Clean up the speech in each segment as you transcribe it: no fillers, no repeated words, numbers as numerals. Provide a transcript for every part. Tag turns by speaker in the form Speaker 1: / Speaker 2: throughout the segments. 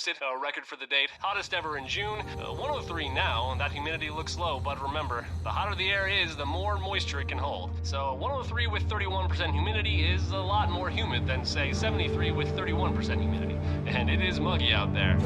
Speaker 1: posted a record for the date. Hottest ever in June, 103 now, and that humidity looks low, but remember, the hotter the air is, the more moisture it can hold. So 103 with 31% humidity is a lot more humid than, say, 73 with 31% humidity. And it is muggy out there.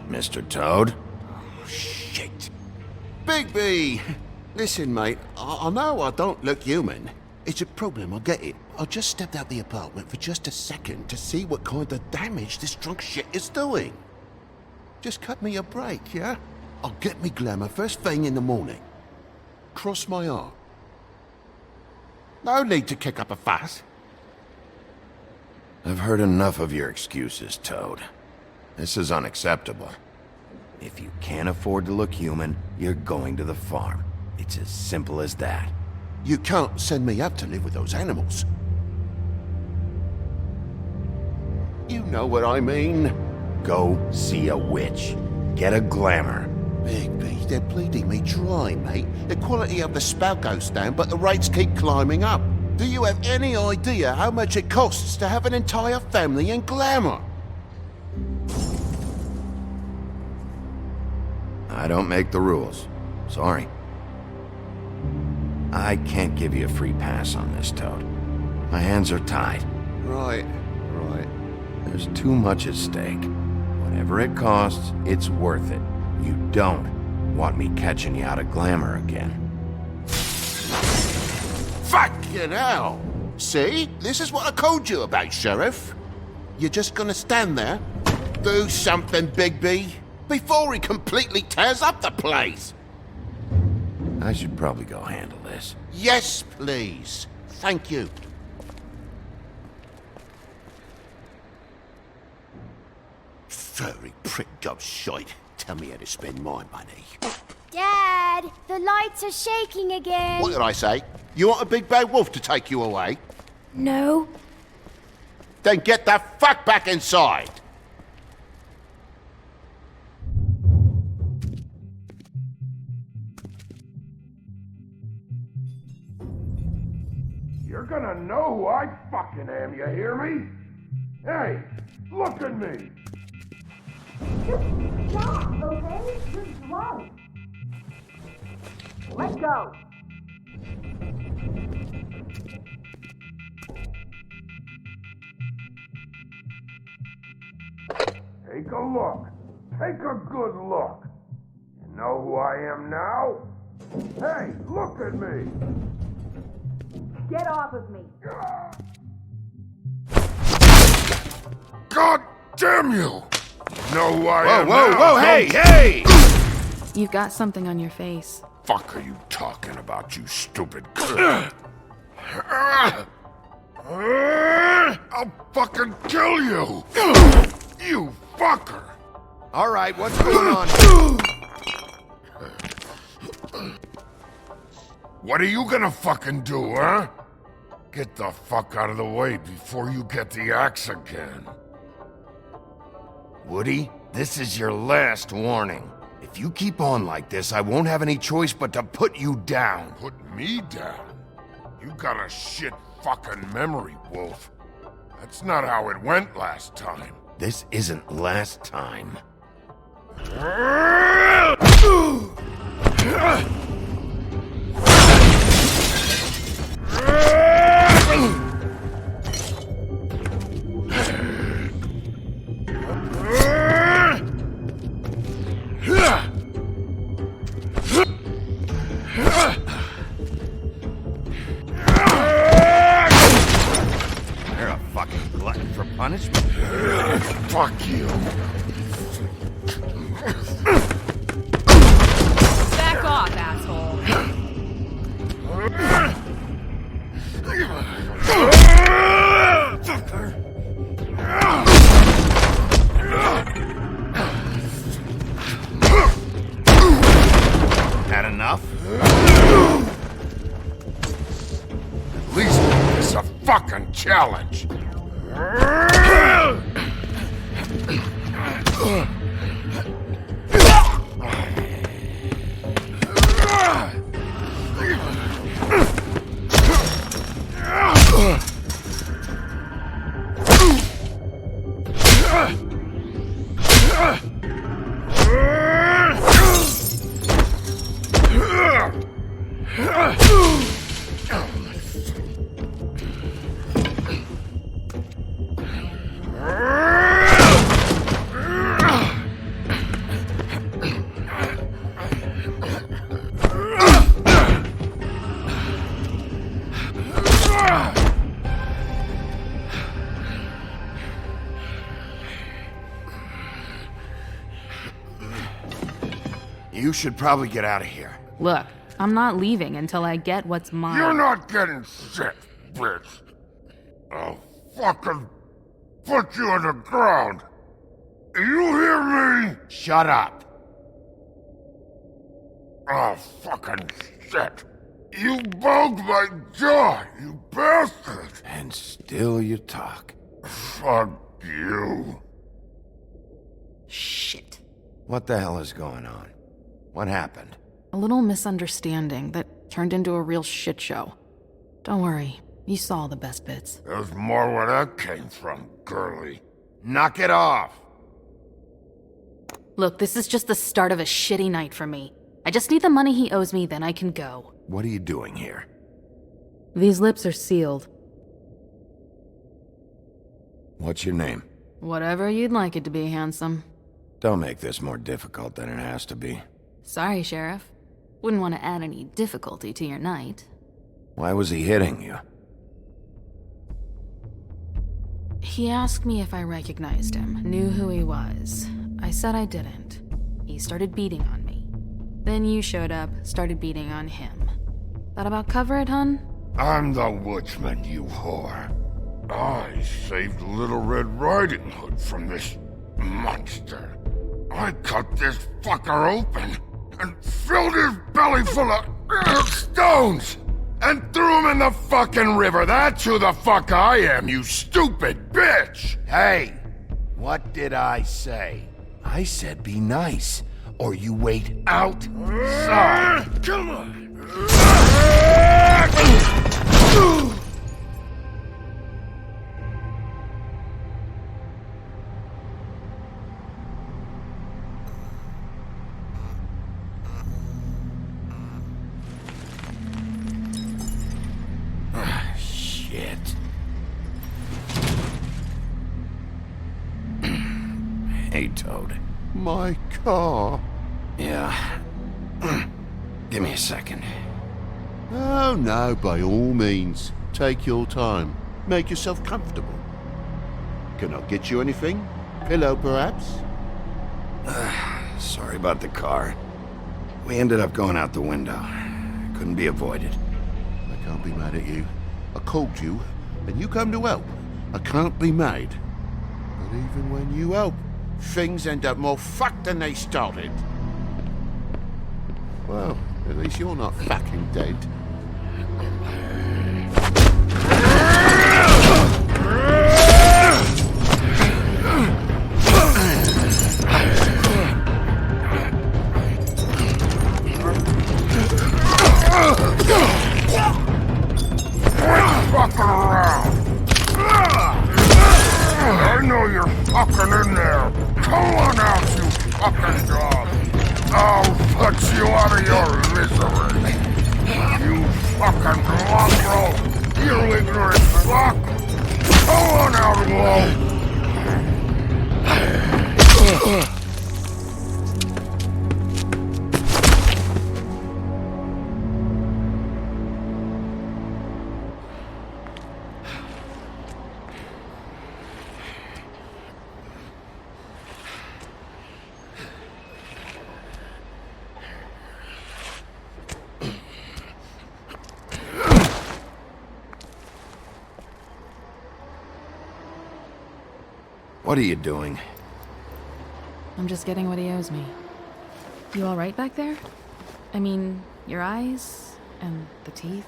Speaker 2: Mr. Toad?
Speaker 3: Oh, shit. Bigby! Listen, mate, I know I don't look human. It's a problem, I get it. I just stepped out the apartment for just a second to see what kind of damage this drunk shit is doing. Just cut me a break, yeah? I'll get me glamour first thing in the morning. Cross my heart. No need to kick up a fuss.
Speaker 2: I've heard enough of your excuses, Toad. This is unacceptable. If you can't afford to look human, you're going to the farm. It's as simple as that.
Speaker 3: You can't send me up to live with those animals. You know what I mean.
Speaker 2: Go see a witch. Get a glamour.
Speaker 3: Bigby, they're bleeding me dry, mate. The quality of the spout goes down, but the rates keep climbing up. Do you have any idea how much it costs to have an entire family in glamour?
Speaker 2: I don't make the rules. Sorry. I can't give you a free pass on this, Toad. My hands are tied.
Speaker 3: Right.
Speaker 2: There's too much at stake. Whatever it costs, it's worth it. You don't want me catching you out of glamour again.
Speaker 3: Fucking hell! See? This is what I told you about, Sheriff. You're just gonna stand there? Do something, Bigby, before he completely tears up the place!
Speaker 2: I should probably go handle this.
Speaker 3: Yes, please. Thank you. Furry prick job shite. Tell me how to spend my money.
Speaker 4: Dad, the lights are shaking again.
Speaker 3: What did I say? You want a big bad wolf to take you away?
Speaker 4: No.
Speaker 3: Then get the fuck back inside!
Speaker 5: You're gonna know who I fucking am, you hear me? Hey, look at me!
Speaker 6: Just stop, okay? You're drunk. Let go.
Speaker 5: Take a look. Take a good look. You know who I am now? Hey, look at me!
Speaker 6: Get off of me.
Speaker 5: God damn you! You know who I am
Speaker 2: Whoa,
Speaker 5: now,
Speaker 2: whoa, hey!
Speaker 7: You've got something on your face.
Speaker 5: Fuck are you talking about, you stupid I'll fucking kill you! You fucker!
Speaker 2: All right, what's going on?
Speaker 5: What are you gonna fucking do, huh? Get the fuck out of the way before you get the axe again.
Speaker 2: Woody, this is your last warning. If you keep on like this, I won't have any choice but to put you down.
Speaker 5: Put me down? You got a shit fucking memory, Wolf. That's not how it went last time.
Speaker 2: This isn't last time.
Speaker 5: fucking challenge.
Speaker 2: You should probably get out of here.
Speaker 7: Look, I'm not leaving until I get what's mine.
Speaker 5: You're not getting shit, bitch. I'll fucking put you on the ground. You hear me?
Speaker 2: Shut up.
Speaker 5: Oh, fucking shit. You bugged my jaw, you bastard.
Speaker 2: And still you talk.
Speaker 5: Fuck you.
Speaker 7: Shit.
Speaker 2: What the hell is going on? What happened?
Speaker 7: A little misunderstanding that turned into a real shit show. Don't worry, you saw the best bits.
Speaker 5: There's more where that came from, girlie.
Speaker 2: Knock it off!
Speaker 7: Look, this is just the start of a shitty night for me. I just need the money he owes me, then I can go.
Speaker 2: What are you doing here?
Speaker 7: These lips are sealed.
Speaker 2: What's your name?
Speaker 7: Whatever you'd like it to be, handsome.
Speaker 2: Don't make this more difficult than it has to be.
Speaker 7: Sorry, Sheriff. Wouldn't want to add any difficulty to your night.
Speaker 2: Why was he hitting you?
Speaker 7: He asked me if I recognized him, knew who he was. I said I didn't. He started beating on me. Then you showed up, started beating on him. That about cover it, hun?
Speaker 5: I'm the woodsman, you whore. I saved Little Red Riding Hood from this monster. I cut this fucker open and filled his belly full of stones and threw him in the fucking river. That's who the fuck I am, you stupid bitch!
Speaker 2: Hey! What did I say? I said be nice, or you wait outside.
Speaker 5: Come on!
Speaker 2: Shit. Hey, Toad.
Speaker 3: My car.
Speaker 2: Yeah. Give me a second.
Speaker 3: Oh no, by all means. Take your time. Make yourself comfortable. Can I get you anything? Pillow, perhaps?
Speaker 2: Sorry about the car. We ended up going out the window. Couldn't be avoided.
Speaker 3: I can't be mad at you. I called you, and you come to help. I can't be mad. But even when you help, things end up more fucked than they started. Well, at least you're not fucking dead.
Speaker 5: Fucking around! I know you're fucking in there! Come on out, you fucking dog! I'll put you out of your misery! You fucking mongrel! You ignorant fuck! Come on out, Whoa!
Speaker 2: What are you doing?
Speaker 7: I'm just getting what he owes me. You alright back there? I mean, your eyes and the teeth?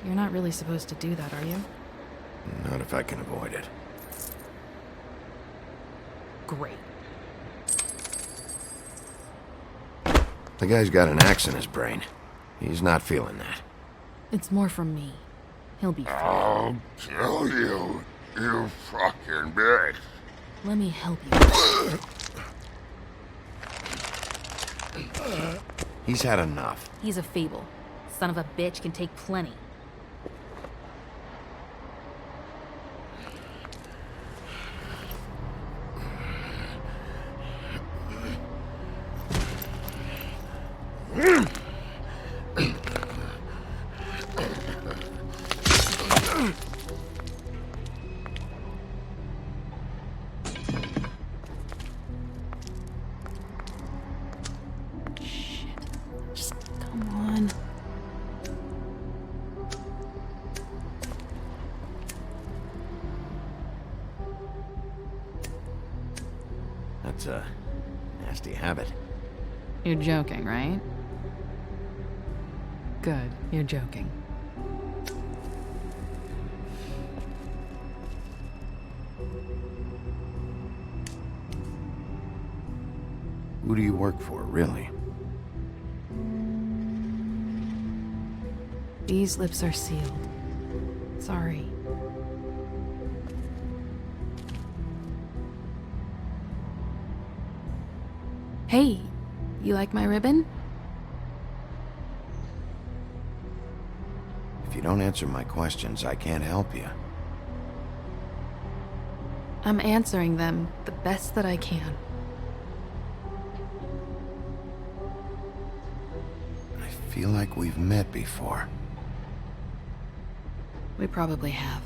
Speaker 7: You're not really supposed to do that, are you?
Speaker 2: Not if I can avoid it.
Speaker 7: Great.
Speaker 2: The guy's got an axe in his brain. He's not feeling that.
Speaker 7: It's more from me. He'll be fine.
Speaker 5: I'll kill you, you fucking bitch.
Speaker 7: Let me help you.
Speaker 2: He's had enough.
Speaker 7: He's a fable. Son of a bitch can take plenty.
Speaker 2: That's a nasty habit.
Speaker 7: You're joking, right? Good, you're joking.
Speaker 2: Who do you work for, really?
Speaker 7: These lips are sealed. Sorry. Hey, you like my ribbon?
Speaker 2: If you don't answer my questions, I can't help you.
Speaker 7: I'm answering them the best that I can.
Speaker 2: I feel like we've met before.
Speaker 7: We probably have.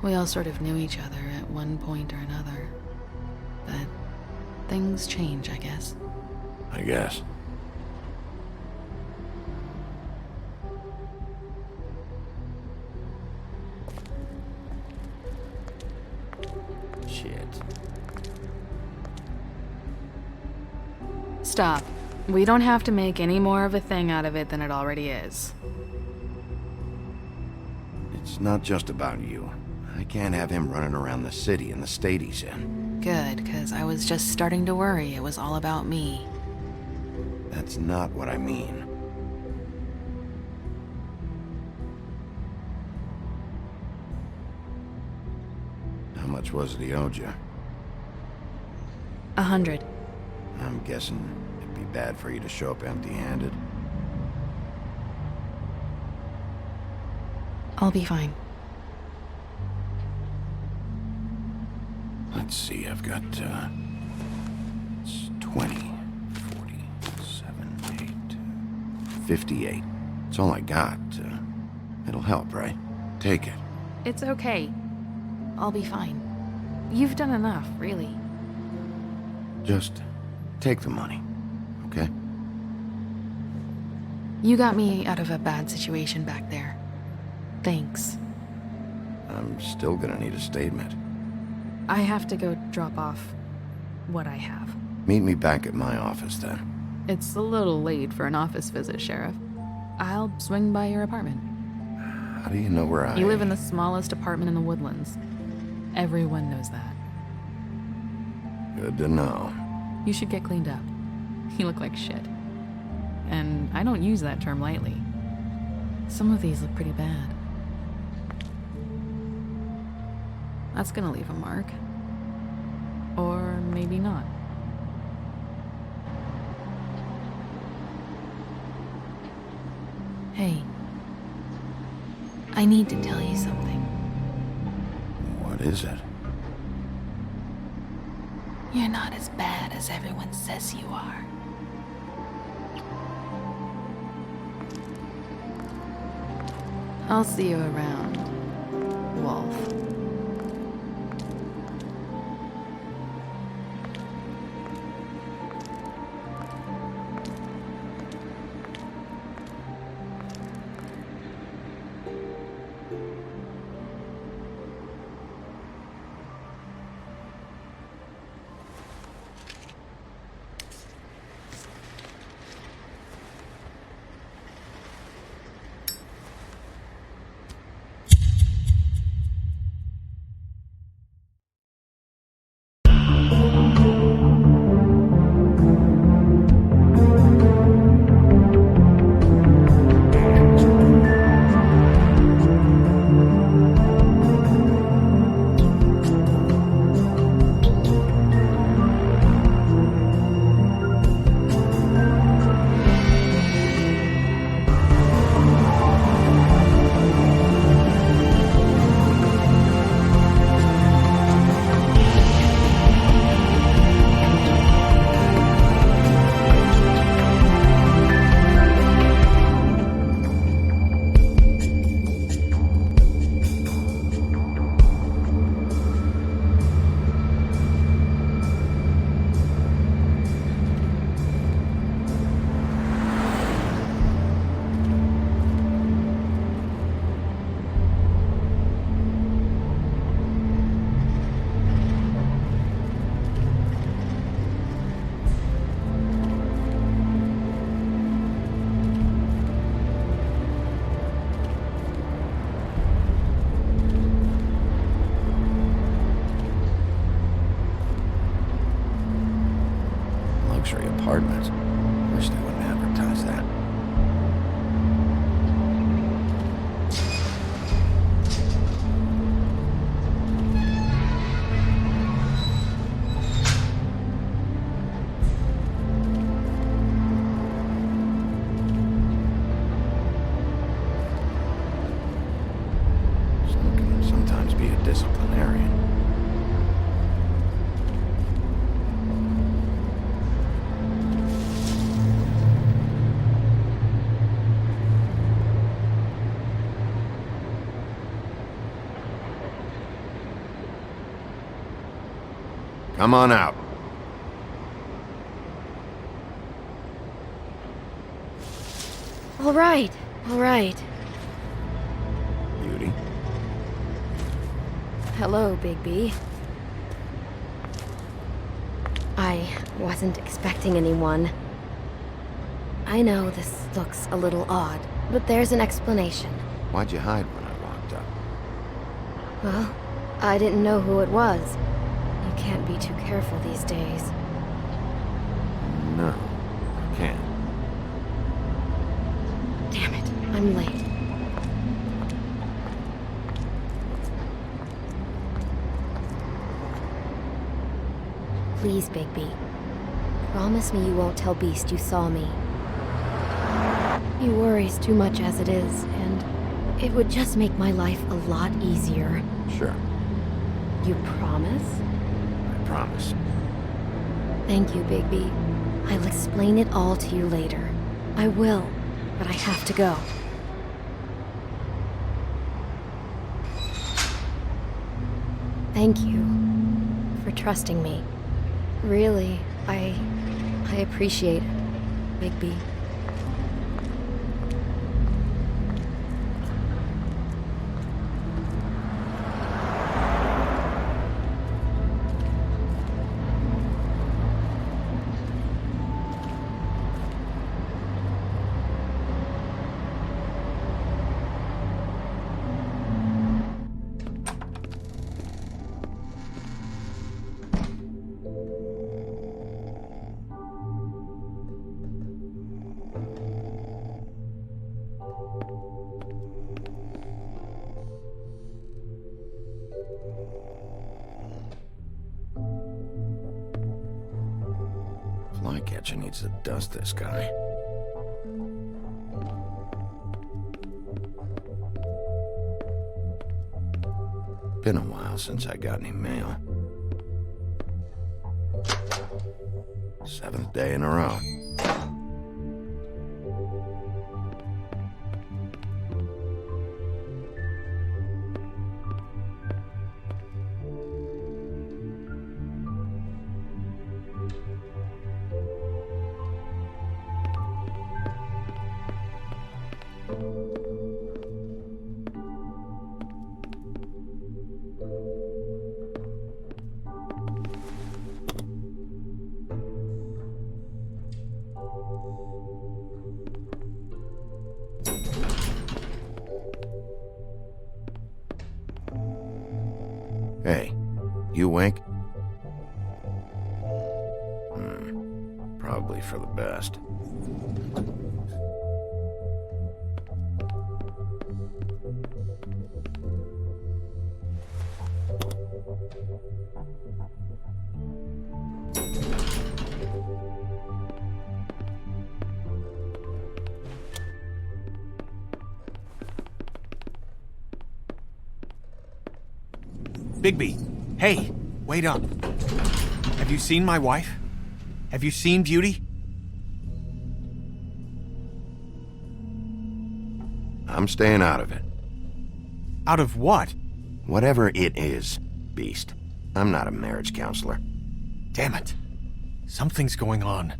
Speaker 7: We all sort of knew each other at one point or another. But things change, I guess.
Speaker 2: I guess. Shit.
Speaker 7: Stop. We don't have to make any more of a thing out of it than it already is.
Speaker 2: It's not just about you. I can't have him running around the city in the state he's in.
Speaker 7: Good, because I was just starting to worry it was all about me.
Speaker 2: That's not what I mean. How much was it he owed you?
Speaker 7: 100.
Speaker 2: I'm guessing it'd be bad for you to show up empty-handed.
Speaker 7: I'll be fine.
Speaker 2: Let's see, I've got, it's 20, 40, 58. It's all I got. It'll help, right? Take it.
Speaker 7: It's okay. I'll be fine. You've done enough, really.
Speaker 2: Just take the money, okay?
Speaker 7: You got me out of a bad situation back there. Thanks.
Speaker 2: I'm still gonna need a statement.
Speaker 7: I have to go drop off what I have.
Speaker 2: Meet me back at my office, then.
Speaker 7: It's a little late for an office visit, Sheriff. I'll swing by your apartment.
Speaker 2: How do you know where I...
Speaker 7: You live in the smallest apartment in the Woodlands. Everyone knows that.
Speaker 2: Good to know.
Speaker 7: You should get cleaned up. You look like shit. And I don't use that term lightly. Some of these look pretty bad. That's gonna leave a mark. Or maybe not. Hey. I need to tell you something.
Speaker 2: What is it?
Speaker 7: You're not as bad as everyone says you are. I'll see you around, Wolf.
Speaker 2: luxury apartments. Wish they wouldn't advertise that. Some can sometimes be a disciplinarian. Come on out.
Speaker 4: All right, all right.
Speaker 2: Beauty.
Speaker 4: Hello, Bigby. I wasn't expecting anyone. I know this looks a little odd, but there's an explanation.
Speaker 2: Why'd you hide when I walked up?
Speaker 4: Well, I didn't know who it was. You can't be too careful these days.
Speaker 2: No, I can't.
Speaker 4: Damn it, I'm late. Please, Bigby. Promise me you won't tell Beast you saw me. He worries too much as it is, and it would just make my life a lot easier.
Speaker 2: Sure,
Speaker 4: You promise?
Speaker 2: I promise.
Speaker 4: Thank you, Bigby. I'll explain it all to you later. I will, but I have to go. Thank you for trusting me. Really, I appreciate it, Bigby. Flycatcher needs to dust this guy. Been a while since I got any mail. 7th day in a row. Hey, you awake? Probably for the best.
Speaker 8: Bigby, hey, wait up. Have you seen my wife? Have you seen Beauty?
Speaker 2: I'm staying out of it.
Speaker 8: Out of what?
Speaker 2: Whatever it is, Beast. I'm not a marriage counselor.
Speaker 8: Damn it. Something's going on.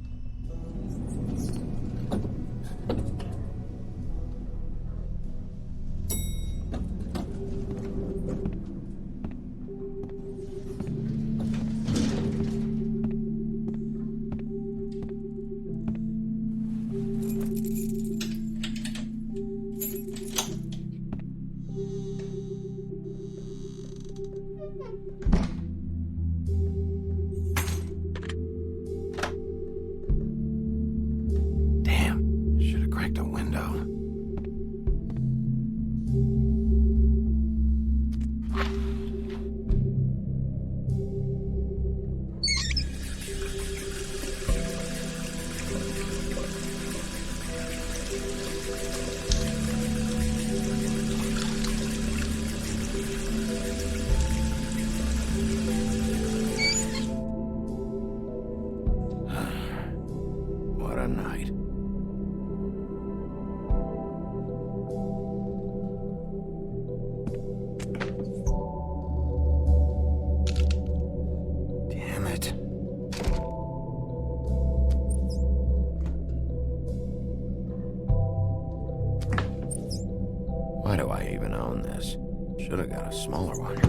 Speaker 2: What a night. Damn it. Why do I even own this? Should have got a smaller one.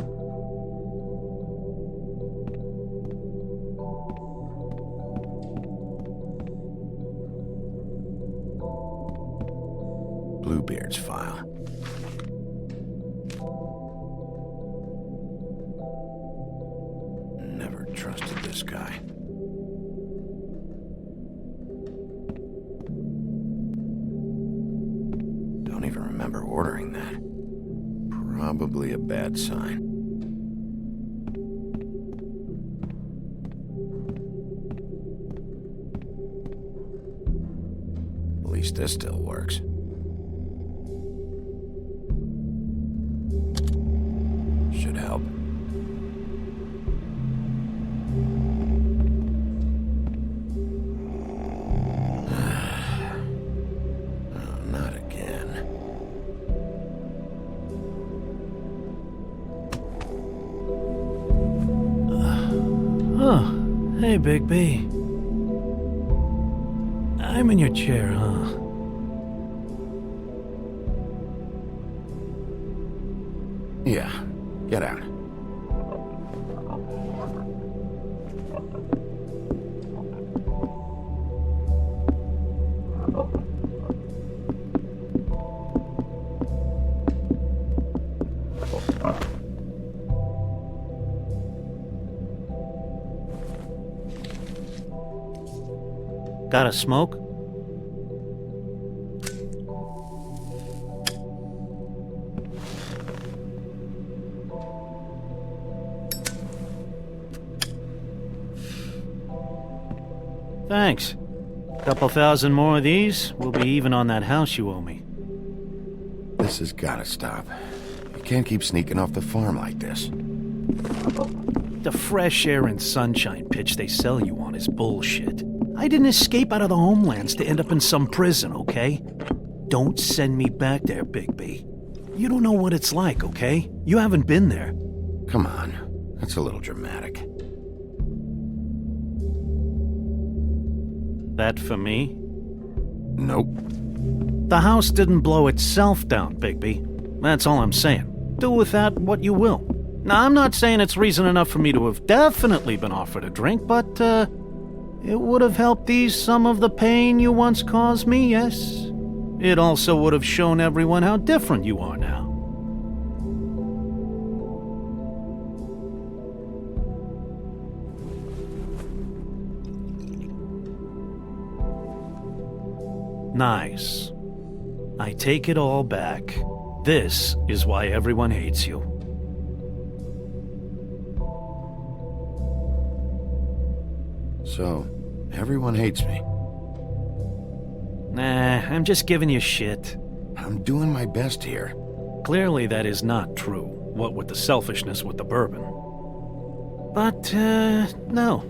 Speaker 2: Bluebeard's file. Never trusted this guy. Don't even remember ordering that. Probably a bad sign. At least this still works. Should help. Oh, not again.
Speaker 9: Oh, hey, Bigby. I'm in your chair, huh?
Speaker 2: Yeah, get out.
Speaker 9: Got a smoke? Thanks. Couple thousand more of these, we'll be even on that house you owe me.
Speaker 2: This has gotta stop. You can't keep sneaking off the farm like this.
Speaker 9: The fresh air and sunshine pitch they sell you on is bullshit. I didn't escape out of the homelands to end up in some prison, okay? Don't send me back there, Bigby. You don't know what it's like, okay? You haven't been there.
Speaker 2: Come on, that's a little dramatic.
Speaker 9: That for me?
Speaker 2: Nope.
Speaker 9: The house didn't blow itself down, Bigby. That's all I'm saying. Do with that what you will. Now, I'm not saying it's reason enough for me to have definitely been offered a drink, but, it would have helped ease some of the pain you once caused me, yes? It also would have shown everyone how different you are now. Nice. I take it all back. This is why everyone hates you.
Speaker 2: So, everyone hates me.
Speaker 9: Nah, I'm just giving you shit.
Speaker 2: I'm doing my best here.
Speaker 9: Clearly that is not true, what with the selfishness with the bourbon. But, no,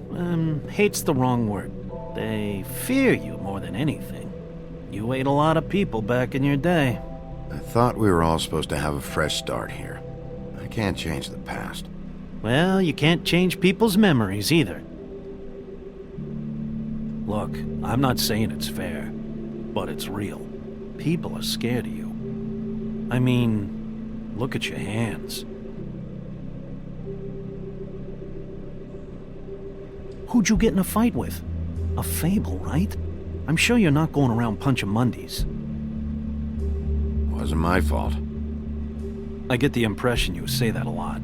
Speaker 9: hate's the wrong word. They fear you more than anything. You ate a lot of people back in your day.
Speaker 2: I thought we were all supposed to have a fresh start here. I can't change the past.
Speaker 9: Well, you can't change people's memories either. Look, I'm not saying it's fair, but it's real. People are scared of you. I mean, look at your hands. Who'd you get in a fight with? A Fable, right? I'm sure you're not going around punching Mondays.
Speaker 2: Wasn't my fault.
Speaker 9: I get the impression you say that a lot.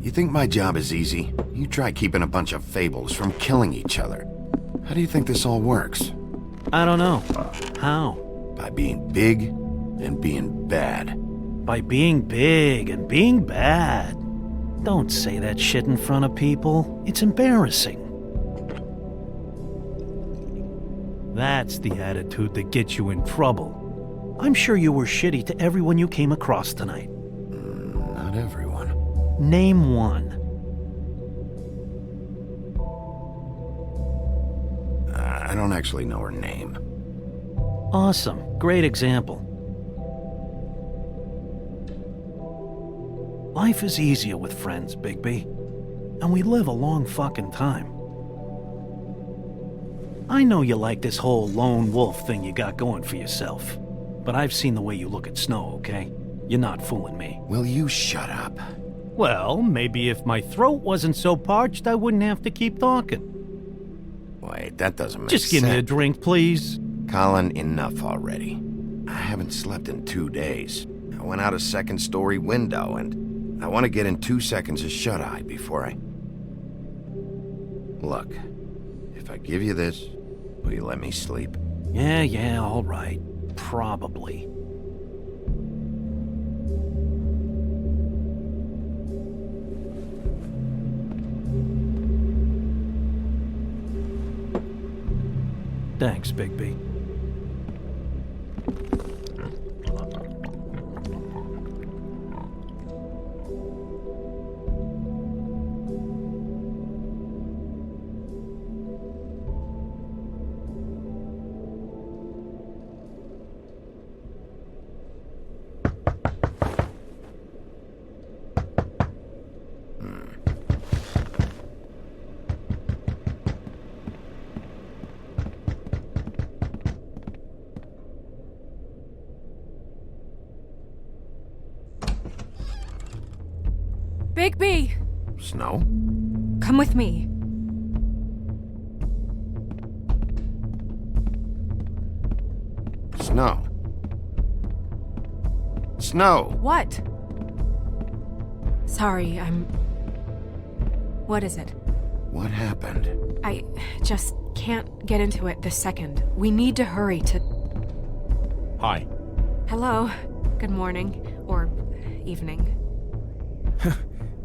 Speaker 2: You think my job is easy? You try keeping a bunch of fables from killing each other. How do you think this all works?
Speaker 9: I don't know. How?
Speaker 2: By being big and being bad.
Speaker 9: By being big and being bad. Don't say that shit in front of people. It's embarrassing. That's the attitude that gets you in trouble. I'm sure you were shitty to everyone you came across tonight.
Speaker 2: Not everyone.
Speaker 9: Name one.
Speaker 2: I don't actually know her name.
Speaker 9: Awesome. Great example. Life is easier with friends, Bigby. And we live a long fucking time. I know you like this whole lone wolf thing you got going for yourself. But I've seen the way you look at Snow, okay? You're not fooling me.
Speaker 2: Will you shut up?
Speaker 9: Well, maybe if my throat wasn't so parched, I wouldn't have to keep talking.
Speaker 2: Wait, that doesn't make
Speaker 9: Just
Speaker 2: sense.
Speaker 9: give me a drink, please.
Speaker 2: Colin, enough already. I haven't slept in 2 days. I went out a second-story window, and I want to get in 2 seconds of shut-eye before I... Look, if I give you this, will you let me sleep?
Speaker 9: Yeah, all right. Probably. Thanks, Bigby.
Speaker 10: Bigby!
Speaker 2: Snow?
Speaker 10: Come with me.
Speaker 2: Snow. Snow!
Speaker 10: What? Sorry, What is it?
Speaker 2: What happened?
Speaker 10: I just can't get into it this second. We need to hurry to...
Speaker 8: Hi.
Speaker 10: Hello. Good morning. Or evening.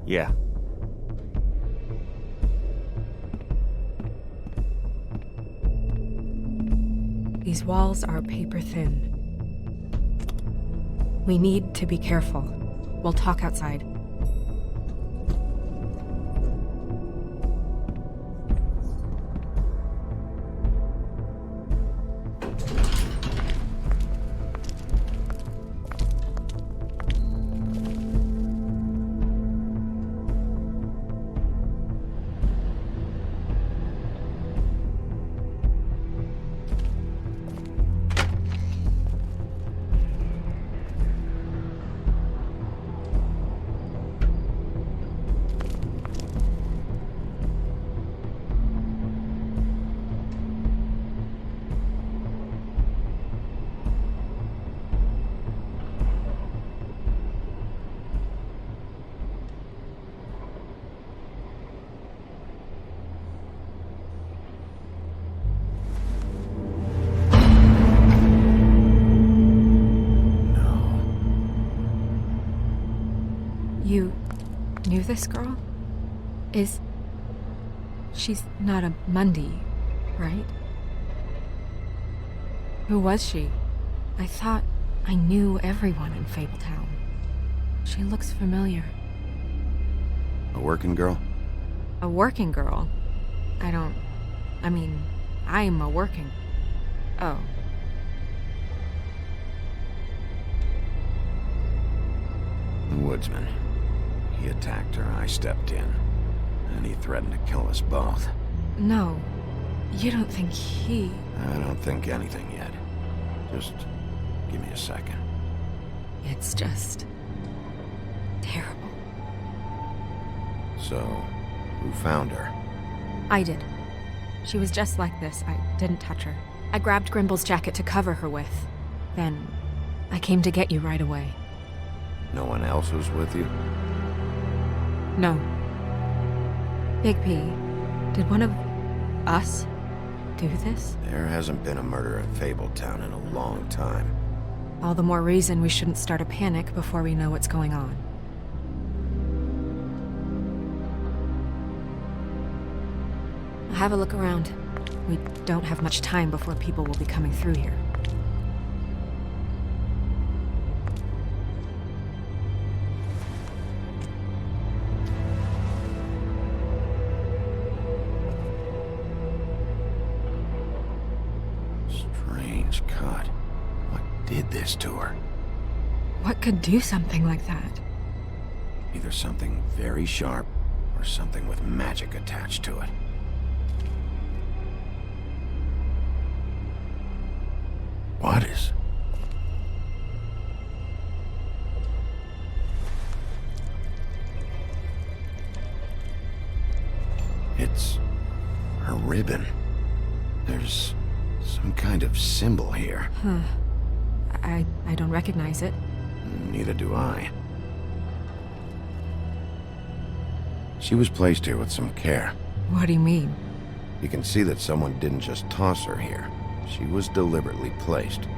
Speaker 8: Yeah.
Speaker 10: These walls are paper thin. We need to be careful. We'll talk outside. You knew this girl? She's not a Mundy, right? Who was she? I thought I knew everyone in Fabletown. She looks familiar.
Speaker 2: A working girl?
Speaker 10: A working girl? I'm a working... Oh.
Speaker 2: The woodsman. He attacked her, I stepped in. And he threatened to kill us both.
Speaker 10: No. You don't think he...
Speaker 2: I don't think anything yet. Just give me a second.
Speaker 10: It's just... terrible.
Speaker 2: So, who found her?
Speaker 10: I did. She was just like this. I didn't touch her. I grabbed Grimble's jacket to cover her with. Then, I came to get you right away.
Speaker 2: No one else was with you?
Speaker 10: No. Bigby, did one of us do this?
Speaker 2: There hasn't been a murder in Fabletown in a long time.
Speaker 10: All the more reason we shouldn't start a panic before we know what's going on. Have a look around. We don't have much time before people will be coming through here.
Speaker 2: Strange cut. What did this to her?
Speaker 10: What could do something like that?
Speaker 2: Either something very sharp, or something with magic attached to it. What is... It's... a ribbon. There's some kind of symbol here.
Speaker 10: Huh. I don't recognize it.
Speaker 2: Neither do I. She was placed here with some care.
Speaker 10: What do you mean?
Speaker 2: You can see that someone didn't just toss her here. She was deliberately placed,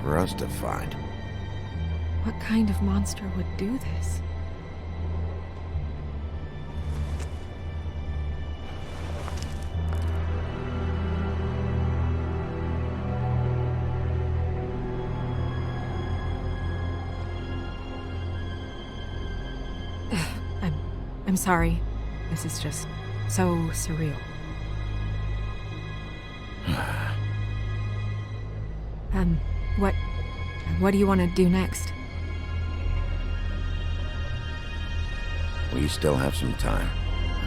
Speaker 2: for us to find.
Speaker 10: What kind of monster would do this? I'm sorry. This is just so surreal. What do you want to do next?
Speaker 2: We still have some time.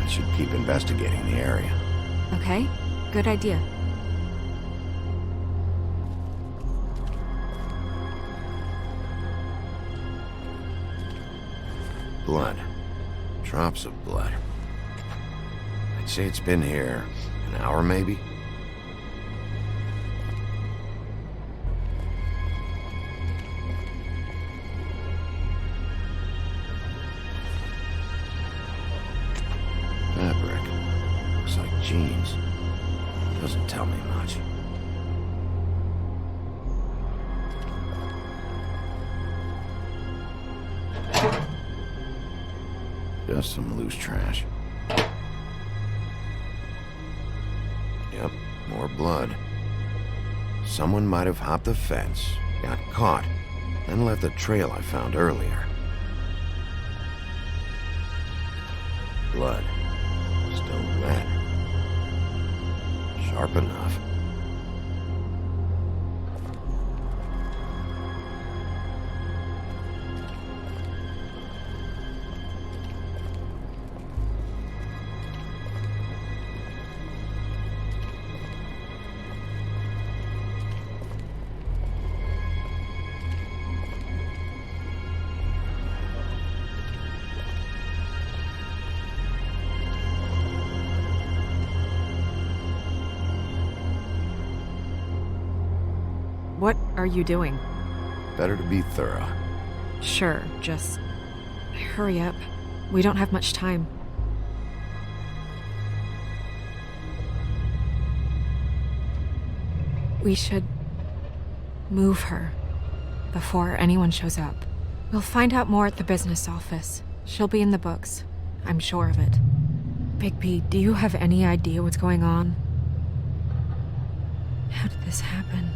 Speaker 2: I should keep investigating the area.
Speaker 10: Okay, good idea.
Speaker 2: Blood. Drops of blood. I'd say it's been here an hour, maybe? Fabric. Looks like jeans. Doesn't tell me much. Just some loose trash. Yep, more blood. Someone might have hopped the fence, got caught, and left the trail I found earlier. Blood. Still red. Sharp enough.
Speaker 10: What are you doing?
Speaker 2: Better to be thorough.
Speaker 10: Sure, just hurry up. We don't have much time. We should move her before anyone shows up. We'll find out more at the business office. She'll be in the books. I'm sure of it. Bigby, do you have any idea what's going on? How did this happen?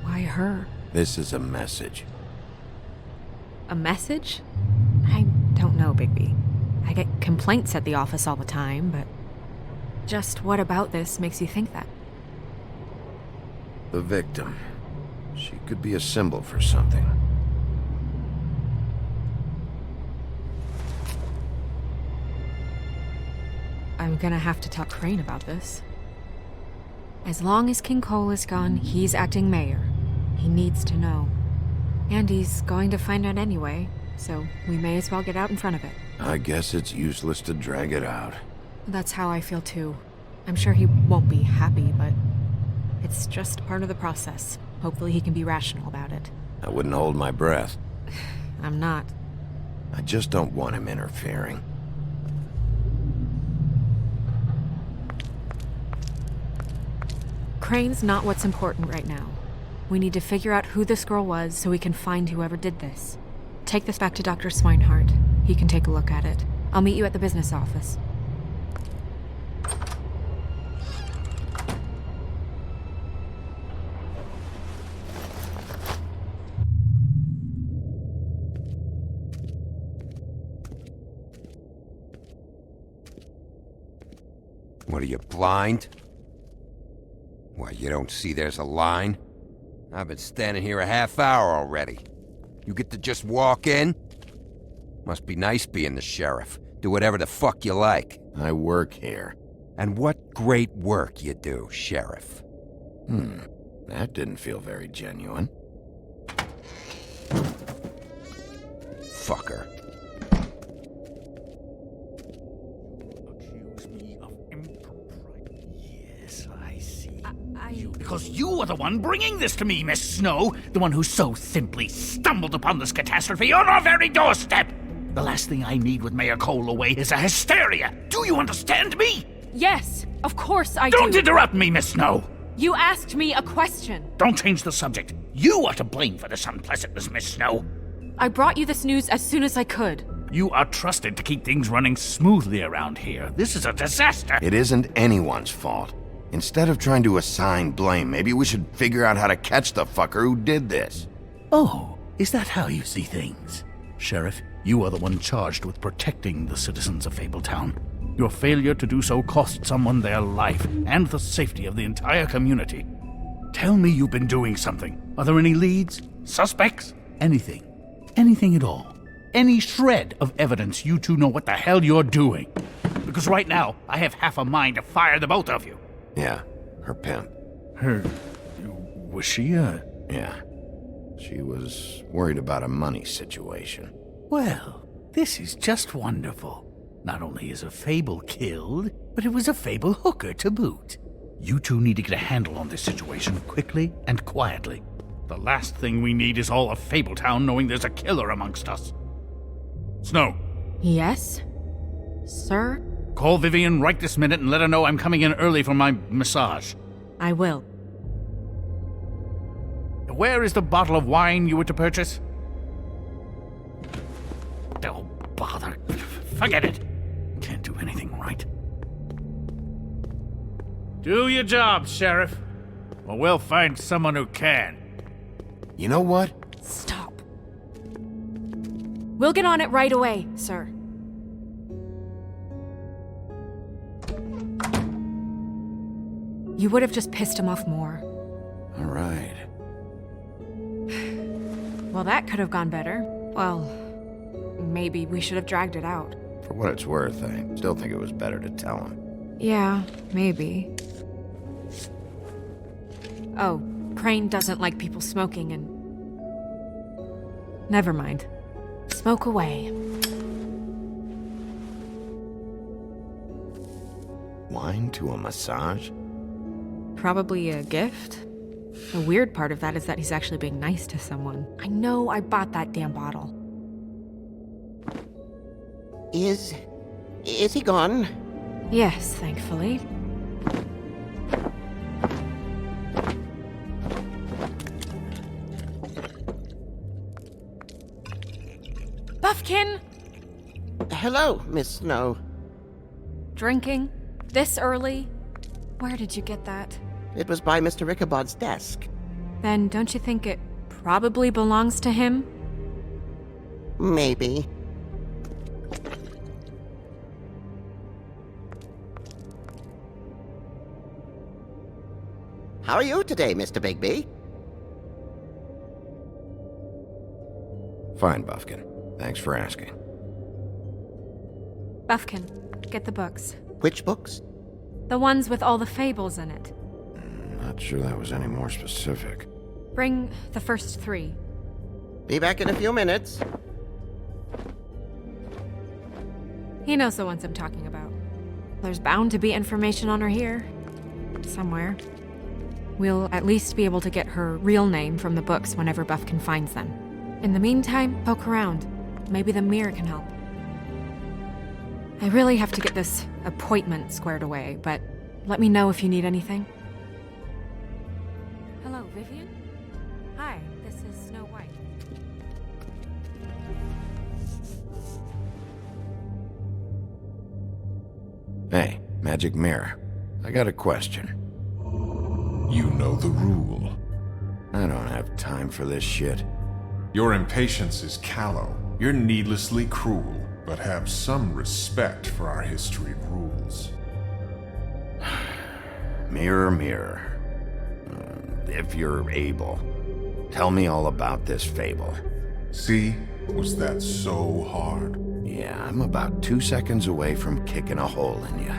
Speaker 10: Why her?
Speaker 2: This is a message.
Speaker 10: A message? I don't know, Bigby. I get complaints at the office all the time, but just what about this makes you think that?
Speaker 2: The victim. She could be a symbol for something.
Speaker 10: I'm gonna have to talk Crane about this. As long as King Cole is gone, he's acting mayor. He needs to know. And he's going to find out anyway, so we may as well get out in front of it.
Speaker 2: I guess it's useless to drag it out.
Speaker 10: That's how I feel too. I'm sure he won't be happy, but it's just part of the process. Hopefully he can be rational about it.
Speaker 2: I wouldn't hold my breath.
Speaker 10: I'm not.
Speaker 2: I just don't want him interfering.
Speaker 10: Crane's not what's important right now. We need to figure out who this girl was so we can find whoever did this. Take this back to Dr. Swinehart. He can take a look at it. I'll meet you at the business office.
Speaker 11: What are you, blind? Why, you don't see there's a line? I've been standing here a half hour already. You get to just walk in? Must be nice being the sheriff. Do whatever the fuck you like.
Speaker 2: I work here.
Speaker 11: And what great work you do, Sheriff.
Speaker 2: That didn't feel very genuine.
Speaker 11: Fucker.
Speaker 12: Accuse me of impropriety. Yes, I see. Because you are the one bringing this to me, Miss Snow. The one who so simply stumbled upon this catastrophe on our very doorstep. The last thing I need with Mayor Cole away is a hysteria. Do you understand me?
Speaker 10: Yes, of course I do.
Speaker 12: Don't interrupt me, Miss Snow.
Speaker 10: You asked me a question.
Speaker 12: Don't change the subject. You are to blame for this unpleasantness, Miss Snow.
Speaker 10: I brought you this news as soon as I could.
Speaker 12: You are trusted to keep things running smoothly around here. This is a disaster.
Speaker 2: It isn't anyone's fault. Instead of trying to assign blame, maybe we should figure out how to catch the fucker who did this.
Speaker 12: Oh, is that how you see things? Sheriff, you are the one charged with protecting the citizens of Fabletown. Your failure to do so cost someone their life and the safety of the entire community. Tell me you've been doing something. Are there any leads? Suspects? Anything. Anything at all. Any shred of evidence you two know what the hell you're doing. Because right now, I have half a mind to fire the both of you.
Speaker 2: Yeah, her pimp.
Speaker 12: Was she
Speaker 2: Yeah. She was worried about a money situation.
Speaker 12: Well, this is just wonderful. Not only is a Fable killed, but it was a Fable hooker to boot. You two need to get a handle on this situation quickly and quietly. The last thing we need is all of Fabletown knowing there's a killer amongst us. Snow.
Speaker 10: Yes? Sir?
Speaker 12: Call Vivian right this minute and let her know I'm coming in early for my massage.
Speaker 10: I will.
Speaker 12: Where is the bottle of wine you were to purchase? Oh, bother. Forget it. Can't do anything right. Do your job, Sheriff, or we'll find someone who can.
Speaker 2: You know what?
Speaker 10: Stop. We'll get on it right away, sir. You would have just pissed him off more.
Speaker 2: All right.
Speaker 10: Well, that could have gone better. Well, maybe we should have dragged it out.
Speaker 2: For what it's worth, I still think it was better to tell him.
Speaker 10: Yeah, maybe. Oh, Crane doesn't like people smoking and... Never mind. Smoke away.
Speaker 2: Wine to a massage?
Speaker 10: Probably a gift. The weird part of that is that he's actually being nice to someone. I know I bought that damn bottle.
Speaker 13: Is he gone?
Speaker 10: Yes, thankfully. Buffkin!
Speaker 13: Hello, Miss Snow.
Speaker 10: Drinking? This early? Where did you get that?
Speaker 13: It was by Mr. Ichabod's desk.
Speaker 10: Then don't you think it probably belongs to him?
Speaker 13: Maybe. How are you today, Mr. Bigby?
Speaker 2: Fine, Buffkin. Thanks for asking.
Speaker 10: Buffkin, get the books.
Speaker 13: Which books?
Speaker 10: The ones with all the fables in it.
Speaker 2: Not sure that was any more specific.
Speaker 10: Bring the first 3.
Speaker 13: Be back in a few minutes.
Speaker 10: He knows the ones I'm talking about. There's bound to be information on her here. Somewhere. We'll at least be able to get her real name from the books whenever Buffkin finds them. In the meantime, poke around. Maybe the mirror can help. I really have to get this appointment squared away, but let me know if you need anything. Hello, Vivian? Hi, this is Snow White.
Speaker 2: Hey, Magic Mirror. I got a question.
Speaker 14: You know the rule.
Speaker 2: I don't have time for this shit.
Speaker 14: Your impatience is callow. You're needlessly cruel, but have some respect for our history rules.
Speaker 2: Mirror, mirror, if you're able, tell me all about this fable.
Speaker 14: See? Was that so hard?
Speaker 2: Yeah, I'm about 2 seconds away from kicking a hole in you.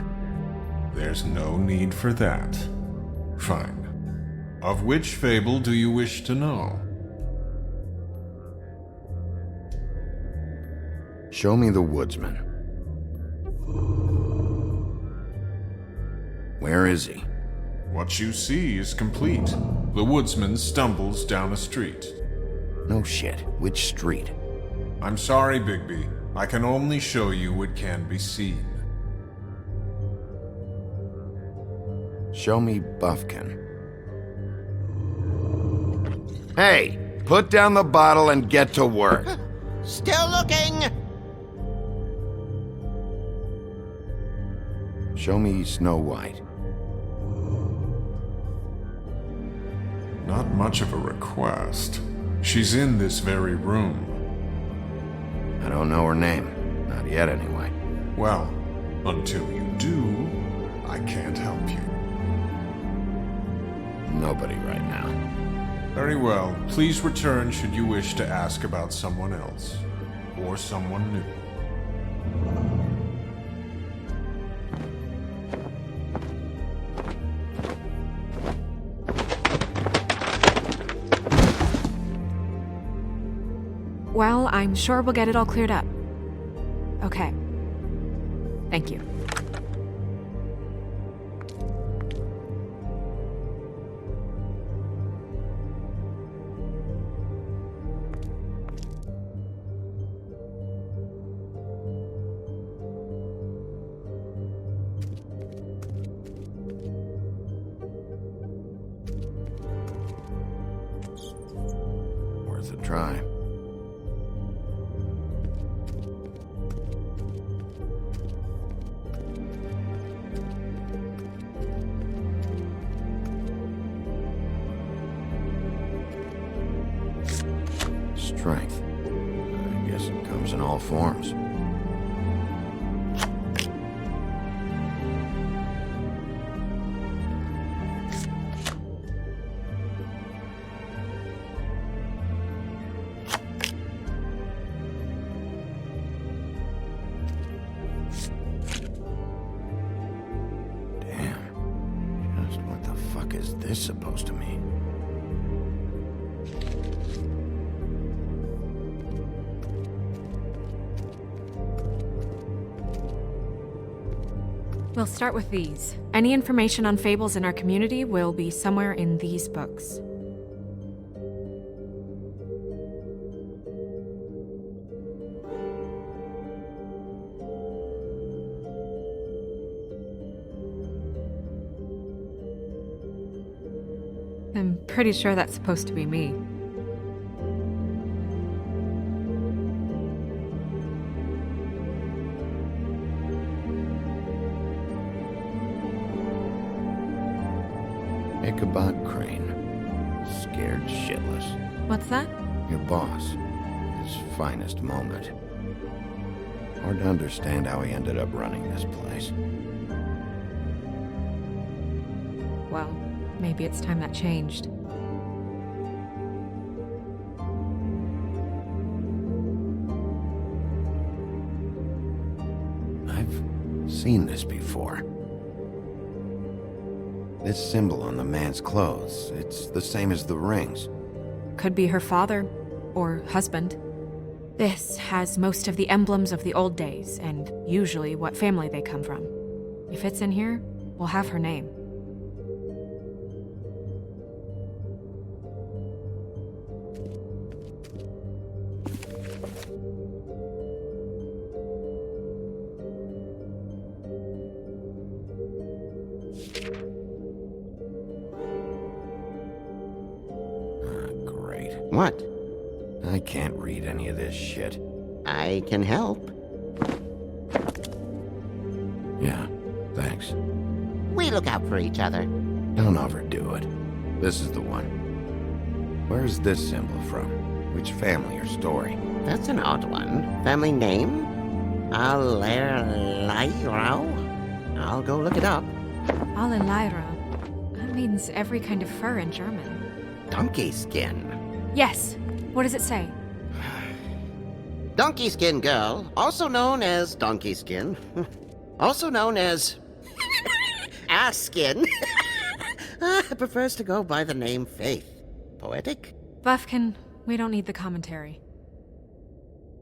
Speaker 14: There's no need for that. Fine. Of which fable do you wish to know?
Speaker 2: Show me the woodsman. Where is he?
Speaker 14: What you see is complete. The woodsman stumbles down a street.
Speaker 2: No shit. Which street?
Speaker 14: I'm sorry, Bigby. I can only show you what can be seen.
Speaker 2: Show me Buffkin. Hey! Put down the bottle and get to work.
Speaker 13: Still looking!
Speaker 2: Show me Snow White.
Speaker 14: Not much of a request. She's in this very room.
Speaker 2: I don't know her name. Not yet, anyway.
Speaker 14: Well, until you do, I can't help you.
Speaker 2: Nobody right now.
Speaker 14: Very well. Please return should you wish to ask about someone else. Or someone new.
Speaker 10: Well, I'm sure we'll get it all cleared up. Okay. Thank you.
Speaker 2: Worth a try. Strength. I guess it comes in all forms. Damn. Just what the fuck is this supposed to mean?
Speaker 10: We'll start with these. Any information on fables in our community will be somewhere in these books. I'm pretty sure that's supposed to be me.
Speaker 2: Ichabod Crane. Scared shitless.
Speaker 10: What's that?
Speaker 2: Your boss. His finest moment. Hard to understand how he ended up running this place.
Speaker 10: Well, maybe it's time that changed.
Speaker 2: I've seen this before. This symbol on the man's clothes, it's the same as the rings.
Speaker 10: Could be her father, or husband. This has most of the emblems of the old days, and usually what family they come from. If it's in here, we'll have her name.
Speaker 13: What?
Speaker 2: I can't read any of this shit.
Speaker 13: I can help.
Speaker 2: Yeah, thanks.
Speaker 13: We look out for each other.
Speaker 2: Don't overdo it. This is the one. Where's this symbol from? Which family or story?
Speaker 13: That's an odd one. Family name? Alerairo? I'll go look it up.
Speaker 10: Alelaira. means every kind of fur in German.
Speaker 13: Donkey skin.
Speaker 10: Yes. What does it say?
Speaker 13: Donkey skin girl, also known as donkey skin, also known as ass skin, prefers to go by the name Faith. Poetic?
Speaker 10: Buffkin, we don't need the commentary.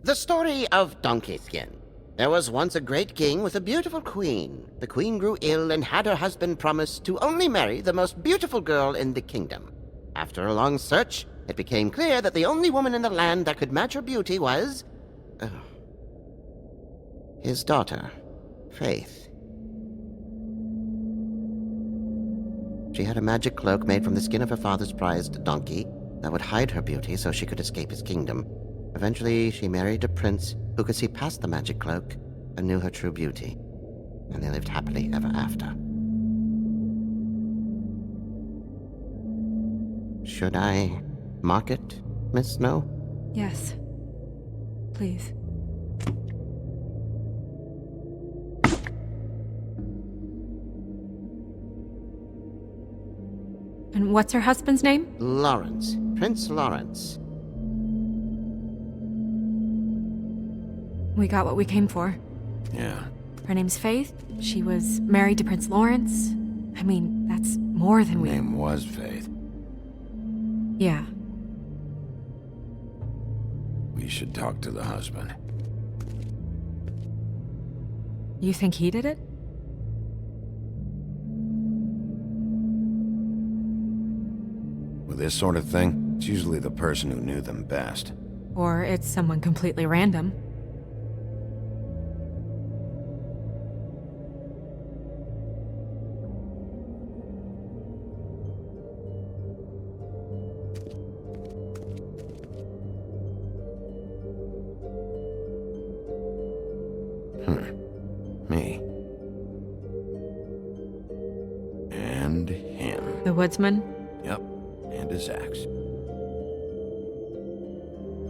Speaker 13: The story of Donkey Skin. There was once a great king with a beautiful queen. The queen grew ill and had her husband promise to only marry the most beautiful girl in the kingdom. After a long search, it became clear that the only woman in the land that could match her beauty was... his daughter, Faith. She had a magic cloak made from the skin of her father's prized donkey that would hide her beauty so she could escape his kingdom. Eventually, she married a prince who could see past the magic cloak and knew her true beauty. And they lived happily ever after. Should I mark it, Miss Snow?
Speaker 10: Yes. Please. And what's her husband's name?
Speaker 13: Lawrence. Prince Lawrence.
Speaker 10: We got what we came for.
Speaker 2: Yeah.
Speaker 10: Her name's Faith. She was married to Prince Lawrence. I mean, that's more than we...
Speaker 2: Her name was Faith.
Speaker 10: Yeah.
Speaker 2: We should talk to the husband.
Speaker 10: You think he did it?
Speaker 2: With this sort of thing, it's usually the person who knew them best.
Speaker 10: Or it's someone completely random.
Speaker 2: Me. And him.
Speaker 10: The woodsman?
Speaker 2: Yep. And his axe.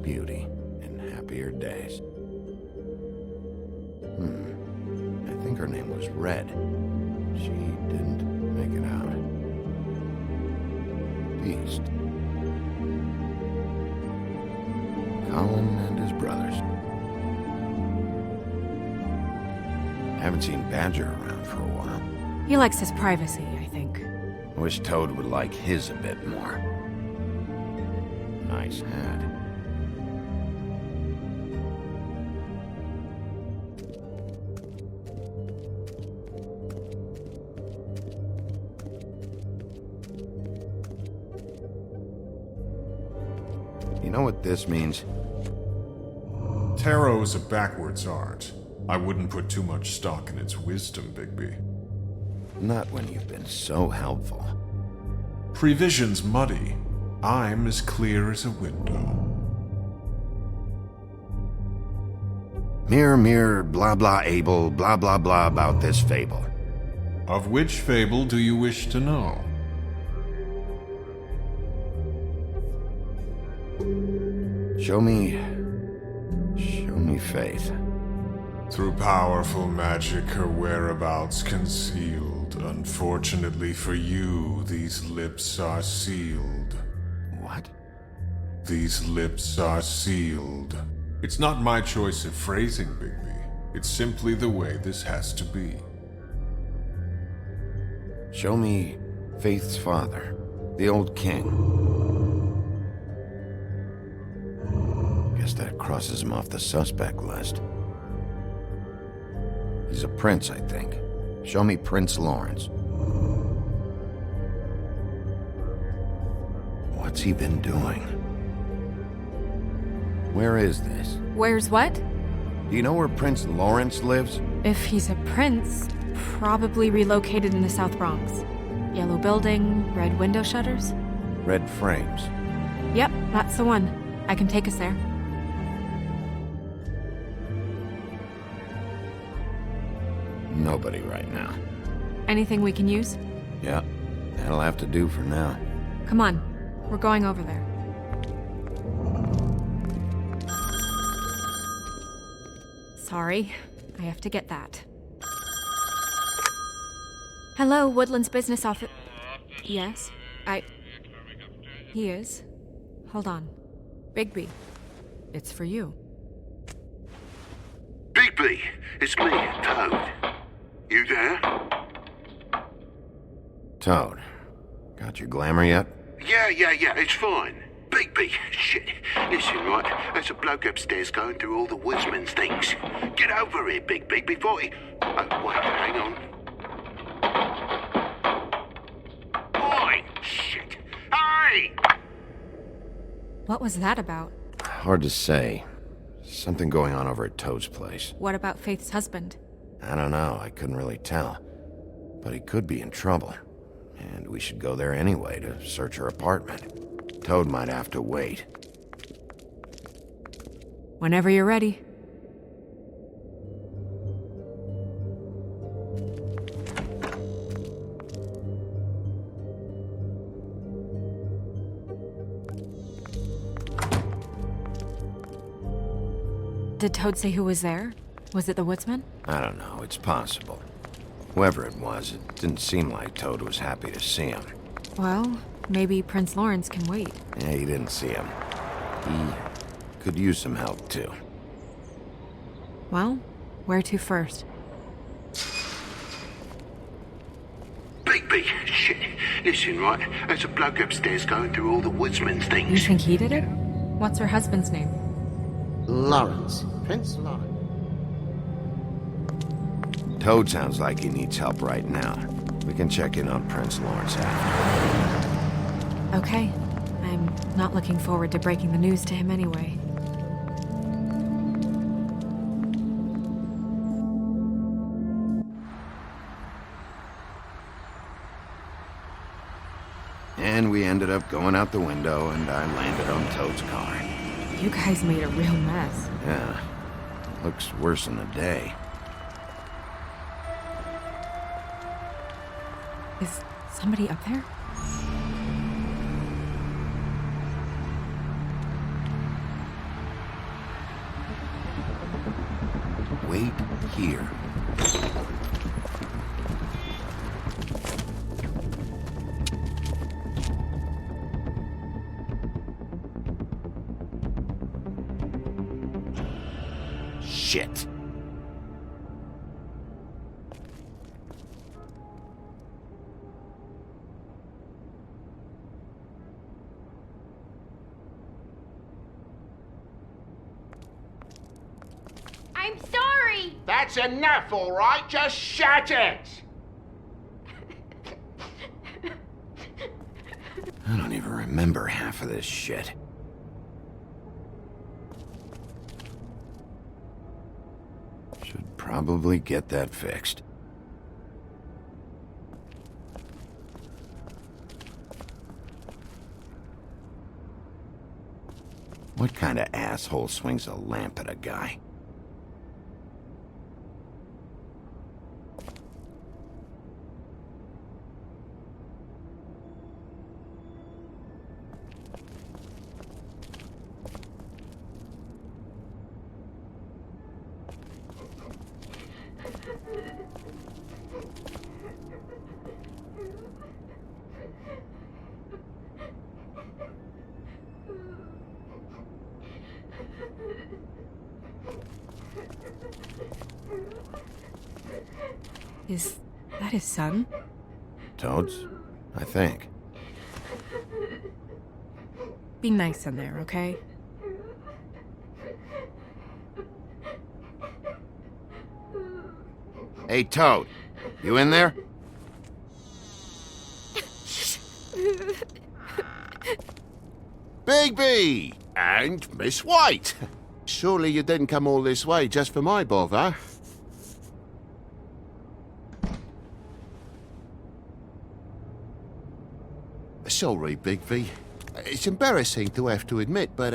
Speaker 2: Beauty in happier days. I think her name was Red. She didn't make it out. Beast. Colin and his brothers. Haven't seen Badger around for a while.
Speaker 10: He likes his privacy, I think.
Speaker 2: I wish Toad would like his a bit more. Nice hat. You know what this means?
Speaker 14: Tarot's a backwards art. I wouldn't put too much stock in its wisdom, Bigby.
Speaker 2: Not when you've been so helpful.
Speaker 14: Prevision's muddy. I'm as clear as a window.
Speaker 2: Mirror, mirror, blah blah able, blah blah blah about this fable.
Speaker 14: Of which fable do you wish to know?
Speaker 2: Show me Faith.
Speaker 14: Through powerful magic, her whereabouts concealed. Unfortunately for you, these lips are sealed.
Speaker 2: What?
Speaker 14: These lips are sealed. It's not my choice of phrasing, Bigby. It's simply the way this has to be.
Speaker 2: Show me Faith's father, the old king. Guess that crosses him off the suspect list. He's a prince, I think. Show me Prince Lawrence. What's he been doing? Where is this?
Speaker 10: Where's what?
Speaker 2: Do you know where Prince Lawrence lives?
Speaker 10: If he's a prince, probably relocated in the South Bronx. Yellow building, red window shutters?
Speaker 2: Red frames.
Speaker 10: Yep, that's the one. I can take us there.
Speaker 2: Nobody right now.
Speaker 10: Anything we can use?
Speaker 2: Yeah, that'll have to do for now.
Speaker 10: Come on, we're going over there. Sorry, I have to get that. Hello, Woodland's business office. Yes, He is. Hold on. Bigby, it's for you.
Speaker 3: Bigby, it's me, Toad. You there?
Speaker 2: Toad, got your glamour yet?
Speaker 3: Yeah, it's fine. Bigby, shit. Listen, right, there's a bloke upstairs going through all the woodsman's things. Get over here, Bigby, before he... Oh, wait, hang on. Oi, shit. Hey!
Speaker 10: What was that about?
Speaker 2: Hard to say. Something going on over at Toad's place.
Speaker 10: What about Faith's husband?
Speaker 2: I don't know, I couldn't really tell. But he could be in trouble. And we should go there anyway to search her apartment. Toad might have to wait.
Speaker 10: Whenever you're ready. Did Toad say who was there? Was it the woodsman?
Speaker 2: I don't know, it's possible. Whoever it was, it didn't seem like Toad was happy to see him.
Speaker 10: Well, maybe Prince Lawrence can wait.
Speaker 2: Yeah, he didn't see him. He could use some help, too.
Speaker 10: Well, where to first?
Speaker 3: Bigby, shit. Listen, right, there's a bloke upstairs going through all the woodsman's things.
Speaker 10: You think he did it? What's her husband's name?
Speaker 13: Lawrence. Prince Lawrence.
Speaker 2: Toad sounds like he needs help right now. We can check in on Prince Lawrence after.
Speaker 10: Okay. I'm not looking forward to breaking the news to him anyway.
Speaker 2: And we ended up going out the window, and I landed on Toad's car.
Speaker 10: You guys made a real mess.
Speaker 2: Yeah. Looks worse in the day.
Speaker 10: Is somebody up there?
Speaker 2: Wait here. Shit.
Speaker 6: I'm sorry!
Speaker 3: That's enough, all right? Just shut it!
Speaker 2: I don't even remember half of this shit. Should probably get that fixed. What kind of asshole swings a lamp at a guy?
Speaker 10: Is that his son?
Speaker 2: Toad's? I think.
Speaker 10: Be nice in there, okay?
Speaker 2: Hey, Toad. You in there?
Speaker 3: Bigby! And Miss White! Surely you didn't come all this way just for my bother? Sorry, Bigby. It's embarrassing to have to admit, but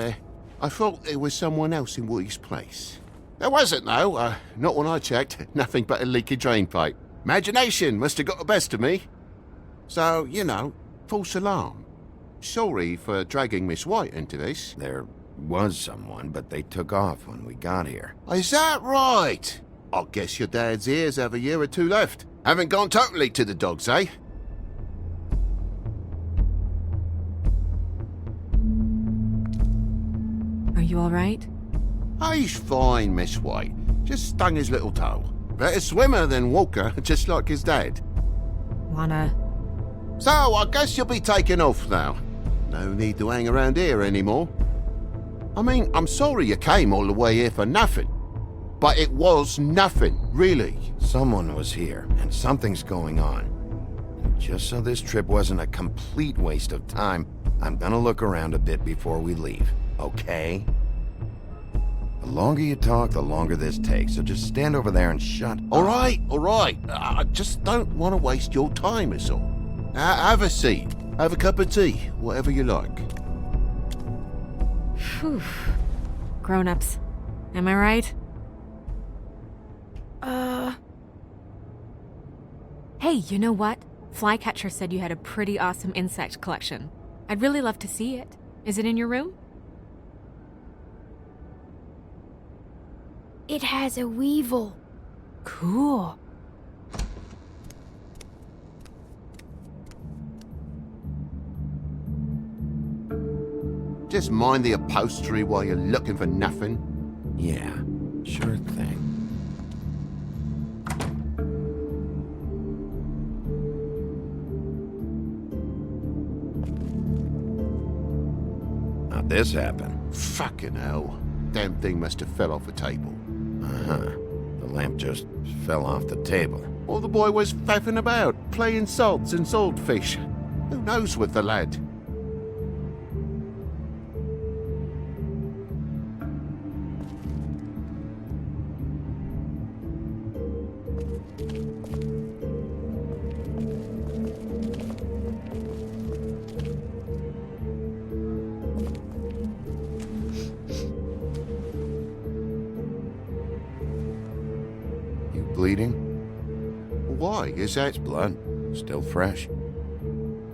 Speaker 3: I thought there was someone else in Woody's place. There wasn't, though. Not when I checked. Nothing but a leaky drain pipe. Imagination must have got the best of me. So, you know, false alarm. Sorry for dragging Miss White into this.
Speaker 2: There was someone, but they took off when we got here.
Speaker 3: Is that right? I guess your dad's ears have a year or two left. Haven't gone totally to the dogs, eh?
Speaker 10: you alright?
Speaker 3: He's fine, Miss White. Just stung his little toe. Better swimmer than walker, just like his dad.
Speaker 10: Wanna...
Speaker 3: So, I guess you'll be taking off now. No need to hang around here anymore. I mean, I'm sorry you came all the way here for nothing. But it was nothing, really.
Speaker 2: Someone was here, and something's going on. And just so this trip wasn't a complete waste of time, I'm gonna look around a bit before we leave, okay? The longer you talk, the longer this takes, so just stand over there and shut up.
Speaker 3: All right. I just don't want to waste your time, is all. Have a seat. Have a cup of tea. Whatever you like.
Speaker 10: Phew. Grown-ups. Am I right? Hey, you know what? Flycatcher said you had a pretty awesome insect collection. I'd really love to see it. Is it in your room?
Speaker 4: It has a weevil.
Speaker 10: Cool.
Speaker 3: Just mind the upholstery while you're looking for nothing.
Speaker 2: Yeah, sure thing. How'd this happen?
Speaker 3: Fucking hell. Damn thing must have fell off the table.
Speaker 2: Uh-huh. The lamp just fell off the table.
Speaker 3: Or the boy was faffing about, playing salts and saltfish. Who knows with the lad?
Speaker 2: Bleeding?
Speaker 3: Why? Is that...
Speaker 2: It's blood. Still fresh.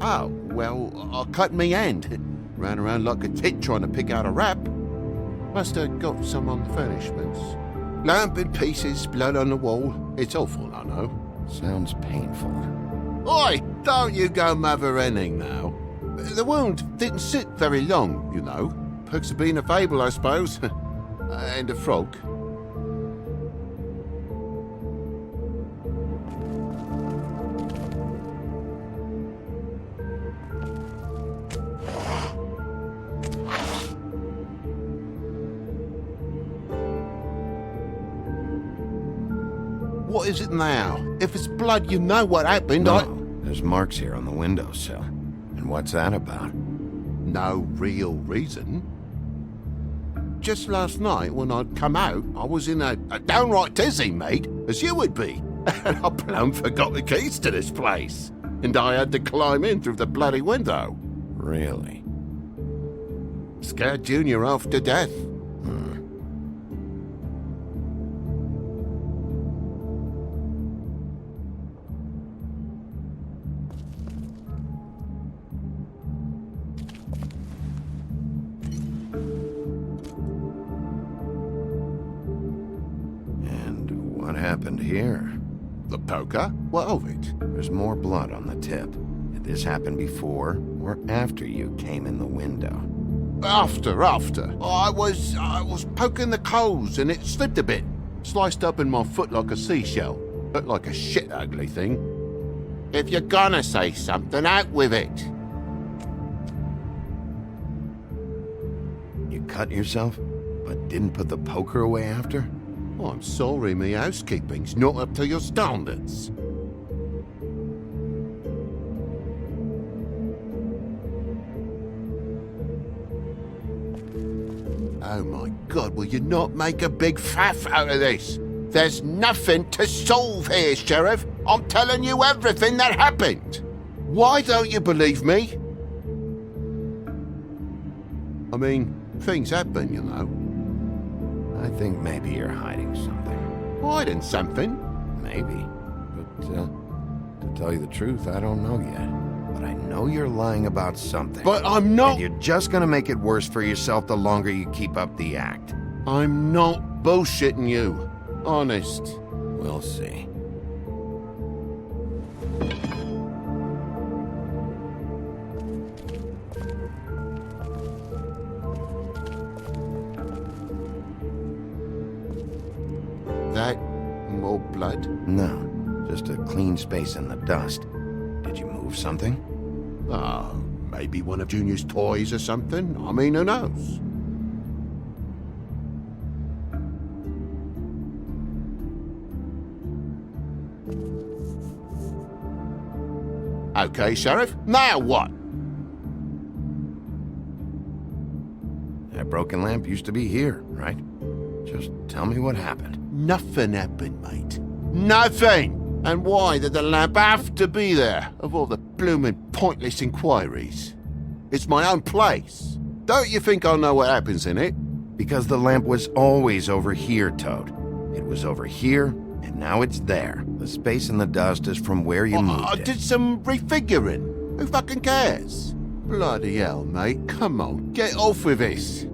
Speaker 3: Oh, well, I cut me hand. Ran around like a tit trying to pick out a wrap. Must have got some on the furnishments. Lamp in pieces, blood on the wall. It's awful, I know.
Speaker 2: Sounds painful.
Speaker 3: Oi! Don't you go mother-henning now. The wound didn't sit very long, you know. Perks of being a fable, I suppose. And a frog. What is it now? If it's blood, you know what happened.
Speaker 2: No, there's marks here on the windowsill. And what's that about?
Speaker 3: No real reason. Just last night, when I'd come out, I was in a downright tizzy, mate, as you would be. And I plumb forgot the keys to this place. And I had to climb in through the bloody window.
Speaker 2: Really?
Speaker 3: Scared Junior off to death.
Speaker 2: What happened here?
Speaker 3: The poker? What of it?
Speaker 2: There's more blood on the tip. Did this happen before or after you came in the window?
Speaker 3: After. I was poking the coals and it slipped a bit. Sliced up in my foot like a seashell. Looked like a shit ugly thing. If you're gonna say something, out with it.
Speaker 2: You cut yourself, but didn't put the poker away after?
Speaker 3: Oh, I'm sorry, me housekeeping's not up to your standards. Oh my God, will you not make a big faff out of this? There's nothing to solve here, Sheriff. I'm telling you everything that happened. Why don't you believe me? I mean, things happen, you know.
Speaker 2: I think maybe you're hiding something.
Speaker 3: Hiding something?
Speaker 2: Maybe. But, to tell you the truth, I don't know yet. But I know you're lying about something.
Speaker 3: But I'm not...
Speaker 2: And you're just gonna make it worse for yourself the longer you keep up the act.
Speaker 3: I'm not bullshitting you. Honest.
Speaker 2: We'll see.
Speaker 3: blood?
Speaker 2: No, just a clean space in the dust. Did you move something?
Speaker 3: Oh, maybe one of Junior's toys or something. I mean, who knows? Okay, Sheriff, now what?
Speaker 2: That broken lamp used to be here, right? Just tell me what happened.
Speaker 3: Nothing happened, mate. Nothing! And why did the lamp have to be there, of all the bloomin' pointless inquiries? It's my own place. Don't you think I know what happens in it?
Speaker 2: Because the lamp was always over here, Toad. It was over here, and now it's there. The space in the dust is from where you moved
Speaker 3: I
Speaker 2: it.
Speaker 3: did some refiguring. Who fucking cares? Bloody hell, mate. Come on, get off with this.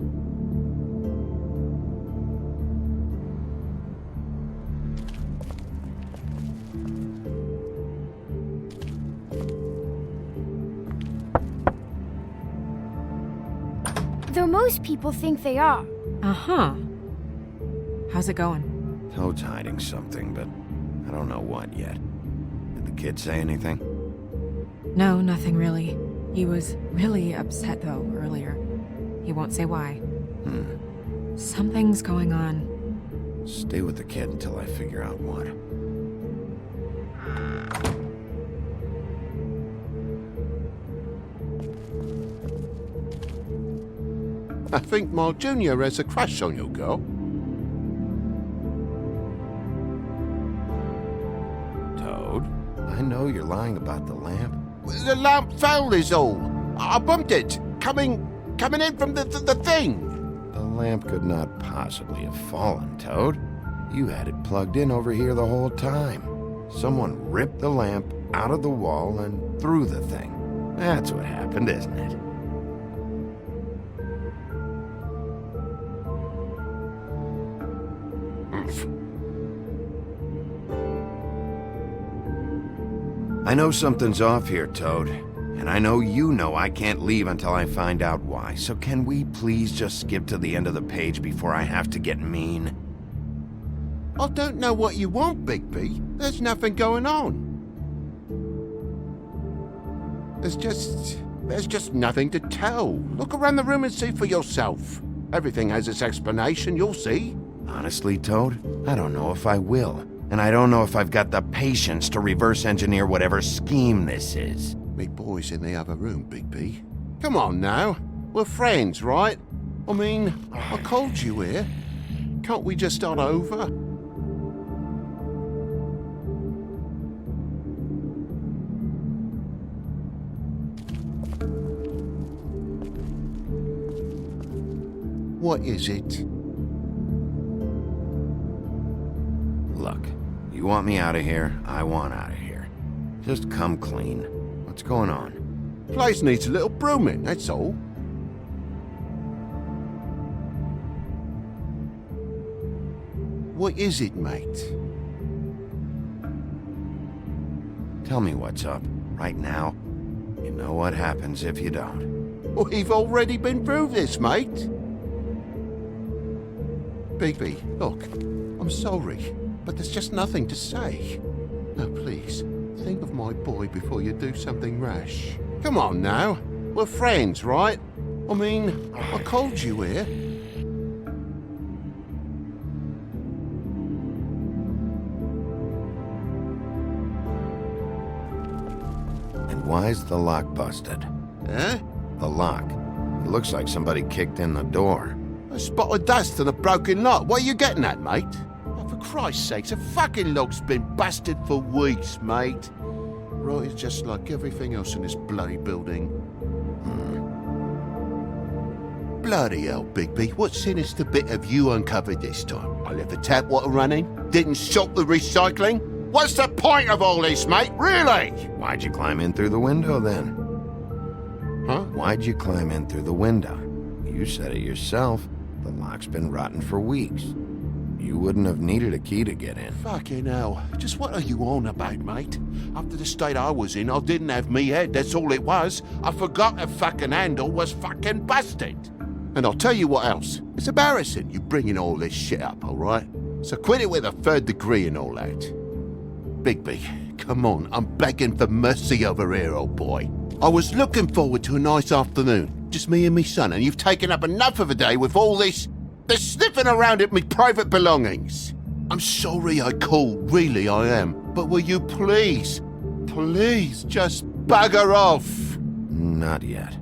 Speaker 6: Though most people think they are.
Speaker 10: Uh-huh. How's it going?
Speaker 2: Toad's hiding something, but I don't know what yet. Did the kid say anything?
Speaker 10: No, nothing really. He was really upset, though, earlier. He won't say why. Something's going on.
Speaker 2: Stay with the kid until I figure out what.
Speaker 3: I think my Junior has a crush on you, girl.
Speaker 2: Toad, I know you're lying about the lamp.
Speaker 3: The lamp fell is all. I bumped it. Coming in from the thing.
Speaker 2: The lamp could not possibly have fallen, Toad. You had it plugged in over here the whole time. Someone ripped the lamp out of the wall and threw the thing. That's what happened, isn't it? I know something's off here, Toad. And I know you know I can't leave until I find out why. So can we please just skip to the end of the page before I have to get mean?
Speaker 3: I don't know what you want, Bigby. There's nothing going on. There's just nothing to tell. Look around the room and see for yourself. Everything has its explanation, you'll see.
Speaker 2: Honestly, Toad, I don't know if I will. And I don't know if I've got the patience to reverse engineer whatever scheme this is.
Speaker 3: Me boy's in the other room, Bigby. Come on now. We're friends, right? I mean, I called you here. Can't we just start over? What is it?
Speaker 2: Look, you want me out of here, I want out of here. Just come clean. What's going on?
Speaker 3: Place needs a little brooming, that's all. What is it, mate?
Speaker 2: Tell me what's up, right now. You know what happens if you don't.
Speaker 3: We've already been through this, mate. Bigby, look, I'm sorry, but there's just nothing to say. Now, please, think of my boy before you do something rash. Come on now, we're friends, right? I mean, I called you here.
Speaker 2: And why's the lock busted?
Speaker 3: Eh?
Speaker 2: The lock. It looks like somebody kicked in the door.
Speaker 3: A spot of dust and a broken lock. What are you getting at, mate? Oh, for Christ's sakes, a fucking lock's been busted for weeks, mate. Right, it's just like everything else in this bloody building. Bloody hell, Bigby. What sinister bit have you uncovered this time? I left the tap water running, didn't stop the recycling. What's the point of all this, mate? Really?
Speaker 2: Why'd you climb in through the window, then?
Speaker 3: Huh?
Speaker 2: Why'd you climb in through the window? You said it yourself. The lock's been rotten for weeks. You wouldn't have needed a key to get in.
Speaker 3: Fucking hell. Just what are you on about, mate? After the state I was in, I didn't have me head, that's all it was. I forgot the fucking handle was fucking busted. And I'll tell you what else. It's embarrassing you bringing all this shit up, alright? So quit it with a third degree and all that. Bigby, come on, I'm begging for mercy over here, old boy. I was looking forward to a nice afternoon, just me and me son, and you've taken up enough of a day with all this sniffing around at me private belongings. I'm sorry I called, really I am, but will you please just bugger off?
Speaker 2: Not yet.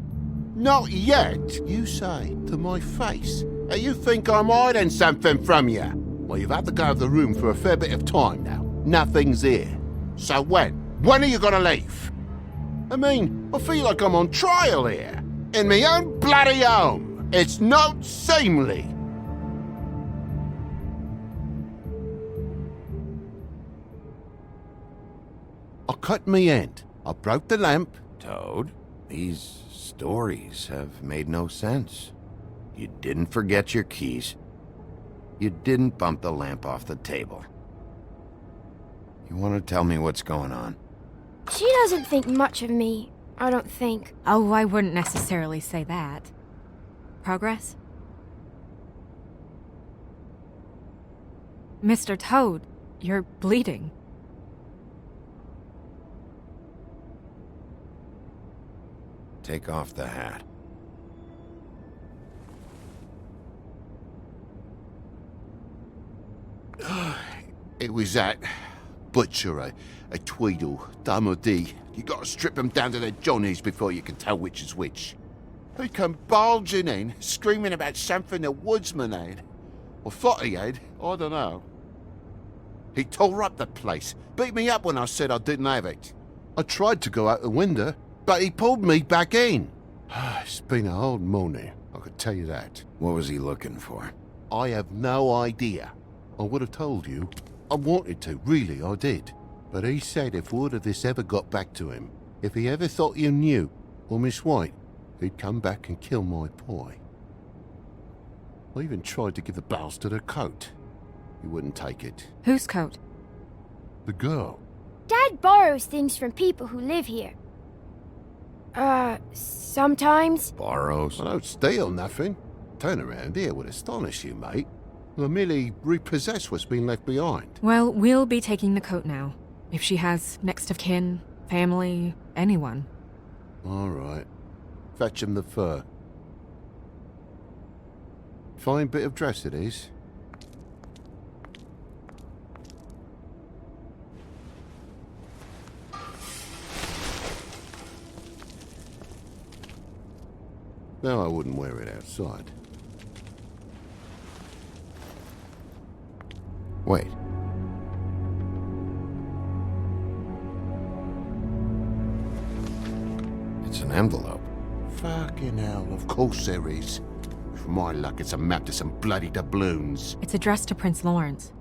Speaker 3: Not yet, you say, to my face. And you think I'm hiding something from you? Well, you've had to go out of the room for a fair bit of time now. Nothing's here. So when? When are you gonna leave? I mean, I feel like I'm on trial here. In my own bloody home. It's not seemly. I cut me end. I broke the lamp.
Speaker 2: Toad, these stories have made no sense. You didn't forget your keys. You didn't bump the lamp off the table. You want to tell me what's going on?
Speaker 6: She doesn't think much of me, I don't think.
Speaker 10: Oh, I wouldn't necessarily say that. Progress? Mr. Toad, you're bleeding.
Speaker 2: Take off the hat.
Speaker 3: It was that butcher, a Tweedle, Dumody. You gotta strip them down to their johnnies before you can tell which is which. He come bulging in, screaming about something the woodsman had. Or thought he had, I don't know. He tore up the place, beat me up when I said I didn't have it. I tried to go out the window, but he pulled me back in. It's been a hard morning, I could tell you that.
Speaker 2: What was he looking for?
Speaker 3: I have no idea. I would have told you. I wanted to, really, I did. But he said if word of this ever got back to him, if he ever thought you knew, or Miss White, he'd come back and kill my boy. I even tried to give the bastard a coat. He wouldn't take it.
Speaker 10: Whose coat?
Speaker 3: The girl.
Speaker 6: Dad borrows things from people who live here. Sometimes.
Speaker 2: Borrows?
Speaker 3: I don't steal nothing. Turn around here would astonish you, mate. I merely repossess what's been left behind.
Speaker 10: Well, we'll be taking the coat now. If she has next of kin, family, anyone.
Speaker 3: All right. Fetch him the fur. Fine bit of dress it is. No, I wouldn't wear it outside.
Speaker 2: Wait. It's an envelope.
Speaker 3: Fucking hell, of course there is. For my luck, it's a map to some bloody doubloons.
Speaker 10: It's addressed to Prince Lawrence.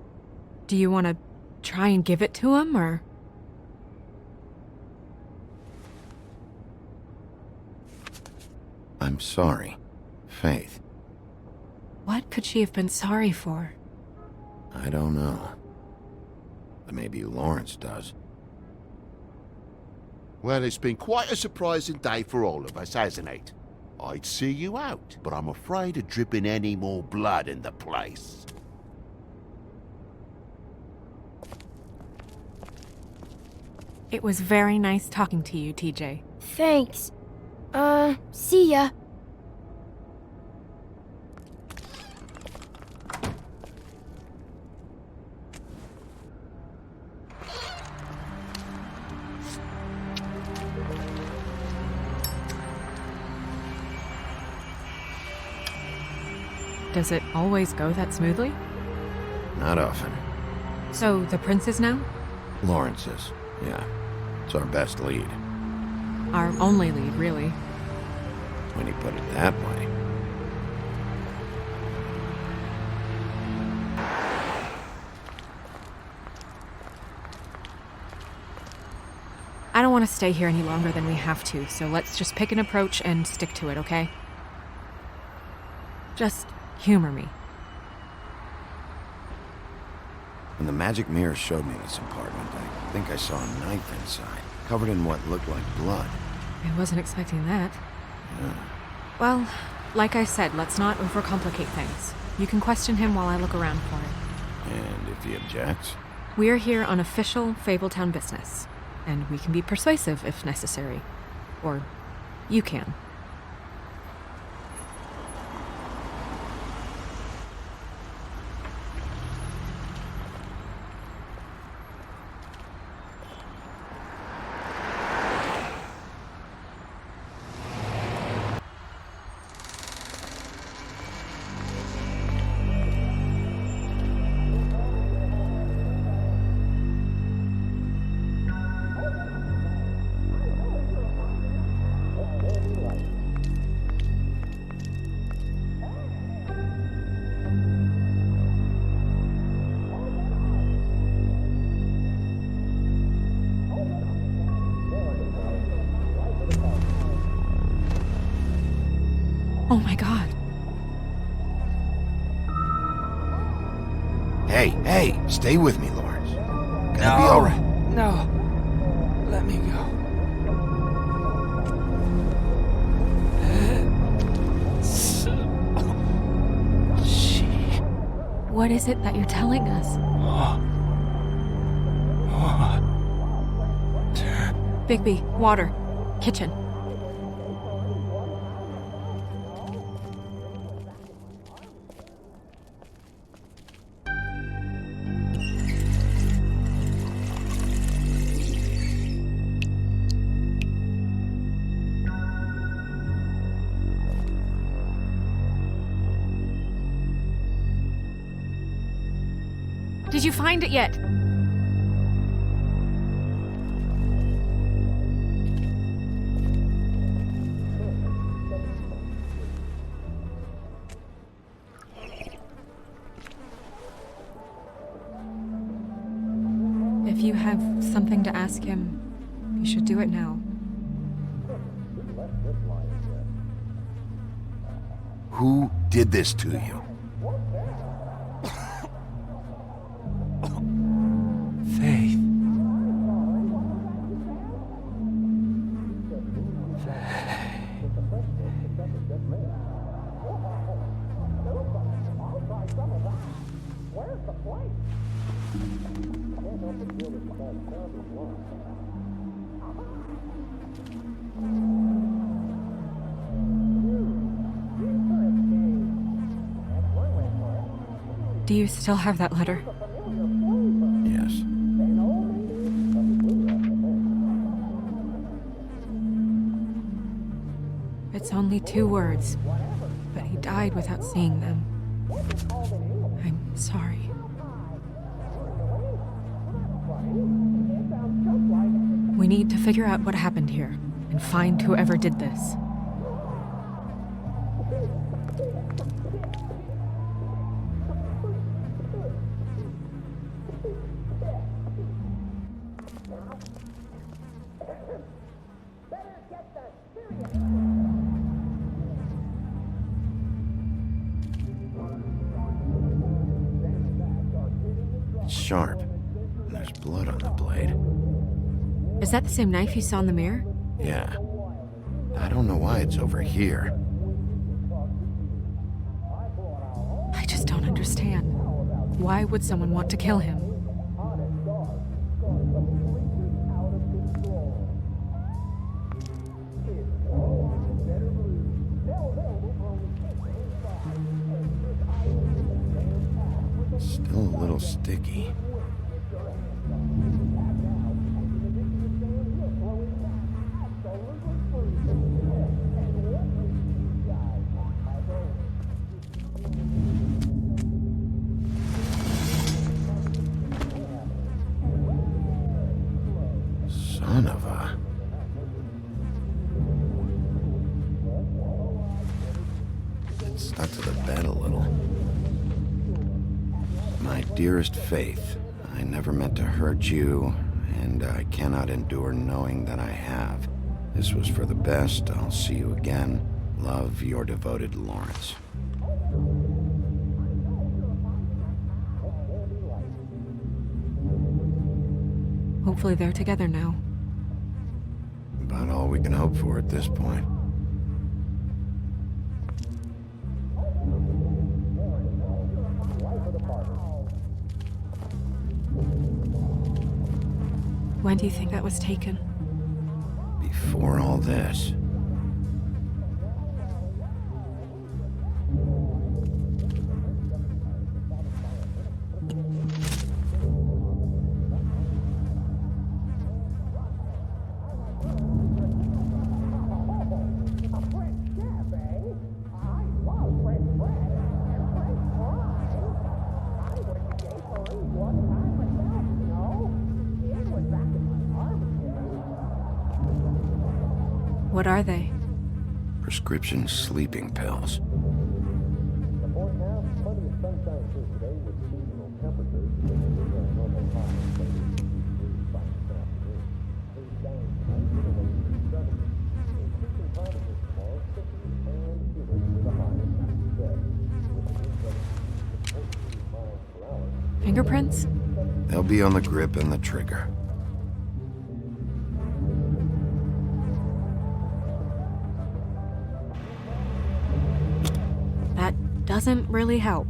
Speaker 10: Do you want to try and give it to him, or...?
Speaker 2: I'm sorry, Faith.
Speaker 10: What could she have been sorry for?
Speaker 2: I don't know. But maybe Lawrence does.
Speaker 3: Well, it's been quite a surprising day for all of us, hasn't it? I'd see you out, but I'm afraid of dripping any more blood in the place.
Speaker 10: It was very nice talking to you, TJ.
Speaker 6: Thanks. See ya.
Speaker 10: Does it always go that smoothly?
Speaker 2: Not often.
Speaker 10: So, the prince is now?
Speaker 2: Lawrence is, yeah. It's our best lead.
Speaker 10: Our only lead, really.
Speaker 2: When you put it that way.
Speaker 10: I don't want to stay here any longer than we have to, so let's just pick an approach and stick to it, okay? Just humor me.
Speaker 2: When the magic mirror showed me this apartment, I think I saw a knife inside, covered in what looked like blood.
Speaker 10: I wasn't expecting that.
Speaker 2: Yeah.
Speaker 10: Well, like I said, let's not overcomplicate things. You can question him while I look around for it.
Speaker 2: And if he objects?
Speaker 10: We're here on official Fabletown business, and we can be persuasive if necessary. Or you can. Oh my god.
Speaker 2: Hey, stay with me, Lawrence. Gonna be alright.
Speaker 15: No. Let me go.
Speaker 10: What is it that you're telling us? Bigby, water. Kitchen. Did you find it yet? If you have something to ask him, you should do it now.
Speaker 2: Who did this to you?
Speaker 15: Faith.
Speaker 10: Do you still have that letter?
Speaker 2: Yes.
Speaker 10: It's only 2 words, but he died without seeing them. I'm sorry. We need to figure out what happened here and find whoever did this.
Speaker 2: It's sharp. There's blood on the blade.
Speaker 10: Is that the same knife you saw in the mirror?
Speaker 2: Yeah. I don't know why it's over here.
Speaker 10: I just don't understand. Why would someone want to kill him?
Speaker 2: Still a little sticky. Son of a... It stuck to the bed a little. My dearest Faith, I never meant to hurt you, and I cannot endure knowing that I have. This was for the best. I'll see you again. Love, your devoted Lawrence.
Speaker 10: Hopefully they're together now.
Speaker 2: About all we can hope for at this point.
Speaker 10: when do you think that was taken?
Speaker 2: Before all this.
Speaker 10: What are they?
Speaker 2: Prescription sleeping pills.
Speaker 10: Fingerprints?
Speaker 2: They'll be on the grip and the trigger.
Speaker 10: That doesn't really help.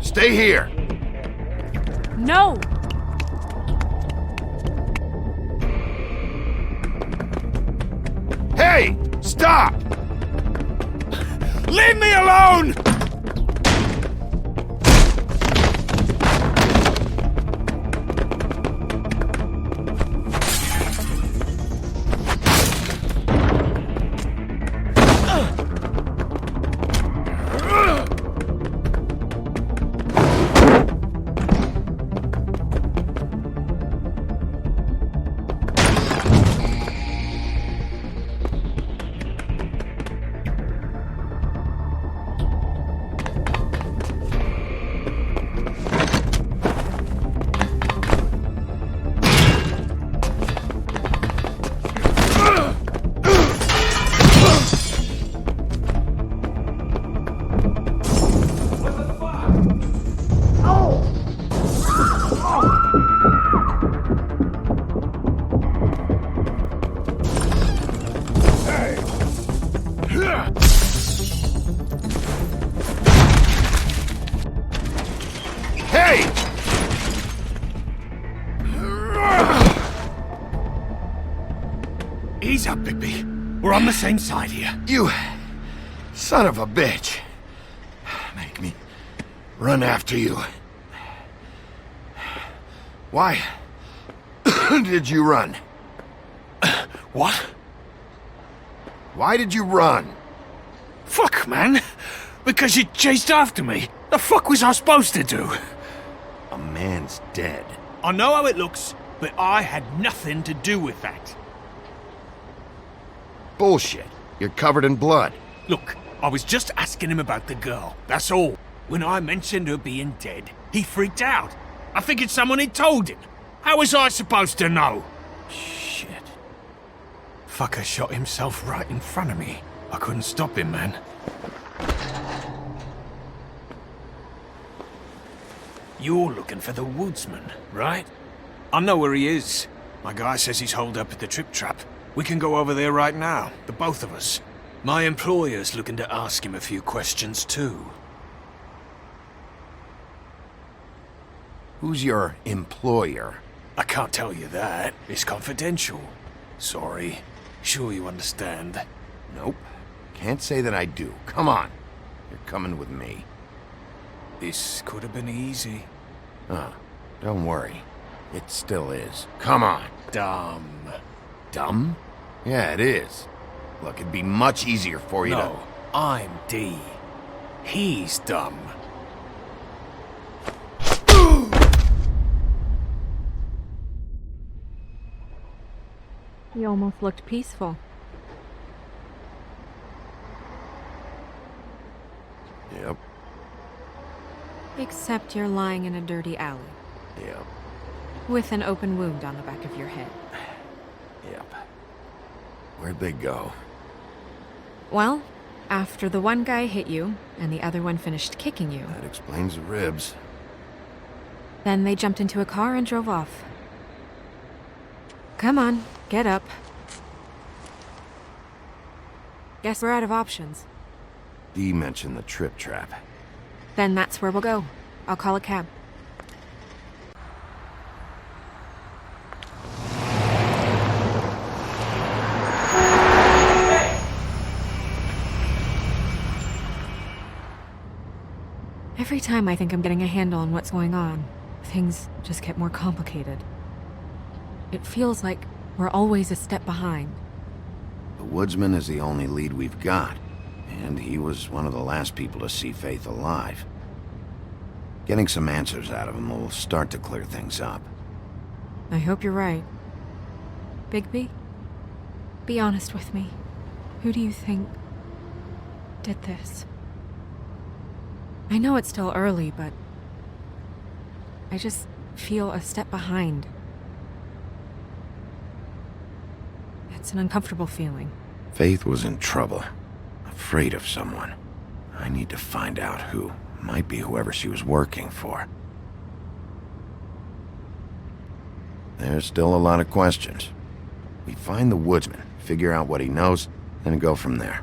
Speaker 2: Stay here!
Speaker 10: No!
Speaker 2: Hey! Stop!
Speaker 8: Leave me alone! Ease up, Bigby. We're on the same side here.
Speaker 2: You son of a bitch. Make me run after you. Why did you run?
Speaker 8: What?
Speaker 2: Why did you run?
Speaker 8: Fuck, man. Because you chased after me. The fuck was I supposed to do?
Speaker 2: A man's dead.
Speaker 8: I know how it looks, but I had nothing to do with that.
Speaker 2: Bullshit. You're covered in blood.
Speaker 8: Look, I was just asking him about the girl, that's all. When I mentioned her being dead, he freaked out. I figured someone had told him. How was I supposed to know?
Speaker 2: Shit.
Speaker 8: Fucker shot himself right in front of me. I couldn't stop him, man. You're looking for the woodsman, right? I know where he is. My guy says he's holed up at the Trip Trap. We can go over there right now, the both of us. My employer's looking to ask him a few questions, too.
Speaker 2: Who's your employer?
Speaker 8: I can't tell you that. It's confidential. Sorry. Sure you understand.
Speaker 2: Nope. Can't say that I do. Come on. You're coming with me.
Speaker 8: This could have been easy.
Speaker 2: Don't worry. It still is. Come on.
Speaker 8: Dumb.
Speaker 2: Dumb? Yeah, it is. Look, it'd be much easier for you to...
Speaker 8: No, I'm D. He's dumb.
Speaker 10: You almost looked peaceful.
Speaker 2: Yep.
Speaker 10: Except you're lying in a dirty alley.
Speaker 2: Yep.
Speaker 10: With an open wound on the back of your head.
Speaker 2: Yep. Where'd they go?
Speaker 10: Well, after the one guy hit you, and the other one finished kicking you,
Speaker 2: That explains the ribs.
Speaker 10: then they jumped into a car and drove off. Come on, get up. Guess we're out of options.
Speaker 2: Dee mentioned the trip trap.
Speaker 10: Then that's where we'll go. I'll call a cab. Every time I think I'm getting a handle on what's going on, things just get more complicated. It feels like we're always a step behind.
Speaker 2: The woodsman is the only lead we've got, and he was one of the last people to see Faith alive. Getting some answers out of him will start to clear things up.
Speaker 10: I hope you're right. Bigby, be honest with me. Who do you think did this? I know it's still early, but I just feel a step behind. It's an uncomfortable feeling.
Speaker 2: Faith was in trouble, afraid of someone. I need to find out who. Might be whoever she was working for. There's still a lot of questions. We find the woodsman, figure out what he knows, and go from there.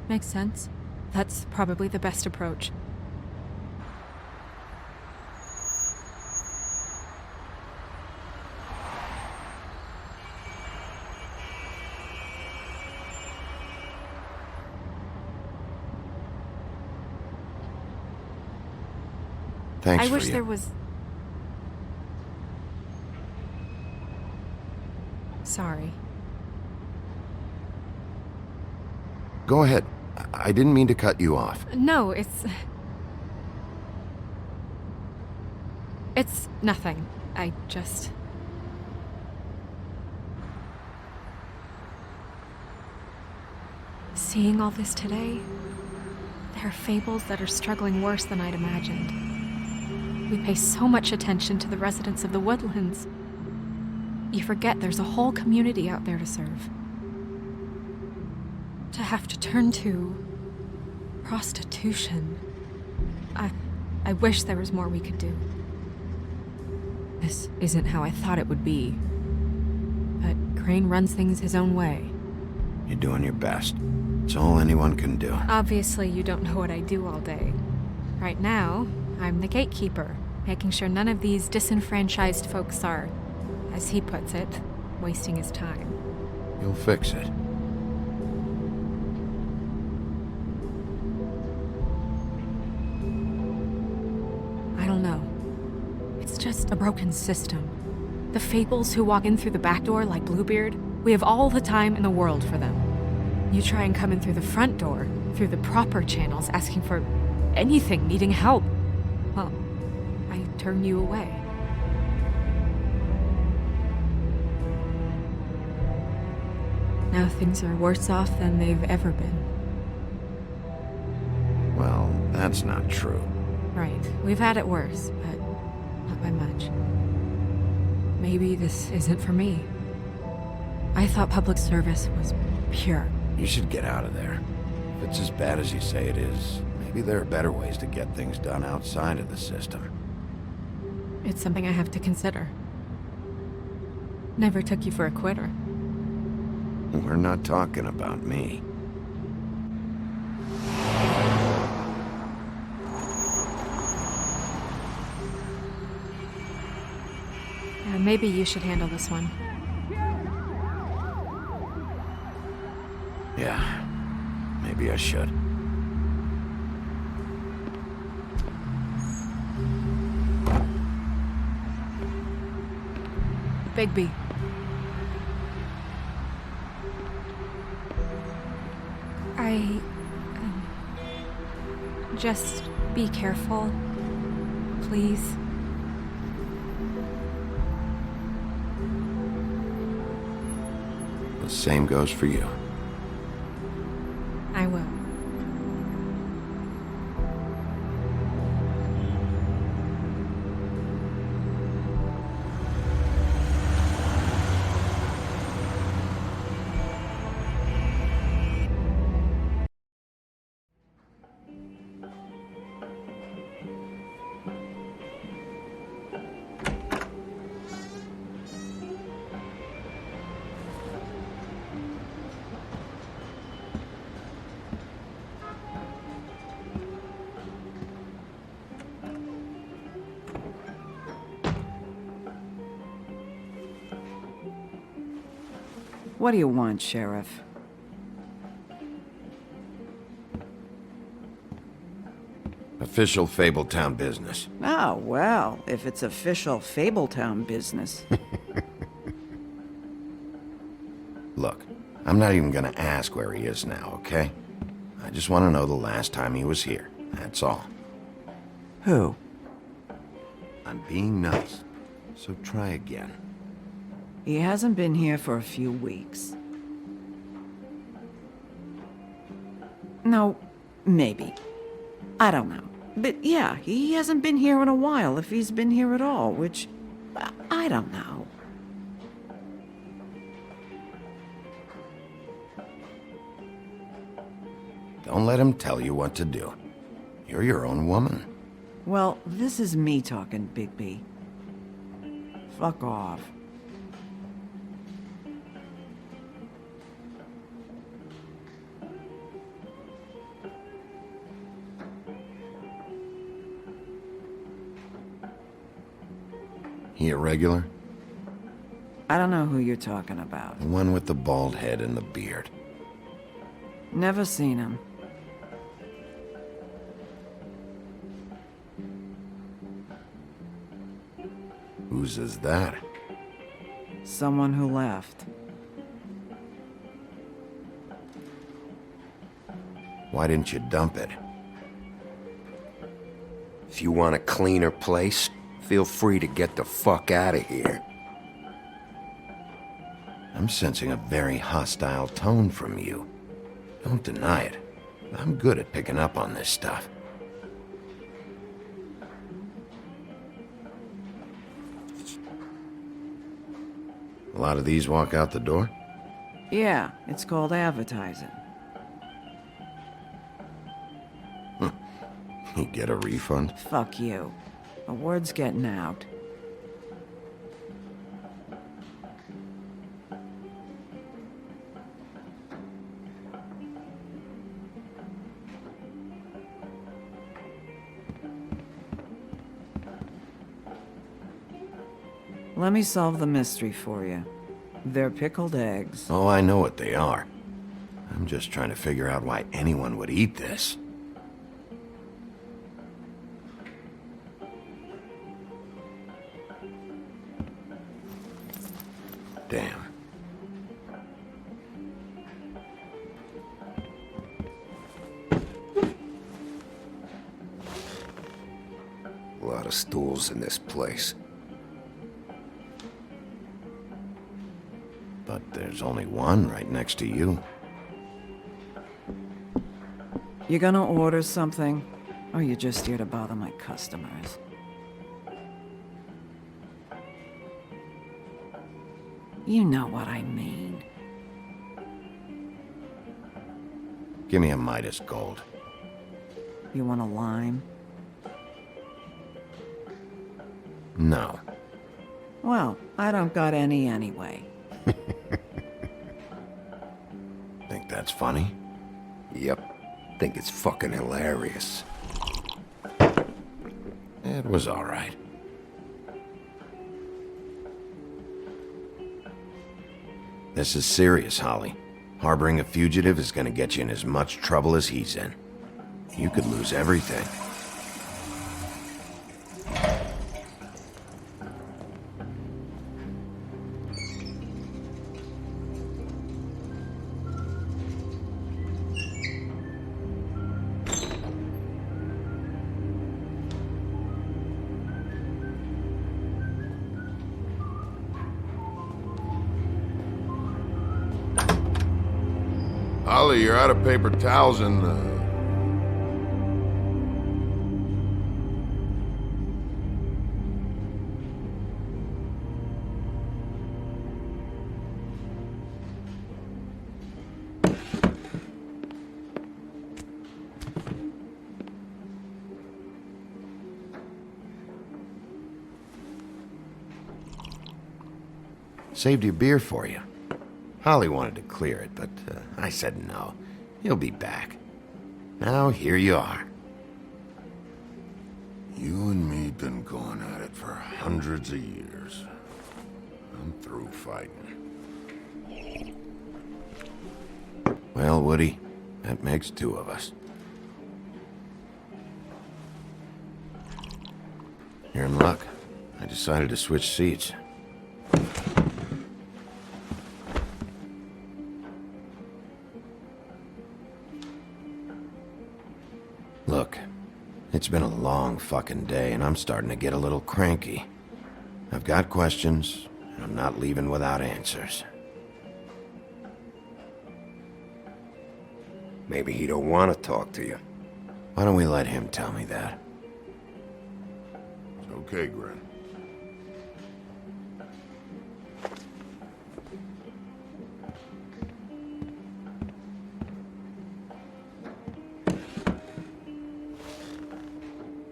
Speaker 10: Makes sense. That's probably the best approach.
Speaker 2: Thanks
Speaker 10: I
Speaker 2: for
Speaker 10: wish
Speaker 2: you.
Speaker 10: there was... Sorry.
Speaker 2: Go ahead. I didn't mean to cut you off.
Speaker 10: No, It's nothing. I just... Seeing all this today, there are fables that are struggling worse than I'd imagined. We pay so much attention to the residents of the woodlands. You forget there's a whole community out there to serve. To have to turn to prostitution. I wish there was more we could do. This isn't how I thought it would be. But Crane runs things his own way.
Speaker 2: You're doing your best. It's all anyone can do.
Speaker 10: Obviously, you don't know what I do all day. Right now, I'm the gatekeeper, making sure none of these disenfranchised folks are, as he puts it, wasting his time.
Speaker 2: You'll fix it.
Speaker 10: I don't know. It's just a broken system. The fables who walk in through the back door like Bluebeard, we have all the time in the world for them. You try and come in through the front door, through the proper channels, asking for anything, needing help. Well, I turn you away. Now things are worse off than they've ever been.
Speaker 2: Well, that's not true.
Speaker 10: Right. We've had it worse, but not by much. Maybe this isn't for me. I thought public service was pure.
Speaker 2: You should get out of there. If it's as bad as you say it is, maybe there are better ways to get things done outside of the system.
Speaker 10: It's something I have to consider. Never took you for a quitter.
Speaker 2: We're not talking about me.
Speaker 10: Maybe you should handle this one.
Speaker 2: Yeah, maybe I should.
Speaker 10: Bigby. Just be careful, please.
Speaker 2: The same goes for you.
Speaker 10: I will.
Speaker 16: What do you want, Sheriff?
Speaker 2: Official Fabletown business.
Speaker 16: Oh, well, if it's official Fabletown business.
Speaker 2: Look, I'm not even gonna ask where he is now, okay? I just want to know the last time he was here. That's all.
Speaker 16: Who?
Speaker 2: I'm being nice, so try again.
Speaker 16: He hasn't been here for a few weeks. No, maybe. I don't know. But yeah, he hasn't been here in a while, if he's been here at all, which... I don't know.
Speaker 2: Don't let him tell you what to do. You're your own woman.
Speaker 16: Well, this is me talking, Bigby. Fuck off.
Speaker 2: He a regular?
Speaker 16: I don't know who you're talking about.
Speaker 2: The one with the bald head and the beard.
Speaker 16: Never seen him.
Speaker 2: Whose is that?
Speaker 16: Someone who left.
Speaker 2: Why didn't you dump it?
Speaker 11: If you want a cleaner place, feel free to get the fuck out of here.
Speaker 2: I'm sensing a very hostile tone from you. Don't deny it. I'm good at picking up on this stuff. A lot of these walk out the door?
Speaker 16: Yeah, it's called advertising.
Speaker 2: You get a refund?
Speaker 16: Fuck you. The word's getting out. Let me solve the mystery for you. They're pickled eggs.
Speaker 2: Oh, I know what they are. I'm just trying to figure out why anyone would eat this. Damn.
Speaker 11: A lot of stools in this place.
Speaker 2: But there's only one right next to you.
Speaker 16: You gonna order something? Or you just here to bother my customers? You know what I mean.
Speaker 2: Give me a Midas Gold.
Speaker 16: You want a lime?
Speaker 2: No.
Speaker 16: Well, I don't got any anyway.
Speaker 2: Think that's funny?
Speaker 11: Yep. Think it's fucking hilarious.
Speaker 2: It was all right. This is serious, Holly. Harboring a fugitive is gonna get you in as much trouble as he's in. You could lose everything.
Speaker 5: Holly, you're out of paper towels and,
Speaker 2: Saved your beer for you. Holly wanted to clear it, but I said no. He'll be back. Now here you are.
Speaker 5: You and me been going at it for hundreds of years. I'm through fighting.
Speaker 2: Well, Woody, that makes two of us. You're in luck. I decided to switch seats. Look, it's been a long fucking day, and I'm starting to get a little cranky. I've got questions, and I'm not leaving without answers.
Speaker 11: Maybe he don't want to talk to you.
Speaker 2: Why don't we let him tell me that?
Speaker 14: It's okay, Gren.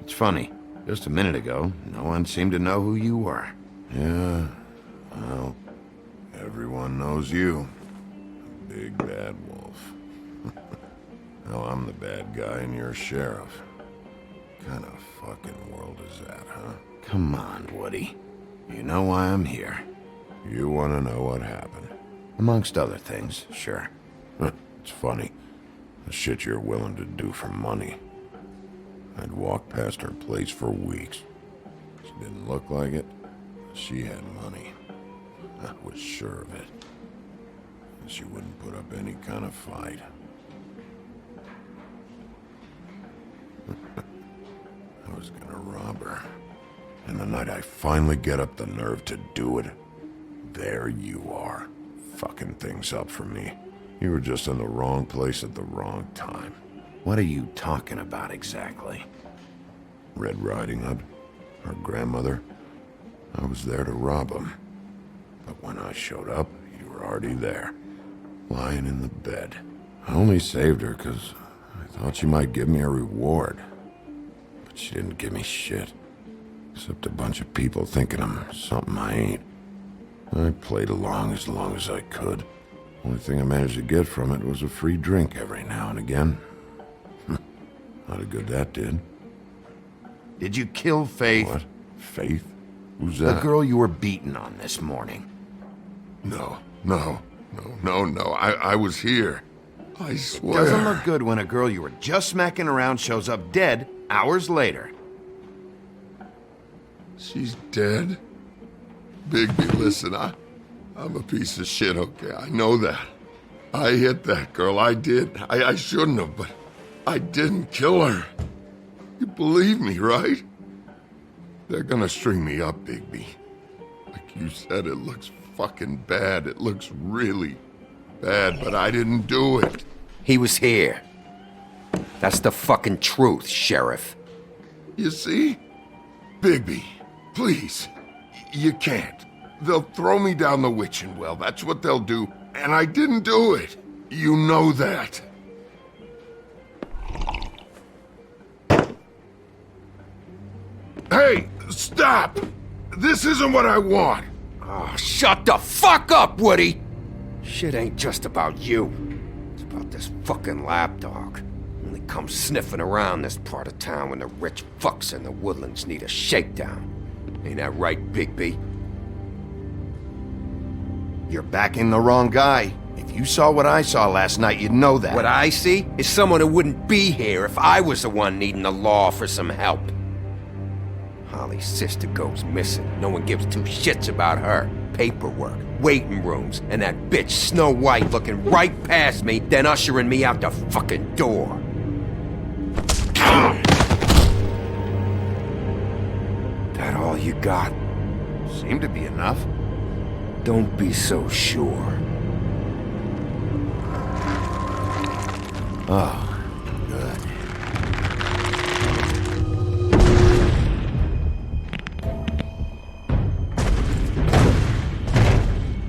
Speaker 2: It's funny. Just a minute ago, no one seemed to know who you were.
Speaker 14: Yeah, well, everyone knows you. Big bad wolf. Now I'm the bad guy and you're sheriff. What kind of fucking world is that, huh?
Speaker 2: Come on, Woody. You know why I'm here.
Speaker 14: You want to know what happened?
Speaker 2: Amongst other things, sure.
Speaker 14: It's funny. The shit you're willing to do for money. I'd walk past her place for weeks. She didn't look like it. She had money. I was sure of it. And she wouldn't put up any kind of fight. I was gonna rob her. And the night I finally get up the nerve to do it, there you are, fucking things up for me. You were just in the wrong place at the wrong time.
Speaker 2: What are you talking about exactly?
Speaker 14: Red Riding Hood, her grandmother. I was there to rob him. But when I showed up, you were already there, lying in the bed. I only saved her because I thought she might give me a reward. But she didn't give me shit. Except a bunch of people thinking I'm something I ain't. I played along as I could. Only thing I managed to get from it was a free drink every now and again. Not a good that did.
Speaker 2: Did you kill Faith?
Speaker 14: What? Faith? Who's that?
Speaker 2: The girl you were beaten on this morning.
Speaker 14: No. I was here. I swear.
Speaker 2: Doesn't look good when a girl you were just smacking around shows up dead hours later.
Speaker 14: She's dead? Bigby, listen, I'm a piece of shit, okay? I know that. I hit that girl, I did. I shouldn't have, but I didn't kill her. You believe me, right? They're gonna string me up, Bigby. Like you said, it looks fucking bad. It looks really bad, but I didn't do it.
Speaker 11: He was here. That's the fucking truth, Sheriff.
Speaker 14: You see? Bigby, please. You can't. They'll throw me down the witching well. That's what they'll do. And I didn't do it. You know that. Hey, stop! This isn't what I want.
Speaker 11: Oh, shut the fuck up, Woody! Shit ain't just about you. It's about this fucking lapdog. Only comes sniffing around this part of town when the rich fucks in the woodlands need a shakedown. Ain't that right, Bigby?
Speaker 2: You're backing the wrong guy. If you saw what I saw last night, you'd know that.
Speaker 11: What I see is someone who wouldn't be here if I was the one needing the law for some help. Holly's sister goes missing. No one gives two shits about her. Paperwork, waiting rooms, and that bitch Snow White looking right past me, then ushering me out the fucking door. That all you got?
Speaker 2: Seemed to be enough.
Speaker 11: Don't be so sure.
Speaker 2: Oh, good.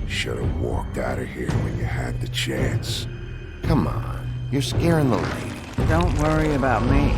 Speaker 11: Should have walked out of here when you had the chance.
Speaker 2: Come on, you're scaring the lady.
Speaker 16: Don't worry about me.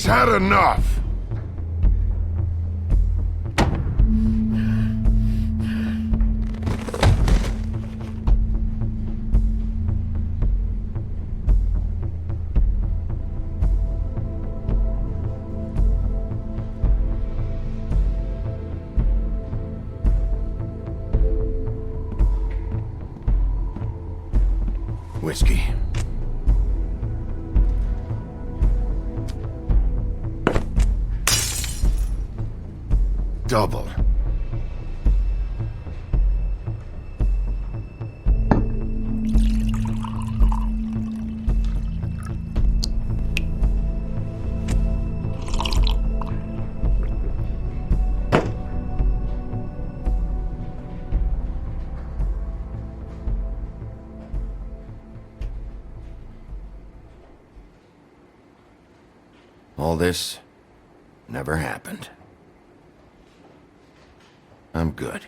Speaker 5: He's had enough!
Speaker 2: Whiskey. Double. All this never happened. I'm good.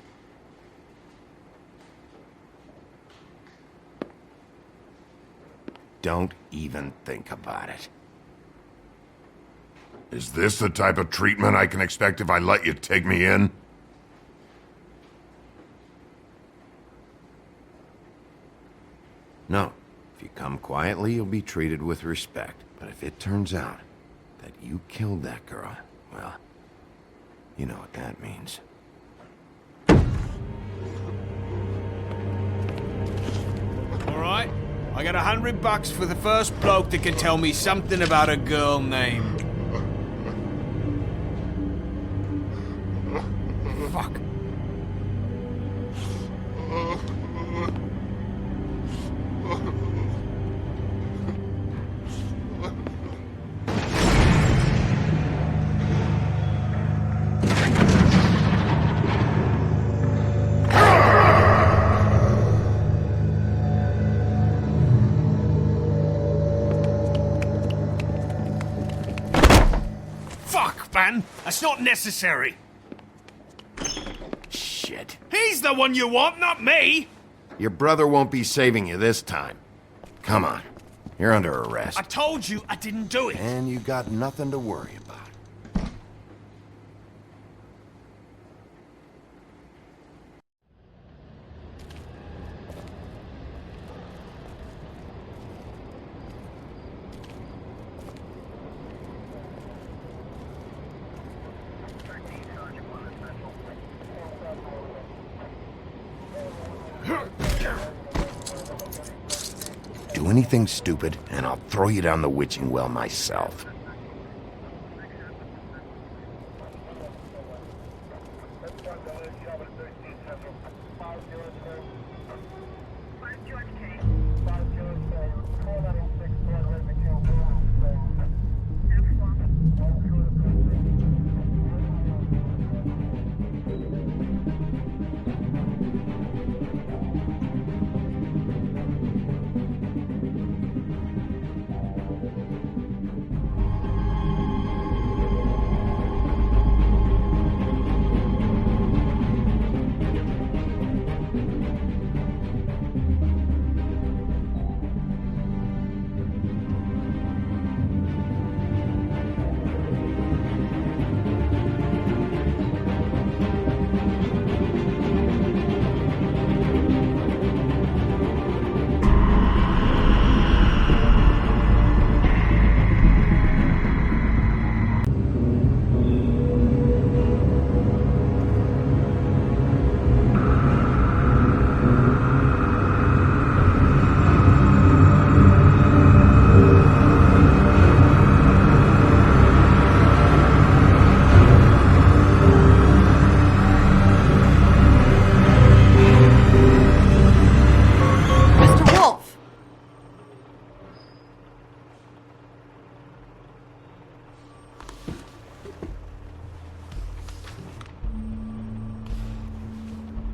Speaker 2: Don't even think about it.
Speaker 5: Is this the type of treatment I can expect if I let you take me in?
Speaker 2: No. If you come quietly, you'll be treated with respect. But if it turns out that you killed that girl, well, you know what that means.
Speaker 8: Alright, I got $100 for the first bloke that can tell me something about a girl named... Fuck. Man, that's not necessary.
Speaker 2: Shit.
Speaker 8: He's the one you want, not me!
Speaker 2: Your brother won't be saving you this time. Come on. You're under arrest.
Speaker 8: I told you I didn't do it.
Speaker 2: And you got nothing to worry about. Do anything stupid, and I'll throw you down the witching well myself.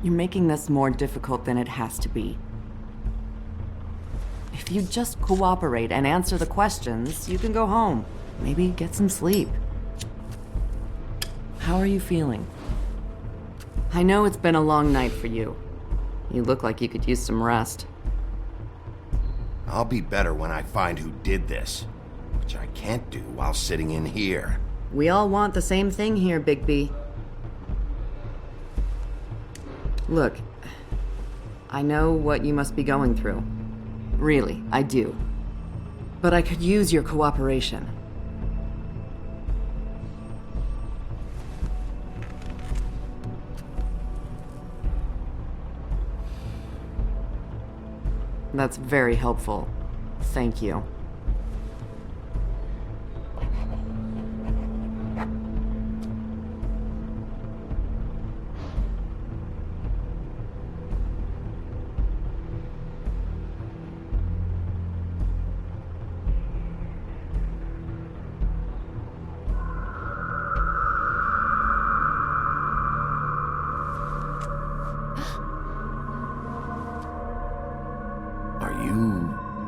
Speaker 16: You're making this more difficult than it has to be. If you just cooperate and answer the questions, you can go home. Maybe get some sleep. How are you feeling? I know it's been a long night for you. You look like you could use some rest.
Speaker 2: I'll be better when I find who did this. which I can't do while sitting in here.
Speaker 16: We all want the same thing here, Bigby. Look, I know what you must be going through. Really, I do. But I could use your cooperation. That's very helpful. Thank you.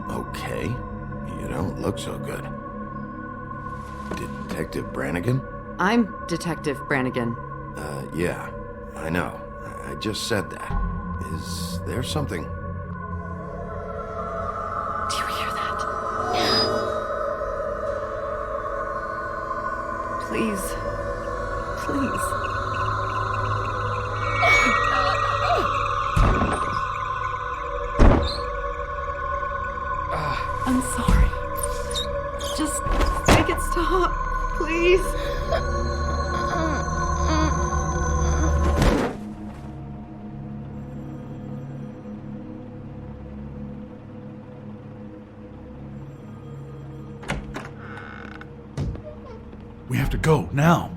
Speaker 2: Okay? You don't look so good. Detective Brannigan?
Speaker 16: I'm Detective Brannigan.
Speaker 2: Yeah, I know. I just said that. Is there something?
Speaker 16: Do you hear that? Please. Please. I'm sorry. Just make it stop, please.
Speaker 12: We have to go, now.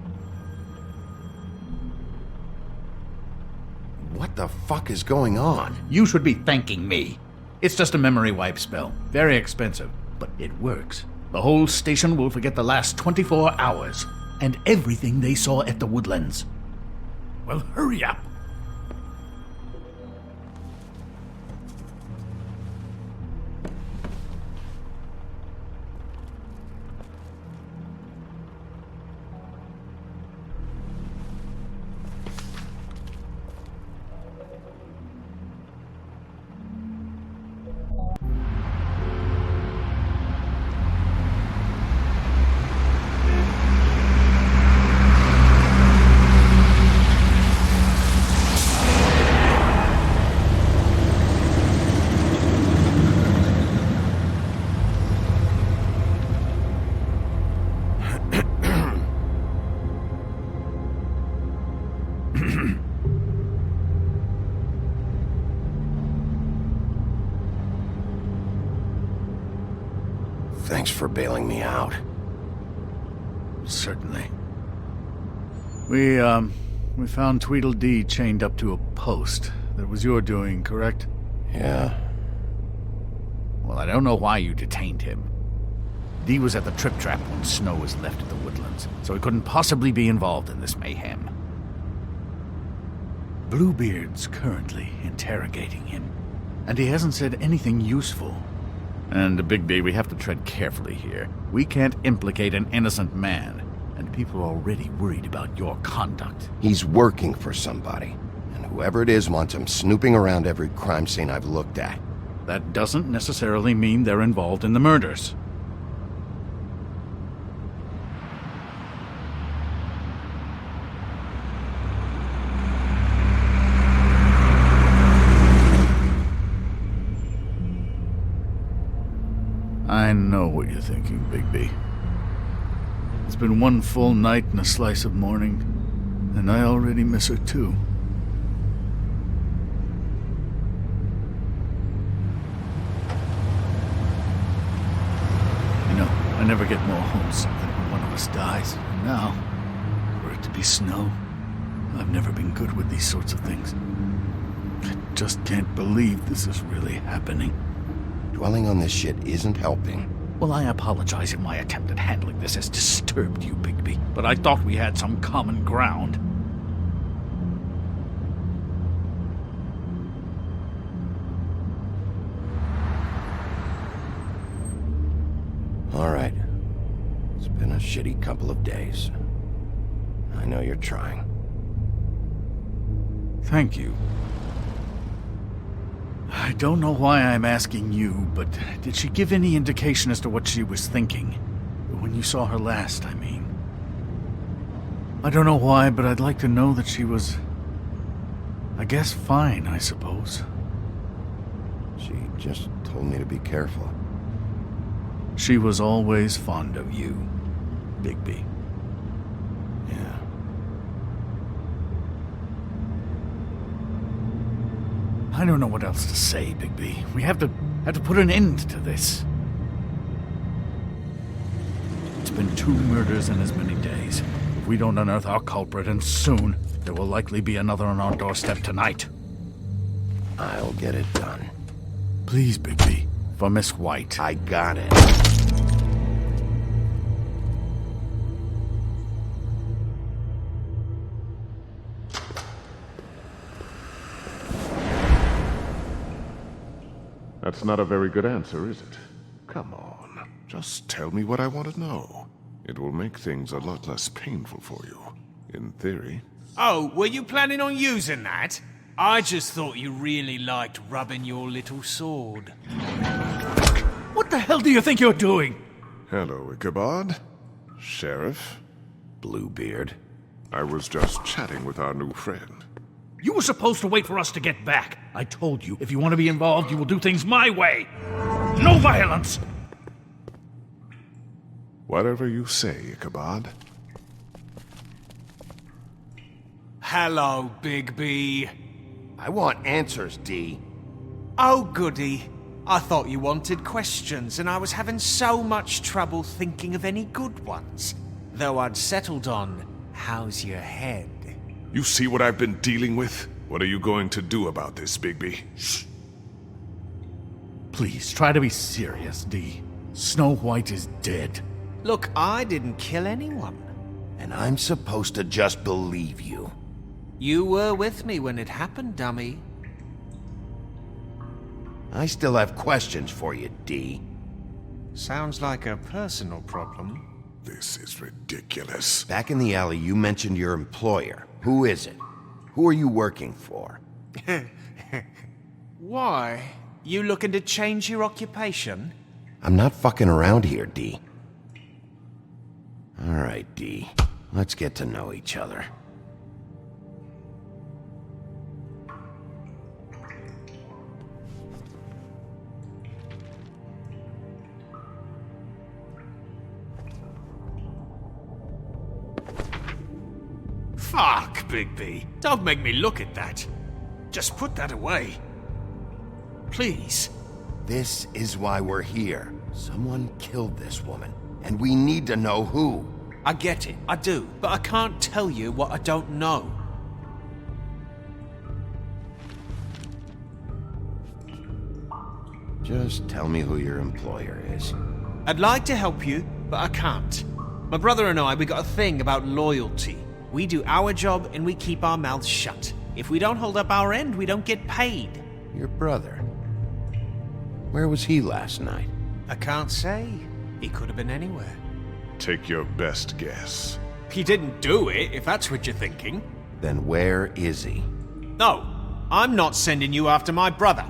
Speaker 2: What the fuck is going on?
Speaker 12: You should be thanking me. It's just a memory wipe spell. Very expensive, but it works. The whole station will forget the last 24 hours, and everything they saw at the woodlands. Well, hurry up.
Speaker 2: Thanks for bailing me out.
Speaker 12: Certainly. We found Tweedledee chained up to a post. That was your doing, correct?
Speaker 2: Yeah.
Speaker 12: Well, I don't know why you detained him. Dee was at the Trip Trap when Snow was left at the woodlands, so he couldn't possibly be involved in this mayhem. Bluebeard's currently interrogating him, and he hasn't said anything useful. And, Bigby, we have to tread carefully here. We can't implicate an innocent man, and people are already worried about your conduct.
Speaker 2: He's working for somebody, and whoever it is wants him snooping around every crime scene I've looked at.
Speaker 12: That doesn't necessarily mean they're involved in the murders. I know what you're thinking, Bigby. It's been one full night and a slice of morning, and I already miss her too. You know, I never get more homesick than when one of us dies. And now, for it to be Snow, I've never been good with these sorts of things. I just can't believe this is really happening.
Speaker 2: Dwelling on this shit isn't helping.
Speaker 12: Well, I apologize if my attempt at handling this has disturbed you, Bigby, but I thought we had some common ground.
Speaker 2: All right. It's been a shitty couple of days. I know you're trying.
Speaker 12: Thank you. I don't know why I'm asking you, but did she give any indication as to what she was thinking? When you saw her last, I mean. I don't know why, but I'd like to know that she was... I guess fine, I suppose.
Speaker 2: She just told me to be careful.
Speaker 12: She was always fond of you, Bigby.
Speaker 2: Yeah.
Speaker 12: I don't know what else to say, Bigby. We have to put an end to this. It's been 2 murders in as many days. If we don't unearth our culprit, and soon, there will likely be another on our doorstep tonight.
Speaker 2: I'll get it done.
Speaker 12: Please, Bigby. For Miss White.
Speaker 2: I got it.
Speaker 14: That's not a very good answer, is it? Come on. Just tell me what I want to know. It will make things a lot less painful for you. In theory.
Speaker 8: Oh, were you planning on using that? I just thought you really liked rubbing your little sword.
Speaker 12: What the hell do you think you're doing?
Speaker 14: Hello, Ichabod. Sheriff.
Speaker 2: Bluebeard.
Speaker 14: I was just chatting with our new friend.
Speaker 12: You were supposed to wait for us to get back. I told you, if you want to be involved, you will do things my way. No violence!
Speaker 14: Whatever you say, Ichabod.
Speaker 8: Hello, Bigby.
Speaker 2: I want answers, D.
Speaker 8: Oh, goody. I thought you wanted questions, and I was having so much trouble thinking of any good ones. Though I'd settled on, how's your head?
Speaker 14: You see what I've been dealing with? What are you going to do about this, Bigby?
Speaker 12: Shh. Please, try to be serious, D. Snow White is dead.
Speaker 8: Look, I didn't kill anyone.
Speaker 2: And I'm supposed to just believe you.
Speaker 8: You were with me when it happened, dummy.
Speaker 2: I still have questions for you, D.
Speaker 8: Sounds like a personal problem.
Speaker 14: This is ridiculous.
Speaker 2: Back in the alley, you mentioned your employer. Who is it? Who are you working for?
Speaker 8: Why? You looking to change your occupation?
Speaker 2: I'm not fucking around here, D. All right, D. Let's get to know each other.
Speaker 8: Fuck, Bigby. Don't make me look at that. Just put that away. Please.
Speaker 2: This is why we're here. Someone killed this woman, and we need to know who.
Speaker 8: I get it, I do, but I can't tell you what I don't know.
Speaker 2: Just tell me who your employer is.
Speaker 8: I'd like to help you, but I can't. My brother and I, we got a thing about loyalty. We do our job and we keep our mouths shut. If we don't hold up our end, we don't get paid.
Speaker 2: Your brother? Where was he last night?
Speaker 8: I can't say. He could have been anywhere.
Speaker 14: Take your best guess.
Speaker 8: He didn't do it, if that's what you're thinking.
Speaker 2: Then where is he?
Speaker 8: No, I'm not sending you after my brother.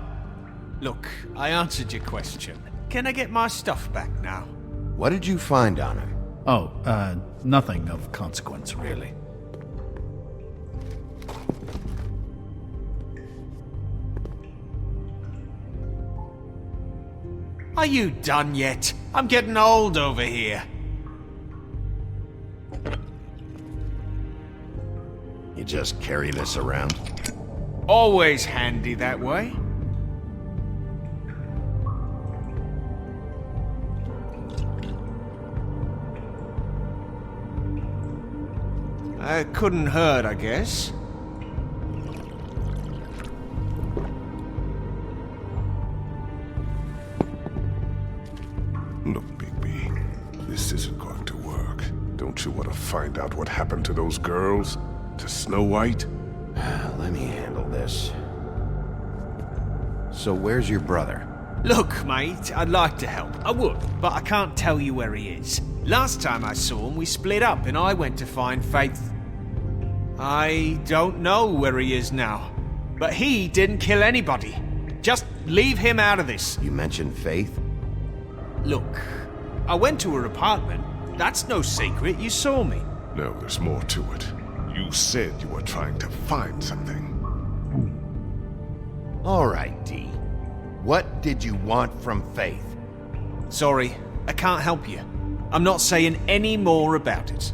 Speaker 8: Look, I answered your question. Can I get my stuff back now?
Speaker 2: What did you find on him?
Speaker 12: Oh, nothing of consequence, really.
Speaker 8: Are you done yet? I'm getting old over here.
Speaker 2: You just carry this around?
Speaker 8: Always handy that way. Couldn't hurt, I guess.
Speaker 14: Look, Bigby, this isn't going to work. Don't you want to find out what happened to those girls? To Snow White?
Speaker 2: Let me handle this. So where's your brother?
Speaker 8: Look, mate, I'd like to help. I would, but I can't tell you where he is. Last time I saw him, we split up and I went to find Faith. I don't know where he is now. But he didn't kill anybody. Just leave him out of this.
Speaker 2: You mentioned Faith?
Speaker 8: Look, I went to her apartment. That's no secret. You saw me.
Speaker 17: No, there's more to it. You said you were trying to find something.
Speaker 2: All right, D. What did you want from Faith?
Speaker 8: Sorry, I can't help you. I'm not saying any more about it.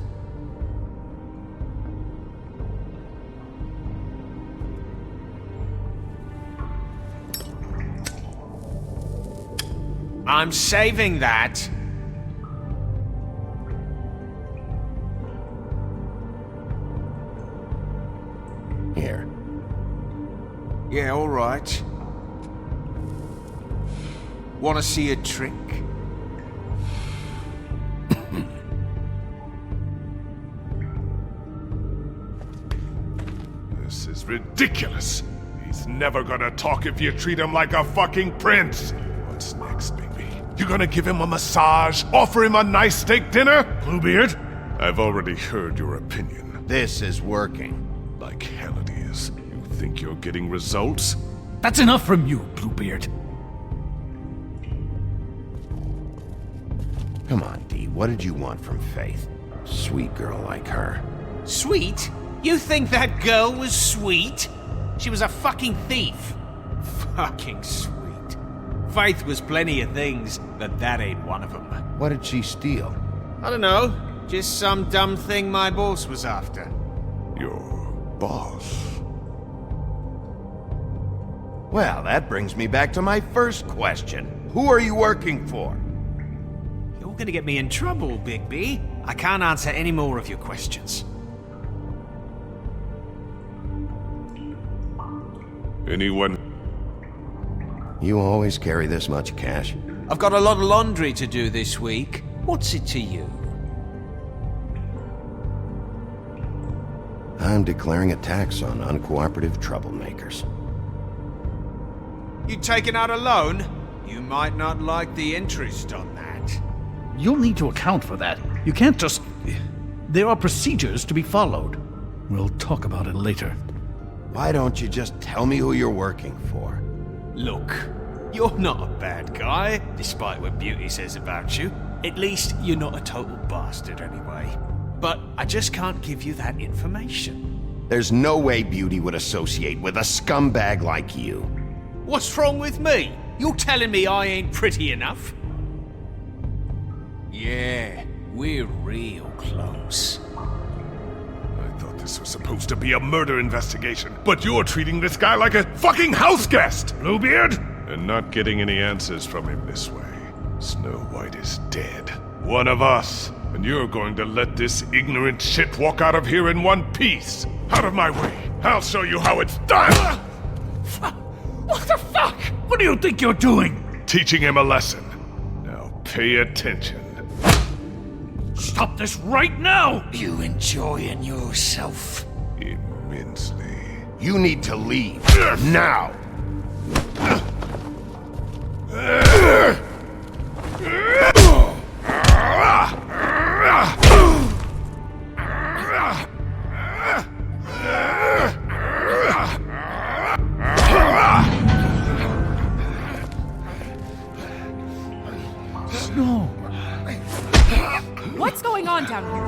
Speaker 8: I'm saving that.
Speaker 2: Here.
Speaker 8: Yeah, all right. Want to see a trick?
Speaker 17: This is ridiculous. He's never gonna talk if you treat him like a fucking prince. What's next, Bigby? You gonna give him a massage? Offer him a nice steak dinner? Bluebeard? I've already heard your opinion.
Speaker 2: This is working.
Speaker 17: Like hell it is. You think you're getting results?
Speaker 12: That's enough from you, Bluebeard.
Speaker 2: Come on, D. What did you want from Faith? Sweet girl like her.
Speaker 8: Sweet? You think that girl was sweet? She was a fucking thief. Fucking sweet. Faith was plenty of things, but that ain't one of them.
Speaker 2: What did she steal?
Speaker 8: I don't know. Just some dumb thing my boss was after.
Speaker 17: Your boss?
Speaker 2: Well, that brings me back to my first question. Who are you working for?
Speaker 8: You're gonna get me in trouble, Bigby. I can't answer any more of your questions.
Speaker 17: Anyone?
Speaker 2: You always carry this much cash?
Speaker 8: I've got a lot of laundry to do this week. What's it to you?
Speaker 2: I'm declaring a tax on uncooperative troublemakers.
Speaker 8: You taking out a loan? You might not like the interest on that.
Speaker 12: You'll need to account for that. You can't just... There are procedures to be followed. We'll talk about it later.
Speaker 2: Why don't you just tell me who you're working for?
Speaker 8: Look, you're not a bad guy, despite what Beauty says about you. At least you're not a total bastard anyway. But I just can't give you that information.
Speaker 2: There's no way Beauty would associate with a scumbag like you.
Speaker 8: What's wrong with me? You're telling me I ain't pretty enough? Yeah, we're real close.
Speaker 17: I thought this was supposed to be a murder investigation, but you're treating this guy like a fucking house guest, Bluebeard! And not getting any answers from him this way. Snow White is dead. One of us. And you're going to let this ignorant shit walk out of here in one piece. Out of my way. I'll show you how it's done!
Speaker 12: What the fuck? What do you think you're doing?
Speaker 17: Teaching him a lesson. Now pay attention.
Speaker 12: Stop this right now!
Speaker 15: You enjoying yourself?
Speaker 17: Immensely.
Speaker 2: You need to leave. Now!
Speaker 12: Snow!
Speaker 10: What's going on down here?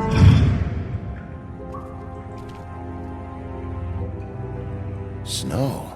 Speaker 2: Snow.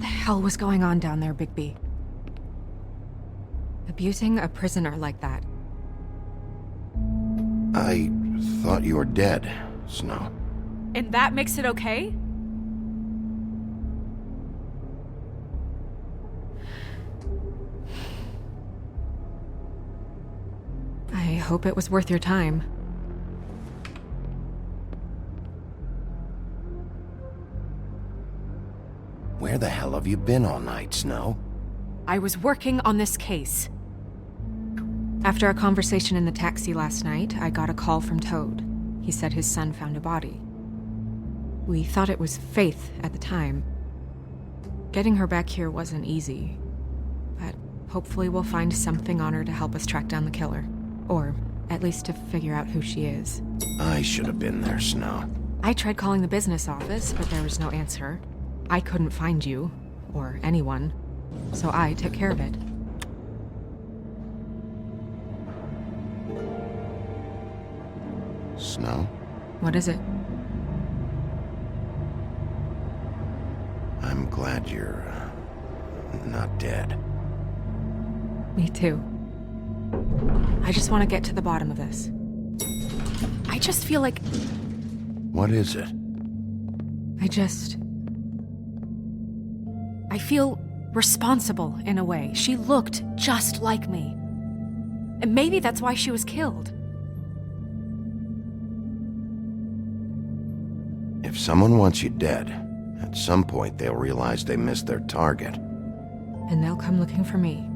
Speaker 10: the hell was going on down there, Bigby? Abusing a prisoner like that.
Speaker 2: I thought you were dead, Snow.
Speaker 10: And that makes it okay? I hope it was worth your time.
Speaker 2: Where the hell have you been all night, Snow?
Speaker 10: I was working on this case. After a conversation in the taxi last night, I got a call from Toad. He said his son found a body. We thought it was Faith at the time. Getting her back here wasn't easy, but hopefully we'll find something on her to help us track down the killer. Or at least to figure out who she is.
Speaker 2: I should have been there, Snow.
Speaker 10: I tried calling the business office, but there was no answer. I couldn't find you, or anyone, so I took care of it.
Speaker 2: Snow?
Speaker 10: What is it?
Speaker 2: I'm glad you're not dead.
Speaker 10: Me too. I just want to get to the bottom of this. I just feel like...
Speaker 2: What is it?
Speaker 10: I feel responsible in a way. She looked just like me. And maybe that's why she was killed.
Speaker 2: If someone wants you dead, at some point they'll realize they missed their target.
Speaker 10: And they'll come looking for me.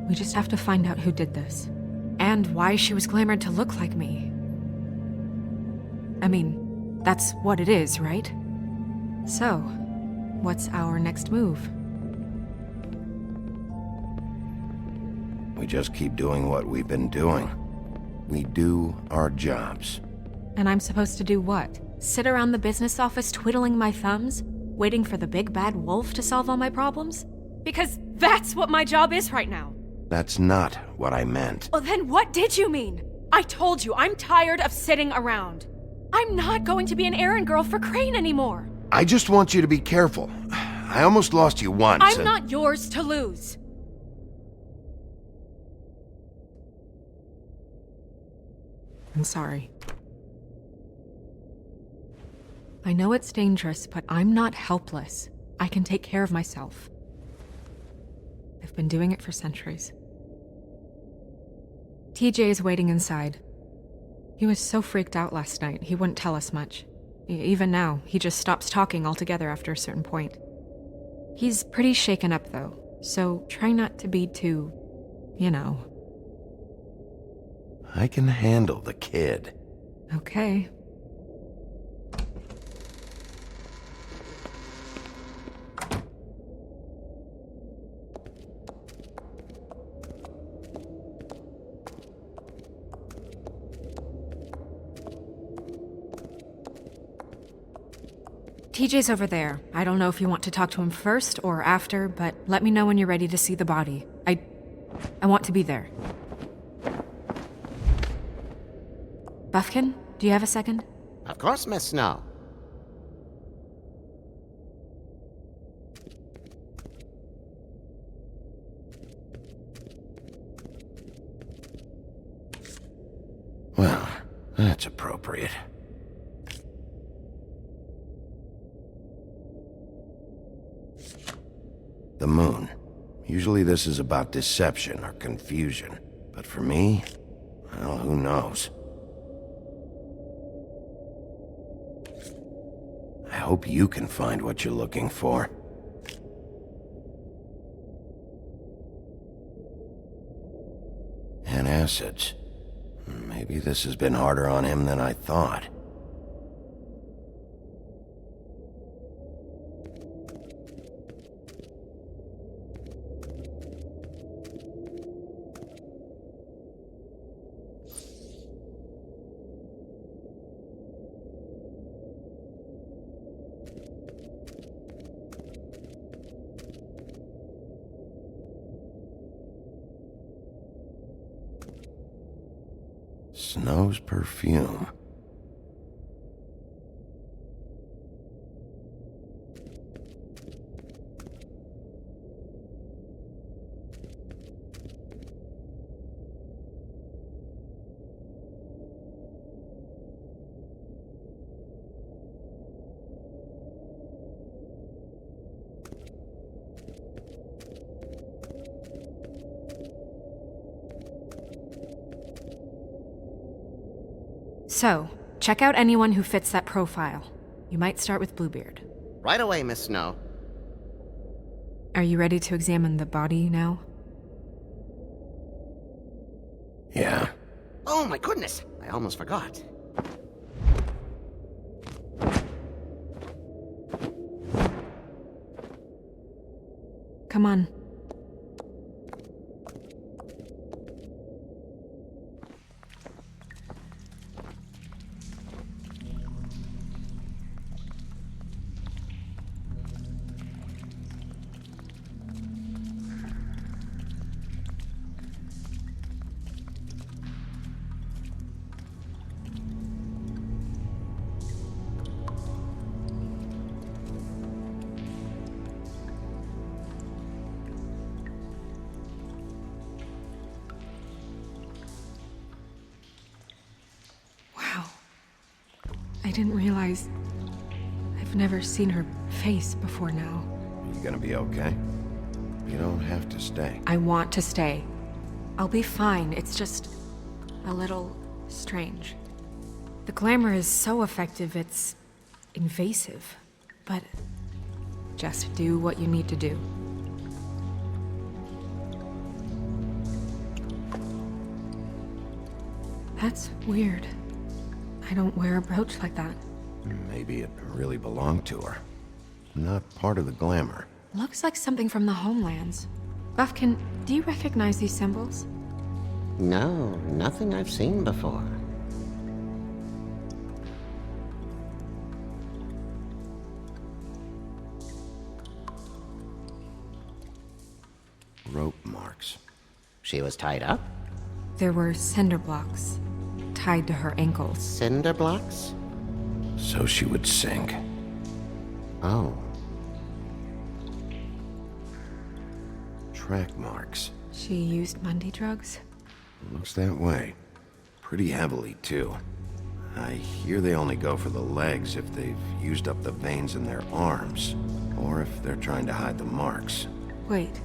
Speaker 10: We just have to find out who did this. And why she was glamored to look like me. I mean, that's what it is, right? So, what's our next move?
Speaker 2: We just keep doing what we've been doing. We do our jobs.
Speaker 10: And I'm supposed to do what? Sit around the business office twiddling my thumbs, waiting for the big bad wolf to solve all my problems? Because that's what my job is right now.
Speaker 2: That's not what I meant.
Speaker 10: Well, then what did you mean? I told you, I'm tired of sitting around. I'm not going to be an errand girl for Crane anymore.
Speaker 2: I just want you to be careful. I almost lost you once.
Speaker 10: I'm not yours to lose. I'm sorry. I know it's dangerous, but I'm not helpless. I can take care of myself. I've been doing it for centuries. TJ is waiting inside. He was so freaked out last night, he wouldn't tell us much. Even now, he just stops talking altogether after a certain point. He's pretty shaken up, though, so try not to be too, you know.
Speaker 2: I can handle the kid.
Speaker 10: Okay. TJ's over there. I don't know if you want to talk to him first or after, but let me know when you're ready to see the body. I want to be there. Buffkin, do you have a second?
Speaker 13: Of course, Miss Snow.
Speaker 2: Well, that's appropriate. The moon. Usually this is about deception or confusion. But for me, well, who knows? I hope you can find what you're looking for. And acids. Maybe this has been harder on him than I thought. Snow's perfume.
Speaker 10: So, check out anyone who fits that profile. You might start with Bluebeard.
Speaker 13: Right away, Miss Snow.
Speaker 10: Are you ready to examine the body now?
Speaker 2: Yeah.
Speaker 13: Oh my goodness! I almost forgot.
Speaker 10: Come on. I didn't realize... I've never seen her face before now.
Speaker 2: You gonna be okay? You don't have to stay.
Speaker 10: I want to stay. I'll be fine, it's just... a little... strange. The glamour is so effective, it's... invasive. But... just do what you need to do. That's weird. I don't wear a brooch like that.
Speaker 2: Maybe it really belonged to her. Not part of the glamour.
Speaker 10: Looks like something from the homelands. Buffkin, do you recognize these symbols?
Speaker 13: No, nothing I've seen before.
Speaker 2: Rope marks.
Speaker 13: She was tied up?
Speaker 10: There were cinder blocks tied to her ankles.
Speaker 13: Cinder blocks?
Speaker 2: So she would sink.
Speaker 13: Oh.
Speaker 2: Track marks.
Speaker 10: She used Mundy drugs?
Speaker 2: Looks that way. Pretty heavily, too. I hear they only go for the legs if they've used up the veins in their arms, or if they're trying to hide the marks.
Speaker 10: Wait.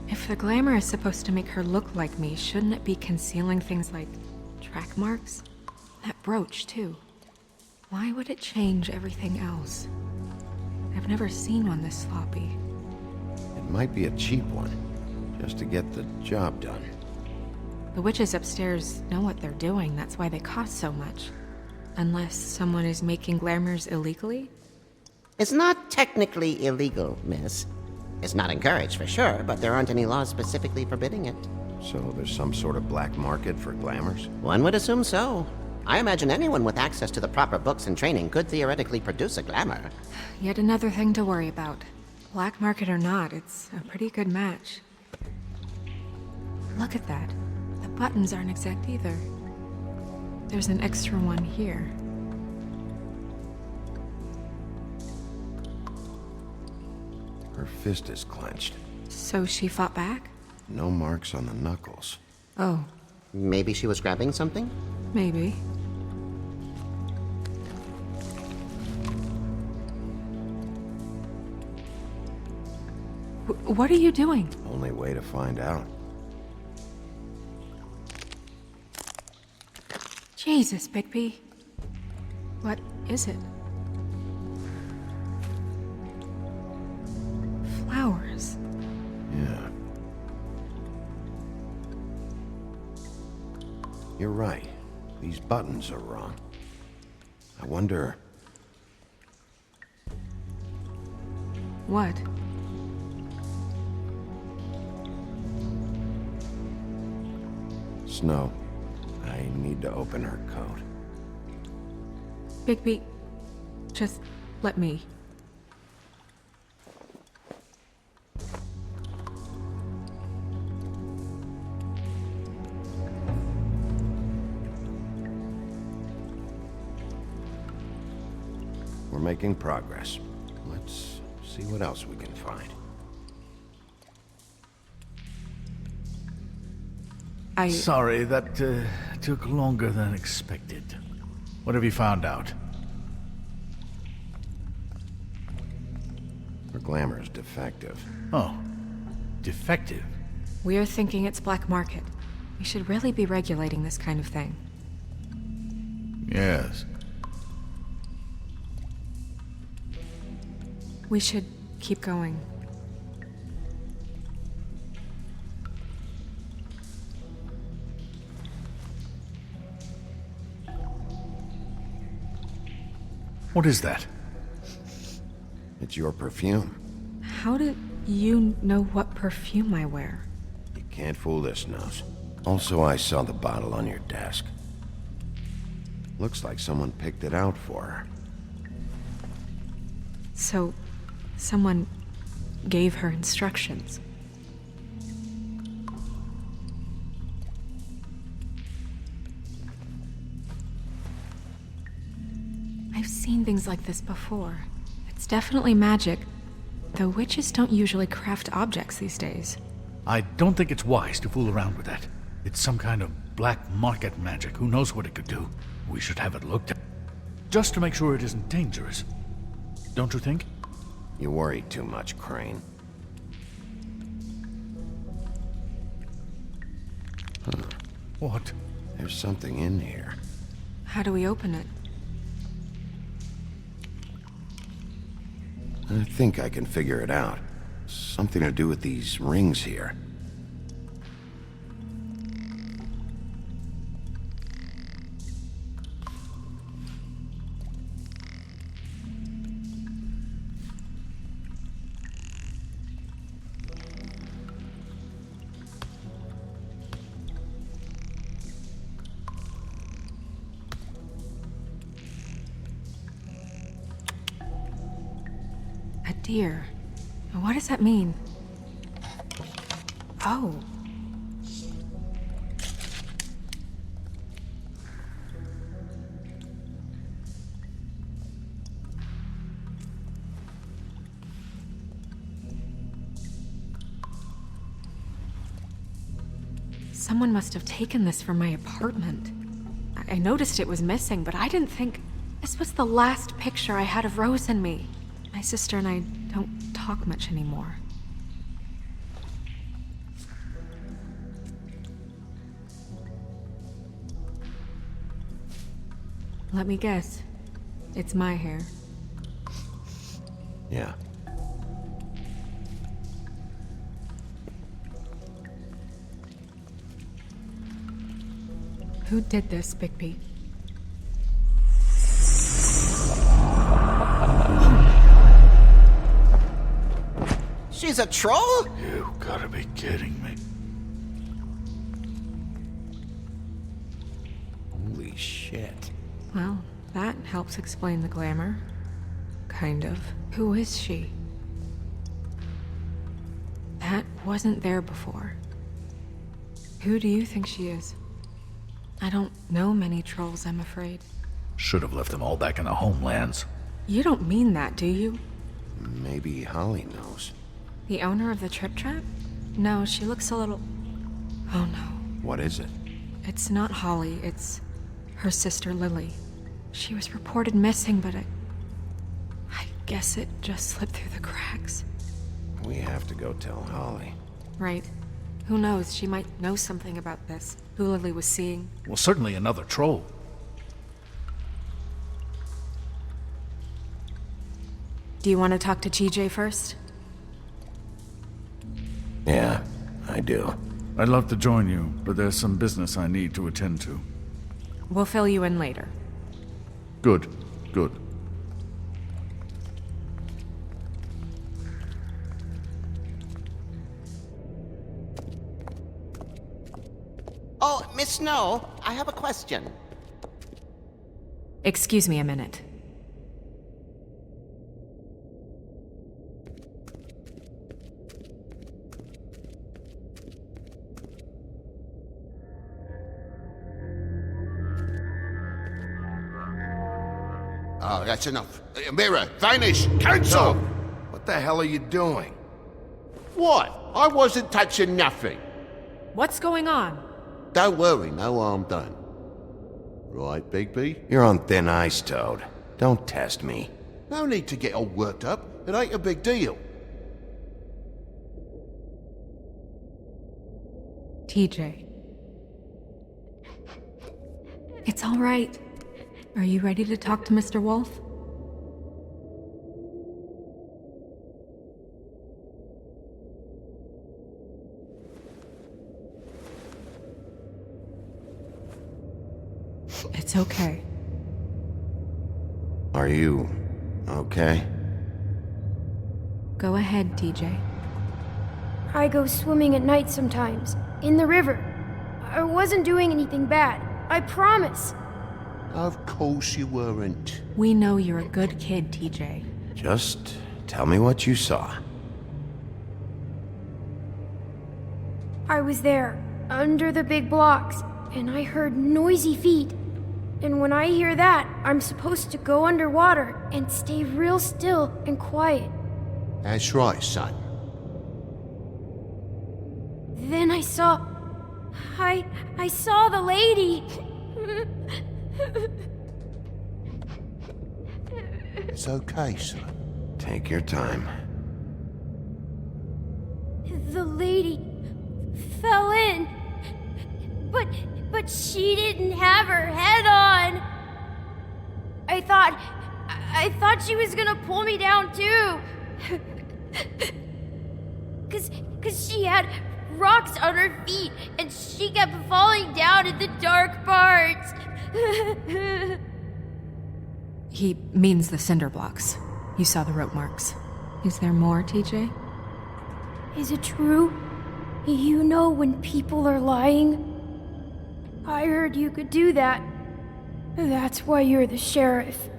Speaker 10: If the glamour is supposed to make her look like me, shouldn't it be concealing things like track marks? That brooch, too. Why would it change everything else? I've never seen one this sloppy.
Speaker 2: It might be a cheap one, just to get the job done.
Speaker 10: The witches upstairs know what they're doing, that's why they cost so much. Unless someone is making glamours illegally?
Speaker 13: It's not technically illegal, miss. It's not encouraged for sure, but there aren't any laws specifically forbidding it.
Speaker 2: So there's some sort of black market for glamours?
Speaker 13: One would assume so. I imagine anyone with access to the proper books and training could theoretically produce a glamour.
Speaker 10: Yet another thing to worry about. Black market or not, it's a pretty good match. Look at that. The buttons aren't exact either. There's an extra one here.
Speaker 2: Her fist is clenched.
Speaker 10: So she fought back?
Speaker 2: No marks on the knuckles.
Speaker 10: Oh.
Speaker 13: Maybe she was grabbing something?
Speaker 10: Maybe. What are you doing?
Speaker 2: Only way to find out.
Speaker 10: Jesus, Bigby. What is it? Flowers.
Speaker 2: Yeah. You're right. These buttons are wrong. I wonder...
Speaker 10: What?
Speaker 2: Snow, I need to open her coat.
Speaker 10: Bigby, just let me.
Speaker 2: We're making progress. Let's see what else we can find.
Speaker 12: Sorry, that took longer than expected. What have you found out?
Speaker 2: Her glamour is defective.
Speaker 12: Oh, defective?
Speaker 10: We're thinking it's black market. We should really be regulating this kind of thing.
Speaker 12: Yes.
Speaker 10: We should keep going.
Speaker 12: What is that?
Speaker 2: It's your perfume.
Speaker 10: How did you know what perfume I wear?
Speaker 2: You can't fool this nose. Also, I saw the bottle on your desk. Looks like someone picked it out for her.
Speaker 10: So, someone gave her instructions. I've seen things like this before. It's definitely magic, though witches don't usually craft objects these days.
Speaker 12: I don't think it's wise to fool around with that. It's some kind of black market magic. Who knows what it could do? We should have it looked at. Just to make sure it isn't dangerous. Don't you think?
Speaker 2: You worry too much, Crane. Huh.
Speaker 12: What?
Speaker 2: There's something in here.
Speaker 10: How do we open it?
Speaker 2: I think I can figure it out. Something to do with these rings here.
Speaker 10: A deer. What does that mean? Oh. Someone must have taken this from my apartment. I noticed it was missing, but I didn't think this was the last picture I had of Rose and me. My sister and I don't talk much anymore. Let me guess. It's my hair.
Speaker 2: Yeah.
Speaker 10: Who did this, Bigby?
Speaker 3: She's a troll?
Speaker 12: You gotta be kidding me.
Speaker 2: Holy shit.
Speaker 10: Well, that helps explain the glamour. Kind of. Who is she? That wasn't there before. Who do you think she is? I don't know many trolls, I'm afraid.
Speaker 12: Should have left them all back in the homelands.
Speaker 10: You don't mean that, do you?
Speaker 2: Maybe Holly knows.
Speaker 10: The owner of the Trip Trap? No, she looks a little... Oh no.
Speaker 2: What is it?
Speaker 10: It's not Holly, it's her sister Lily. She was reported missing, but I guess it just slipped through the cracks.
Speaker 2: We have to go tell Holly.
Speaker 10: Right. Who knows, she might know something about this. Who Lily was seeing.
Speaker 12: Well, certainly another troll.
Speaker 10: Do you want to talk to TJ first?
Speaker 2: Yeah, I do.
Speaker 12: I'd love to join you, but there's some business I need to attend to.
Speaker 10: We'll fill you in later.
Speaker 12: Good, good.
Speaker 13: Oh, Miss Snow, I have a question.
Speaker 10: Excuse me a minute.
Speaker 3: Oh, that's enough. Mirror, vanish, cancel!
Speaker 2: What the hell are you doing?
Speaker 3: What? I wasn't touching nothing.
Speaker 10: What's going on?
Speaker 3: Don't worry, no harm done. Right, Bigby?
Speaker 2: You're on thin ice, Toad. Don't test me.
Speaker 3: No need to get all worked up. It ain't a big deal.
Speaker 10: TJ. It's all right. Are you ready to talk to Mr. Wolf? It's okay.
Speaker 2: Are you okay?
Speaker 10: Go ahead, TJ.
Speaker 6: I go swimming at night sometimes, in the river. I wasn't doing anything bad. I promise.
Speaker 3: Of course you weren't.
Speaker 10: We know you're a good kid, TJ.
Speaker 2: Just tell me what you saw.
Speaker 6: I was there, under the big blocks, and I heard noisy feet. And when I hear that, I'm supposed to go underwater and stay real still and quiet.
Speaker 3: That's right, son.
Speaker 6: Then I saw the lady.
Speaker 3: It's okay, son.
Speaker 2: Take your time.
Speaker 6: The lady fell in. But she didn't have her head on. I thought she was gonna pull me down too. Cause she had rocks on her feet and she kept falling down in the dark parts.
Speaker 10: He means the cinder blocks. You saw the rope marks. Is there more, TJ?
Speaker 6: Is it true? You know when people are lying? I heard you could do that. That's why you're the sheriff.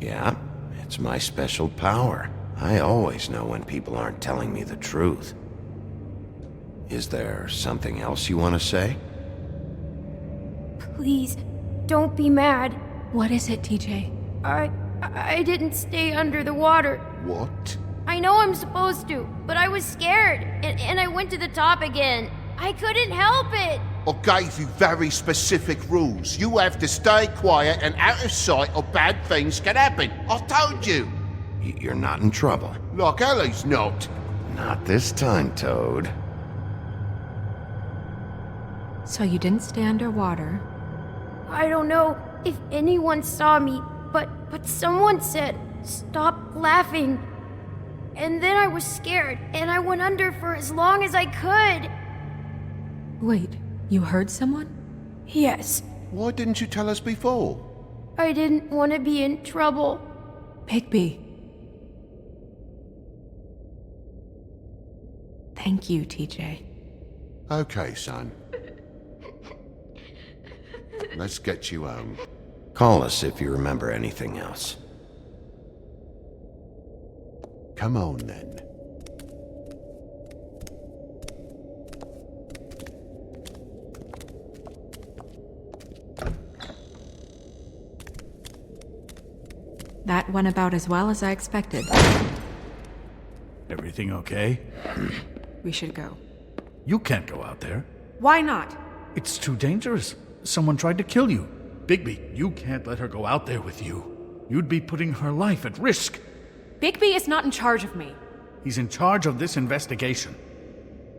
Speaker 2: Yeah, it's my special power. I always know when people aren't telling me the truth. Is there something else you want to say?
Speaker 6: Please, don't be mad.
Speaker 10: What is it, TJ?
Speaker 6: I didn't stay under the water.
Speaker 3: What?
Speaker 6: I know I'm supposed to, but I was scared, and I went to the top again. I couldn't help it.
Speaker 3: I gave you very specific rules. You have to stay quiet and out of sight or bad things can happen. I told you.
Speaker 2: You're not in trouble.
Speaker 3: Like Ellie's not.
Speaker 2: Not this time, Toad.
Speaker 10: So you didn't stay underwater?
Speaker 6: I don't know if anyone saw me, but someone said, "Stop laughing." And then I was scared, and I went under for as long as I could.
Speaker 10: Wait, you heard someone?
Speaker 6: Yes.
Speaker 3: Why didn't you tell us before?
Speaker 6: I didn't want to be in trouble.
Speaker 10: Bigby. Thank you, TJ.
Speaker 3: Okay, son. Let's get you home.
Speaker 2: Call us if you remember anything else.
Speaker 3: Come on, then.
Speaker 10: That went about as well as I expected.
Speaker 12: Everything okay?
Speaker 10: We should go.
Speaker 12: You can't go out there.
Speaker 10: Why not?
Speaker 12: It's too dangerous. Someone tried to kill you. Bigby, you can't let her go out there with you. You'd be putting her life at risk.
Speaker 10: Bigby is not in charge of me.
Speaker 12: He's in charge of this investigation.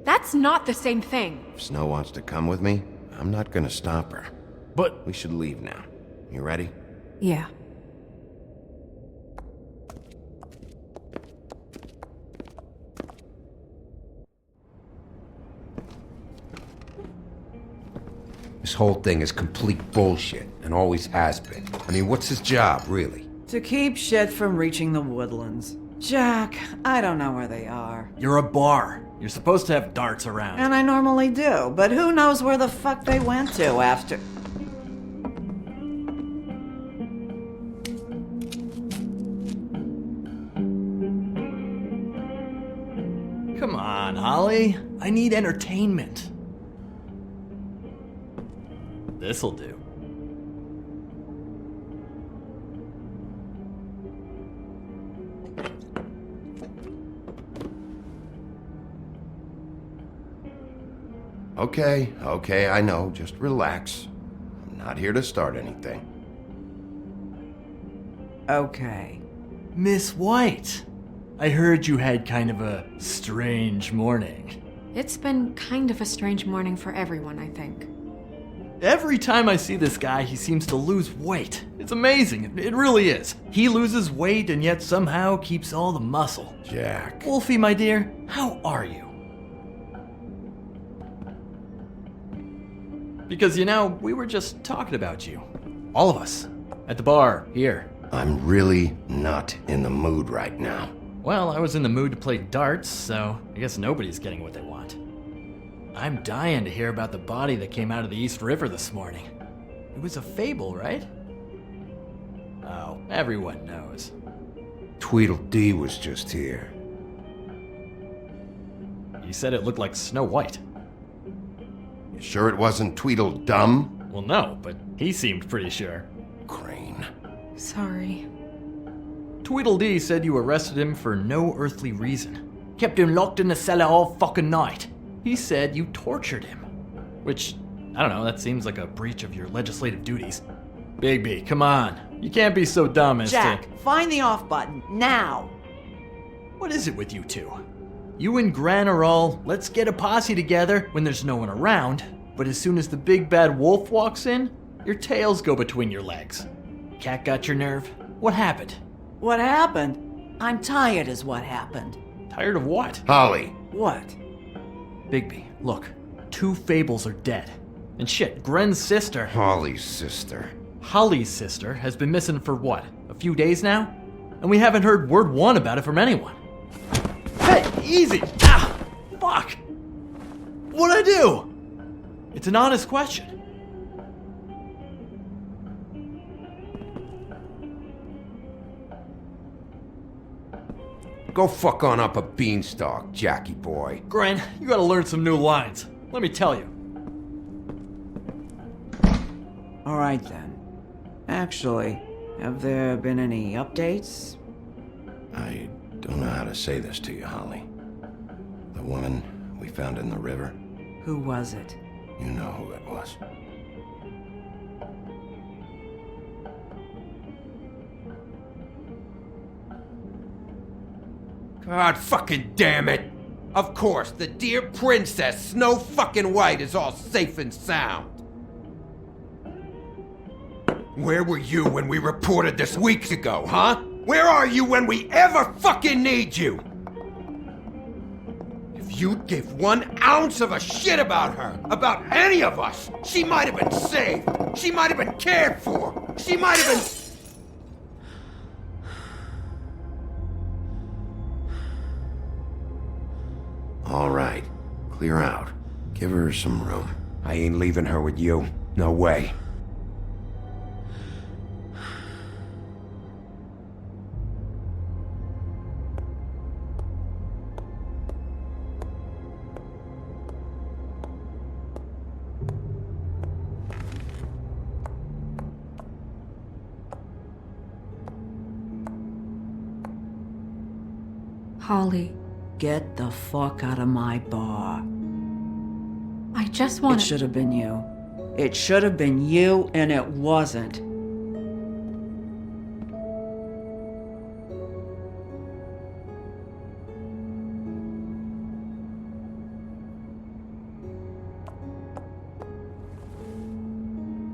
Speaker 10: That's not the same thing.
Speaker 2: If Snow wants to come with me, I'm not gonna stop her.
Speaker 12: But
Speaker 2: we should leave now. You ready?
Speaker 10: Yeah.
Speaker 11: This whole thing is complete bullshit, and always has been. I mean, what's his job, really?
Speaker 16: To keep shit from reaching the woodlands. Jack, I don't know where they are.
Speaker 18: You're a bar. You're supposed to have darts around.
Speaker 16: And I normally do, but who knows where the fuck they went to after...
Speaker 18: Come on, Holly. I need entertainment. This'll do.
Speaker 2: Okay, I know. Just relax. I'm not here to start anything.
Speaker 16: Okay.
Speaker 18: Miss White, I heard you had kind of a strange morning.
Speaker 10: It's been kind of a strange morning for everyone, I think.
Speaker 18: Every time I see this guy, he seems to lose weight. It's amazing. It really is. He loses weight and yet somehow keeps all the muscle.
Speaker 14: Jack.
Speaker 18: Wolfie, my dear, how are you? Because, we were just talking about you. All of us. At the bar, here.
Speaker 19: I'm really not in the mood right now.
Speaker 18: Well, I was in the mood to play darts, so I guess nobody's getting what they want. I'm dying to hear about the body that came out of the East River this morning. It was a fable, right? Oh, everyone knows.
Speaker 19: Tweedledee was just here.
Speaker 18: He said it looked like Snow White.
Speaker 19: You sure it wasn't Tweedledum?
Speaker 18: Well, no, but he seemed pretty sure.
Speaker 19: Crane.
Speaker 10: Sorry.
Speaker 18: Tweedledee said you arrested him for no earthly reason. Kept him locked in the cellar all fucking night. He said you tortured him. Which, I don't know, that seems like a breach of your legislative duties. Bigby, come on. You can't be so dumb as
Speaker 16: Jack, find the off button, now!
Speaker 18: What is it with you two? You and Gran are all, let's get a posse together when there's no one around, but as soon as the big bad wolf walks in, your tails go between your legs. Cat got your nerve? What happened?
Speaker 16: What happened? I'm tired is what happened.
Speaker 18: Tired of what?
Speaker 19: Holly.
Speaker 16: What?
Speaker 18: Bigby, look. 2 fables are dead. And shit, Gren's sister...
Speaker 19: Holly's sister.
Speaker 18: Holly's sister has been missing for what? A few days now? And we haven't heard word one about it from anyone. Hey, easy! Ah! Fuck! What'd I do? It's an honest question.
Speaker 11: Go fuck on up a beanstalk, Jackie boy.
Speaker 18: Gren, you gotta learn some new lines. Let me tell you.
Speaker 16: All right then. Actually, have there been any updates?
Speaker 19: I don't know how to say this to you, Holly. The woman we found in the river.
Speaker 16: Who was it?
Speaker 19: You know who it was.
Speaker 11: God fucking damn it! Of course, the dear princess, Snow fucking White, is all safe and sound. Where were you when we reported this weeks ago, huh? Where are you when we ever fucking need you? If you'd give 1 ounce of a shit about her, about any of us, she might have been saved. She might have been cared for. She might have been...
Speaker 19: All right. Clear out. Give her some room.
Speaker 11: I ain't leaving her with you. No way.
Speaker 10: Holly.
Speaker 16: Get the fuck out of my bar.
Speaker 10: I just want
Speaker 16: It should have been you. It should have been you, and it wasn't.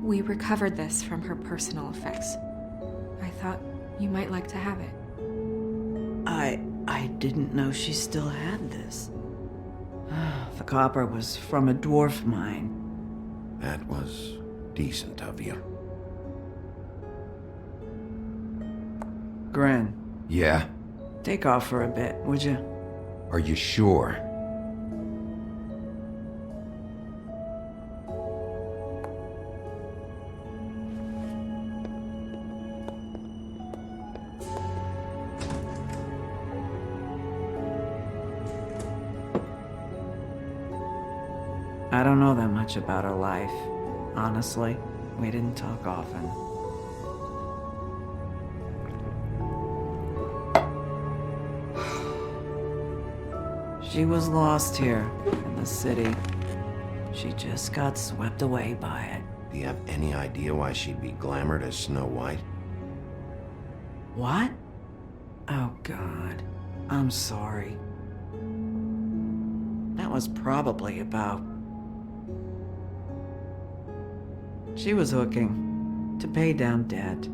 Speaker 10: We recovered this from her personal effects. I thought you might like to have it.
Speaker 16: I didn't know she still had this. The copper was from a dwarf mine.
Speaker 19: That was decent of you.
Speaker 16: Gren,
Speaker 19: Yeah?
Speaker 16: take off for a bit, would you?
Speaker 19: Are you sure?
Speaker 16: I don't know that much about her life. Honestly, we didn't talk often. She was lost here in the city. She just got swept away by it.
Speaker 19: Do you have any idea why she'd be glamored as Snow White?
Speaker 16: What? Oh, God. I'm sorry. That was probably about... She was hooking. To pay down debt.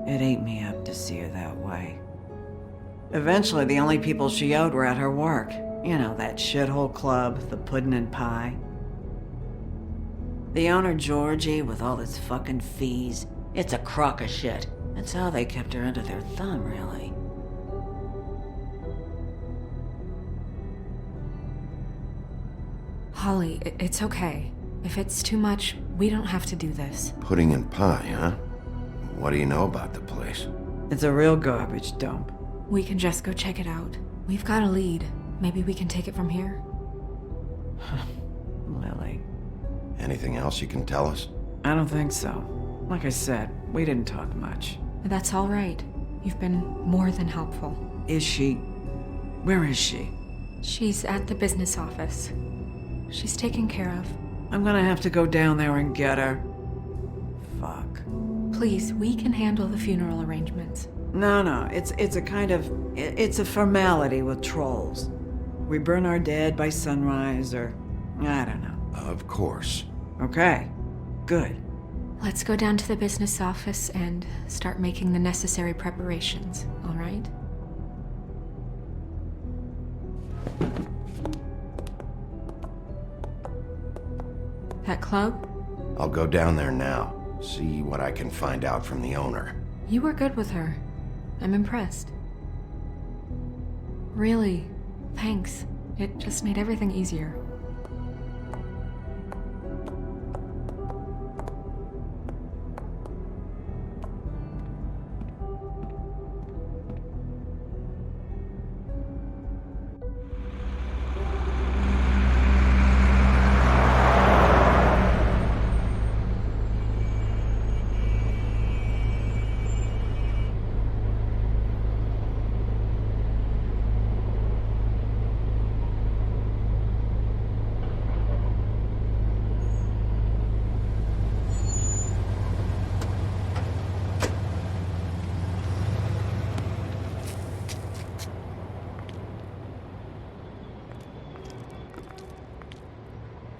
Speaker 16: It ate me up to see her that way. Eventually, the only people she owed were at her work. You know, that shithole club, the Puddin' and Pie. The owner, Georgie, with all his fucking fees, it's a crock of shit. That's how they kept her under their thumb, really.
Speaker 10: Holly, it's okay. If it's too much, we don't have to do this.
Speaker 2: Pudding and pie, huh? What do you know about the place?
Speaker 16: It's a real garbage dump.
Speaker 10: We can just go check it out. We've got a lead. Maybe we can take it from here?
Speaker 16: Lily.
Speaker 2: Anything else you can tell us?
Speaker 16: I don't think so. Like I said, we didn't talk much.
Speaker 10: That's all right. You've been more than helpful.
Speaker 16: Is she... Where is she?
Speaker 10: She's at the business office. She's taken care of.
Speaker 16: I'm gonna have to go down there and get her. Fuck.
Speaker 10: Please, we can handle the funeral arrangements.
Speaker 16: No, it's a kind of... It's a formality with trolls. We burn our dead by sunrise, or... I don't know.
Speaker 2: Of course.
Speaker 16: Okay. Good.
Speaker 10: Let's go down to the business office and start making the necessary preparations, all right? That club?
Speaker 2: I'll go down there now. See what I can find out from the owner.
Speaker 10: You were good with her. I'm impressed. Really, thanks. It just made everything easier.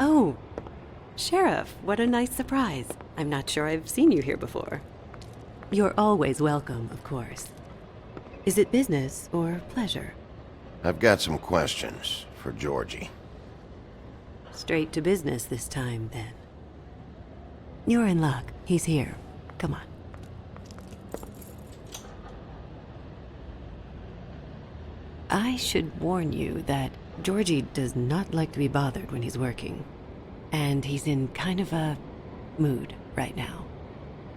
Speaker 20: Oh, Sheriff, what a nice surprise. I'm not sure I've seen you here before. You're always welcome, of course. Is it business or pleasure?
Speaker 2: I've got some questions for Georgie.
Speaker 20: Straight to business this time, then. You're in luck. He's here. Come on. I should warn you that Georgie does not like to be bothered when he's working. And he's in kind of a mood right now.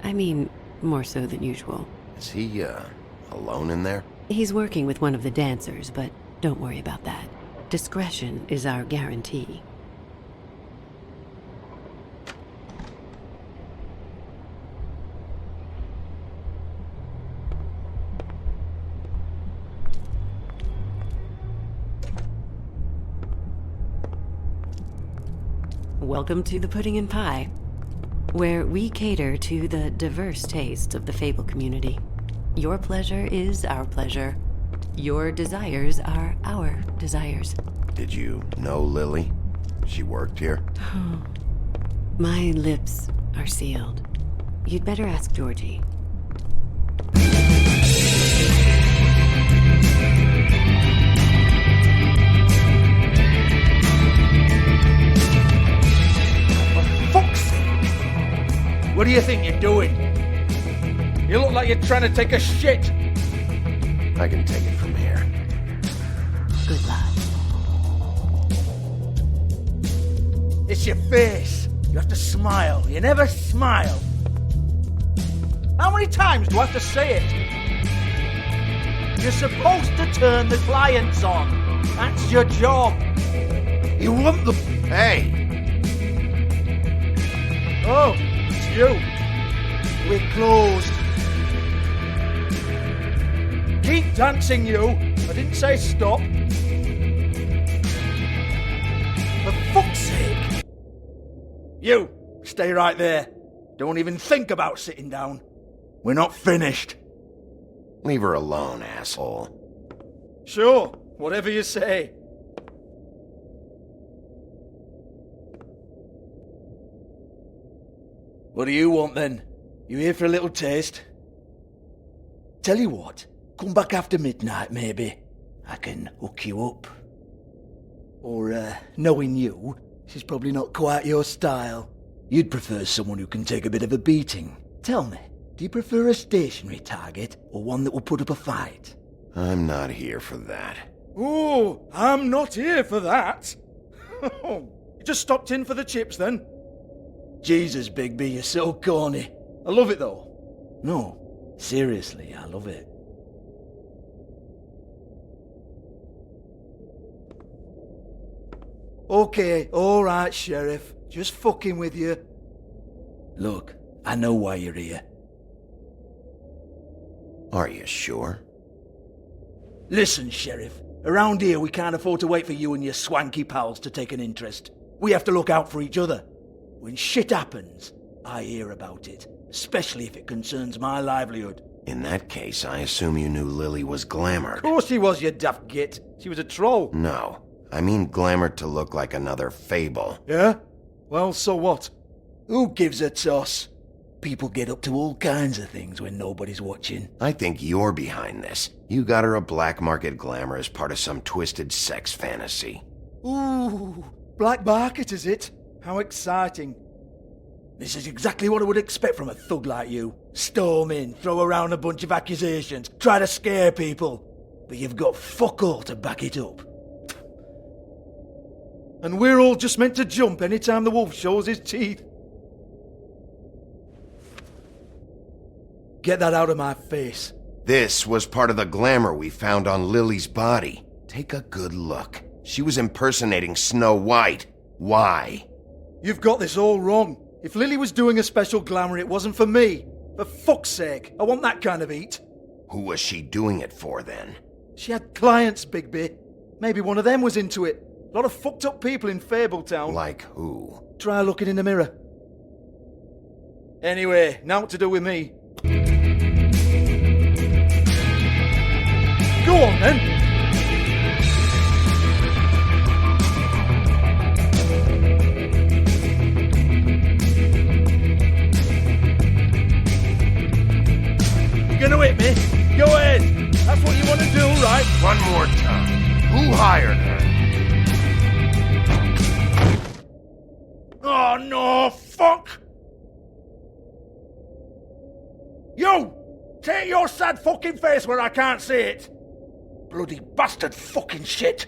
Speaker 20: I mean, more so than usual.
Speaker 2: Is he, alone in there?
Speaker 20: He's working with one of the dancers, but don't worry about that. Discretion is our guarantee. Welcome to the Pudding and Pie, where we cater to the diverse tastes of the Fable community. Your pleasure is our pleasure. Your desires are our desires.
Speaker 2: Did you know Lily? She worked here?
Speaker 20: My lips are sealed. You'd better ask Georgie.
Speaker 21: What do you think you're doing? You look like you're trying to take a shit.
Speaker 2: I can take it from here.
Speaker 20: Good luck.
Speaker 21: It's your face. You have to smile. You never smile. How many times do I have to say it? You're supposed to turn the clients on. That's your job. You want them.
Speaker 2: Hey!
Speaker 21: Oh, it's you. We're closed. Keep dancing, you. I didn't say stop. For fuck's sake. You, stay right there. Don't even think about sitting down. We're not finished.
Speaker 2: Leave her alone, asshole.
Speaker 21: Sure, whatever you say. What do you want then? You here for a little taste? Tell you what, come back after midnight maybe. I can hook you up. Or, knowing you, she's probably not quite your style. You'd prefer someone who can take a bit of a beating. Tell me, do you prefer a stationary target or one that will put up a fight?
Speaker 2: I'm not here for that.
Speaker 21: Oh, I'm not here for that. You just stopped in for the chips then? Jesus, Bigby, you're so corny. I love it though. No, seriously, I love it. Okay, alright, Sheriff. Just fucking with you. Look, I know why you're here.
Speaker 2: Are you sure?
Speaker 21: Listen, Sheriff. Around here, we can't afford to wait for you and your swanky pals to take an interest. We have to look out for each other. When shit happens, I hear about it. Especially if it concerns my livelihood.
Speaker 2: In that case, I assume you knew Lily was glamoured.
Speaker 21: Of course she was, you daft git. She was a troll.
Speaker 2: No. I mean glamoured to look like another fable.
Speaker 21: Yeah? Well, so what? Who gives a toss? People get up to all kinds of things when nobody's watching.
Speaker 2: I think you're behind this. You got her a black market glamour as part of some twisted sex fantasy.
Speaker 21: Ooh, black market is it? How exciting. This is exactly what I would expect from a thug like you. Storm in, throw around a bunch of accusations, try to scare people. But you've got fuck all to back it up. And we're all just meant to jump anytime the wolf shows his teeth. Get that out of my face.
Speaker 2: This was part of the glamour we found on Lily's body. Take a good look. She was impersonating Snow White. Why?
Speaker 21: You've got this all wrong. If Lily was doing a special glamour, it wasn't for me. For fuck's sake, I want that kind of eat.
Speaker 2: Who was she doing it for then?
Speaker 21: She had clients, Bigby. Maybe one of them was into it. A lot of fucked up people in Fabletown.
Speaker 2: Like who?
Speaker 21: Try looking in the mirror. Anyway, now what to do with me. Go on then. You gonna hit me? Go ahead. That's what you want to do, right?
Speaker 5: One more time. Who hired her?
Speaker 21: Oh no, fuck! You! Take your sad fucking face where I can't see it! Bloody bastard fucking shit!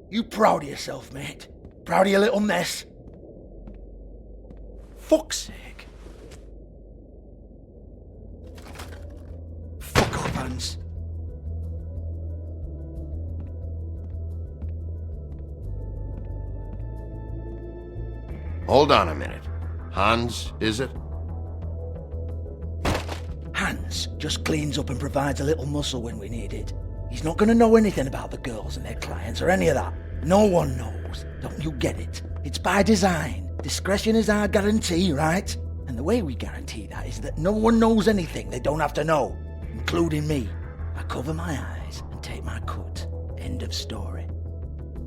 Speaker 21: You proud of yourself, mate? Proud of your little mess? Fuck's sake. Fuck off, Hans.
Speaker 2: Hold on a minute. Hans, is it?
Speaker 21: Hans just cleans up and provides a little muscle when we need it. He's not going to know anything about the girls and their clients or any of that. No one knows. Don't you get it? It's by design. Discretion is our guarantee, right? And the way we guarantee that is that no one knows anything they don't have to know, including me. I cover my eyes and take my cut. End of story.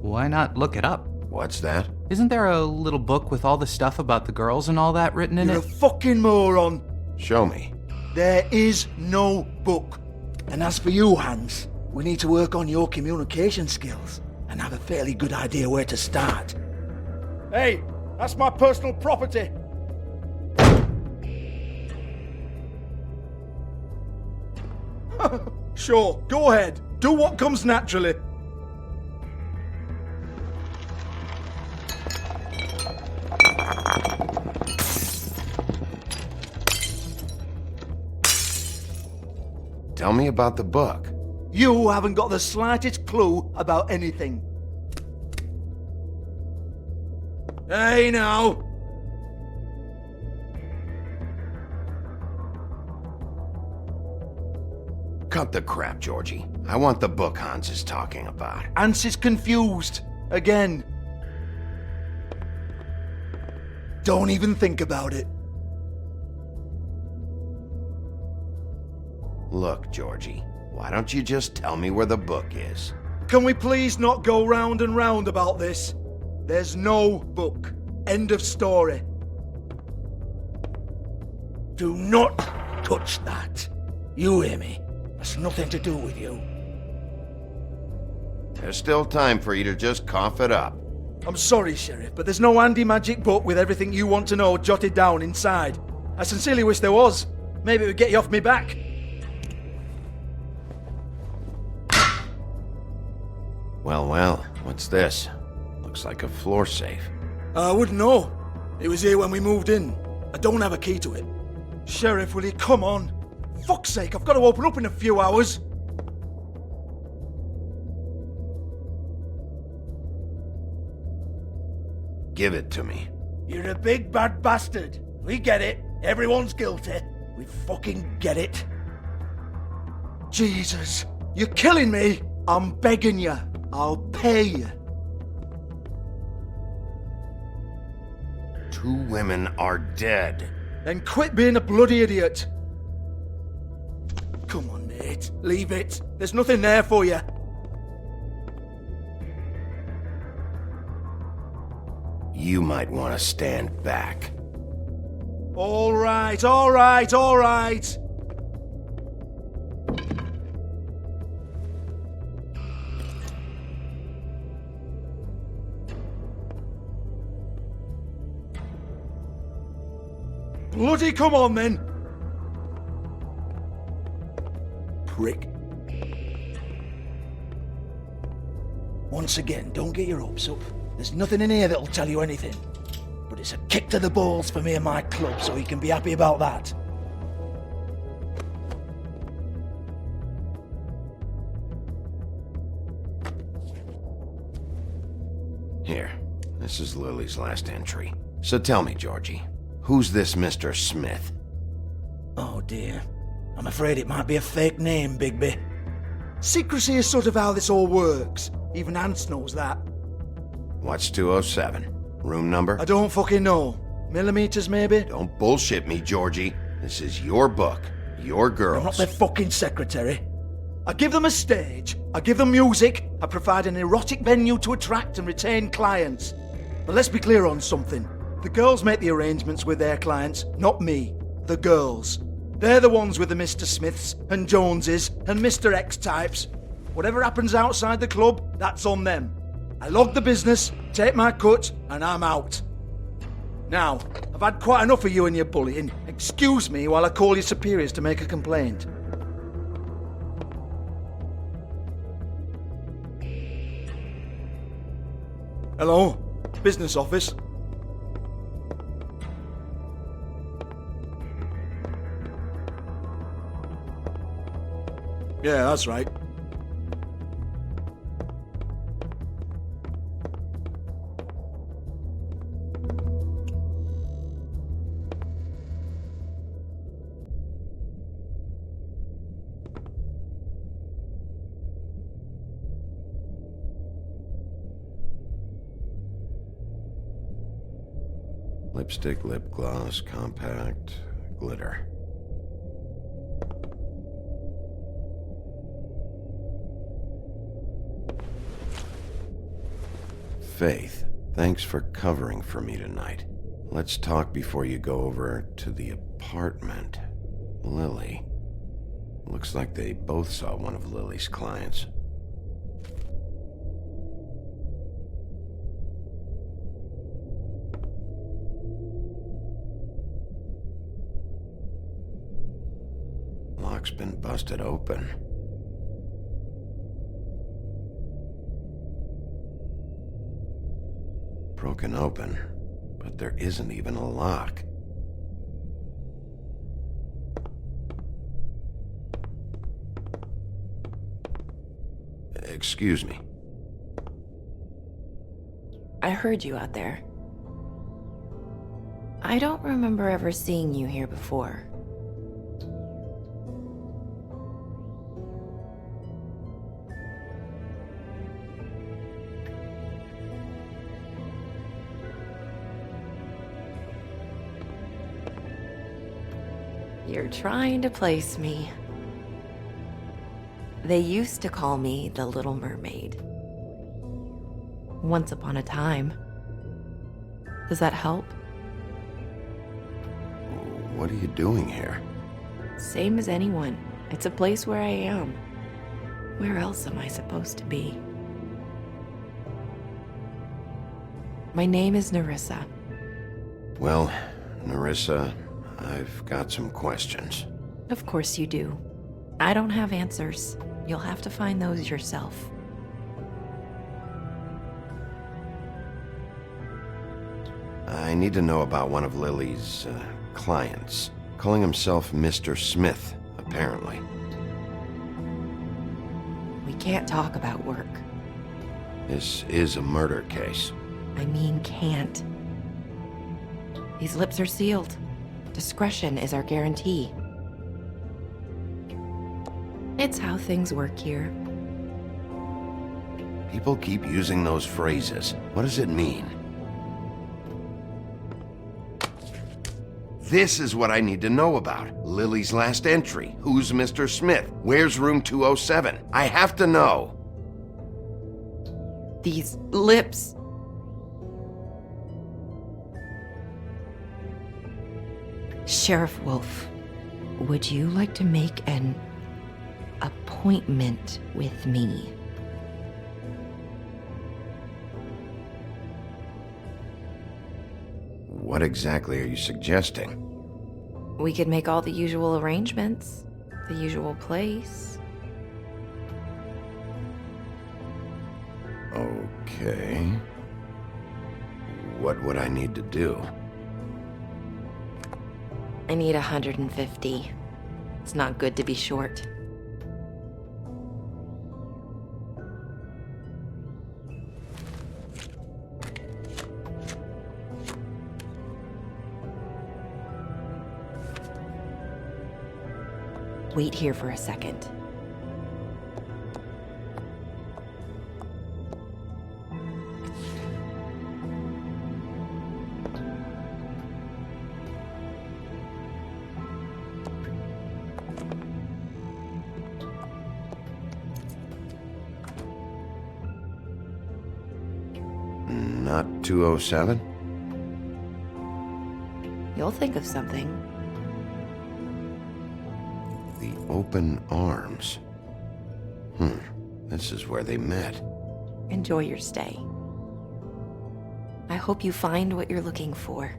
Speaker 1: Why not look it up?
Speaker 2: What's that?
Speaker 1: Isn't there a little book with all the stuff about the girls and all that written in
Speaker 21: You're
Speaker 1: it?
Speaker 21: a fucking moron.
Speaker 2: Show me.
Speaker 21: There is no book. And as for you, Hans, we need to work on your communication skills and have a fairly good idea where to start. Hey, that's my personal property. Sure, go ahead. Do what comes naturally.
Speaker 2: Tell me about the book.
Speaker 21: You haven't got the slightest clue about anything. Hey, now.
Speaker 2: Cut the crap, Georgie. I want the book Hans is talking about.
Speaker 21: Hans is confused. Again. Don't even think about it.
Speaker 2: Look, Georgie, why don't you just tell me where the book is?
Speaker 21: Can we please not go round and round about this? There's no book. End of story. Do not touch that. You hear me? That's nothing to do with you.
Speaker 2: There's still time for you to just cough it up.
Speaker 21: I'm sorry, Sheriff, but there's no handy magic book with everything you want to know jotted down inside. I sincerely wish there was. Maybe it would get you off me back.
Speaker 2: Well, what's this? Looks like a floor safe.
Speaker 21: I wouldn't know. It was here when we moved in. I don't have a key to it. Sheriff, will you come on? Fuck's sake, I've got to open up in a few hours.
Speaker 2: Give it to me.
Speaker 21: You're a big bad bastard. We get it. Everyone's guilty. We fucking get it. Jesus, you're killing me. I'm begging you. I'll pay you.
Speaker 2: 2 women are dead.
Speaker 21: Then quit being a bloody idiot. Come on, mate. Leave it. There's nothing there for you.
Speaker 2: You might want to stand back.
Speaker 21: All right, all right, all right. Bloody come on then. Prick. Once again, don't get your hopes up. There's nothing in here that'll tell you anything. But it's a kick to the balls for me and my club, so you can be happy about that.
Speaker 2: Here, this is Lily's last entry. So tell me, Georgie, who's this Mr. Smith?
Speaker 21: Oh dear. I'm afraid it might be a fake name, Bigby. Secrecy is sort of how this all works. Even Ants knows that.
Speaker 2: What's 207? Room number?
Speaker 21: I don't fucking know. Millimeters, maybe?
Speaker 2: Don't bullshit me, Georgie. This is your book. Your girls.
Speaker 21: I'm not their fucking secretary. I give them a stage. I give them music. I provide an erotic venue to attract and retain clients. But let's be clear on something. The girls make the arrangements with their clients, not me. The girls. They're the ones with the Mr. Smiths and Joneses and Mr. X types. Whatever happens outside the club, that's on them. I log the business, take my cut, and I'm out. Now, I've had quite enough of you and your bullying. Excuse me while I call your superiors to make a complaint. Hello? Business office? Yeah, that's right.
Speaker 2: Lipstick, lip gloss, compact, glitter. Faith, thanks for covering for me tonight. Let's talk before you go over to the apartment. Lily. Looks like they both saw one of Lily's clients. Lock's been busted open. Broken open, but there isn't even a lock. Excuse me.
Speaker 7: I heard you out there. I don't remember ever seeing you here before. You're trying to place me. They used to call me the Little Mermaid. Once upon a time. Does that help?
Speaker 2: What are you doing here?
Speaker 7: Same as anyone. It's a place where I am. Where else am I supposed to be? My name is Nerissa.
Speaker 2: Well, Nerissa, I've got some questions.
Speaker 7: Of course you do. I don't have answers. You'll have to find those yourself.
Speaker 2: I need to know about one of Lily's, clients. Calling himself Mr. Smith, apparently.
Speaker 7: We can't talk about work.
Speaker 2: This is a murder case.
Speaker 7: I mean can't. These lips are sealed. Discretion is our guarantee. It's how things work here.
Speaker 2: People keep using those phrases. What does it mean? This is what I need to know about. Lily's last entry. Who's Mr. Smith? Where's room 207? I have to know.
Speaker 7: These lips. Sheriff Wolf, would you like to make an appointment with me?
Speaker 2: What exactly are you suggesting?
Speaker 7: We could make all the usual arrangements, the usual place.
Speaker 2: Okay. What would I need to do?
Speaker 7: I need 150. It's not good to be short. Wait here for a second.
Speaker 2: Not 207?
Speaker 7: You'll think of something.
Speaker 2: The open arms. This is where they met.
Speaker 7: Enjoy your stay. I hope you find what you're looking for.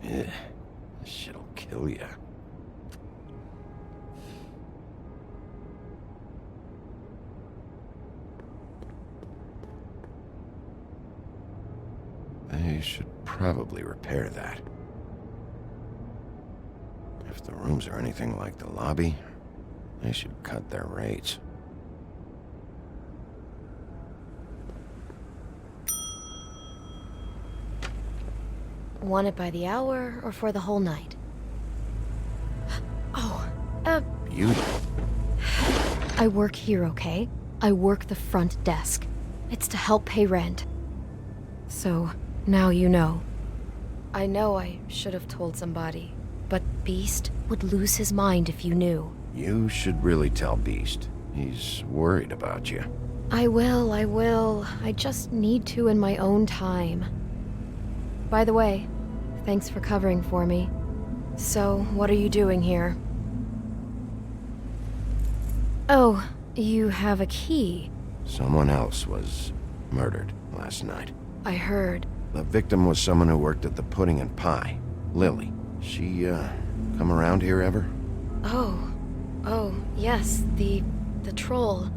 Speaker 2: This shit'll kill ya. They should probably repair that. If the rooms are anything like the lobby, they should cut their rates.
Speaker 4: Want it by the hour or for the whole night? Oh,
Speaker 2: Beauty.
Speaker 4: I work here, okay? I work the front desk. It's to help pay rent. So, now you know. I know I should have told somebody, but Beast would lose his mind if you knew.
Speaker 2: You should really tell Beast. He's worried about you.
Speaker 4: I will. I just need to in my own time. By the way, thanks for covering for me. So, what are you doing here? Oh, you have a key.
Speaker 2: Someone else was murdered last night.
Speaker 4: I heard.
Speaker 2: The victim was someone who worked at the Pudding and Pie. Lily. She, come around here ever?
Speaker 4: Oh, yes, the troll.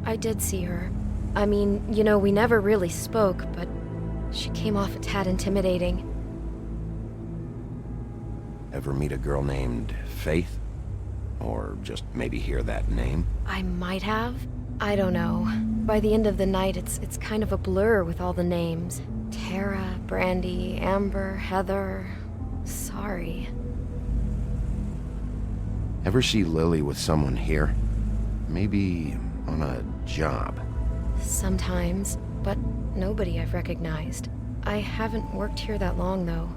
Speaker 4: I did see her. I mean, you know, we never really spoke, but she came off a tad intimidating.
Speaker 2: Ever meet a girl named Faith? Or just maybe hear that name?
Speaker 4: I might have. I don't know. By the end of the night, it's kind of a blur with all the names. Tara, Brandy, Amber, Heather. Sorry.
Speaker 2: Ever see Lily with someone here? Maybe on a job?
Speaker 4: Sometimes, but nobody I've recognized. I haven't worked here that long, though.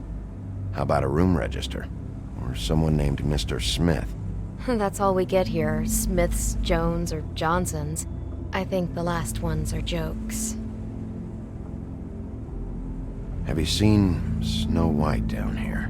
Speaker 2: How about a room register? Or someone named Mr. Smith?
Speaker 4: That's all we get here, Smiths, Jones, or Johnsons. I think the last ones are jokes.
Speaker 2: Have you seen Snow White down here?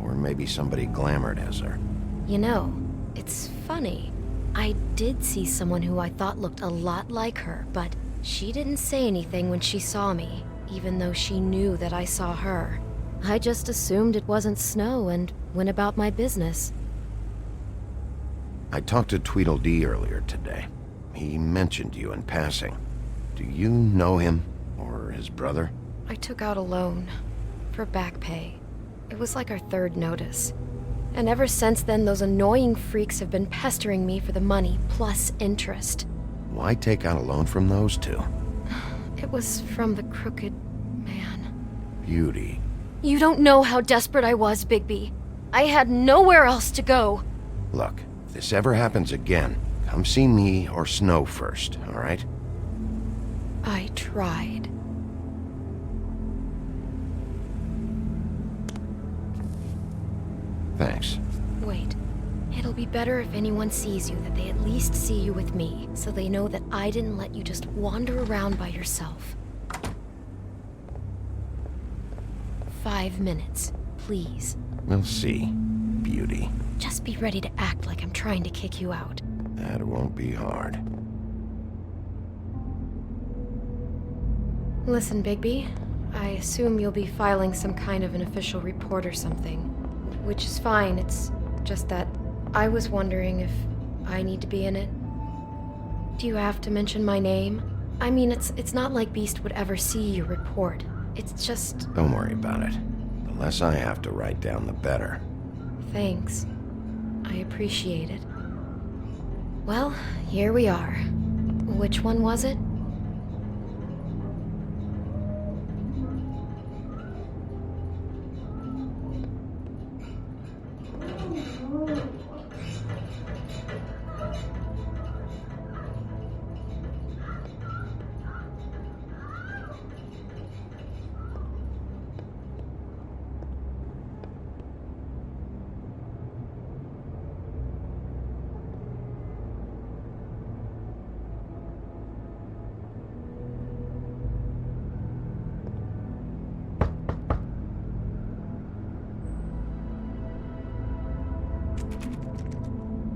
Speaker 2: Or maybe somebody glamored as her?
Speaker 4: You know, it's funny. I did see someone who I thought looked a lot like her, but she didn't say anything when she saw me, even though she knew that I saw her. I just assumed it wasn't Snow and went about my business.
Speaker 2: I talked to Tweedledee earlier today. He mentioned you in passing. Do you know him? Or his brother?
Speaker 4: I took out a loan for back pay. It was like our third notice. And ever since then, those annoying freaks have been pestering me for the money, plus interest.
Speaker 2: Why take out a loan from those two?
Speaker 4: It was from the crooked man.
Speaker 2: Beauty.
Speaker 4: You don't know how desperate I was, Bigby. I had nowhere else to go.
Speaker 2: Look, if this ever happens again, come see me or Snow first, all right?
Speaker 4: I tried.
Speaker 2: Thanks.
Speaker 4: Wait. It'll be better if anyone sees you that they at least see you with me, so they know that I didn't let you just wander around by yourself. 5 minutes, please.
Speaker 2: We'll see, Beauty.
Speaker 4: Just be ready to act like I'm trying to kick you out.
Speaker 2: That won't be hard.
Speaker 4: Listen, Bigby. I assume you'll be filing some kind of an official report or something. Which is fine, it's just that I was wondering if I need to be in it. Do you have to mention my name? I mean, it's not like Beast would ever see your report. It's just...
Speaker 2: Don't worry about it. The less I have to write down, the better.
Speaker 4: Thanks. I appreciate it. Well, here we are. Which one was it?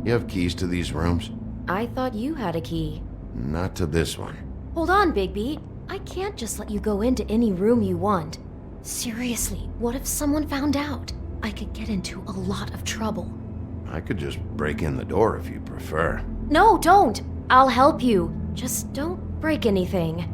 Speaker 2: You have keys to these rooms?
Speaker 4: I thought you had a key.
Speaker 2: Not to this one.
Speaker 4: Hold on, Bigby. I can't just let you go into any room you want. Seriously, what if someone found out? I could get into a lot of trouble.
Speaker 2: I could just break in the door if you prefer.
Speaker 4: No, don't! I'll help you. Just don't break anything.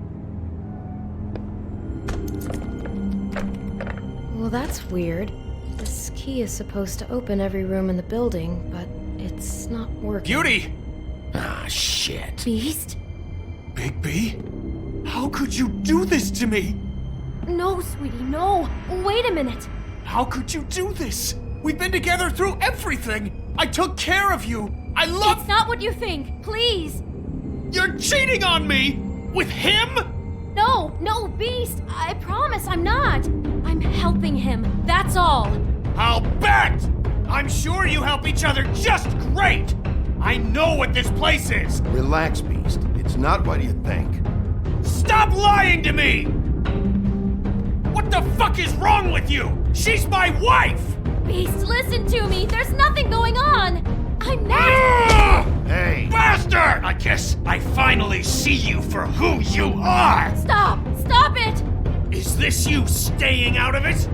Speaker 4: Well, that's weird. This key is supposed to open every room in the building, but it's not working.
Speaker 8: Beauty!
Speaker 2: Ah, shit.
Speaker 4: Beast?
Speaker 8: Bigby? How could you do this to me?
Speaker 6: No, sweetie, no. Wait a minute.
Speaker 8: How could you do this? We've been together through everything. I took care of you. I love...
Speaker 6: It's not what you think. Please.
Speaker 8: You're cheating on me! With him?
Speaker 6: No, Beast. I promise I'm not. I'm helping him. That's all.
Speaker 8: I'll bet! I'm sure you help each other just great! I know what this place is!
Speaker 2: Relax, Beast. It's not what you think.
Speaker 8: Stop lying to me! What the fuck is wrong with you? She's my wife!
Speaker 6: Beast, listen to me. There's nothing going on. I'm not...
Speaker 2: Hey!
Speaker 15: Bastard! I guess I finally see you for who you are!
Speaker 6: Stop! Stop it!
Speaker 15: Is this you staying out of it?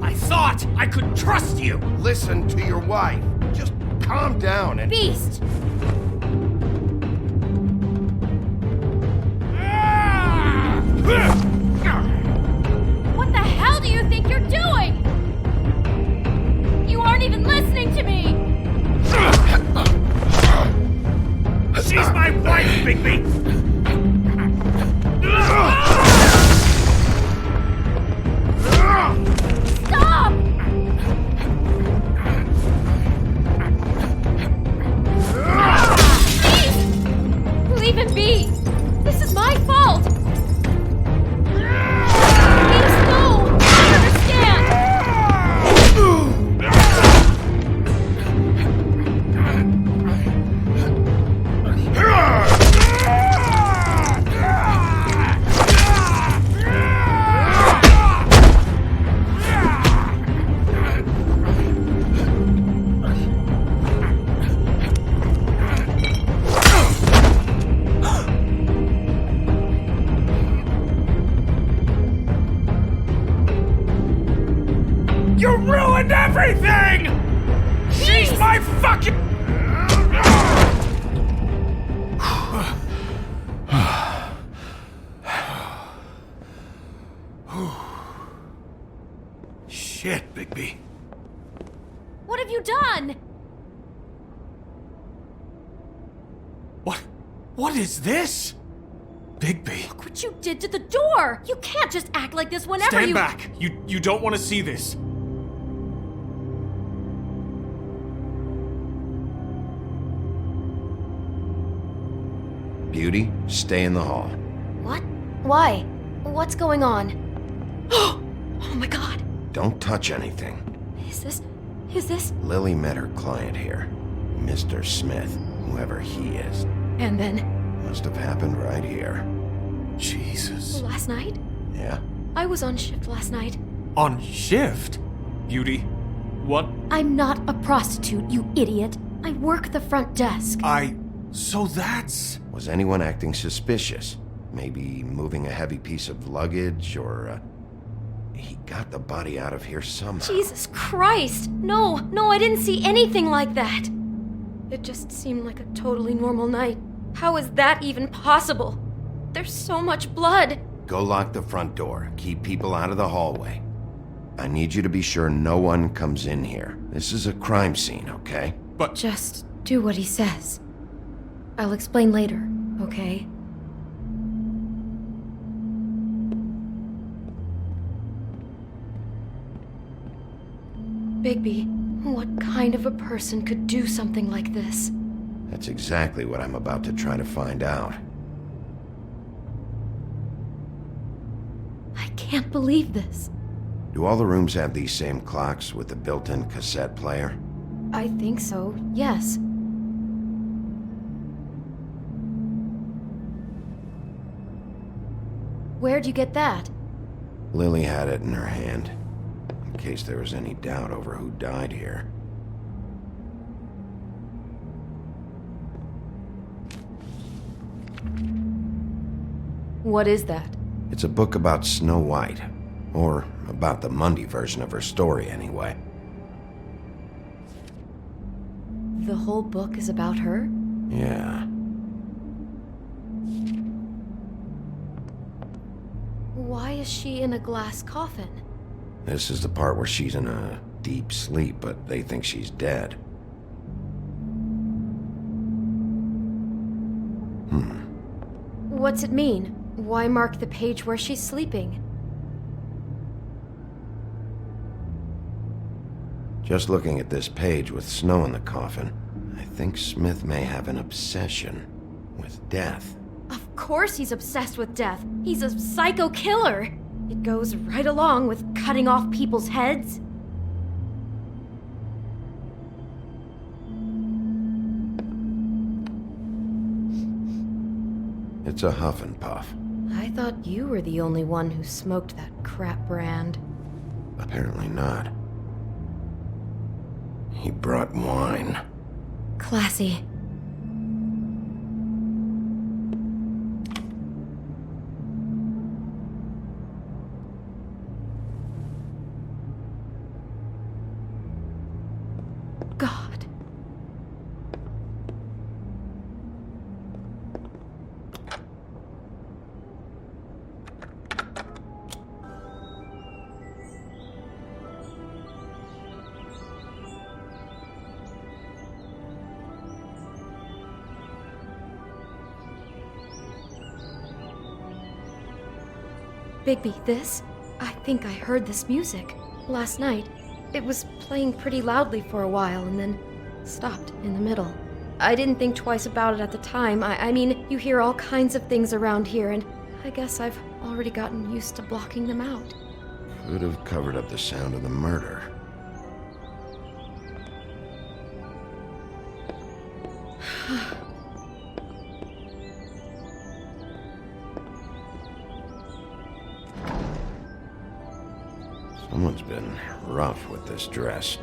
Speaker 15: I thought I could trust you!
Speaker 2: Listen to your wife. Just calm down and...
Speaker 6: Beast! What the hell do you think you're doing? You aren't even listening to me!
Speaker 15: She's my wife, Bigby!
Speaker 6: Stop! Beast! Leave him be! This is my fault! Beast, no! I understand!
Speaker 15: You ruined everything! She's my fucking... Shit, Bigby.
Speaker 6: What have you done?
Speaker 8: What is this? Bigby.
Speaker 6: Look what you did to the door! You can't just act like this whenever
Speaker 8: Stand
Speaker 6: you-
Speaker 8: back! You don't want to see this.
Speaker 2: Beauty, stay in the hall.
Speaker 4: What? Why? What's going on? Oh my god!
Speaker 2: Don't touch anything.
Speaker 4: Is this?
Speaker 2: Lily met her client here. Mr. Smith, whoever he is.
Speaker 4: And then?
Speaker 2: Must have happened right here.
Speaker 8: Jesus.
Speaker 4: Last night?
Speaker 2: Yeah?
Speaker 4: I was on shift last night.
Speaker 8: On shift? Beauty, what?
Speaker 4: I'm not a prostitute, you idiot. I work the front desk.
Speaker 8: So that's...
Speaker 2: Was anyone acting suspicious? Maybe moving a heavy piece of luggage, or, he got the body out of here somehow.
Speaker 4: Jesus Christ! No, I didn't see anything like that! It just seemed like a totally normal night. How is that even possible? There's so much blood!
Speaker 2: Go lock the front door. Keep people out of the hallway. I need you to be sure no one comes in here. This is a crime scene, okay?
Speaker 8: But...
Speaker 4: Just do what he says. I'll explain later, okay? Bigby, what kind of a person could do something like this?
Speaker 2: That's exactly what I'm about to try to find out.
Speaker 4: I can't believe this.
Speaker 2: Do all the rooms have these same clocks with the built-in cassette player?
Speaker 4: I think so, yes. Where'd you get that?
Speaker 2: Lily had it in her hand, in case there was any doubt over who died here.
Speaker 4: What is that?
Speaker 2: It's a book about Snow White. Or about the Mundy version of her story, anyway.
Speaker 4: The whole book is about her?
Speaker 2: Yeah.
Speaker 4: Why is she in a glass coffin?
Speaker 2: This is the part where she's in a deep sleep, but they think she's dead.
Speaker 4: What's it mean? Why mark the page where she's sleeping?
Speaker 2: Just looking at this page with snow in the coffin, I think Smith may have an obsession with death.
Speaker 4: Of course he's obsessed with death. He's a psycho killer. It goes right along with cutting off people's heads.
Speaker 2: It's a huff and puff.
Speaker 4: I thought you were the only one who smoked that crap brand.
Speaker 2: Apparently not. He brought wine.
Speaker 4: Classy. Bigby, this? I think I heard this music last night. It was playing pretty loudly for a while and then stopped in the middle. I didn't think twice about it at the time. I mean, you hear all kinds of things around here, and I guess I've already gotten used to blocking them out.
Speaker 2: Could have covered up the sound of the murder. Someone's been rough with this dress.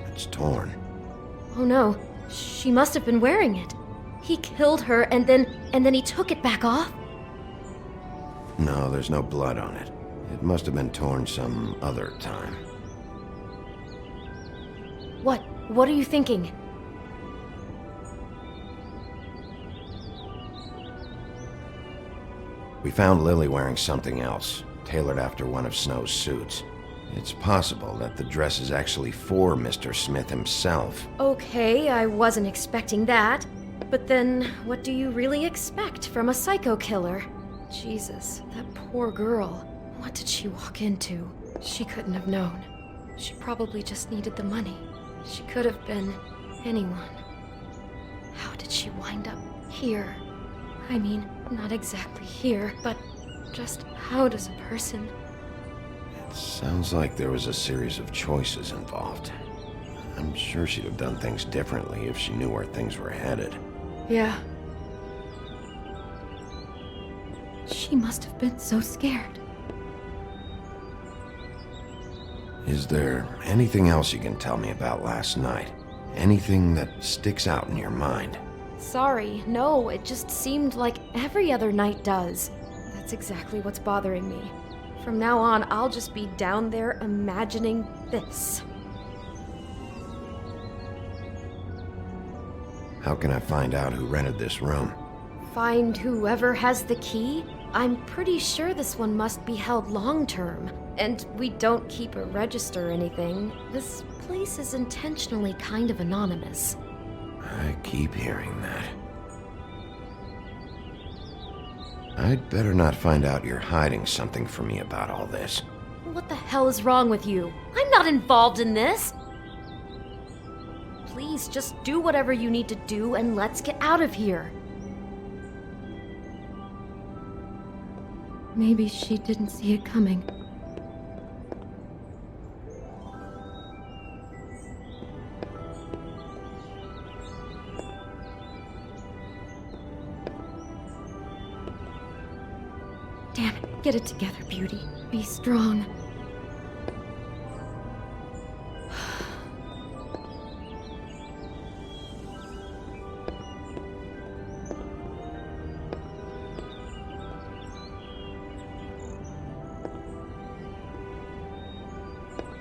Speaker 2: It's torn.
Speaker 4: Oh no, she must have been wearing it. He killed her and then he took it back off?
Speaker 2: No, there's no blood on it. It must have been torn some other time.
Speaker 4: What are you thinking?
Speaker 2: We found Lily wearing something else, tailored after one of Snow's suits. It's possible that the dress is actually for Mr. Smith himself.
Speaker 4: Okay, I wasn't expecting that. But then, what do you really expect from a psycho killer? Jesus, that poor girl. What did she walk into? She couldn't have known. She probably just needed the money. She could have been anyone. How did she wind up here? I mean, not exactly here, but just how does a person...
Speaker 2: Sounds like there was a series of choices involved. I'm sure she'd have done things differently if she knew where things were headed.
Speaker 4: Yeah. She must have been so scared.
Speaker 2: Is there anything else you can tell me about last night? Anything that sticks out in your mind?
Speaker 4: Sorry, no, it just seemed like every other night does. That's exactly what's bothering me. From now on, I'll just be down there imagining this.
Speaker 2: How can I find out who rented this room?
Speaker 4: Find whoever has the key? I'm pretty sure this one must be held long-term. And we don't keep a register or anything. This place is intentionally kind of anonymous.
Speaker 2: I keep hearing that. I'd better not find out you're hiding something from me about all this.
Speaker 4: What the hell is wrong with you? I'm not involved in this! Please, just do whatever you need to do and let's get out of here. Maybe she didn't see it coming. Damn it, get it together, Beauty. Be strong.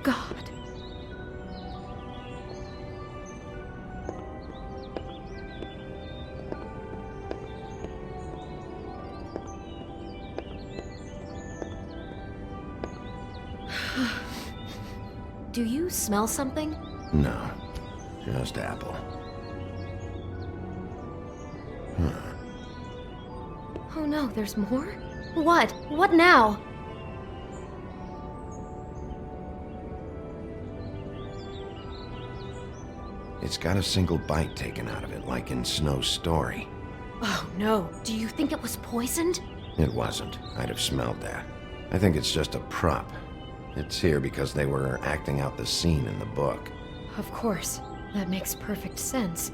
Speaker 4: God. Do you smell something?
Speaker 2: No, just apple.
Speaker 4: Oh no, there's more? What? What now?
Speaker 2: It's got a single bite taken out of it, like in Snow's story.
Speaker 4: Oh no, do you think it was poisoned?
Speaker 2: It wasn't. I'd have smelled that. I think it's just a prop. It's here because they were acting out the scene in the book.
Speaker 4: Of course. That makes perfect sense.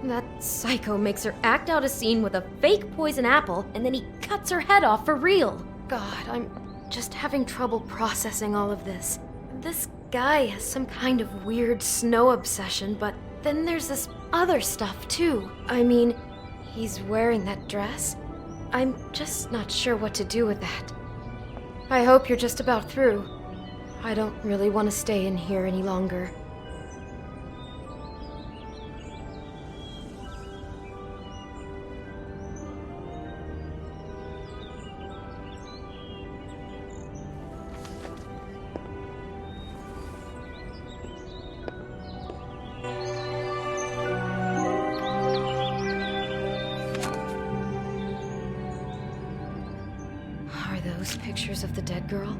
Speaker 4: That psycho makes her act out a scene with a fake poison apple, and then he cuts her head off for real. God, I'm just having trouble processing all of this. This guy has some kind of weird snow obsession, but then there's this other stuff too. I mean, he's wearing that dress. I'm just not sure what to do with that. I hope you're just about through. I don't really want to stay in here any longer. pictures of the dead girl?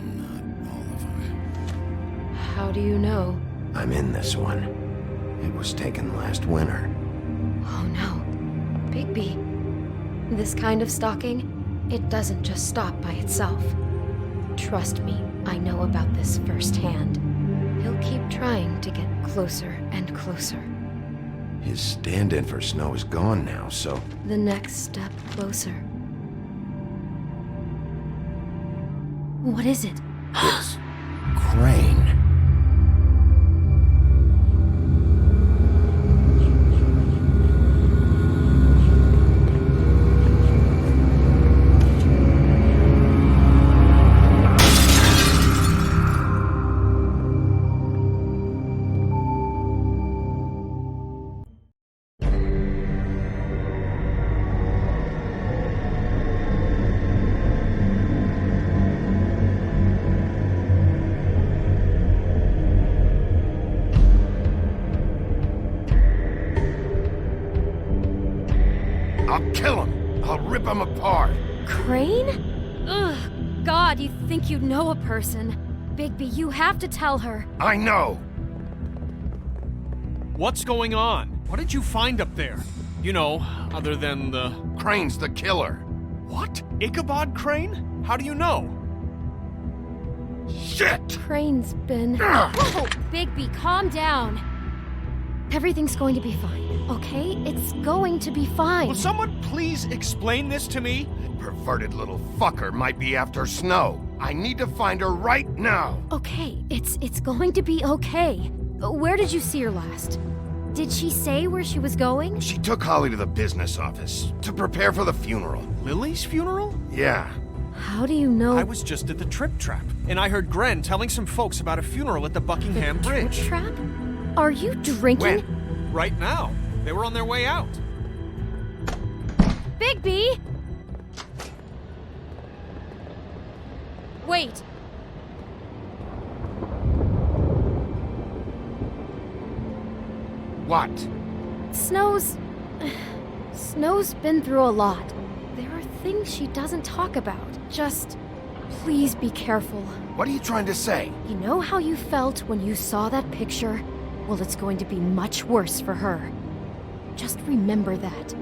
Speaker 2: Not all of them.
Speaker 4: How do you know?
Speaker 2: I'm in this one. It was taken last winter.
Speaker 4: Oh no. Bigby. This kind of stalking, it doesn't just stop by itself. Trust me, I know about this firsthand. He'll keep trying to get closer and closer.
Speaker 2: His stand-in for Snow is gone now, so...
Speaker 4: The next step closer. What is it?
Speaker 2: It's... Crane.
Speaker 5: I'll kill him. I'll rip him apart.
Speaker 6: Crane? Ugh, God, you think you know a person. Bigby, you have to tell her.
Speaker 5: I know.
Speaker 15: What's going on? What did you find up there? You know, other than the...
Speaker 5: Crane's the killer.
Speaker 15: What? Ichabod Crane? How do you know?
Speaker 5: Shit!
Speaker 4: Crane's been...
Speaker 6: Whoa, Bigby, calm down.
Speaker 4: Everything's going to be fine, okay? It's going to be fine.
Speaker 15: Will someone please explain this to me?
Speaker 5: Perverted little fucker might be after Snow. I need to find her right now.
Speaker 6: Okay, it's going to be okay. Where did you see her last? Did she say where she was going?
Speaker 5: She took Holly to the business office to prepare for the funeral.
Speaker 15: Lily's funeral?
Speaker 5: Yeah.
Speaker 4: How do you know?
Speaker 15: I was just at the Trip Trap, and I heard Gren telling some folks about a funeral at the Buckingham Bridge.
Speaker 4: Trip Trap? Are you drinking?
Speaker 15: When? Right now. They were on their way out.
Speaker 6: Bigby! Wait.
Speaker 5: What?
Speaker 4: Snow's been through a lot. There are things she doesn't talk about. Just please be careful.
Speaker 5: What are you trying to say?
Speaker 4: You know how you felt when you saw that picture? Well, it's going to be much worse for her. Just remember that.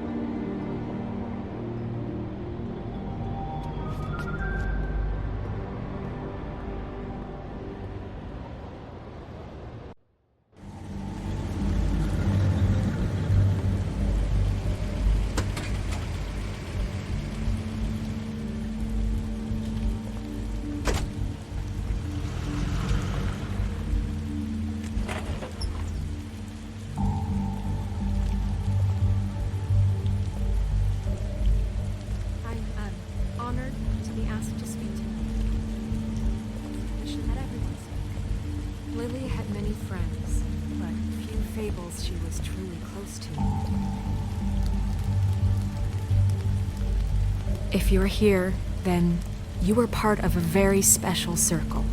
Speaker 10: Honored to be asked to speak to you. She met everyone's. Lily had many friends, but few fables she was truly close to. If you're here, then you were part of a very special circle.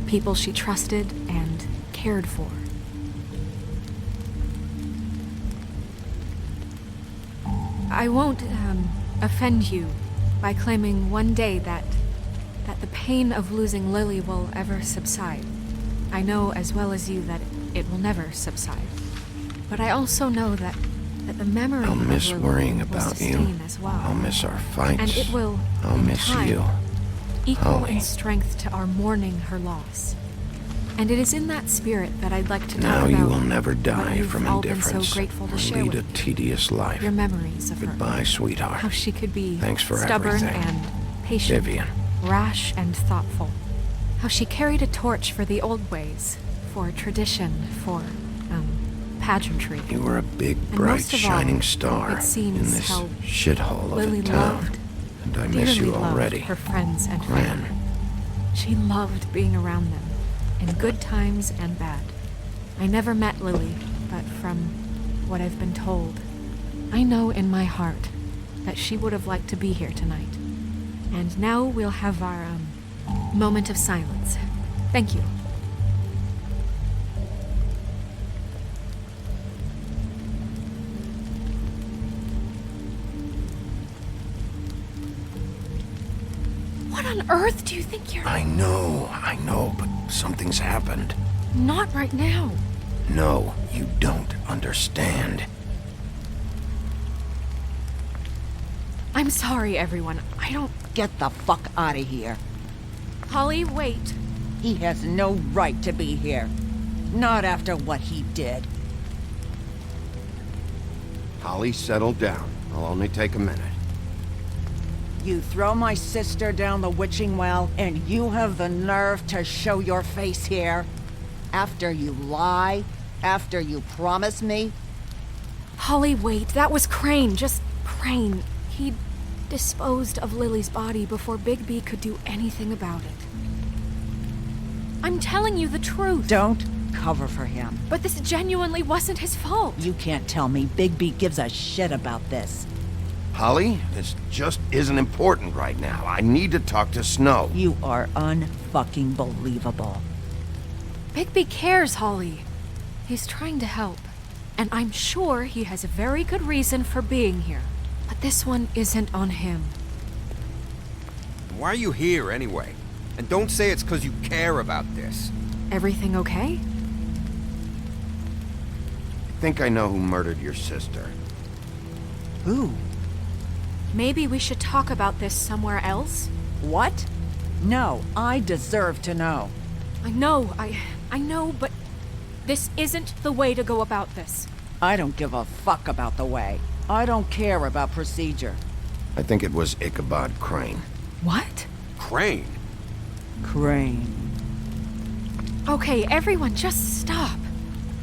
Speaker 10: People she trusted and cared for. I won't, offend you by claiming one day that the pain of losing Lily will ever subside. I know as well as you that it will never subside. But I also know that the memory
Speaker 2: I'll miss
Speaker 10: of Lily
Speaker 2: worrying
Speaker 10: will
Speaker 2: about you.
Speaker 10: sustain as well.
Speaker 2: I'll miss our fights.
Speaker 10: And it will,
Speaker 2: I'll
Speaker 10: in
Speaker 2: miss
Speaker 10: time,
Speaker 2: you.
Speaker 10: equal
Speaker 2: Holly.
Speaker 10: in strength to our mourning her loss. And it is in that spirit that I'd like to
Speaker 2: Now
Speaker 10: talk
Speaker 2: you
Speaker 10: about
Speaker 2: will never
Speaker 10: what
Speaker 2: die
Speaker 10: you've
Speaker 2: from
Speaker 10: all been
Speaker 2: indifference
Speaker 10: so grateful to
Speaker 2: or
Speaker 10: share
Speaker 2: lead a
Speaker 10: with me.
Speaker 2: tedious life.
Speaker 10: Your memories of her.
Speaker 2: Goodbye, sweetheart.
Speaker 10: How she could be
Speaker 2: Thanks for
Speaker 10: stubborn
Speaker 2: everything.
Speaker 10: and patient,
Speaker 2: Vivian.
Speaker 10: rash and thoughtful. How she carried a torch for the old ways, for tradition, for, pageantry.
Speaker 2: You were a big,
Speaker 10: And
Speaker 2: bright,
Speaker 10: most of all,
Speaker 2: shining star
Speaker 10: it seems
Speaker 2: in this
Speaker 10: how
Speaker 2: shithole of
Speaker 10: Lily
Speaker 2: a town.
Speaker 10: loved,
Speaker 2: And I miss
Speaker 10: dearly
Speaker 2: you already.
Speaker 10: loved her friends and
Speaker 2: Gran.
Speaker 10: family. She loved being around them, in good times and bad. I never met Lily, but from what I've been told, I know in my heart that she would have liked to be here tonight. And now we'll have our, moment of silence. Thank you. earth do you think you're...
Speaker 2: I know, but something's happened.
Speaker 10: Not right now.
Speaker 2: No, you don't understand.
Speaker 10: I'm sorry, everyone. I don't...
Speaker 9: Get the fuck out of here.
Speaker 10: Holly, wait.
Speaker 9: He has no right to be here. Not after what he did.
Speaker 2: Holly, settle down. I'll only take a minute.
Speaker 9: You throw my sister down the witching well, and you have the nerve to show your face here? After you lie? After you promise me?
Speaker 10: Holly, wait. That was Crane. Just Crane. He disposed of Lily's body before Bigby could do anything about it. I'm telling you the truth.
Speaker 9: Don't cover for him.
Speaker 10: But this genuinely wasn't his fault.
Speaker 9: You can't tell me Bigby gives a shit about this.
Speaker 2: Holly, this just isn't important right now. I need to talk to Snow.
Speaker 9: You are unfucking believable.
Speaker 10: Bigby cares, Holly. He's trying to help. And I'm sure he has a very good reason for being here. But this one isn't on him.
Speaker 11: Why are you here, anyway? And don't say it's because you care about this.
Speaker 10: Everything okay?
Speaker 2: I think I know who murdered your sister.
Speaker 9: Who?
Speaker 10: Maybe we should talk about this somewhere else?
Speaker 9: What? No, I deserve to know.
Speaker 10: I know, but this isn't the way to go about this.
Speaker 9: I don't give a fuck about the way. I don't care about procedure.
Speaker 2: I think it was Ichabod Crane.
Speaker 10: What?
Speaker 11: Crane?
Speaker 9: Crane.
Speaker 10: Okay, everyone, just stop.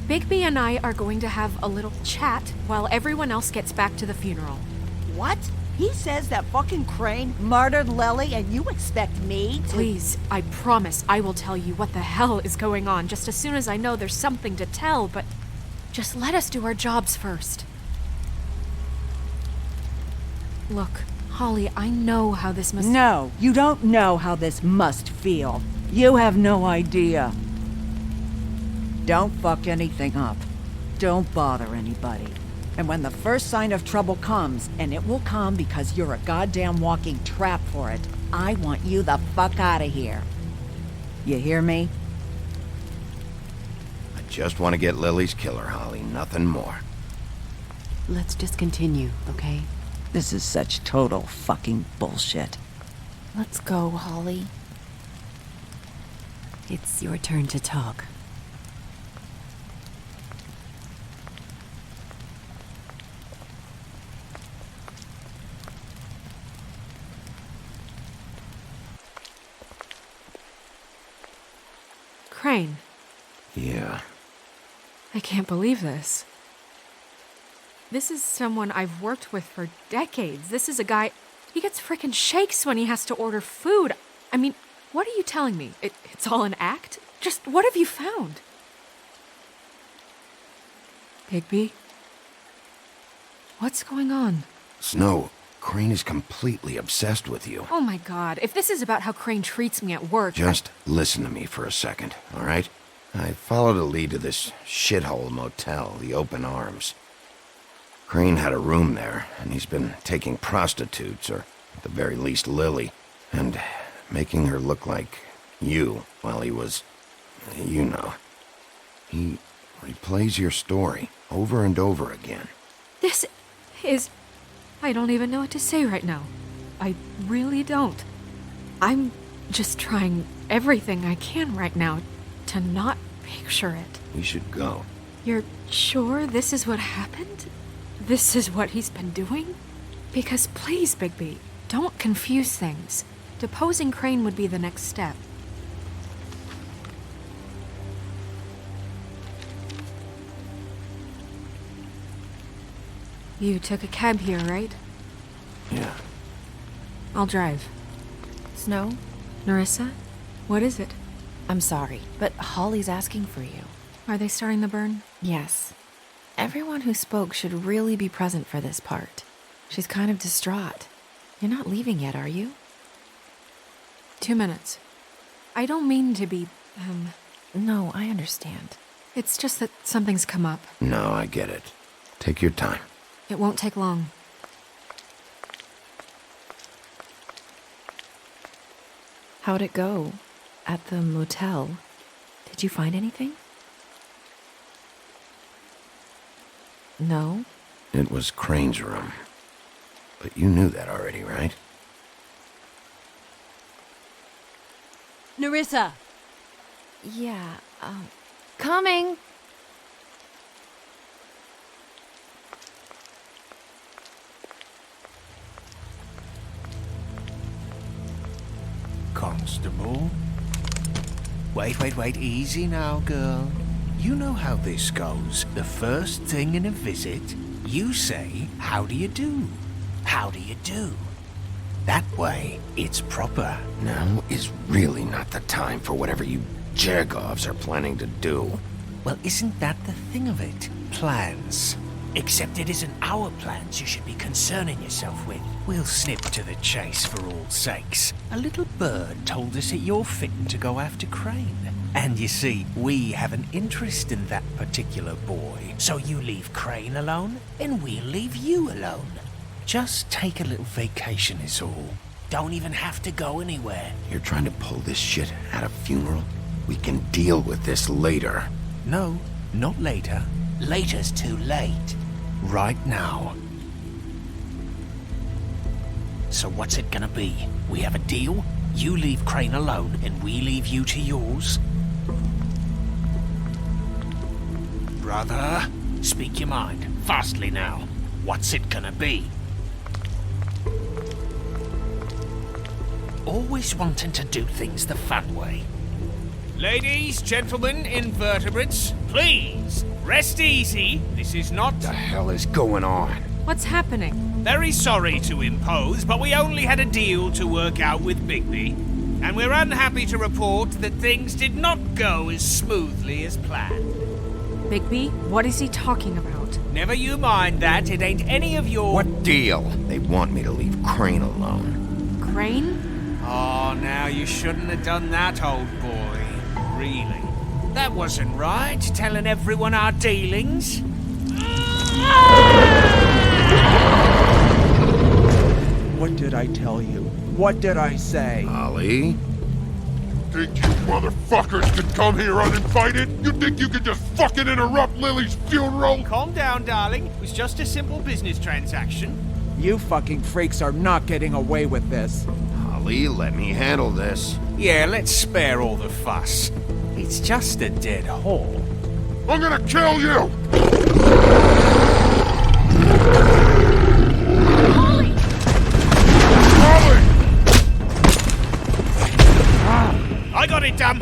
Speaker 10: Bigby and I are going to have a little chat while everyone else gets back to the funeral.
Speaker 9: What? He says that fucking Crane murdered Lily and you expect me to...
Speaker 10: Please, I promise I will tell you what the hell is going on just as soon as I know there's something to tell, but just let us do our jobs first. Look, Holly, I know how this must...
Speaker 9: No, you don't know how this must feel. You have no idea. Don't fuck anything up. Don't bother anybody. And when the first sign of trouble comes, and it will come because you're a goddamn walking trap for it, I want you the fuck out of here. You hear me?
Speaker 2: I just want to get Lily's killer, Holly. Nothing more.
Speaker 20: Let's just continue, okay?
Speaker 9: This is such total fucking bullshit.
Speaker 20: Let's go, Holly. It's your turn to talk.
Speaker 10: Crane.
Speaker 2: Yeah.
Speaker 10: I can't believe this. This is someone I've worked with for decades. This is a guy... He gets frickin' shakes when he has to order food. I mean, what are you telling me? It's all an act? Just what have you found? Bigby? What's going on?
Speaker 2: Snow, Crane is completely obsessed with you.
Speaker 10: Oh my god, if this is about how Crane treats me at work...
Speaker 2: Just listen to me for a second, all right? I followed a lead to this shithole motel, the Open Arms. Crane had a room there, and he's been taking prostitutes, or at the very least Lily, and making her look like you while he was... you know. He replays your story over and over again.
Speaker 10: This is... I don't even know what to say right now. I really don't. I'm just trying everything I can right now to not picture it.
Speaker 2: We should go.
Speaker 10: You're sure this is what happened? This is what he's been doing? Because please, Bigby, don't confuse things. Deposing Crane would be the next step. You took a cab here, right?
Speaker 2: Yeah.
Speaker 10: I'll drive.
Speaker 22: Snow?
Speaker 10: Nerissa? What is it?
Speaker 22: I'm sorry, but Holly's asking for you.
Speaker 10: Are they starting the burn?
Speaker 22: Yes. Everyone who spoke should really be present for this part. She's kind of distraught. You're not leaving yet, are you?
Speaker 10: 2 minutes. I don't mean to be,
Speaker 22: No, I understand.
Speaker 10: It's just that something's come up.
Speaker 2: No, I get it. Take your time.
Speaker 10: It won't take long.
Speaker 22: How'd it go? At the motel? Did you find anything? No?
Speaker 19: It was Crane's room. But you knew that already, right?
Speaker 13: Nerissa!
Speaker 4: Yeah, coming!
Speaker 8: Constable? Wait, easy now, girl. You know how this goes. The first thing in a visit, you say, how do you do? How do you do? That way, it's proper.
Speaker 19: Now is really not the time for whatever you Jergovs are planning to do.
Speaker 8: Well, isn't that the thing of it? Plans. Except it isn't our plans you should be concerning yourself with. We'll snip to the chase for all sakes. A little bird told us that you're fitting to go after Crane. And you see, we have an interest in that particular boy. So you leave Crane alone, and we'll leave you alone. Just take a little vacation is all. Don't even have to go anywhere.
Speaker 19: You're trying to pull this shit at a funeral? We can deal with this later.
Speaker 8: No, not later. Later's too late. Right now. So what's it gonna be? We have a deal? You leave Crane alone, and we leave you to yours? Brother, speak your mind. Fastly now. What's it gonna be? Always wanting to do things the fun way. Ladies, gentlemen, invertebrates, please, rest easy. This is not...
Speaker 19: The hell is going on?
Speaker 10: What's happening?
Speaker 8: Very sorry to impose, but we only had a deal to work out with Bigby. And we're unhappy to report that things did not go as smoothly as planned.
Speaker 10: Bigby, what is he talking about?
Speaker 8: Never you mind that, it ain't any of your...
Speaker 19: What deal? They want me to leave Crane alone.
Speaker 10: Crane?
Speaker 8: Oh, now you shouldn't have done that, old boy. Really? That wasn't right, telling everyone our dealings.
Speaker 21: What did I tell you? What did I say?
Speaker 2: Holly?
Speaker 5: Think you motherfuckers could come here uninvited? You think you could just fucking interrupt Lily's funeral?
Speaker 8: Calm down, darling. It was just a simple business transaction.
Speaker 21: You fucking freaks are not getting away with this.
Speaker 2: Holly, let me handle this.
Speaker 8: Yeah, let's spare all the fuss. It's just a dead hole.
Speaker 5: I'm gonna kill you!
Speaker 6: Holly!
Speaker 8: I got it, damn!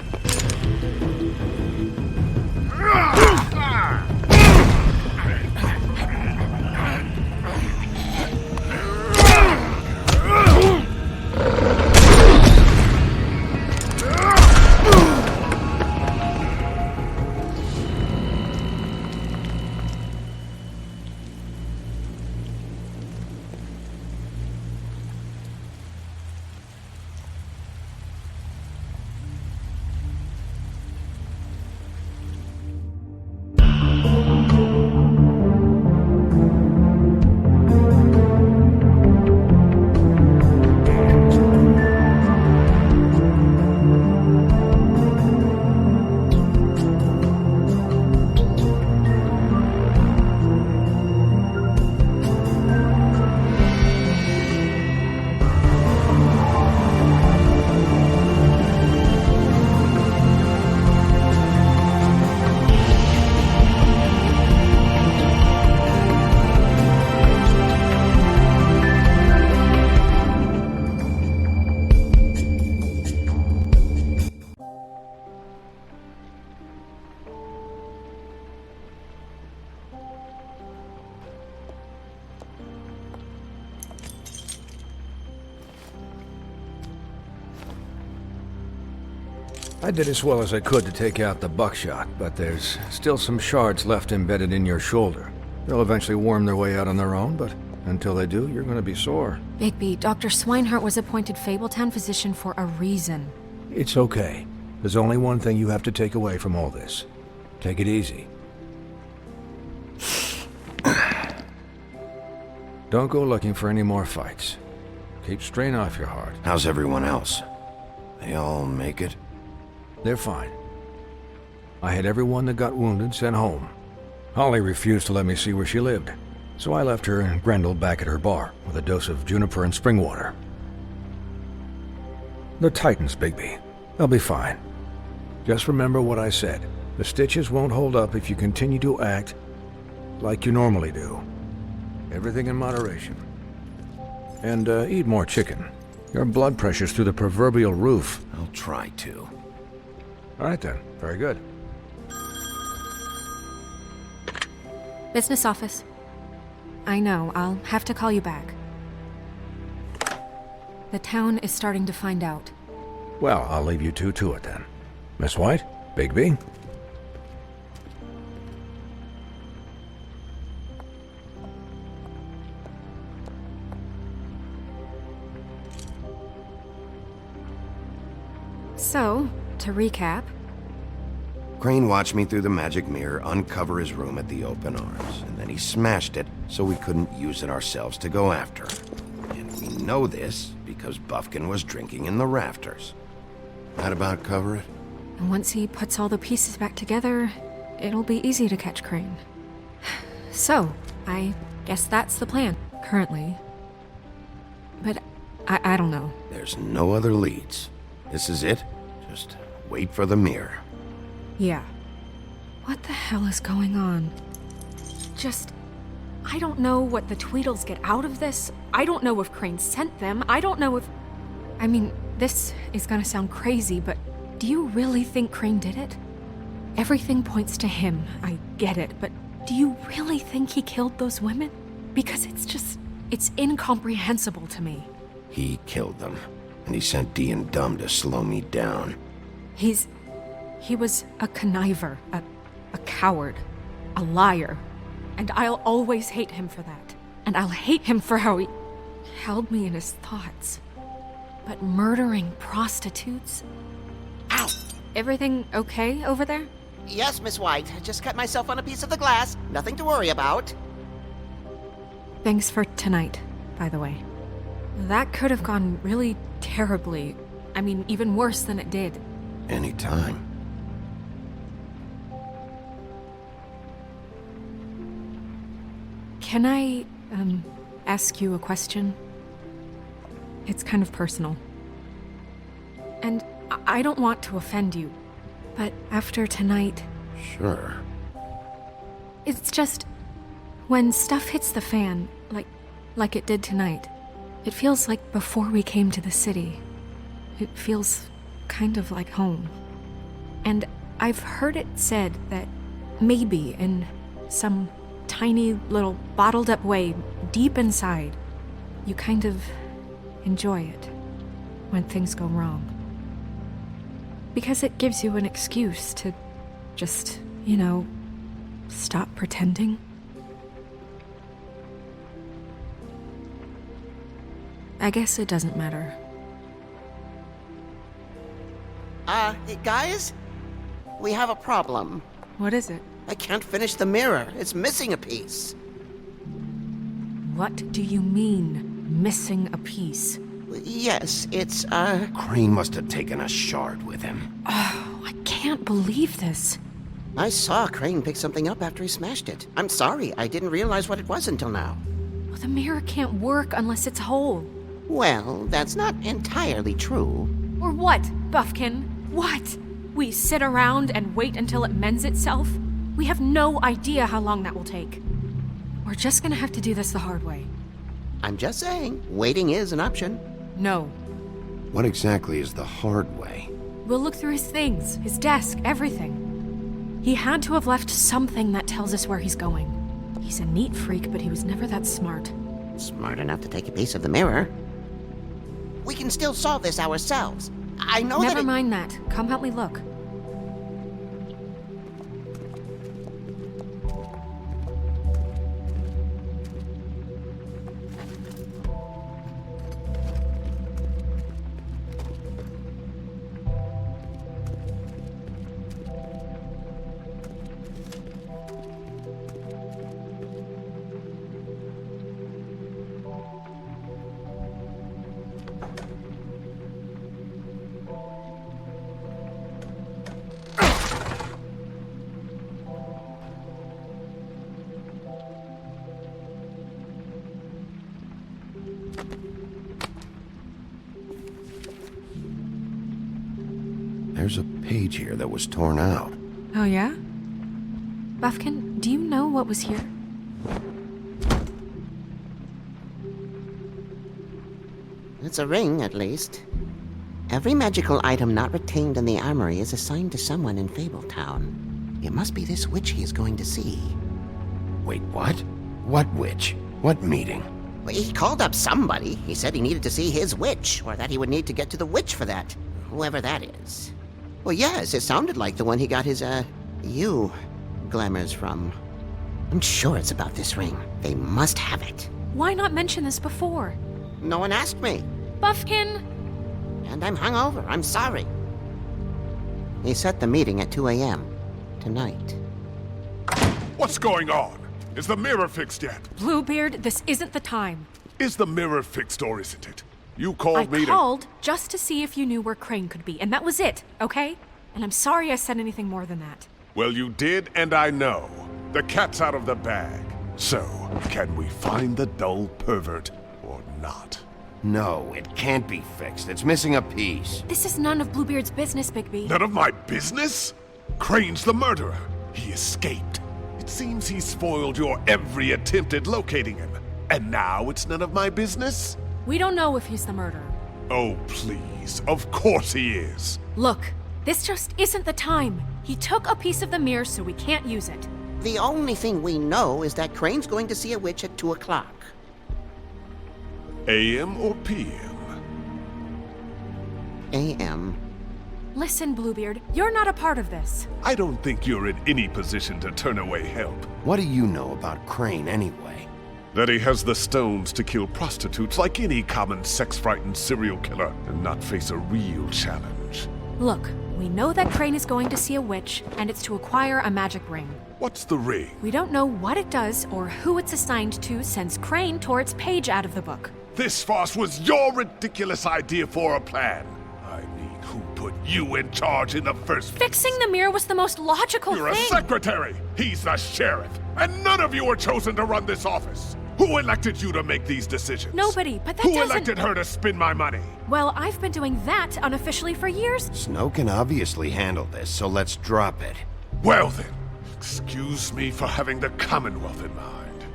Speaker 11: I did as well as I could to take out the buckshot, but there's still some shards left embedded in your shoulder. They'll eventually worm their way out on their own, but until they do, you're gonna be sore.
Speaker 10: Bigby, Dr. Swinehart was appointed Fabletown physician for a reason.
Speaker 11: It's okay. There's only one thing you have to take away from all this. Take it easy. Don't go looking for any more fights. Keep strain off your heart.
Speaker 2: How's everyone else? They all make it?
Speaker 13: They're fine. I had everyone that got wounded sent home. Holly refused to let me see where she lived, so I left her and Grendel back at her bar with a dose of juniper and spring water. They're Titans, Bigby. They'll be fine. Just remember what I said. The stitches won't hold up if you continue to act like you normally do. Everything in moderation. And eat more chicken. Your blood pressure's through the proverbial roof.
Speaker 2: I'll try to.
Speaker 13: All right then. Very good.
Speaker 10: Business office. I know, I'll have to call you back. The town is starting to find out.
Speaker 13: Well, I'll leave you two to it then. Miss White, Bigby.
Speaker 10: So, to recap,
Speaker 2: Crane watched me through the magic mirror uncover his room at the open arms, and then he smashed it so we couldn't use it ourselves to go after him. And we know this because Buffkin was drinking in the rafters. That about cover it?
Speaker 10: and once he puts all the pieces back together, it'll be easy to catch Crane. So, I guess that's the plan, currently. But I don't know.
Speaker 2: There's no other leads. This is it. Just wait for the mirror.
Speaker 10: Yeah. What the hell is going on? I don't know what the Tweedles get out of this. I don't know if Crane sent them. I don't know if... I mean, this is gonna sound crazy, but do you really think Crane did it? Everything points to him, I get it, but do you really think he killed those women? Because it's incomprehensible to me.
Speaker 2: He killed them, and he sent Dee and Dumb to slow me down.
Speaker 10: He was a conniver, a coward, a liar, and I'll always hate him for that. And I'll hate him for how he held me in his thoughts. But murdering prostitutes? Ow! Everything okay over there?
Speaker 17: Yes, Miss White. Just cut myself on a piece of the glass. Nothing to worry about.
Speaker 10: Thanks for tonight, by the way. That could have gone really terribly. I mean, even worse than it did.
Speaker 2: Anytime.
Speaker 10: Can I, ask you a question? It's kind of personal. And I don't want to offend you, but after tonight...
Speaker 2: Sure.
Speaker 10: It's just... when stuff hits the fan, like it did tonight, it feels like before we came to the city. It feels kind of like home. And I've heard it said that maybe in some tiny little bottled up way deep inside, you kind of enjoy it when things go wrong. Because it gives you an excuse to just, stop pretending. I guess it doesn't matter.
Speaker 17: Guys? We have a problem.
Speaker 10: What is it?
Speaker 17: I can't finish the mirror. It's missing a piece.
Speaker 10: What do you mean, missing a piece?
Speaker 17: Yes, it's,
Speaker 2: Crane must have taken a shard with him.
Speaker 10: Oh, I can't believe this.
Speaker 17: I saw Crane pick something up after he smashed it. I'm sorry, I didn't realize what it was until now.
Speaker 10: Well, the mirror can't work unless it's whole.
Speaker 17: Well, that's not entirely true.
Speaker 10: Or what, Buffkin? What? We sit around and wait until it mends itself? We have no idea how long that will take. We're just gonna have to do this the hard way.
Speaker 17: I'm just saying, waiting is an option.
Speaker 10: No.
Speaker 2: What exactly is the hard way?
Speaker 10: We'll look through his things, his desk, everything. He had to have left something that tells us where he's going. He's a neat freak, but he was never that smart.
Speaker 17: Smart enough to take a piece of the mirror. We can still solve this ourselves. I know
Speaker 10: Never mind that. Come help me look.
Speaker 2: page here that was torn out.
Speaker 10: Oh, yeah? Buffkin, do you know what was here?
Speaker 17: It's a ring, at least. Every magical item not retained in the armory is assigned to someone in Fabletown. It must be this witch he is going to see.
Speaker 2: Wait, what? What witch? What meeting?
Speaker 17: Well, he called up somebody. He said he needed to see his witch, or that he would need to get to the witch for that. Whoever that is. Well, yes, it sounded like the one he got his, glamours from. I'm sure it's about this ring. They must have it.
Speaker 10: Why not mention this before?
Speaker 17: No one asked me.
Speaker 10: Buffkin!
Speaker 17: And I'm hungover. I'm sorry. He set the meeting at 2 a.m. tonight.
Speaker 3: What's going on? Is the mirror fixed yet?
Speaker 10: Bluebeard, this isn't the time.
Speaker 3: Is the mirror fixed or isn't it? You called me
Speaker 10: I called just to see if you knew where Crane could be, and that was it, okay? And I'm sorry I said anything more than that.
Speaker 3: Well, you did, and I know. The cat's out of the bag. So, can we find the dull pervert or not?
Speaker 2: No, it can't be fixed. It's missing a piece.
Speaker 10: This is none of Bluebeard's business, Bigby.
Speaker 3: None of my business? Crane's the murderer. He escaped. It seems he spoiled your every attempt at locating him. And now it's none of my business?
Speaker 10: We don't know if he's the murderer.
Speaker 3: Oh, please. Of course he is.
Speaker 10: Look, this just isn't the time. He took a piece of the mirror, so we can't use it.
Speaker 17: The only thing we know is that Crane's going to see a witch at 2 o'clock.
Speaker 3: AM or PM?
Speaker 17: AM.
Speaker 10: Listen, Bluebeard, you're not a part of this.
Speaker 3: I don't think you're in any position to turn away help.
Speaker 2: What do you know about Crane anyway?
Speaker 3: That he has the stones to kill prostitutes like any common sex-frightened serial killer and not face a real challenge.
Speaker 10: Look, we know that Crane is going to see a witch, and it's to acquire a magic ring.
Speaker 3: What's the ring?
Speaker 10: We don't know what it does or who it's assigned to since Crane tore its page out of the book.
Speaker 3: This farce was your ridiculous idea for a plan. I mean, who put you in charge in the first place?
Speaker 10: Fixing the mirror was the most logical
Speaker 3: You're
Speaker 10: thing.
Speaker 3: a secretary! He's the sheriff! And none of you were chosen to run this office! Who elected you to make these decisions?
Speaker 10: Nobody, but that
Speaker 3: Who
Speaker 10: doesn't...
Speaker 3: elected her to spend my money?
Speaker 10: Well, I've been doing that unofficially for years.
Speaker 2: Snow can obviously handle this, so let's drop it.
Speaker 3: Well then, excuse me for having the Commonwealth in mind.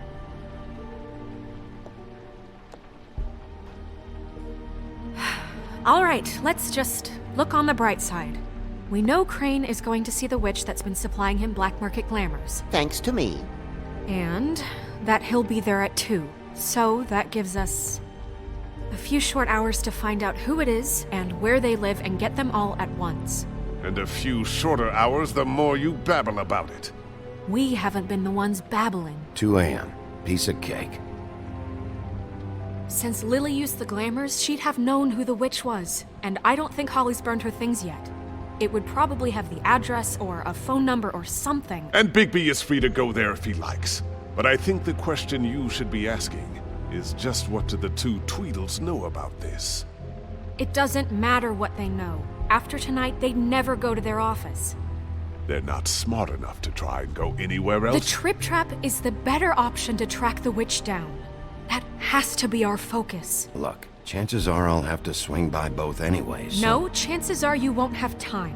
Speaker 10: All right, let's just look on the bright side. We know Crane is going to see the witch that's been supplying him black market glamours.
Speaker 17: Thanks to me.
Speaker 10: And that he'll be there at 2. So that gives us a few short hours to find out who it is and where they live and get them all at once.
Speaker 3: And a few shorter hours the more you babble about it.
Speaker 10: We haven't been the ones babbling.
Speaker 2: 2 a.m. Piece of cake.
Speaker 10: Since Lily used the glamours, she'd have known who the witch was. And I don't think Holly's burned her things yet. It would probably have the address or a phone number or something.
Speaker 3: And Bigby is free to go there if he likes. But I think the question you should be asking is just what do the two Tweedles know about this?
Speaker 10: It doesn't matter what they know. After tonight, they'd never go to their office.
Speaker 3: They're not smart enough to try and go anywhere else?
Speaker 10: The Trip Trap is the better option to track the witch down. That has to be our focus.
Speaker 2: Look, chances are I'll have to swing by both anyways. So...
Speaker 10: No, chances are you won't have time.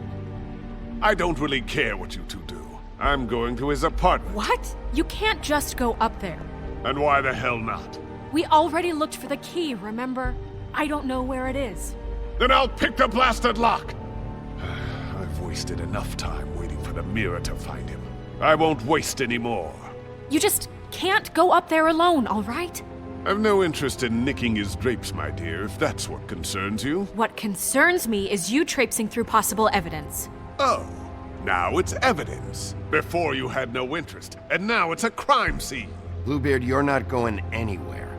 Speaker 3: I don't really care what you two do. I'm going to his apartment.
Speaker 10: What? You can't just go up there.
Speaker 3: And why the hell not?
Speaker 10: We already looked for the key, remember? I don't know where it is.
Speaker 3: Then I'll pick the blasted lock! I've wasted enough time waiting for the mirror to find him. I won't waste any more.
Speaker 10: You just can't go up there alone, all right?
Speaker 3: I've no interest in nicking his drapes, my dear, if that's what concerns you.
Speaker 10: What concerns me is you traipsing through possible evidence.
Speaker 3: Oh, now it's evidence. Before you had no interest, and now it's a crime scene.
Speaker 2: Bluebeard, you're not going anywhere.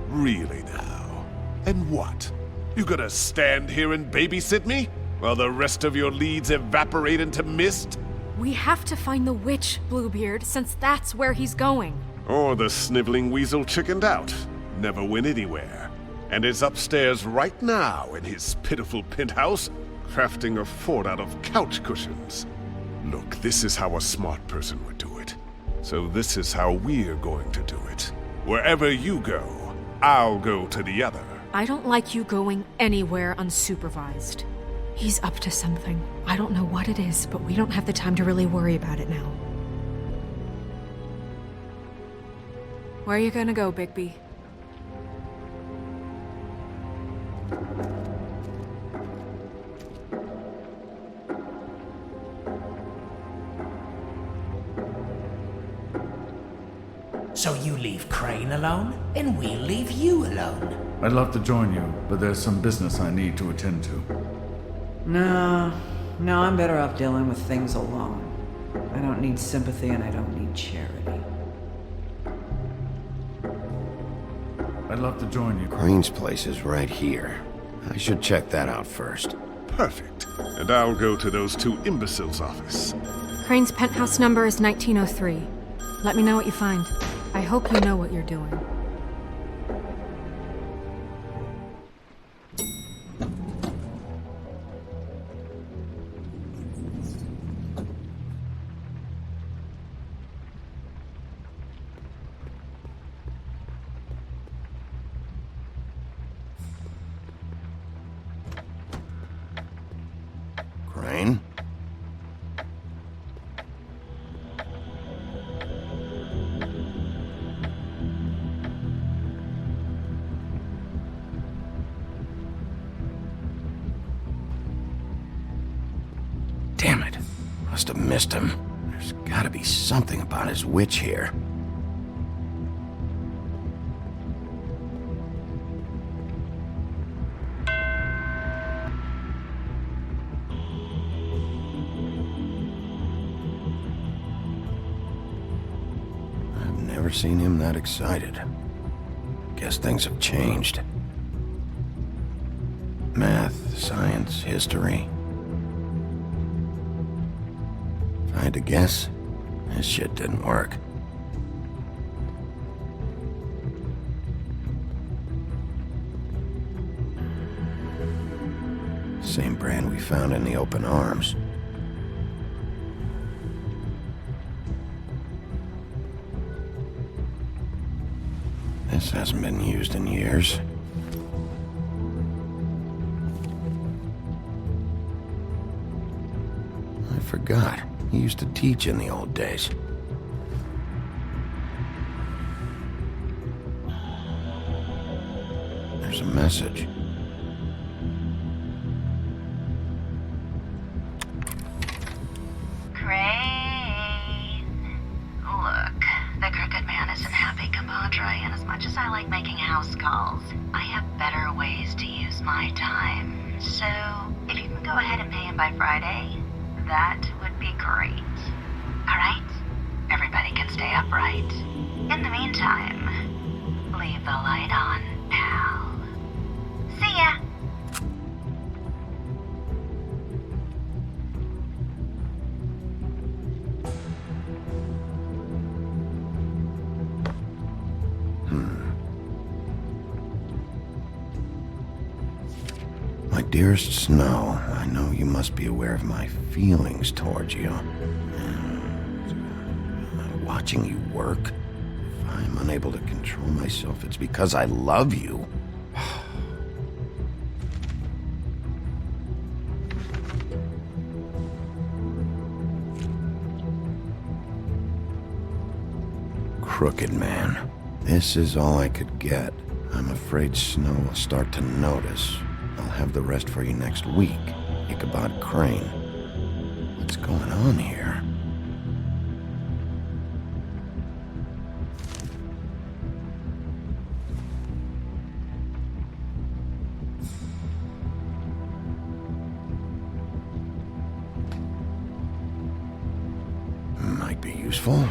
Speaker 3: Really now? And what? You gonna stand here and babysit me? While the rest of your leads evaporate into mist?
Speaker 10: We have to find the witch, Bluebeard, since that's where he's going.
Speaker 3: Or the sniveling weasel chickened out. Never went anywhere. And is upstairs right now in his pitiful penthouse, crafting a fort out of couch cushions. Look, this is how a smart person would do it. So this is how we're going to do it. Wherever you go, I'll go to the other.
Speaker 10: I don't like you going anywhere unsupervised. He's up to something. I don't know what it is, but we don't have the time to really worry about it now. Where are you gonna go, Bigby?
Speaker 15: So you leave Crane alone, and we'll leave you alone.
Speaker 12: I'd love to join you, but there's some business I need to attend to.
Speaker 16: No, I'm better off dealing with things alone. I don't need sympathy and I don't need charity.
Speaker 12: I'd love to join you.
Speaker 2: Crane's place is right here. I should check that out first.
Speaker 3: Perfect. And I'll go to those two imbeciles' office.
Speaker 10: Crane's penthouse number is 1903. Let me know what you find. I hope you know what you're doing.
Speaker 2: Crane? Damn it. Must have missed him. There's gotta be something about his witch here. I've never seen him that excited. Guess things have changed. Math, science, history. If I had to guess, this shit didn't work. Same brand we found in the open arms. This hasn't been used in years. I forgot. He used to teach in the old days. There's a message.
Speaker 14: Crane. Look, the Crooked Man isn't happy, compadre, and as much as I like making house calls, I have better ways to use my time. So, if you can go ahead and pay him by Friday, that would be great. Alright? Everybody can stay upright. In the meantime, leave the light on, pal. See ya!
Speaker 2: My dearest Snow, I know you must be aware of my feelings towards you. Watching you work, if I'm unable to control myself, it's because I love you. Crooked Man. This is all I could get. I'm afraid Snow will start to notice. I'll have the rest for you next week. Ichabod Crane. What's going on here? Might be useful.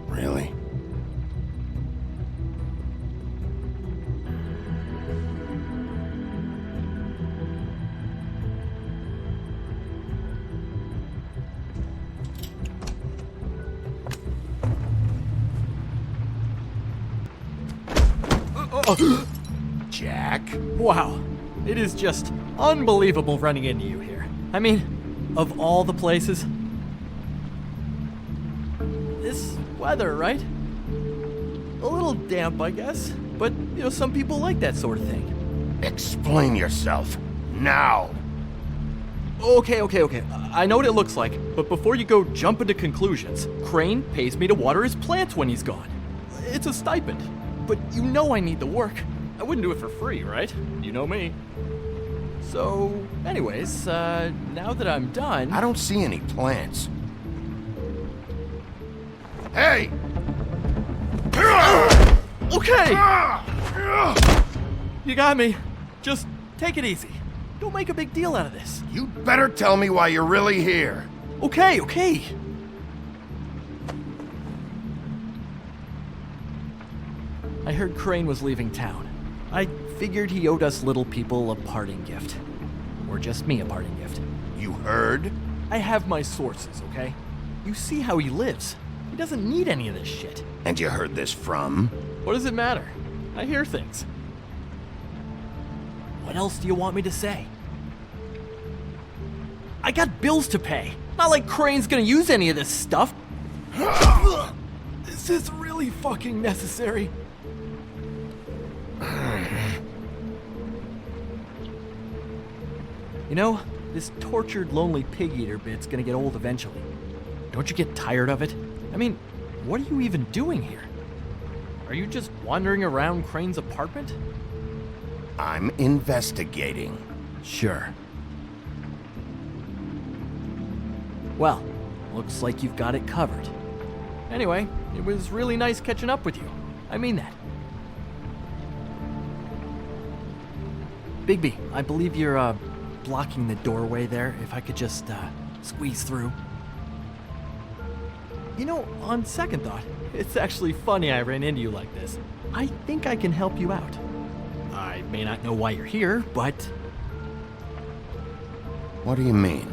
Speaker 2: Really? Jack?
Speaker 1: Wow. It is just unbelievable running into you here. I mean, of all the places. This weather, right? A little damp, I guess. But, some people like that sort of thing.
Speaker 2: Explain yourself. Now.
Speaker 1: Okay. I know what it looks like, but before you go jumping to conclusions, Crane pays me to water his plants when he's gone. It's a stipend. But I need the work. I wouldn't do it for free, right? You know me. So, anyways, now that I'm done...
Speaker 2: I don't see any plants. Hey!
Speaker 1: Okay! You got me. Just take it easy. Don't make a big deal out of this.
Speaker 2: You'd better tell me why you're really here.
Speaker 1: Okay. I heard Crane was leaving town. I figured he owed us little people a parting gift. Or just me a parting gift.
Speaker 2: You heard?
Speaker 1: I have my sources, okay? You see how he lives. He doesn't need any of this shit.
Speaker 2: And you heard this from?
Speaker 1: What does it matter? I hear things. What else do you want me to say? I got bills to pay. Not like Crane's gonna use any of this stuff. Is this really fucking necessary? This tortured, lonely pig-eater bit's gonna get old eventually. Don't you get tired of it? I mean, what are you even doing here? Are you just wandering around Crane's apartment?
Speaker 2: I'm investigating.
Speaker 1: Sure. Well, looks like you've got it covered. Anyway, it was really nice catching up with you. I mean that. Bigby, I believe you're, blocking the doorway there. If I could just, squeeze through. On second thought, it's actually funny I ran into you like this. I think I can help you out. I may not know why you're here, but...
Speaker 2: What do you mean?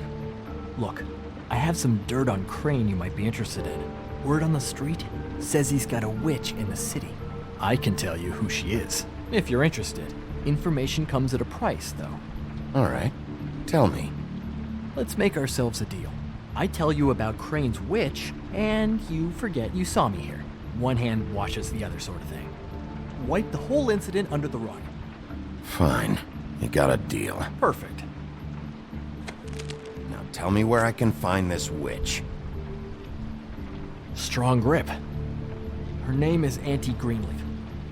Speaker 1: Look, I have some dirt on Crane you might be interested in. Word on the street says he's got a witch in the city. I can tell you who she is, if you're interested. Information comes at a price, though.
Speaker 2: All right. Tell me.
Speaker 1: Let's make ourselves a deal. I tell you about Crane's witch, and you forget you saw me here. One hand washes the other sort of thing. Wipe the whole incident under the rug.
Speaker 2: Fine. You got a deal.
Speaker 1: Perfect.
Speaker 2: Now tell me where I can find this witch.
Speaker 1: Strong grip. Her name is Auntie Greenleaf.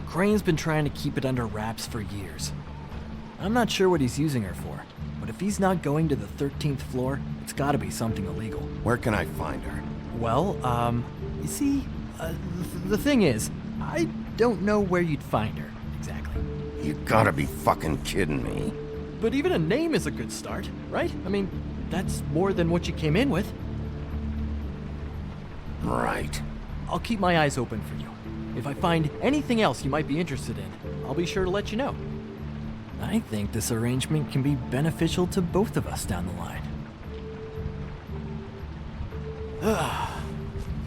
Speaker 1: Crane's been trying to keep it under wraps for years. I'm not sure what he's using her for, but if he's not going to the 13th floor, it's gotta be something illegal.
Speaker 2: Where can I find her?
Speaker 1: Well, you see, the thing is, I don't know where you'd find her, exactly.
Speaker 2: You gotta be fucking kidding me.
Speaker 1: But even a name is a good start, right? I mean, that's more than what you came in with.
Speaker 2: Right.
Speaker 1: I'll keep my eyes open for you. If I find anything else you might be interested in, I'll be sure to let you know. I think this arrangement can be beneficial to both of us down the line.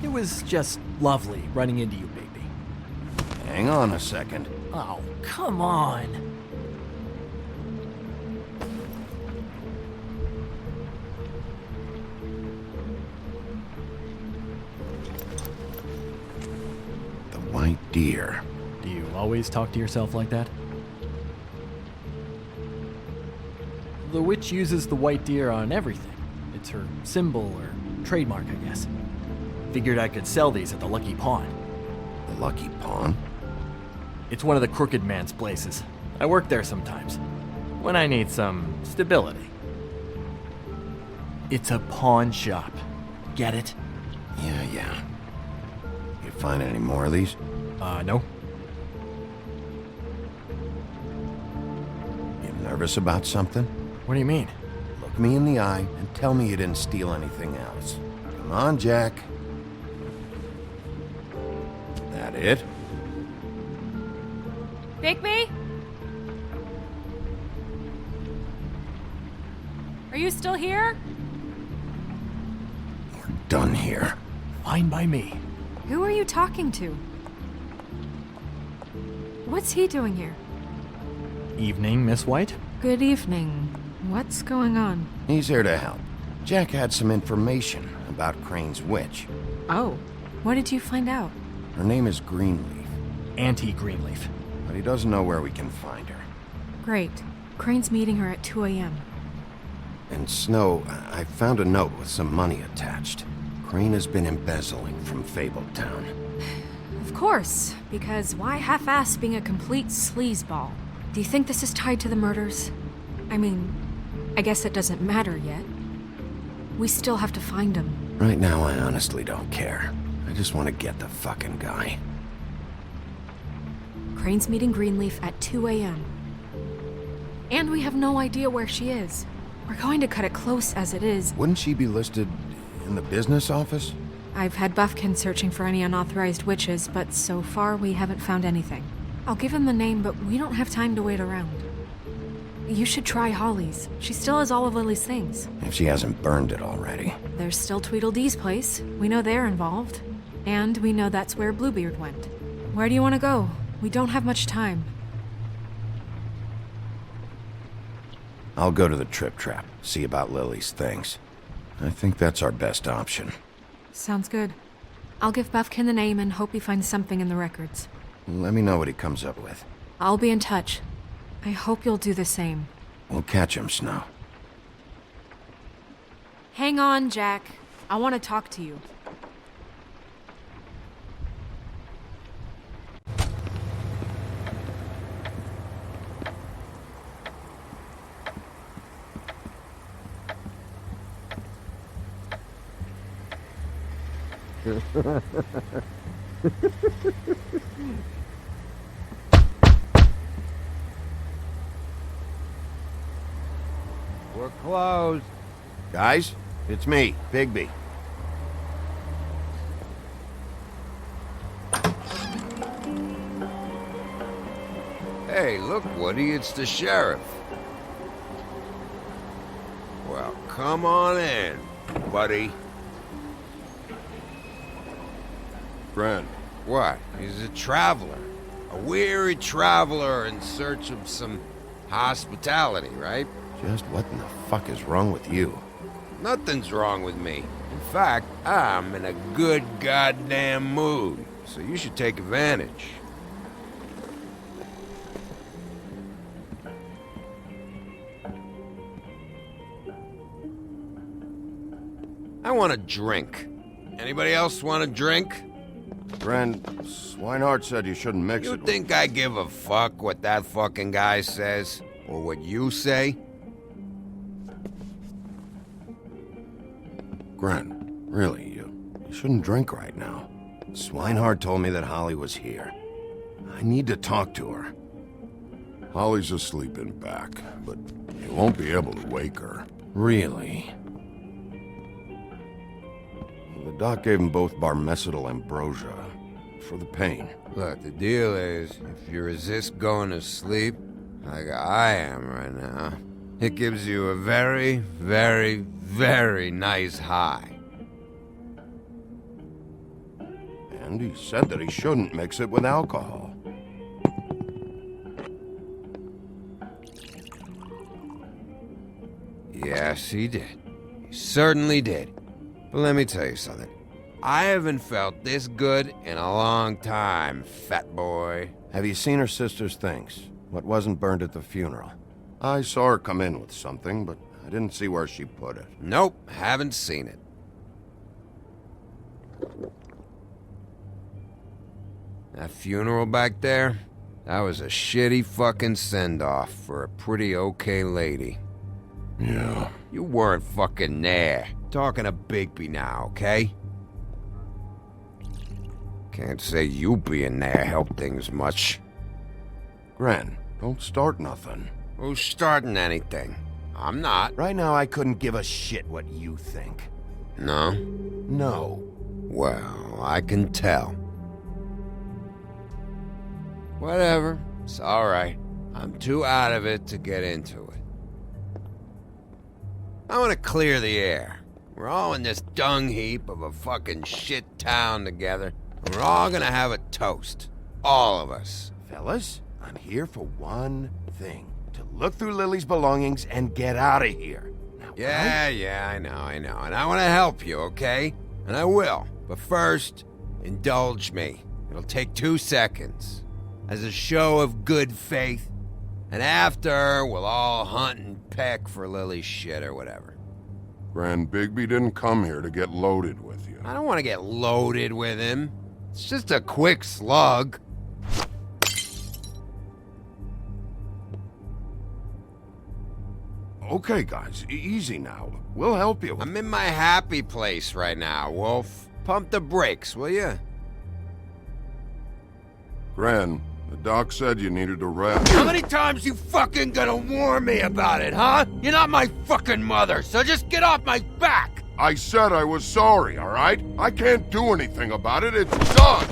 Speaker 1: It was just lovely running into you, Bigby.
Speaker 2: Hang on a second.
Speaker 1: Oh, come on.
Speaker 2: The white deer.
Speaker 1: Do you always talk to yourself like that? The witch uses the white deer on everything. It's her symbol or trademark, I guess. Figured I could sell these at the Lucky Pawn.
Speaker 2: The Lucky Pawn?
Speaker 1: It's one of the crooked man's places. I work there sometimes, when I need some stability. It's a pawn shop. Get it?
Speaker 2: Yeah. You find any more of these?
Speaker 1: No.
Speaker 2: You nervous about something?
Speaker 1: What do you mean?
Speaker 2: Look me in the eye and tell me you didn't steal anything else. Come on, Jack. That it?
Speaker 10: Bigby? Are you still here?
Speaker 2: Done here.
Speaker 1: Fine by me.
Speaker 10: Who are you talking to? What's he doing here?
Speaker 1: Evening, Miss White.
Speaker 10: Good evening. What's going on?
Speaker 2: He's here to help. Jack had some information about Crane's witch.
Speaker 10: Oh, what did you find out?
Speaker 2: Her name is Greenleaf.
Speaker 1: Auntie Greenleaf.
Speaker 2: But he doesn't know where we can find her.
Speaker 10: Great. Crane's meeting her at 2 a.m.
Speaker 2: And Snow, I found a note with some money attached. Crane has been embezzling from Fabletown.
Speaker 10: Of course, because why half-ass being a complete sleazeball? Do you think this is tied to the murders? I mean, I guess it doesn't matter yet. We still have to find him.
Speaker 2: Right now, I honestly don't care. I just want to get the fucking guy.
Speaker 10: Crane's meeting Greenleaf at 2 a.m. And we have no idea where she is. We're going to cut it close as it is.
Speaker 2: Wouldn't she be listed in the business office?
Speaker 10: I've had Buffkin searching for any unauthorized witches, but so far we haven't found anything. I'll give him the name, but we don't have time to wait around. You should try Holly's. She still has all of Lily's things.
Speaker 2: If she hasn't burned it already.
Speaker 10: There's still Tweedledee's place. We know they're involved. And we know that's where Bluebeard went. Where do you want to go? We don't have much time.
Speaker 2: I'll go to the Trip Trap, see about Lily's things. I think that's our best option.
Speaker 10: Sounds good. I'll give Buffkin the name and hope he finds something in the records.
Speaker 2: Let me know what he comes up with.
Speaker 10: I'll be in touch. I hope you'll do the same.
Speaker 2: We'll catch him, Snow.
Speaker 10: Hang on, Jack. I want to talk to you.
Speaker 11: We're closed.
Speaker 2: Guys, it's me, Bigby.
Speaker 11: Hey, look, Woody, it's the sheriff. Well, come on in, buddy.
Speaker 2: Brent.
Speaker 11: What? He's a traveler. A weary traveler in search of some hospitality, right?
Speaker 2: Just what in the fuck is wrong with you?
Speaker 11: Nothing's wrong with me. In fact, I'm in a good goddamn mood, so you should take advantage. I want a drink. Anybody else want a drink?
Speaker 2: Brent, Swinehart said you shouldn't mix it.
Speaker 11: You think I give a fuck what that fucking guy says? Or what you say?
Speaker 2: Grant, really, you shouldn't drink right now. Swinehart told me that Holly was here. I need to talk to her.
Speaker 5: Holly's asleep in back, but you won't be able to wake her.
Speaker 2: Really? The doc gave them both Barmecidal ambrosia for the pain.
Speaker 11: Look, the deal is, if you resist going to sleep, like I am right now, it gives you a very, very, very nice high.
Speaker 2: And he said that he shouldn't mix it with alcohol.
Speaker 11: Yes, he did. He certainly did. But let me tell you something. I haven't felt this good in a long time, fat boy.
Speaker 2: Have you seen her sister's things? What wasn't burned at the funeral? I saw her come in with something, but I didn't see where she put it.
Speaker 11: Nope, haven't seen it. That funeral back there? That was a shitty fucking send-off for a pretty okay lady.
Speaker 5: Yeah.
Speaker 11: You weren't fucking there. Talking to Bigby now, okay? Can't say you being there helped things much.
Speaker 2: Gren, don't start nothing.
Speaker 11: Who's starting anything? I'm not.
Speaker 2: Right now, I couldn't give a shit what you think.
Speaker 11: No?
Speaker 2: No.
Speaker 11: Well, I can tell. Whatever. It's alright. I'm too out of it to get into it. I want to clear the air. We're all in this dung heap of a fucking shit town together, and we're all gonna have a toast. All of us.
Speaker 2: Fellas, I'm here for one thing. To look through Lily's belongings and get out of here. Now,
Speaker 11: Yeah, I know. And I want to help you, okay? And I will. But first, indulge me. It'll take 2 seconds. As a show of good faith. And after, we'll all hunt and peck for Lily's shit or whatever.
Speaker 5: Grand Bigby didn't come here to get loaded with you.
Speaker 11: I don't want to get loaded with him. It's just a quick slug.
Speaker 5: Okay, guys, easy now. We'll help you.
Speaker 11: I'm in my happy place right now, Wolf. Pump the brakes, will you?
Speaker 5: Gran, the doc said you needed a rest.
Speaker 11: How many times you fucking gonna warn me about it, huh? You're not my fucking mother, so just get off my back!
Speaker 5: I said I was sorry, all right? I can't do anything about it. It's done!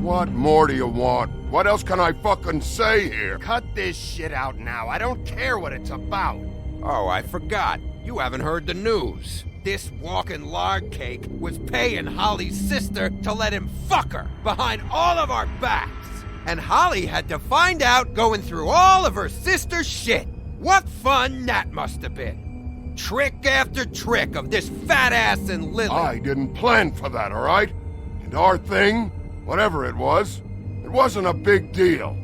Speaker 5: What more do you want? What else can I fucking say here?
Speaker 11: Cut this shit out now. I don't care what it's about. Oh, I forgot. You haven't heard the news. This walking lard cake was paying Holly's sister to let him fuck her behind all of our backs. And Holly had to find out going through all of her sister's shit. What fun that must have been. Trick after trick of this fat ass and Lily.
Speaker 5: I didn't plan for that, all right? And our thing, whatever it wasn't a big deal.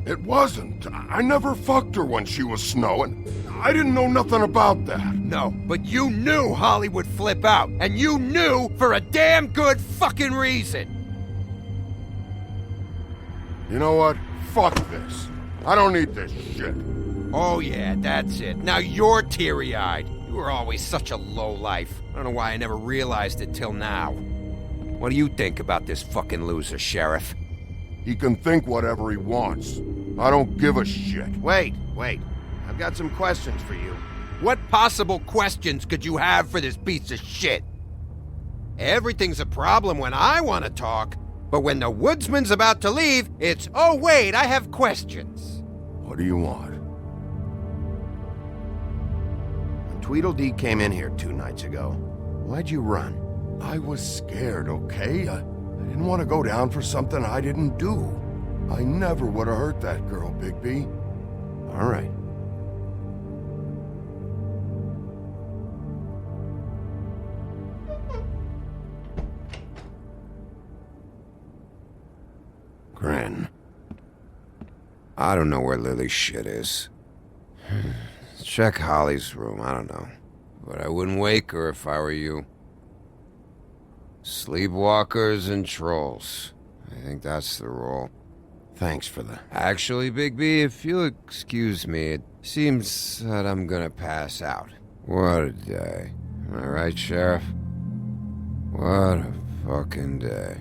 Speaker 5: It wasn't. I never fucked her when she was snowing. I didn't know nothing about that.
Speaker 11: No, but you knew Holly would flip out. And you knew for a damn good fucking reason.
Speaker 5: You know what? Fuck this. I don't need this shit.
Speaker 11: Oh yeah, that's it. Now you're teary-eyed. You were always such a lowlife. I don't know why I never realized it till now. What do you think about this fucking loser, Sheriff?
Speaker 5: He can think whatever he wants. I don't give a shit.
Speaker 2: Wait. I've got some questions for you.
Speaker 11: What possible questions could you have for this piece of shit? Everything's a problem when I want to talk, but when the woodsman's about to leave, it's, oh wait, I have questions.
Speaker 5: What do you want?
Speaker 2: When Tweedledee came in here 2 nights ago, why'd you run?
Speaker 5: I was scared, okay? I didn't want to go down for something I didn't do. I never would have hurt that girl, Bigby.
Speaker 2: All right.
Speaker 5: Gran.
Speaker 11: I don't know where Lily's shit is. Check Holly's room, I don't know. But I wouldn't wake her if I were you. Sleepwalkers and trolls. I think that's the rule.
Speaker 2: Thanks for the...
Speaker 11: Actually, Bigby, if you'll excuse me, it seems that I'm gonna pass out. What a day. Am I right, Sheriff? What a fucking day.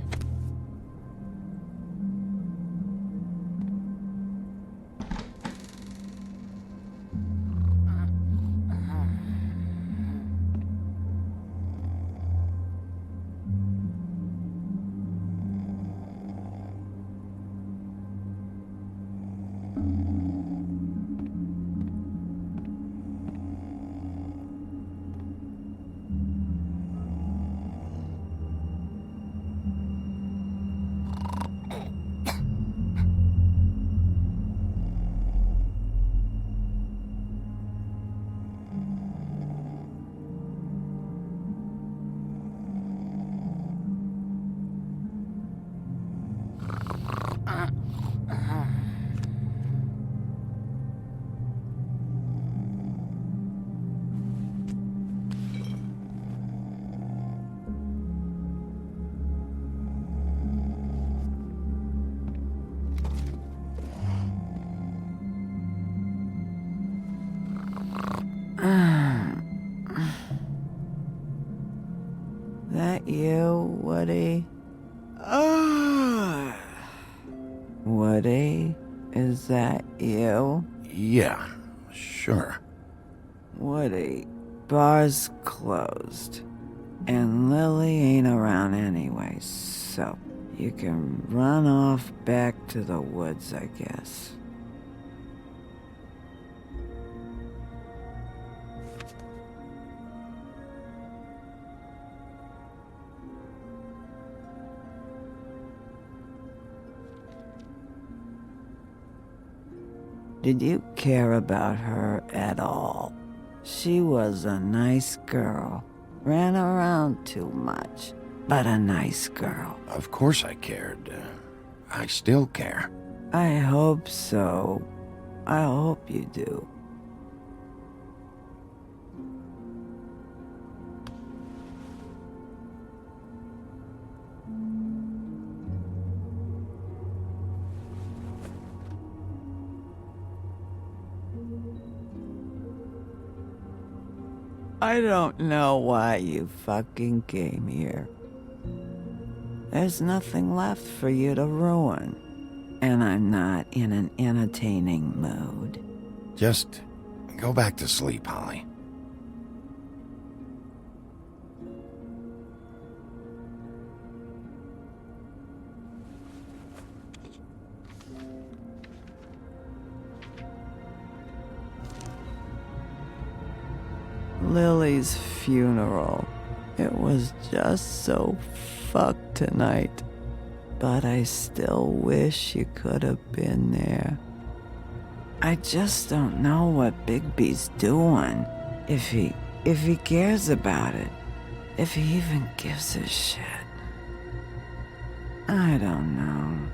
Speaker 16: That you, Woody? Woody? Is that you?
Speaker 2: Yeah, sure.
Speaker 16: Woody, bar's closed. And Lily ain't around anyway, so you can run off back to the woods, I guess. Did you care about her at all? She was a nice girl. Ran around too much, but a nice girl.
Speaker 2: Of course I cared. I still care.
Speaker 16: I hope so. I hope you do. I don't know why you fucking came here. There's nothing left for you to ruin. And I'm not in an entertaining mood.
Speaker 2: Just go back to sleep, Holly.
Speaker 16: Lily's funeral. It was just so fucked tonight. But I still wish you could have been there. I just don't know what Bigby's doing. If he cares about it. If he even gives a shit. I don't know.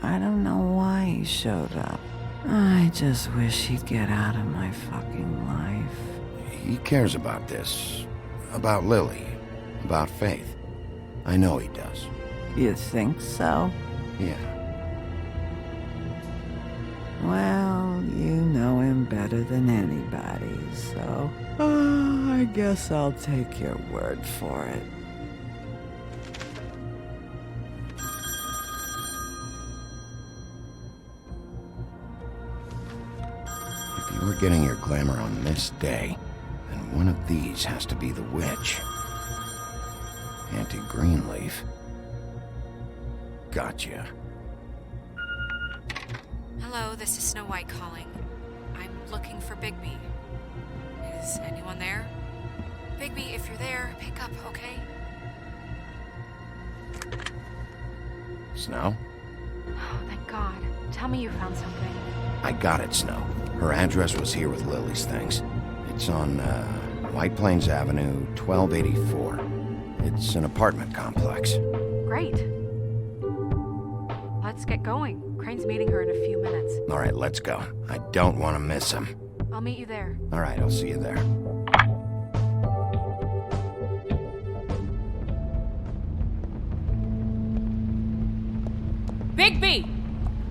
Speaker 16: I don't know why he showed up. I just wish he'd get out of my fucking life.
Speaker 2: He cares about this. About Lily. About Faith. I know he does.
Speaker 16: You think so?
Speaker 2: Yeah.
Speaker 16: Well, you know him better than anybody, so... I guess I'll take your word for it.
Speaker 2: If you were getting your glamour on this day, then one of these has to be the witch. Auntie Greenleaf. Gotcha.
Speaker 10: Hello, this is Snow White calling. I'm looking for Bigby. Is anyone there? Bigby, if you're there, pick up, okay?
Speaker 2: Snow?
Speaker 10: Oh, thank God. Tell me you found something.
Speaker 2: I got it, Snow. Her address was here with Lily's things. It's on, White Plains Avenue, 1284. It's an apartment complex.
Speaker 10: Great. Let's get going. Crane's meeting her in a few minutes.
Speaker 2: All right, let's go. I don't want to miss him.
Speaker 10: I'll meet you there.
Speaker 2: All right, I'll see you there.
Speaker 10: Bigby!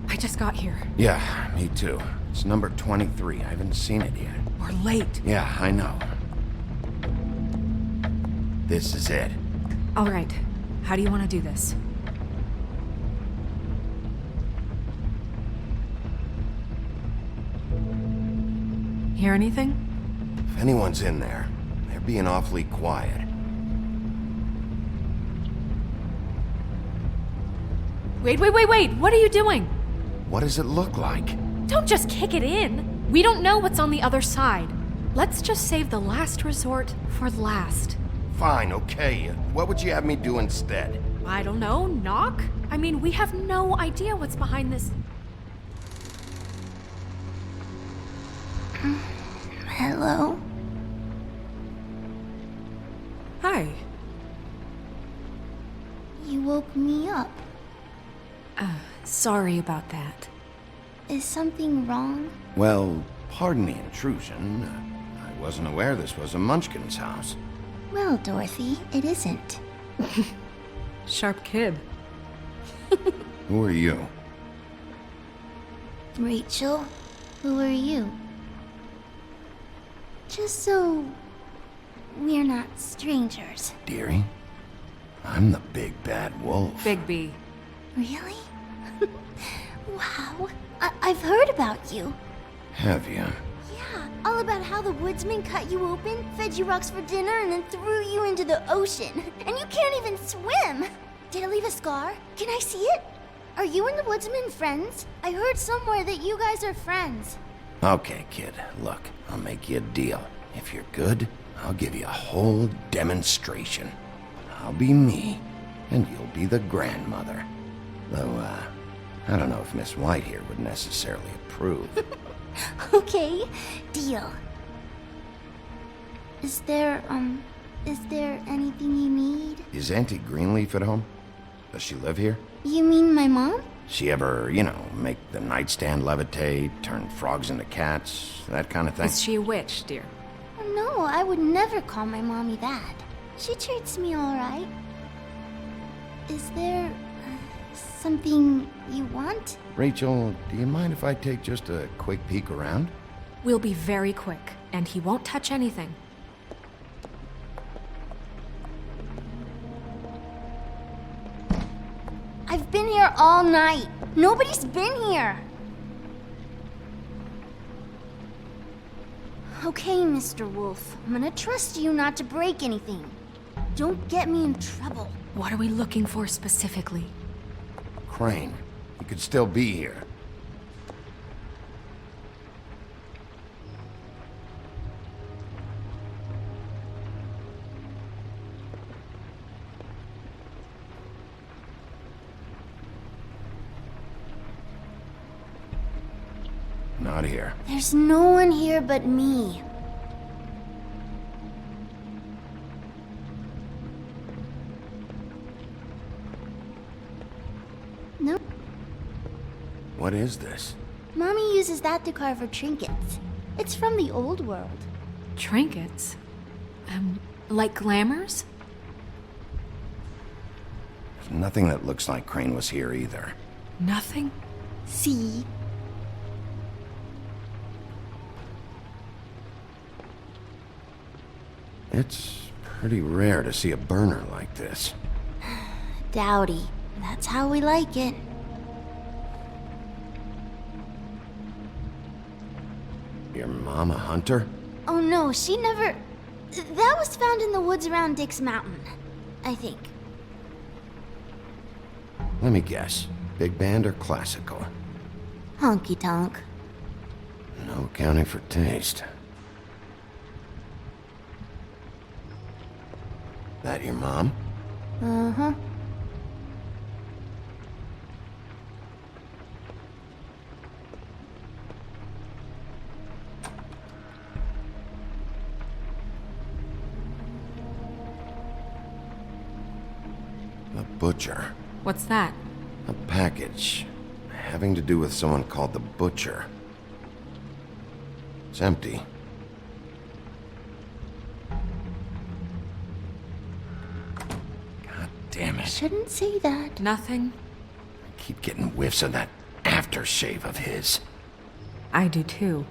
Speaker 10: I just got here.
Speaker 2: Yeah, me too. It's number 23. I haven't seen it yet.
Speaker 10: We're late.
Speaker 2: Yeah, I know. This is it.
Speaker 10: All right. How do you want to do this? Hear anything?
Speaker 2: If anyone's in there, they're being awfully quiet.
Speaker 10: Wait! What are you doing?
Speaker 2: What does it look like?
Speaker 10: Don't just kick it in. We don't know what's on the other side. Let's just save the last resort for last.
Speaker 2: Fine, okay. What would you have me do instead?
Speaker 10: I don't know. Knock? I mean, we have no idea what's behind this.
Speaker 6: Hello?
Speaker 10: Hi.
Speaker 6: You woke me up.
Speaker 10: Sorry about that.
Speaker 6: Is something wrong?
Speaker 2: Well, pardon the intrusion. I wasn't aware this was a Munchkin's house.
Speaker 6: Well, Dorothy, it isn't.
Speaker 10: Sharp kid.
Speaker 2: Who are you?
Speaker 6: Rachel, who are you? Just so we're not strangers.
Speaker 2: Dearie? I'm the big bad wolf.
Speaker 10: Bigby.
Speaker 6: Really? Wow. I've heard about you.
Speaker 2: Have you?
Speaker 6: Yeah, all about how the woodsman cut you open, fed you rocks for dinner, and then threw you into the ocean. And you can't even swim! Did it leave a scar? Can I see it? Are you and the woodsman friends? I heard somewhere that you guys are friends.
Speaker 2: Okay, kid. Look, I'll make you a deal. If you're good, I'll give you a whole demonstration. I'll be me, and you'll be the grandmother. Though, I don't know if Miss White here would necessarily approve.
Speaker 6: Okay, deal. Is there anything you need?
Speaker 2: Is Auntie Greenleaf at home? Does she live here?
Speaker 6: You mean my mom?
Speaker 2: She ever, you know, make the nightstand levitate, turn frogs into cats, that kind of thing?
Speaker 10: Is she a witch, dear?
Speaker 6: Oh, no, I would never call my mommy that. She treats me all right. Is there something you want?
Speaker 2: Rachel, do you mind if I take just a quick peek around?
Speaker 10: We'll be very quick, and he won't touch anything.
Speaker 6: I've been here all night. Nobody's been here. Okay, Mr. Wolf. I'm gonna trust you not to break anything. Don't get me in trouble.
Speaker 10: What are we looking for specifically?
Speaker 2: Crane. He could still be here. Not here.
Speaker 6: There's no one here but me. Nope.
Speaker 2: What is this?
Speaker 6: Mommy uses that to carve her trinkets. It's from the old world.
Speaker 10: Trinkets? Like glamours?
Speaker 2: There's nothing that looks like Crane was here either.
Speaker 10: Nothing?
Speaker 6: See?
Speaker 2: It's pretty rare to see a burner like this.
Speaker 6: Dowdy. That's how we like it.
Speaker 2: Your mom a hunter?
Speaker 6: Oh no, she never... That was found in the woods around Dick's Mountain, I think.
Speaker 2: Let me guess. Big band or classical?
Speaker 6: Honky tonk.
Speaker 2: No accounting for taste. That your mom?
Speaker 6: Uh-huh.
Speaker 2: The butcher.
Speaker 10: What's that?
Speaker 2: A package. Having to do with someone called the Butcher. It's empty. God damn it.
Speaker 6: Shouldn't say that.
Speaker 10: Nothing.
Speaker 2: I keep getting whiffs of that aftershave of his.
Speaker 10: I do too.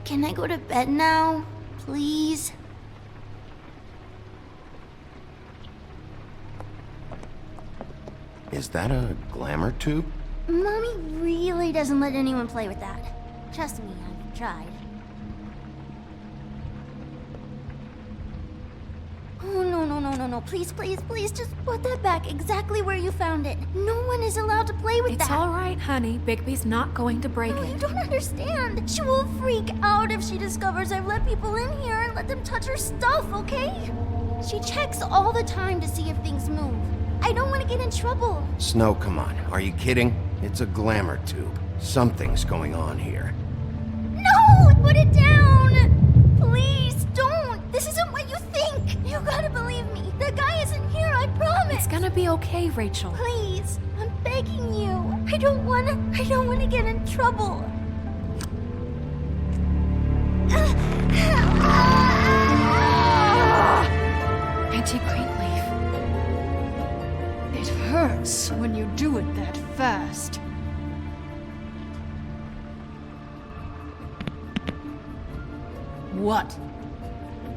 Speaker 6: Can I go to bed now? Please?
Speaker 2: Is that a glamour tube?
Speaker 6: Mommy really doesn't let anyone play with that. Trust me, I've tried. Oh, no. Please, just put that back exactly where you found it. No one is allowed to play with that.
Speaker 10: It's all right, honey. Bigby's not going to break it.
Speaker 6: You don't understand. She will freak out if she discovers I've let people in here and let them touch her stuff, okay? She checks all the time to see if things move. I don't want to get in trouble.
Speaker 2: Snow, come on. Are you kidding? It's a glamour tube. Something's going on here.
Speaker 6: No! Put it down! Please, don't! This isn't what you think! You gotta believe me. The guy isn't here, I promise!
Speaker 10: It's gonna be okay, Rachel.
Speaker 6: Please, I'm begging you. I don't wanna get in trouble.
Speaker 10: Auntie Greenleaf.
Speaker 7: It hurts when you do it that fast. What?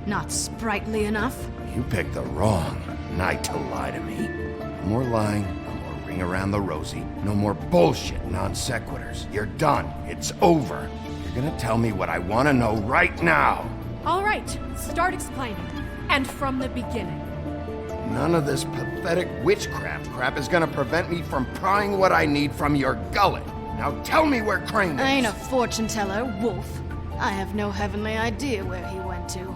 Speaker 7: Not sprightly enough?
Speaker 2: You picked the wrong night to lie to me. No more lying, no more ring around the rosy, no more bullshit non sequiturs. You're done. It's over. You're gonna tell me what I want to know right now.
Speaker 10: All right, start explaining. And from the beginning.
Speaker 2: None of this pathetic witchcraft crap is gonna prevent me from prying what I need from your gullet. Now tell me where Crane is.
Speaker 7: I ain't a fortune teller, Wolf. I have no heavenly idea where he went to.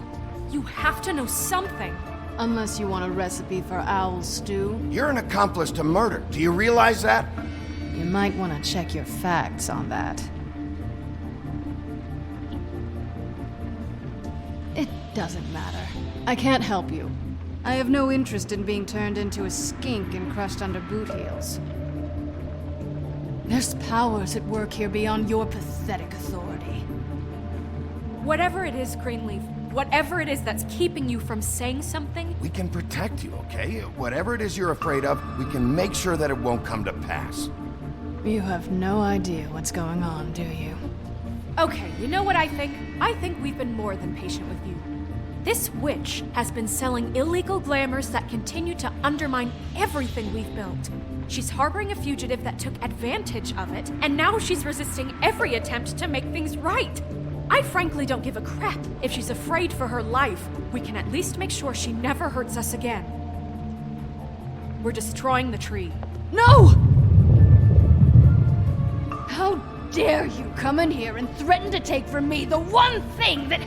Speaker 10: You have to know something.
Speaker 7: Unless you want a recipe for owl stew.
Speaker 2: You're an accomplice to murder. Do you realize that?
Speaker 7: You might want to check your facts on that. It doesn't matter. I can't help you. I have no interest in being turned into a skink and crushed under boot heels. There's powers at work here beyond your pathetic authority.
Speaker 9: Whatever it is, Greenleaf, whatever it is that's keeping you from saying something,
Speaker 2: We can protect you, okay? Whatever it is you're afraid of, we can make sure that it won't come to pass.
Speaker 7: You have no idea what's going on, do you?
Speaker 9: okay, you know what I think? I think we've been more than patient with you. This witch has been selling illegal glamours that continue to undermine everything we've built. She's harboring a fugitive that took advantage of it, and now she's resisting every attempt to make things right. I frankly don't give a crap if she's afraid for her life. We can at least make sure she never hurts us again. We're destroying the tree.
Speaker 7: No! How dare you come in here and threaten to take from me the one thing that...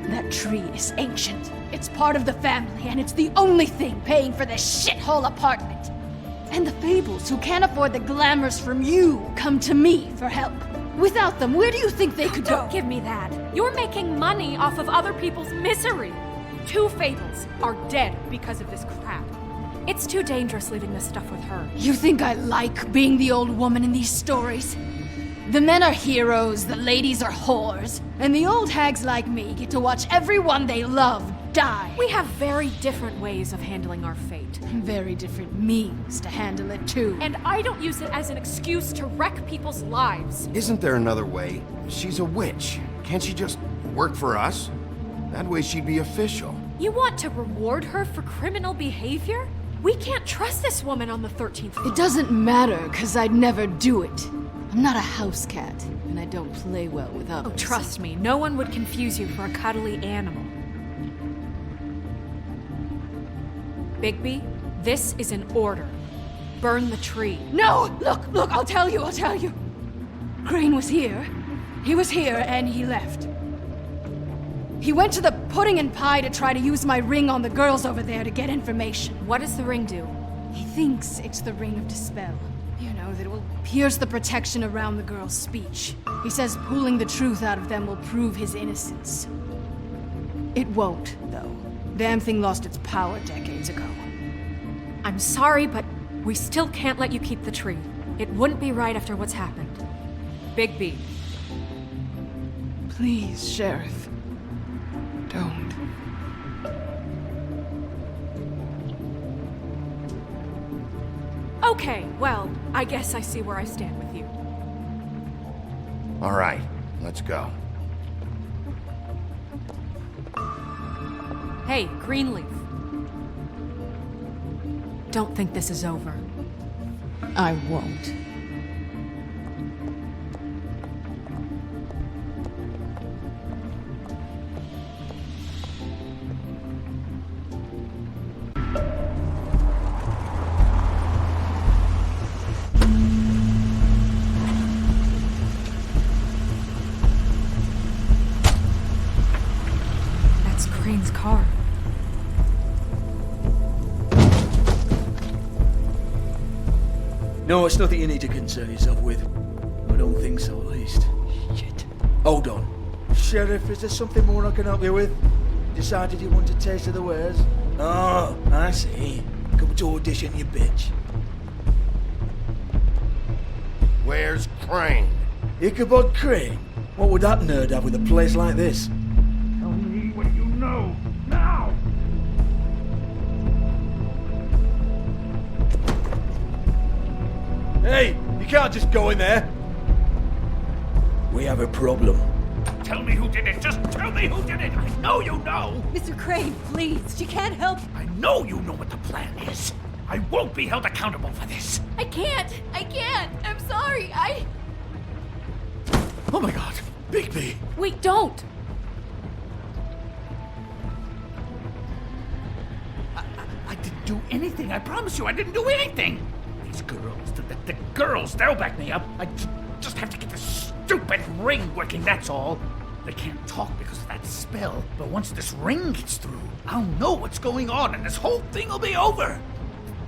Speaker 7: That tree is ancient. It's part of the family, and it's the only thing paying for this shithole apartment. And the Fables, who can't afford the glamours from you, come to me for help. Without them, where do you think they could go?
Speaker 9: Don't give me that. You're making money off of other people's misery. 2 Fables are dead because of this crap. It's too dangerous leaving this stuff with her.
Speaker 7: You think I like being the old woman in these stories? The men are heroes, the ladies are whores, and the old hags like me get to watch everyone they love die.
Speaker 9: We have very different ways of handling our fate.
Speaker 7: Very different means to handle it, too.
Speaker 9: And I don't use it as an excuse to wreck people's lives.
Speaker 2: Isn't there another way? She's a witch. Can't she just work for us? That way she'd be official.
Speaker 9: You want to reward her for criminal behavior? We can't trust this woman on the 13th floor.
Speaker 7: It doesn't matter, because I'd never do it. I'm not a house cat, and I don't play well with others.
Speaker 9: Oh, trust me, no one would confuse you for a cuddly animal. Bigby, this is an order. Burn the tree.
Speaker 7: No! Look, I'll tell you. Crane was here. He was here, and he left. He went to the pudding and pie to try to use my ring on the girls over there to get information.
Speaker 9: What does the ring do?
Speaker 7: He thinks it's the ring of dispel. You know, that it will pierce the protection around the girls' speech. He says pulling the truth out of them will prove his innocence. It won't, though. Damn thing lost its power decades ago.
Speaker 9: I'm sorry, but we still can't let you keep the tree. It wouldn't be right after what's happened. Bigby.
Speaker 7: Please, Sheriff. Don't.
Speaker 9: Okay, well, I guess I see where I stand with you.
Speaker 2: All right, let's go.
Speaker 9: Hey, Greenleaf. Don't think this is over.
Speaker 7: I won't.
Speaker 9: That's Crane's car.
Speaker 21: No, it's nothing you need to concern yourself with. I don't think so, at least. Shit. Hold on. Sheriff, is there something more I can help you with? Decided you want a taste of the wares? Oh, I see. Come to audition, you bitch.
Speaker 2: Where's Crane?
Speaker 21: Ichabod Crane? What would that nerd have with a place like this?
Speaker 5: Tell me what you know, now!
Speaker 21: Hey, you can't just go in there. We have a problem.
Speaker 15: Tell me who did it. Just tell me who did it. I know you know.
Speaker 18: Mr. Crane, please. She can't help.
Speaker 15: I know you know what the plan is. I won't be held accountable for this.
Speaker 18: I can't. I'm sorry.
Speaker 21: Oh my god, Bigby.
Speaker 9: Wait, don't!
Speaker 15: I didn't do anything. I promise you, I didn't do anything. These girls, the girls, they'll back me up. I just have to get this stupid ring working, that's all. They can't talk because of that spell, but once this ring gets through, I'll know what's going on and this whole thing will be over.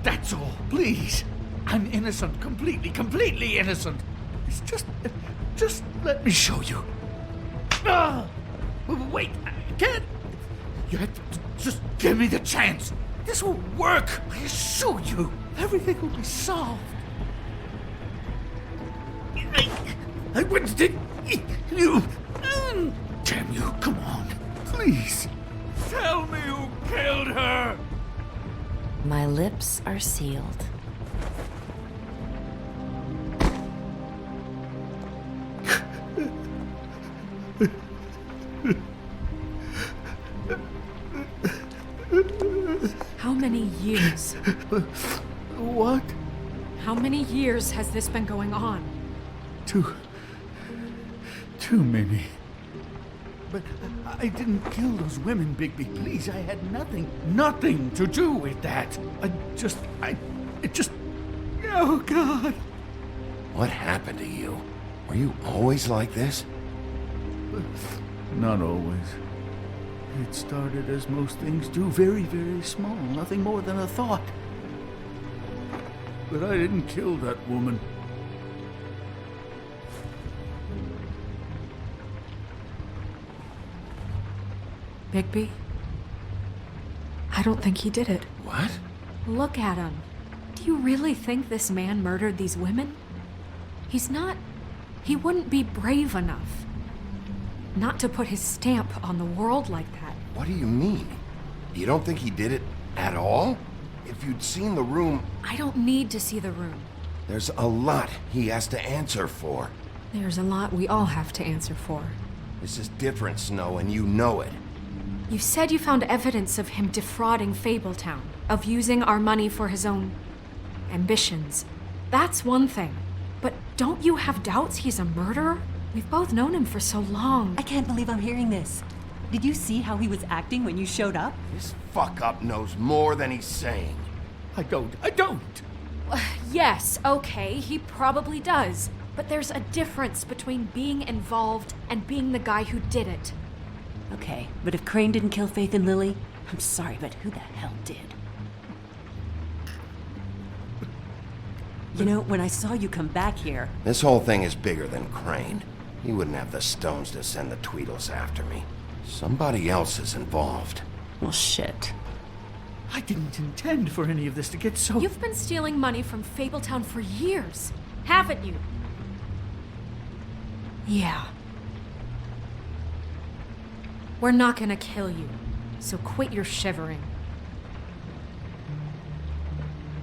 Speaker 15: That's all, please. I'm innocent, completely innocent. It's just let me show you. Wait, can't. You have to just give me the chance. This will work. I assure you. Everything will be solved. I wouldn't did you. Damn you! Come on, please. Tell me who killed her.
Speaker 20: My lips are sealed.
Speaker 9: How many years?
Speaker 15: What?
Speaker 9: How many years has this been going on?
Speaker 15: Too many. But I didn't kill those women, Bigby. Please, I had nothing to do with that. Oh, God.
Speaker 2: What happened to you? Were you always like this?
Speaker 15: Not always. It started as most things do, very, very small, nothing more than a thought. But I didn't kill that woman.
Speaker 9: Bigby? I don't think he did it.
Speaker 2: What?
Speaker 9: Look at him. Do you really think this man murdered these women? He wouldn't be brave enough. Not to put his stamp on the world like that.
Speaker 2: What do you mean? You don't think he did it at all? If you'd seen the room...
Speaker 9: I don't need to see the room.
Speaker 2: There's a lot he has to answer for.
Speaker 9: There's a lot we all have to answer for.
Speaker 2: This is different, Snow, and you know it.
Speaker 9: You said you found evidence of him defrauding Fabletown, of using our money for his own ambitions. That's one thing. But don't you have doubts he's a murderer? We've both known him for so long.
Speaker 18: I can't believe I'm hearing this. Did you see how he was acting when you showed up?
Speaker 2: This fuck-up knows more than he's saying.
Speaker 15: I don't.
Speaker 9: Yes, okay, he probably does. But there's a difference between being involved and being the guy who did it.
Speaker 18: Okay, but if Crane didn't kill Faith and Lily, I'm sorry, but who the hell did? You know, when I saw you come back here...
Speaker 2: This whole thing is bigger than Crane. He wouldn't have the stones to send the Tweedles after me. Somebody else is involved.
Speaker 18: Well, shit.
Speaker 15: I didn't intend for any of this to get so...
Speaker 9: You've been stealing money from Fabletown for years, haven't you? Yeah. We're not gonna kill you, so quit your shivering.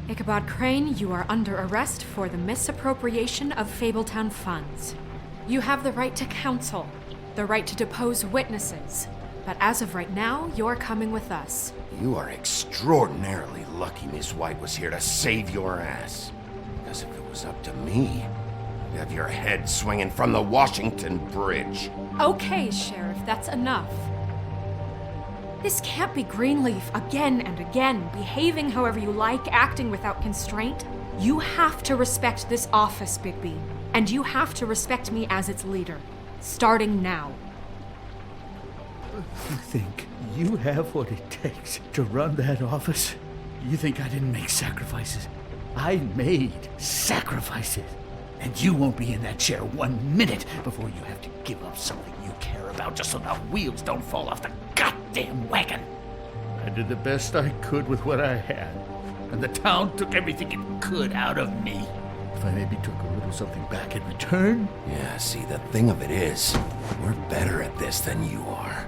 Speaker 9: Ichabod Crane, you are under arrest for the misappropriation of Fabletown funds. You have the right to counsel, the right to depose witnesses, but as of right now, you're coming with us.
Speaker 2: You are extraordinarily lucky Miss White was here to save your ass. Because if it was up to me, you'd have your head swinging from the Washington Bridge.
Speaker 9: Okay, Sheriff, that's enough. This can't be Greenleaf again and again, behaving however you like, acting without constraint. You have to respect this office, Bigby. And you have to respect me as its leader. Starting now.
Speaker 15: You think you have what it takes to run that office? You think I didn't make sacrifices? I made sacrifices. And you won't be in that chair 1 minute before you have to give up something you care about just so the wheels don't fall off the goddamn wagon. I did the best I could with what I had, and the town took everything it could out of me. If I maybe took a little something back in return...
Speaker 2: Yeah, see, the thing of it is, we're better at this than you are.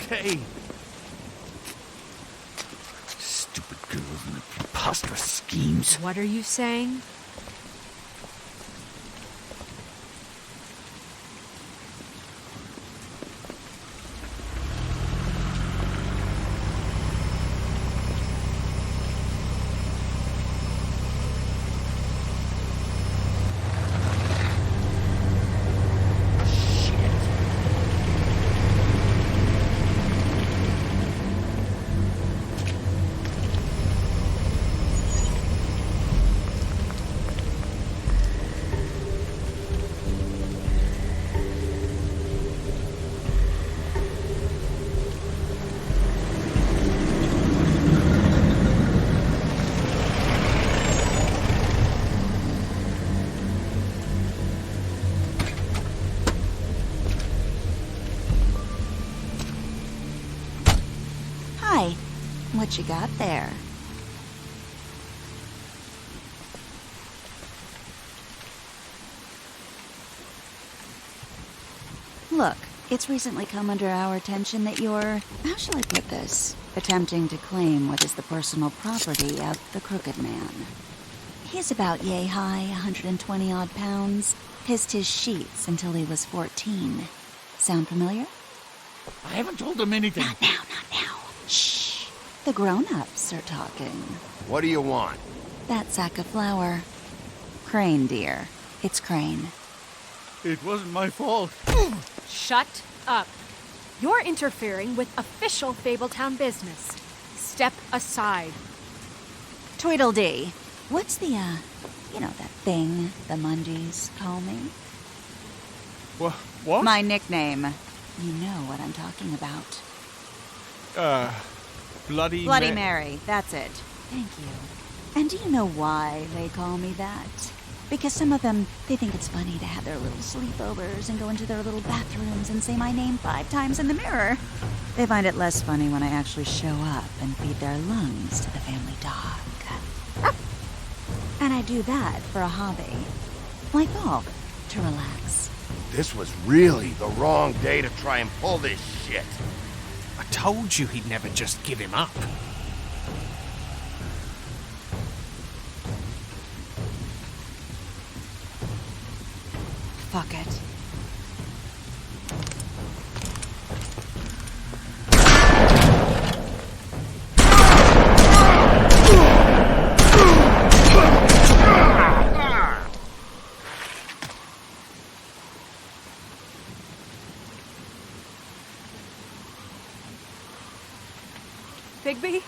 Speaker 15: Okay. Stupid girls and their preposterous schemes.
Speaker 9: What are you saying?
Speaker 14: What you got there? Look, it's recently come under our attention that you're, how shall I put this, attempting to claim what is the personal property of the Crooked Man. He's about yay high, 120 odd pounds, pissed his sheets until he was 14. Sound familiar?
Speaker 15: I haven't told him anything.
Speaker 14: Not now. Shh. The grown-ups are talking.
Speaker 2: What do you want?
Speaker 14: That sack of flour. Crane, dear. It's Crane.
Speaker 15: It wasn't my fault.
Speaker 9: Shut up. You're interfering with official Fabletown business. Step aside.
Speaker 14: Tweedledee. What's the, that thing the Mundies call me?
Speaker 1: What?
Speaker 14: My nickname. You know what I'm talking about.
Speaker 1: Bloody
Speaker 14: Mary. That's it. Thank you. And do you know why they call me that? Because some of them, they think it's funny to have their little sleepovers and go into their little bathrooms and say my name 5 times in the mirror. They find it less funny when I actually show up and feed their lungs to the family dog. And I do that for a hobby. Like golf, to relax.
Speaker 2: This was really the wrong day to try and pull this shit.
Speaker 8: I told you he'd never just give him up.
Speaker 14: Fuck it.
Speaker 9: Bigby?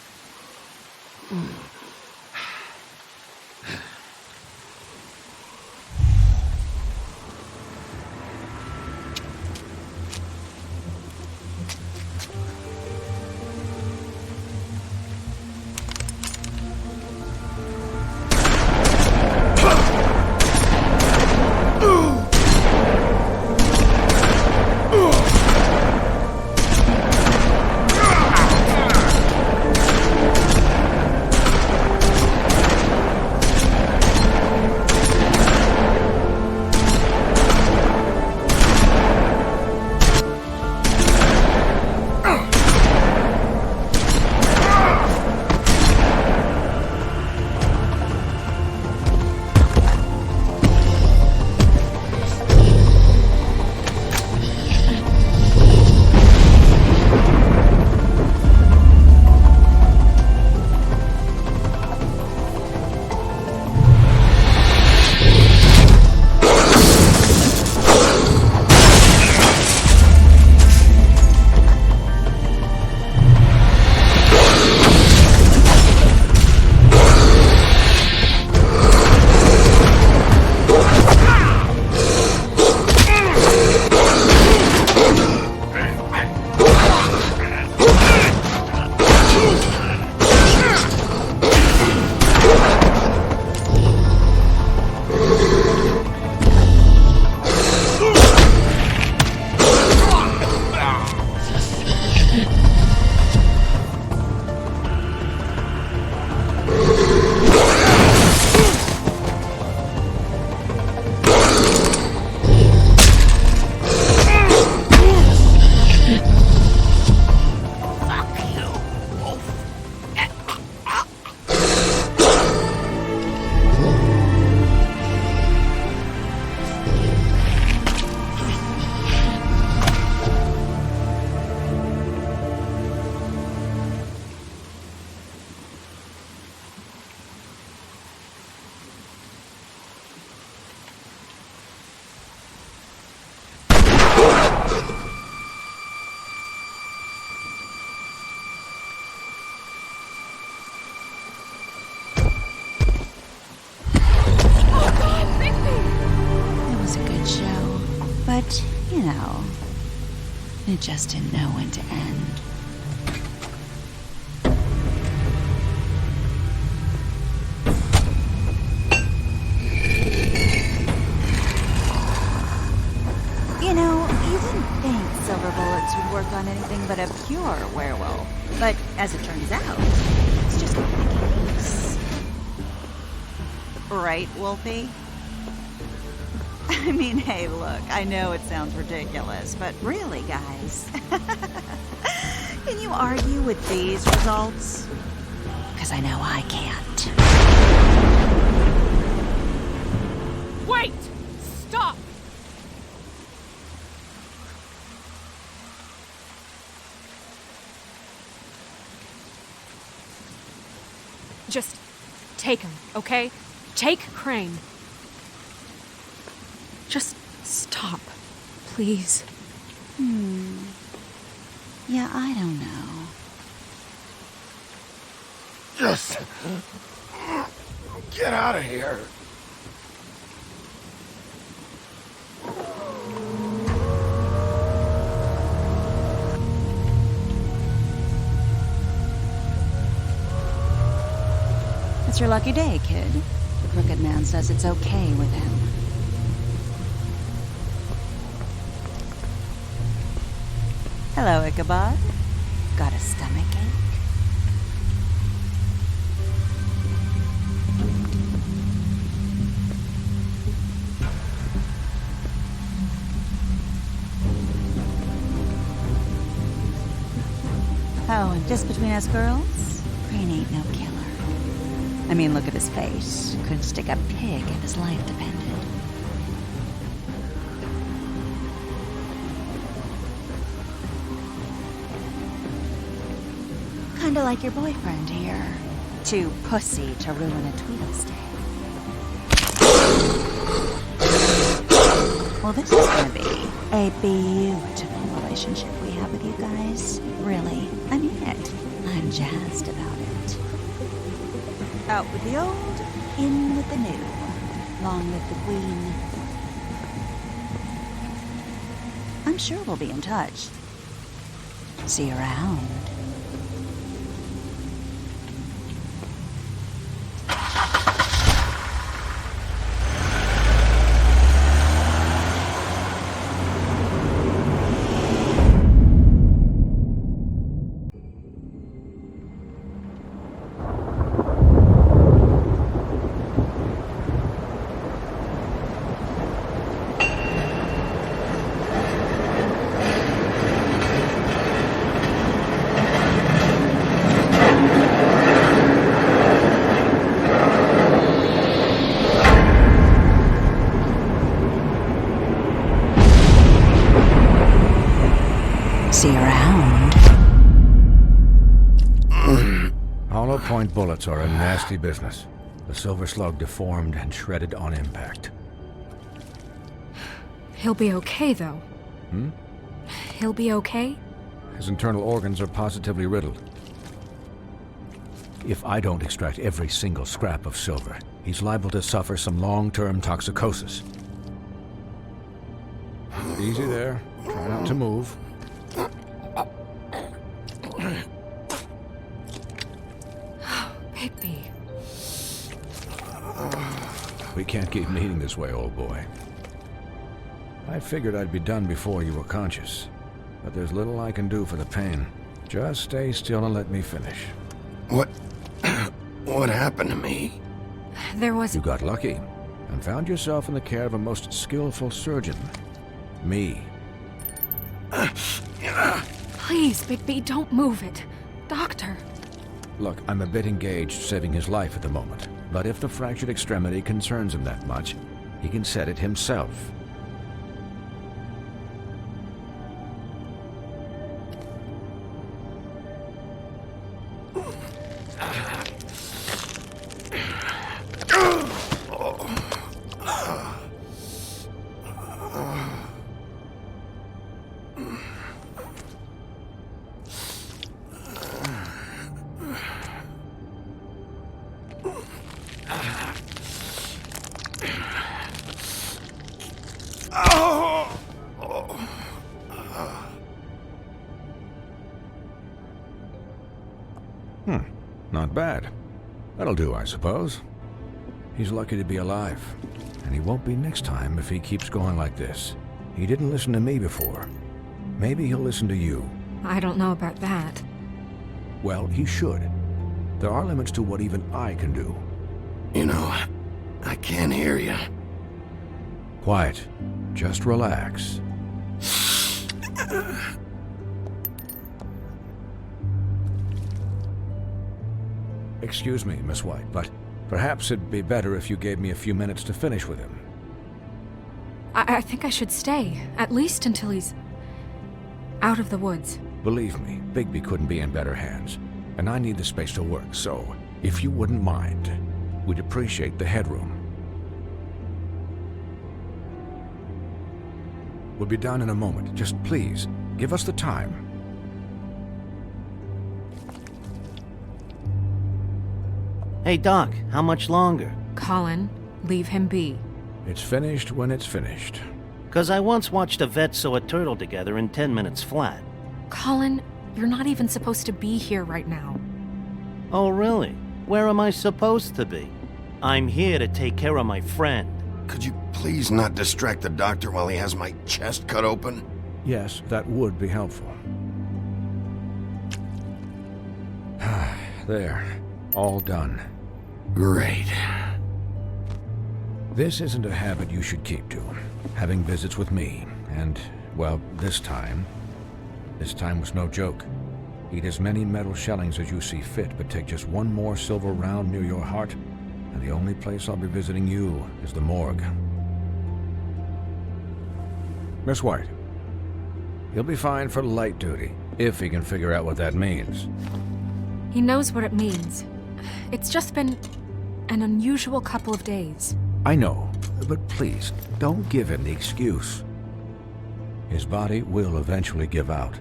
Speaker 14: But, it just didn't know when to end. You wouldn't think silver bullets
Speaker 4: would work on anything but a pure werewolf. But as it turns out, it's just not the case. Right, Wolfie? I mean, hey, look, I know it sounds ridiculous, but really, guys, can you argue with these results? Because I know I can't.
Speaker 9: Wait! Stop! Just take him, okay? Take Crane. Just stop, please.
Speaker 4: Yeah, I don't know.
Speaker 5: Just get out of here.
Speaker 4: It's your lucky day, kid. The Crooked Man says it's okay with him. Hello, Ichabod. Got a stomachache? Oh, and just between us girls, Crane ain't no killer. I mean, look at his face. Couldn't stick a pig if his life depended. Kinda like your boyfriend here. Too pussy to ruin a Tweedle stay. Well, this is gonna be a beautiful relationship we have with you guys. Really, I mean it. I'm jazzed about it. Out with the old, in with the new. Long live the Queen. I'm sure we'll be in touch. See you around. See you around.
Speaker 13: Hollow point bullets are a nasty business. The Silver Slug deformed and shredded on impact.
Speaker 9: He'll be okay, though. He'll be okay?
Speaker 13: His internal organs are positively riddled. If I don't extract every single scrap of silver, he's liable to suffer some long-term toxicosis. Easy there. Try not to move.
Speaker 9: Bigby.
Speaker 13: We can't keep meeting this way, old boy. I figured I'd be done before you were conscious, but there's little I can do for the pain. Just stay still and let me finish.
Speaker 2: What happened to me?
Speaker 9: There was...
Speaker 13: You got lucky and found yourself in the care of a most skillful surgeon. Me.
Speaker 9: Please, Bigby, don't move it. Doctor.
Speaker 13: Look, I'm a bit engaged saving his life at the moment, but if the fractured extremity concerns him that much, he can set it himself. Not bad. That'll do, I suppose. He's lucky to be alive, and he won't be next time if he keeps going like this. He didn't listen to me before. Maybe he'll listen to you.
Speaker 10: I don't know about that.
Speaker 13: Well, he should. There are limits to what even I can do.
Speaker 2: You know, I can't hear you.
Speaker 13: Quiet. Just relax. Excuse me, Miss White, but perhaps it'd be better if you gave me a few minutes to finish with him.
Speaker 10: I think I should stay, at least until he's out of the woods.
Speaker 13: Believe me, Bigby couldn't be in better hands, and I need the space to work, so if you wouldn't mind, we'd appreciate the headroom. We'll be done in a moment. Just please, give us the time.
Speaker 21: Hey, Doc, how much longer?
Speaker 10: Colin, leave him be.
Speaker 13: It's finished when it's finished.
Speaker 21: 'Cause I once watched a vet sew a turtle together in 10 minutes flat.
Speaker 10: Colin, you're not even supposed to be here right now.
Speaker 21: Oh, really? Where am I supposed to be? I'm here to take care of my friend.
Speaker 2: Could you please not distract the doctor while he has my chest cut open?
Speaker 13: Yes, that would be helpful. There. All done.
Speaker 2: Great.
Speaker 13: This isn't a habit you should keep to. Having visits with me, and, well, this time was no joke. Eat as many metal shellings as you see fit, but take just one more silver round near your heart, and the only place I'll be visiting you is the morgue. Miss White, he'll be fine for light duty, if he can figure out what that means.
Speaker 10: He knows what it means. It's just been an unusual couple of days.
Speaker 13: I know, but please, don't give him the excuse. His body will eventually give out.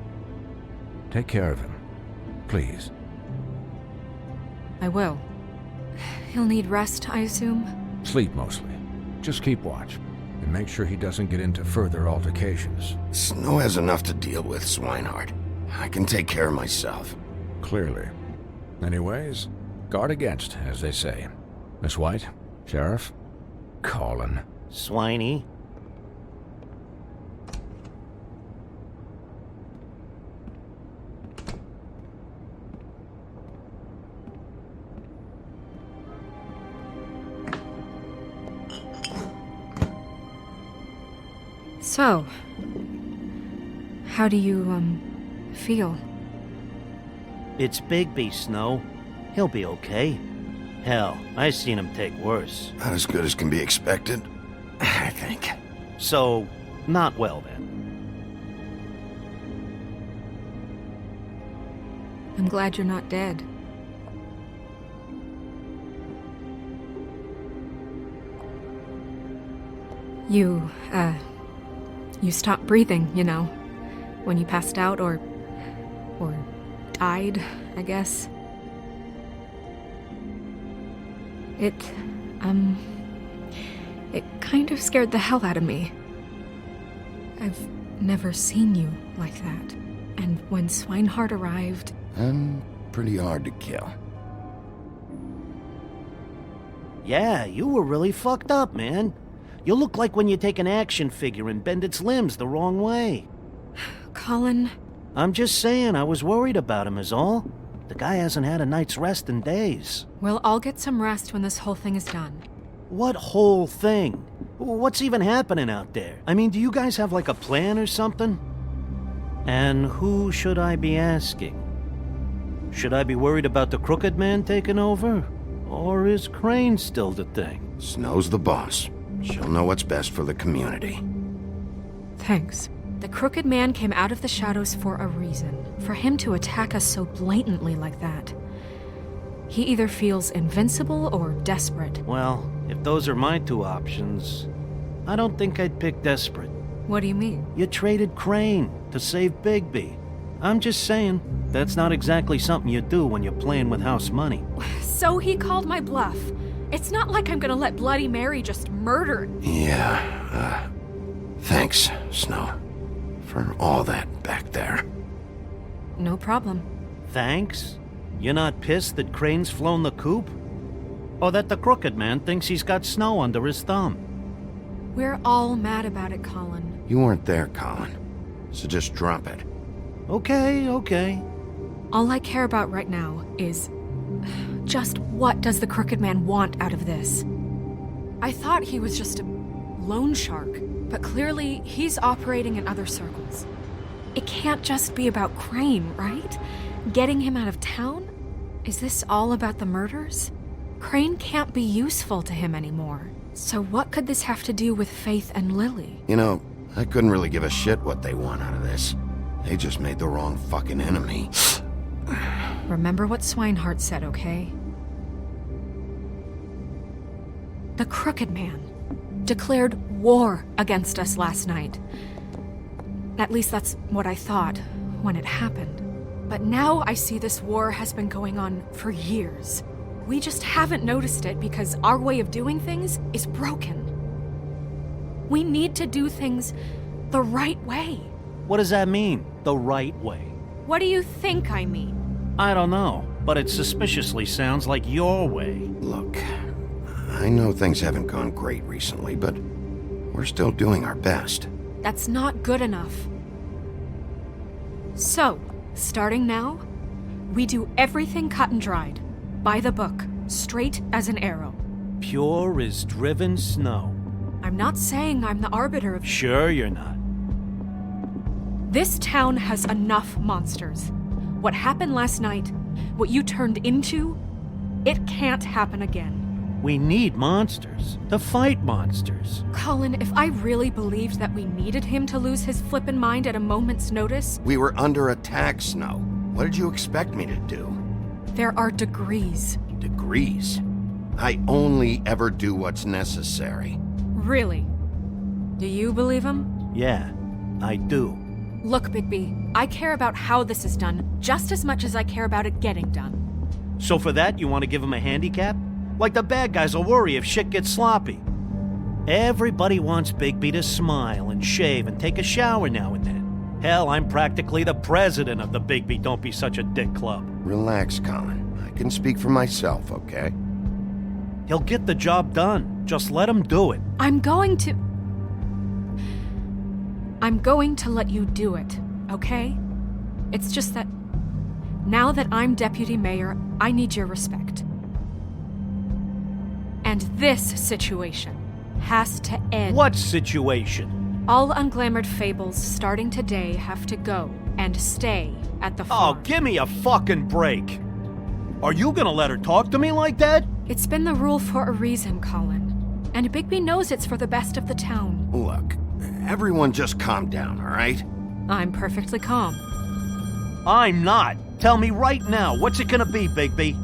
Speaker 13: Take care of him, please.
Speaker 10: I will. He'll need rest, I assume?
Speaker 13: Sleep mostly. Just keep watch, and make sure he doesn't get into further altercations.
Speaker 2: Snow has enough to deal with, Swinehart. I can take care of myself.
Speaker 13: Clearly. Anyways, guard against, as they say. Miss White, Sheriff, Colin.
Speaker 21: Swiney.
Speaker 10: So, how do you, feel?
Speaker 21: It's Bigby, Snow. He'll be okay. Hell, I seen him take worse.
Speaker 2: Not as good as can be expected, I think.
Speaker 21: So, not well then.
Speaker 10: I'm glad you're not dead. You stopped breathing, you know, when you passed out or died, I guess. It kind of scared the hell out of me. I've never seen you like that. And when Swinehart arrived...
Speaker 2: I'm pretty hard to kill.
Speaker 21: Yeah, you were really fucked up, man. You look like when you take an action figure and bend its limbs the wrong way.
Speaker 10: Colin...
Speaker 21: I'm just saying, I was worried about him is all. The guy hasn't had a night's rest in days.
Speaker 10: Well, I'll get some rest when this whole thing is done.
Speaker 21: What whole thing? What's even happening out there? I mean, do you guys have like a plan or something? And who should I be asking? Should I be worried about the Crooked Man taking over? Or is Crane still the thing?
Speaker 2: Snow's the boss. She'll know what's best for the community.
Speaker 10: Thanks. The Crooked Man came out of the shadows for a reason. For him to attack us so blatantly like that. He either feels invincible or desperate.
Speaker 21: Well, if those are my two options, I don't think I'd pick desperate.
Speaker 10: What do you mean?
Speaker 21: You traded Crane to save Bigby. I'm just saying, that's not exactly something you do when you're playing with house money.
Speaker 10: So he called my bluff. It's not like I'm gonna let Bloody Mary just murder...
Speaker 2: Yeah, thanks, Snow. For all that back there.
Speaker 10: No problem.
Speaker 21: Thanks? You're not pissed that Crane's flown the coop? Or that the Crooked Man thinks he's got Snow under his thumb?
Speaker 10: We're all mad about it, Colin.
Speaker 2: You weren't there, Colin. so just drop it.
Speaker 21: Okay, okay.
Speaker 10: All I care about right now is just what does the Crooked Man want out of this? I thought he was just a loan shark, but clearly he's operating in other circles. It can't just be about Crane, right? Getting him out of town? Is this all about the murders? Crane can't be useful to him anymore. So what could this have to do with Faith and Lily?
Speaker 2: You know, I couldn't really give a shit what they want out of this. They just made the wrong fucking enemy.
Speaker 10: Remember what Swinehart said, okay? The Crooked Man declared war against us last night. At least that's what I thought when it happened. But now I see this war has been going on for years. We just haven't noticed it because our way of doing things is broken. We need to do things the right way.
Speaker 21: What does that mean, the right way?
Speaker 10: What do you think I mean?
Speaker 21: I don't know, but it suspiciously sounds like your way.
Speaker 2: Look, I know things haven't gone great recently, but we're still doing our best.
Speaker 10: That's not good enough. So, starting now, we do everything cut and dried. By the book, straight as an arrow.
Speaker 21: Pure as driven snow.
Speaker 10: I'm not saying I'm the arbiter of...
Speaker 21: Sure you're not.
Speaker 10: This town has enough monsters. What happened last night, what you turned into, it can't happen again.
Speaker 21: We need monsters. To fight monsters.
Speaker 10: Colin, if I really believed that we needed him to lose his flippin' mind at a moment's notice...
Speaker 2: We were under attack, Snow. What did you expect me to do?
Speaker 10: There are degrees.
Speaker 2: Degrees? I only ever do what's necessary.
Speaker 10: Really? Do you believe him?
Speaker 21: Yeah, I do.
Speaker 10: Look, Bigby, I care about how this is done just as much as I care about it getting done.
Speaker 21: So for that, you want to give him a handicap? Like the bad guys will worry if shit gets sloppy. Everybody wants Bigby to smile and shave and take a shower now and then. Hell, I'm practically the president of the Bigby Don't Be Such a Dick Club.
Speaker 2: Relax, Colin. I can speak for myself, okay?
Speaker 21: He'll get the job done. Just let him do it.
Speaker 10: I'm going to let you do it, okay? It's just that now that I'm deputy mayor, I need your respect. And this situation has to end.
Speaker 21: What situation?
Speaker 10: All unglamored fables starting today have to go and stay at the farm.
Speaker 21: Oh, give me a fucking break. Are you gonna let her talk to me like that?
Speaker 10: It's been the rule for a reason, Colin. And Bigby knows it's for the best of the town.
Speaker 2: Look, everyone just calm down, all right?
Speaker 10: I'm perfectly calm.
Speaker 21: I'm not. Tell me right now, what's it gonna be, Bigby?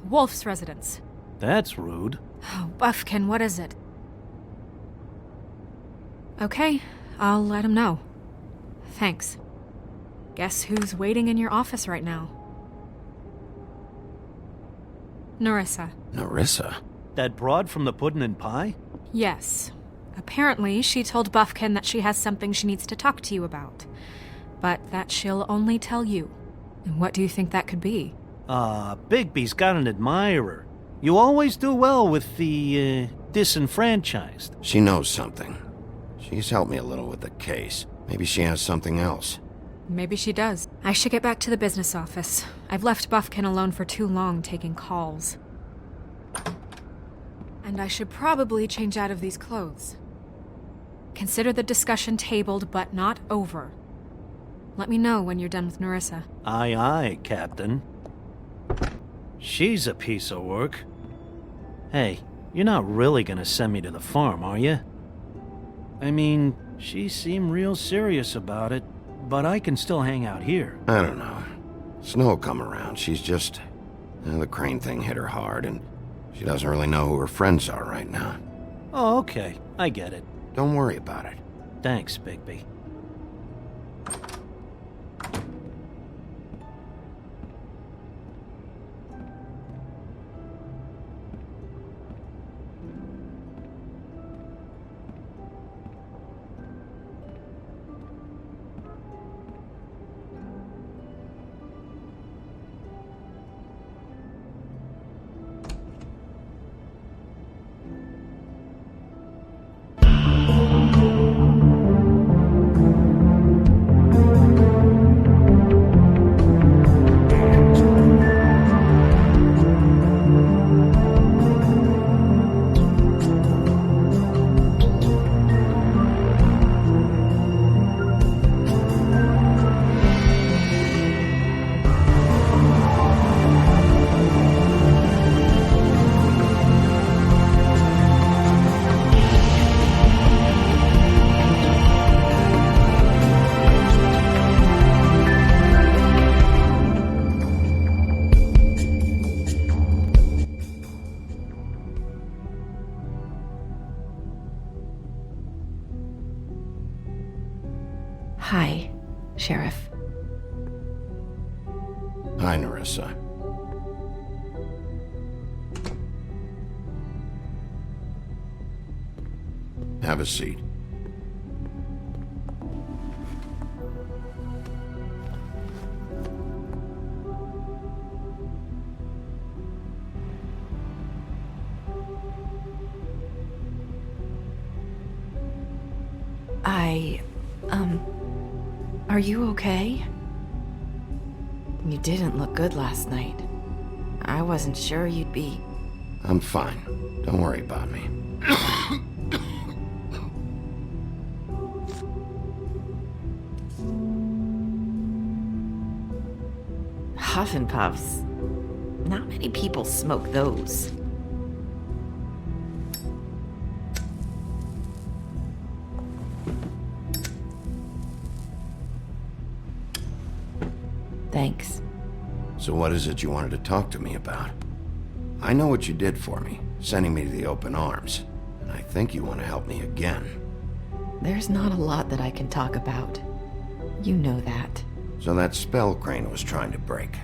Speaker 10: Wolf's residence.
Speaker 21: That's rude.
Speaker 10: Oh, Buffkin, what is it? Okay, I'll let him know. Thanks. Guess who's waiting in your office right now? Nerissa.
Speaker 2: Nerissa?
Speaker 21: That broad from the Puddin' and Pie?
Speaker 10: Yes. Apparently, she told Buffkin that she has something she needs to talk to you about. But that she'll only tell you. And what do you think that could be?
Speaker 21: Bigby's got an admirer. You always do well with the, disenfranchised.
Speaker 2: She knows something. She's helped me a little with the case. Maybe she has something else.
Speaker 10: Maybe she does. I should get back to the business office. I've left Buffkin alone for too long taking calls. And I should probably change out of these clothes. Consider the discussion tabled, but not over. Let me know when you're done with Nerissa.
Speaker 21: Aye, aye, Captain. She's a piece of work. Hey, you're not really gonna send me to the farm, are you? I mean, she seemed real serious about it, but I can still hang out here.
Speaker 2: I don't know. Snow will come around. She's just... the Crane thing hit her hard, and she doesn't really know who her friends are right now.
Speaker 21: Oh, okay. I get it.
Speaker 2: Don't worry about it.
Speaker 21: Thanks, Bigby.
Speaker 20: Hi, Sheriff.
Speaker 2: Hi, Nerissa. Have a seat.
Speaker 20: Are you okay? You didn't look good last night. I wasn't sure you'd be...
Speaker 2: I'm fine. Don't worry about me.
Speaker 20: Huff and Puffs. Not many people smoke those. Thanks.
Speaker 2: So what is it you wanted to talk to me about? I know what you did for me, sending me to the open arms. And I think you want to help me again.
Speaker 20: There's not a lot that I can talk about. You know that.
Speaker 2: So that spell Crane was trying to break.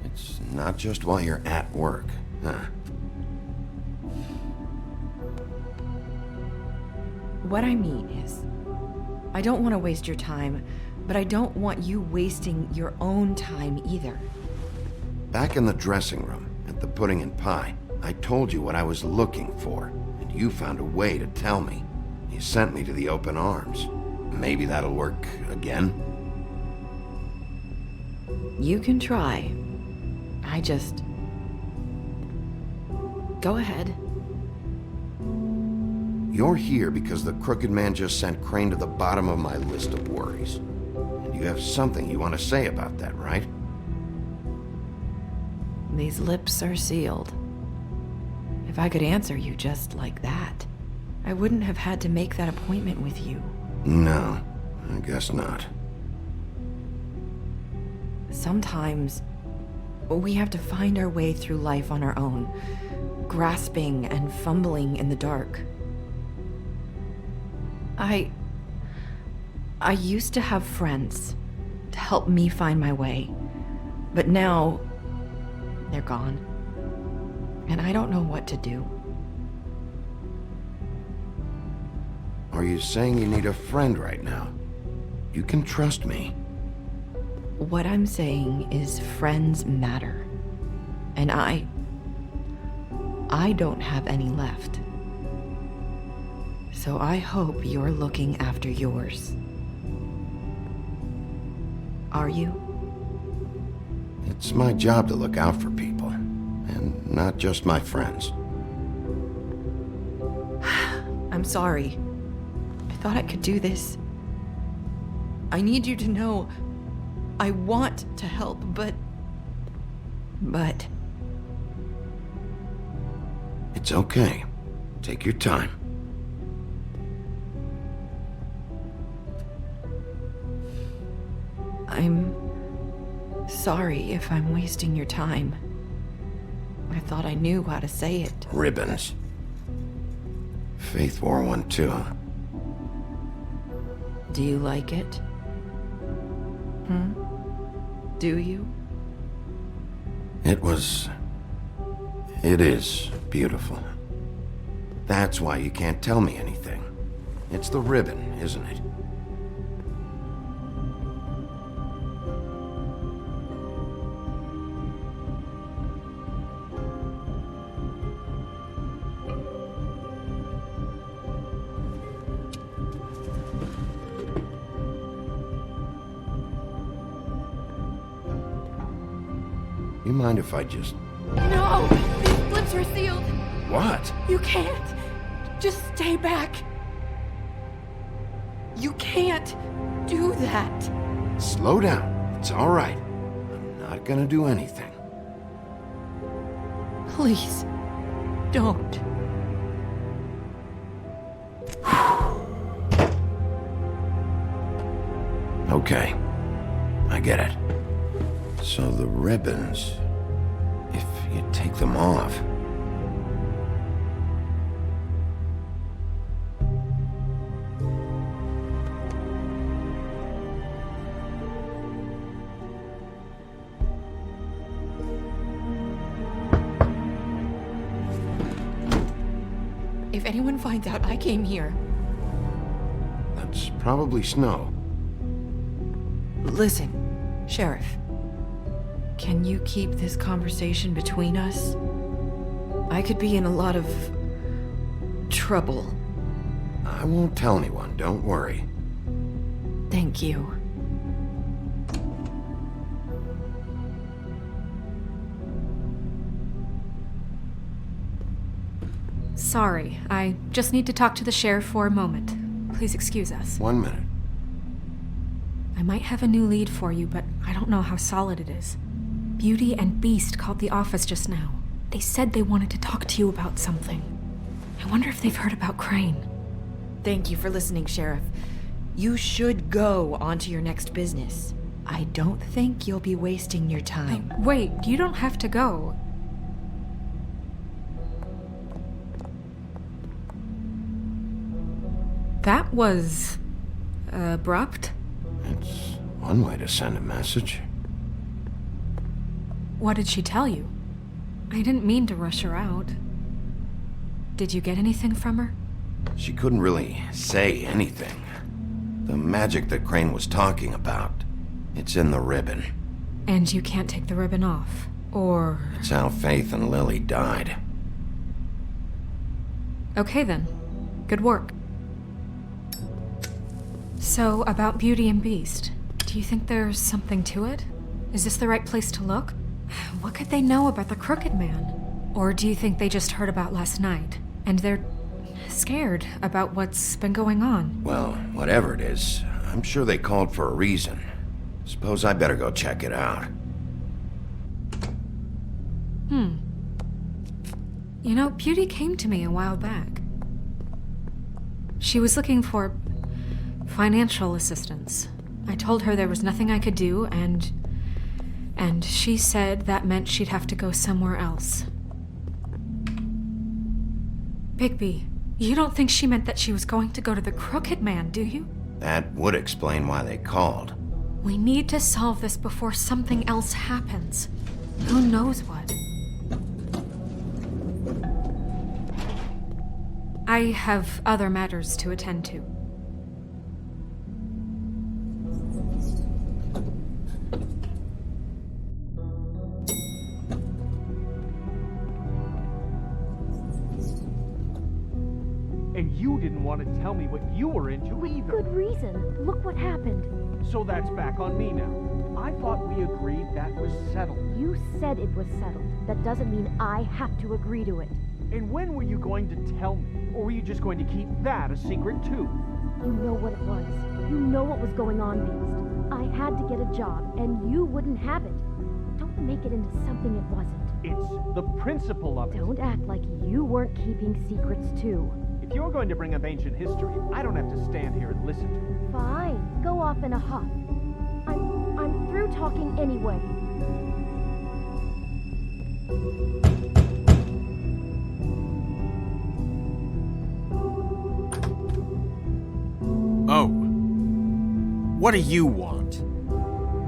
Speaker 2: It's not just while you're at work, huh?
Speaker 20: What I mean is, I don't want to waste your time, but I don't want you wasting your own time either.
Speaker 2: Back in the dressing room, at the pudding and pie, I told you what I was looking for, and you found a way to tell me. You sent me to the open arms. Maybe that'll work again?
Speaker 20: You can try. I just... Go ahead.
Speaker 2: You're here because the crooked man just sent Crane to the bottom of my list of worries. And you have something you want to say about that, right?
Speaker 20: These lips are sealed. If I could answer you just like that, I wouldn't have had to make that appointment with you.
Speaker 2: No, I guess not.
Speaker 20: Sometimes, we have to find our way through life on our own, grasping and fumbling in the dark. I used to have friends to help me find my way, but now they're gone, and I don't know what to do.
Speaker 2: Are you saying you need a friend right now? You can trust me.
Speaker 20: What I'm saying is friends matter, and I don't have any left. So I hope you're looking after yours. Are you?
Speaker 2: It's my job to look out for people, and not just my friends.
Speaker 20: I'm sorry. I thought I could do this. I need you to know I want to help, but...
Speaker 2: It's okay. Take your time.
Speaker 20: I'm sorry if I'm wasting your time. I thought I knew how to say it.
Speaker 2: Ribbons. Faith wore one too, huh?
Speaker 20: Do you like it? Do you?
Speaker 2: It is beautiful. That's why you can't tell me anything. It's the ribbon, isn't it? You mind if I just...
Speaker 9: No! These lips are sealed!
Speaker 2: What?
Speaker 9: You can't! Just stay back! You can't do that!
Speaker 2: Slow down. It's all right. I'm not gonna do anything.
Speaker 9: Please, don't.
Speaker 2: Okay. I get it. So the ribbons, if you take them off...
Speaker 20: If anyone finds out I came here...
Speaker 2: That's probably Snow.
Speaker 20: Listen, Sheriff. Can you keep this conversation between us? I could be in a lot of... trouble.
Speaker 2: I won't tell anyone, don't worry.
Speaker 20: Thank you.
Speaker 10: Sorry, I just need to talk to the sheriff for a moment. Please excuse us.
Speaker 2: 1 minute.
Speaker 10: I might have a new lead for you, but I don't know how solid it is. Beauty and Beast called the office just now. They said they wanted to talk to you about something. I wonder if they've heard about Crane.
Speaker 20: Thank you for listening, Sheriff. You should go on to your next business. I don't think you'll be wasting your time.
Speaker 10: Wait, you don't have to go. That was... abrupt?
Speaker 2: It's one way to send a message.
Speaker 10: What did she tell you? I didn't mean to rush her out. Did you get anything from her?
Speaker 2: She couldn't really say anything. The magic that Crane was talking about, it's in the ribbon.
Speaker 10: And you can't take the ribbon off, or...
Speaker 2: It's how Faith and Lily died.
Speaker 10: Okay then. Good work. So, about Beauty and Beast, do you think there's something to it? Is this the right place to look? What could they know about the Crooked Man? Or do you think they just heard about last night, and they're scared about what's been going on?
Speaker 2: Well, whatever it is, I'm sure they called for a reason. Suppose I better go check it out.
Speaker 10: You know, Beauty came to me a while back. She was looking for financial assistance. I told her there was nothing I could do, and she said that meant she'd have to go somewhere else. Bigby, you don't think she meant that she was going to go to the Crooked Man, do you?
Speaker 2: That would explain why they called.
Speaker 10: We need to solve this before something else happens. Who knows what? I have other matters to attend to.
Speaker 19: And you didn't want to tell me what you were into either.
Speaker 6: Good reason. Look what happened.
Speaker 19: So that's back on me now. I thought we agreed that was settled.
Speaker 6: You said it was settled. That doesn't mean I have to agree to it.
Speaker 19: And when were you going to tell me? Or were you just going to keep that a secret too?
Speaker 6: You know what it was. You know what was going on, Beast. I had to get a job, and you wouldn't have it. Don't make it into something it wasn't.
Speaker 19: It's the principle of it.
Speaker 6: Don't act like you weren't keeping secrets too.
Speaker 19: If you're going to bring up ancient history, I don't have to stand here and listen to it.
Speaker 6: Fine. Go off in a huff. I'm through talking anyway.
Speaker 8: Oh. What do you want?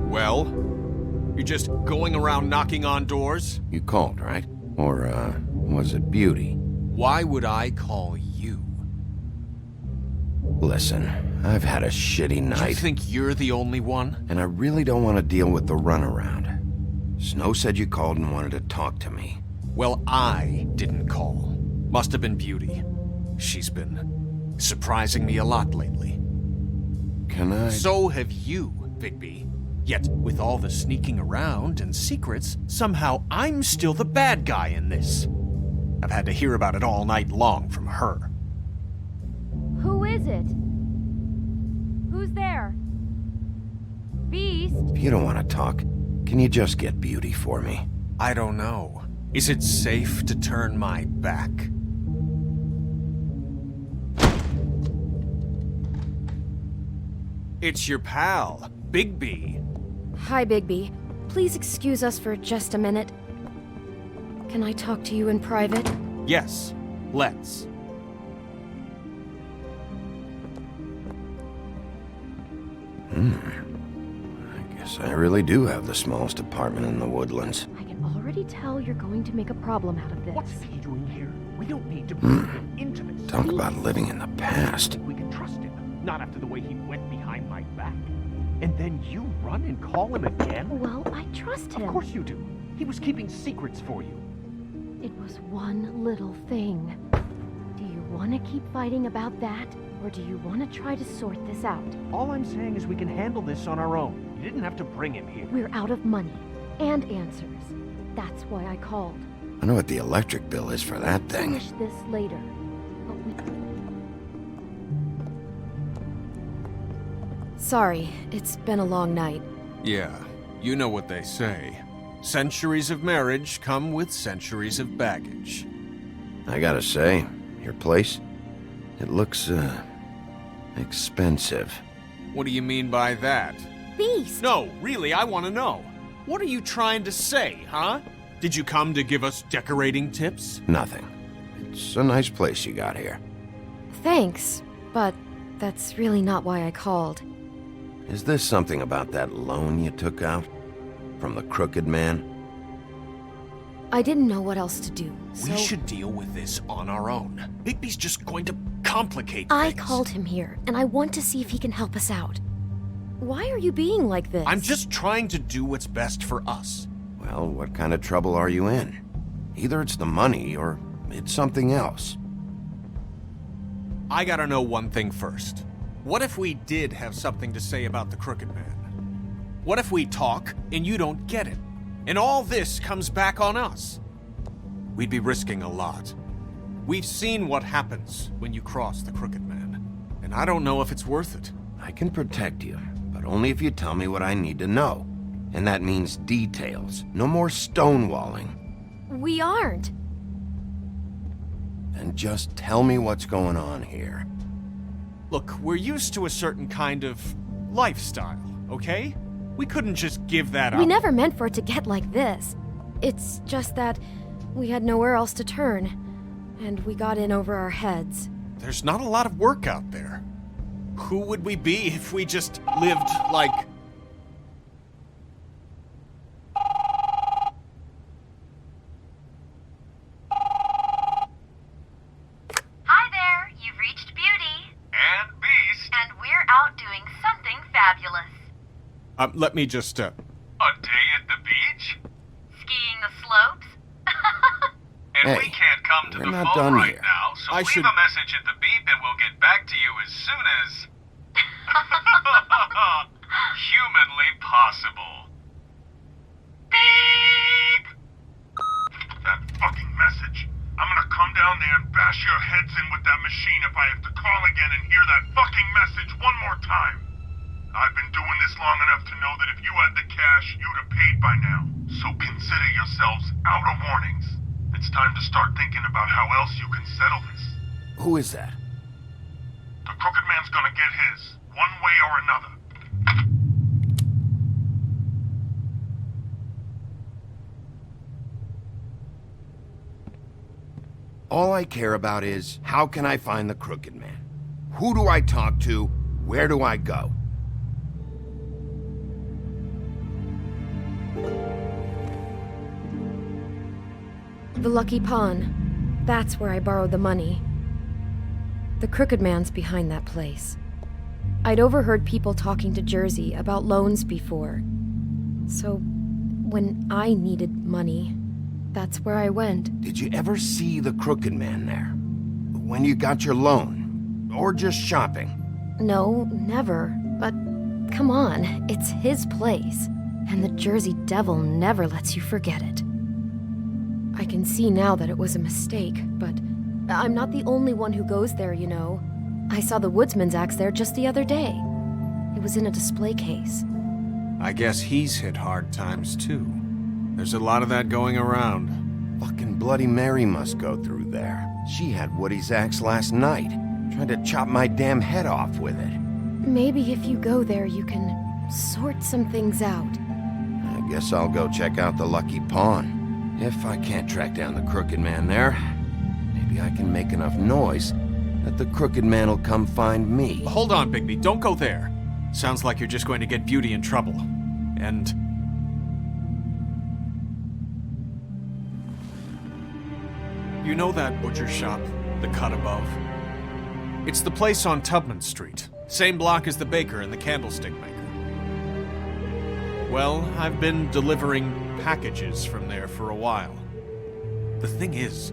Speaker 8: Well? You're just going around knocking on doors?
Speaker 2: You called, right? Or, was it Beauty?
Speaker 8: Why would I call you?
Speaker 2: Listen, I've had a shitty night.
Speaker 8: You think you're the only one?
Speaker 2: And I really don't want to deal with the runaround. Snow said you called and wanted to talk to me.
Speaker 8: Well, I didn't call. Must have been Beauty. She's been surprising me a lot lately.
Speaker 2: Can I?
Speaker 8: So have you, Bigby. Yet, with all the sneaking around and secrets, somehow I'm still the bad guy in this. I've had to hear about it all night long from her.
Speaker 6: Who is it? Who's there? Beast?
Speaker 2: If you don't want to talk, can you just get Beauty for me?
Speaker 8: I don't know. Is it safe to turn my back? It's your pal, Bigby.
Speaker 6: Hi, Bigby. Please excuse us for just a minute. Can I talk to you in private?
Speaker 8: Yes, let's.
Speaker 2: I guess I really do have the smallest apartment in the Woodlands.
Speaker 6: I can already
Speaker 17: tell you're going to make a problem out of this.
Speaker 19: What's he doing here? We don't need to bring him into this.
Speaker 2: Talk about living in the past.
Speaker 19: We can trust him. Not after the way he went behind my back. And then you run and call him again?
Speaker 17: Well, I trust him.
Speaker 19: Of course you do. He was keeping secrets for you.
Speaker 17: It was one little thing. Do you want to keep fighting about that? Or do you want to try to sort this out?
Speaker 19: All I'm saying is we can handle this on our own. You didn't have to bring him here.
Speaker 17: We're out of money. And answers. That's why I called.
Speaker 2: I know what the electric bill is for that thing.
Speaker 17: Finish this later. But we...
Speaker 10: Sorry, it's been a long night.
Speaker 8: Yeah, you know what they say. Centuries of marriage come with centuries of baggage.
Speaker 2: I gotta say, your place, it looks, expensive.
Speaker 8: What do you mean by that?
Speaker 17: Beast!
Speaker 8: No, really, I want to know. What are you trying to say, huh? Did you come to give us decorating tips?
Speaker 2: Nothing. It's a nice place you got here.
Speaker 10: Thanks, but that's really not why I called.
Speaker 2: Is this something about that loan you took out? From the crooked man?
Speaker 10: I didn't know what else to do, so...
Speaker 8: We should deal with this on our own. Bigby's just going to complicate things.
Speaker 10: I called him here, and I want to see if he can help us out. Why are you being like this?
Speaker 8: I'm just trying to do what's best for us.
Speaker 2: Well, what kind of trouble are you in? Either it's the money, or it's something else.
Speaker 8: I gotta know one thing first. What if we did have something to say about the Crooked Man? What if we talk, and you don't get it? And all this comes back on us? We'd be risking a lot. We've seen what happens when you cross the Crooked Man, and I don't know if it's worth it.
Speaker 2: I can protect you, but only if you tell me what I need to know. And that means details. No more stonewalling.
Speaker 17: We aren't.
Speaker 2: And just tell me what's going on here.
Speaker 8: Look, we're used to a certain kind of lifestyle, okay? We couldn't just give that up.
Speaker 17: We never meant for it to get like this. It's just that we had nowhere else to turn, and we got in over our heads.
Speaker 8: There's not a lot of work out there. Who would we be if we just lived like...
Speaker 14: Hi there, you've reached Beauty.
Speaker 22: And Beast.
Speaker 14: And we're out doing something fabulous.
Speaker 8: let me just,
Speaker 22: A day at the beach?
Speaker 14: Skiing the slopes?
Speaker 22: And
Speaker 2: Hey,
Speaker 22: we can't come to
Speaker 2: we're
Speaker 22: the
Speaker 2: not
Speaker 22: phone
Speaker 2: done
Speaker 22: right
Speaker 2: here.
Speaker 22: now, so
Speaker 8: I
Speaker 22: leave
Speaker 8: should-
Speaker 22: a message at the beep and we'll get back to you as soon as... humanly possible. Beep! That fucking message. I'm gonna come down there and bash your heads in with that machine if I have to call again and hear that fucking message one more time. I've been doing this long enough to know that if you had the cash, you'd have paid by now. So consider yourselves out of warnings. It's time to start thinking about how else you can settle this.
Speaker 2: Who is that?
Speaker 22: The Crooked Man's gonna get his, one way or another.
Speaker 2: All I care about is, how can I find the Crooked Man? Who do I talk to? Where do I go?
Speaker 10: The Lucky Pawn. That's where I borrowed the money. The Crooked Man's behind that place. I'd overheard people talking to Jersey about loans before. So, when I needed money, that's where I went.
Speaker 2: Did you ever see the Crooked Man there? When you got your loan? Or just shopping?
Speaker 10: No, never. But come on, it's his place. And the Jersey Devil never lets you forget it. I can see now that it was a mistake, but I'm not the only one who goes there, you know. I saw the Woodsman's axe there just the other day. It was in a display case.
Speaker 8: I guess he's hit hard times too. There's a lot of that going around.
Speaker 2: Fucking Bloody Mary must go through there. She had Woody's axe last night. Tried to chop my damn head off with it.
Speaker 10: Maybe if you go there, you can sort some things out.
Speaker 2: I guess I'll go check out the Lucky Pawn. If I can't track down the Crooked Man there, maybe I can make enough noise that the Crooked Man will come find me.
Speaker 8: Hold on, Bigby, don't go there. Sounds like you're just going to get Beauty in trouble. And... You know that butcher shop, the cut above? It's the place on Tubman Street. Same block as the baker and the candlestick maker. Well, I've been delivering packages from there for a while. The thing is,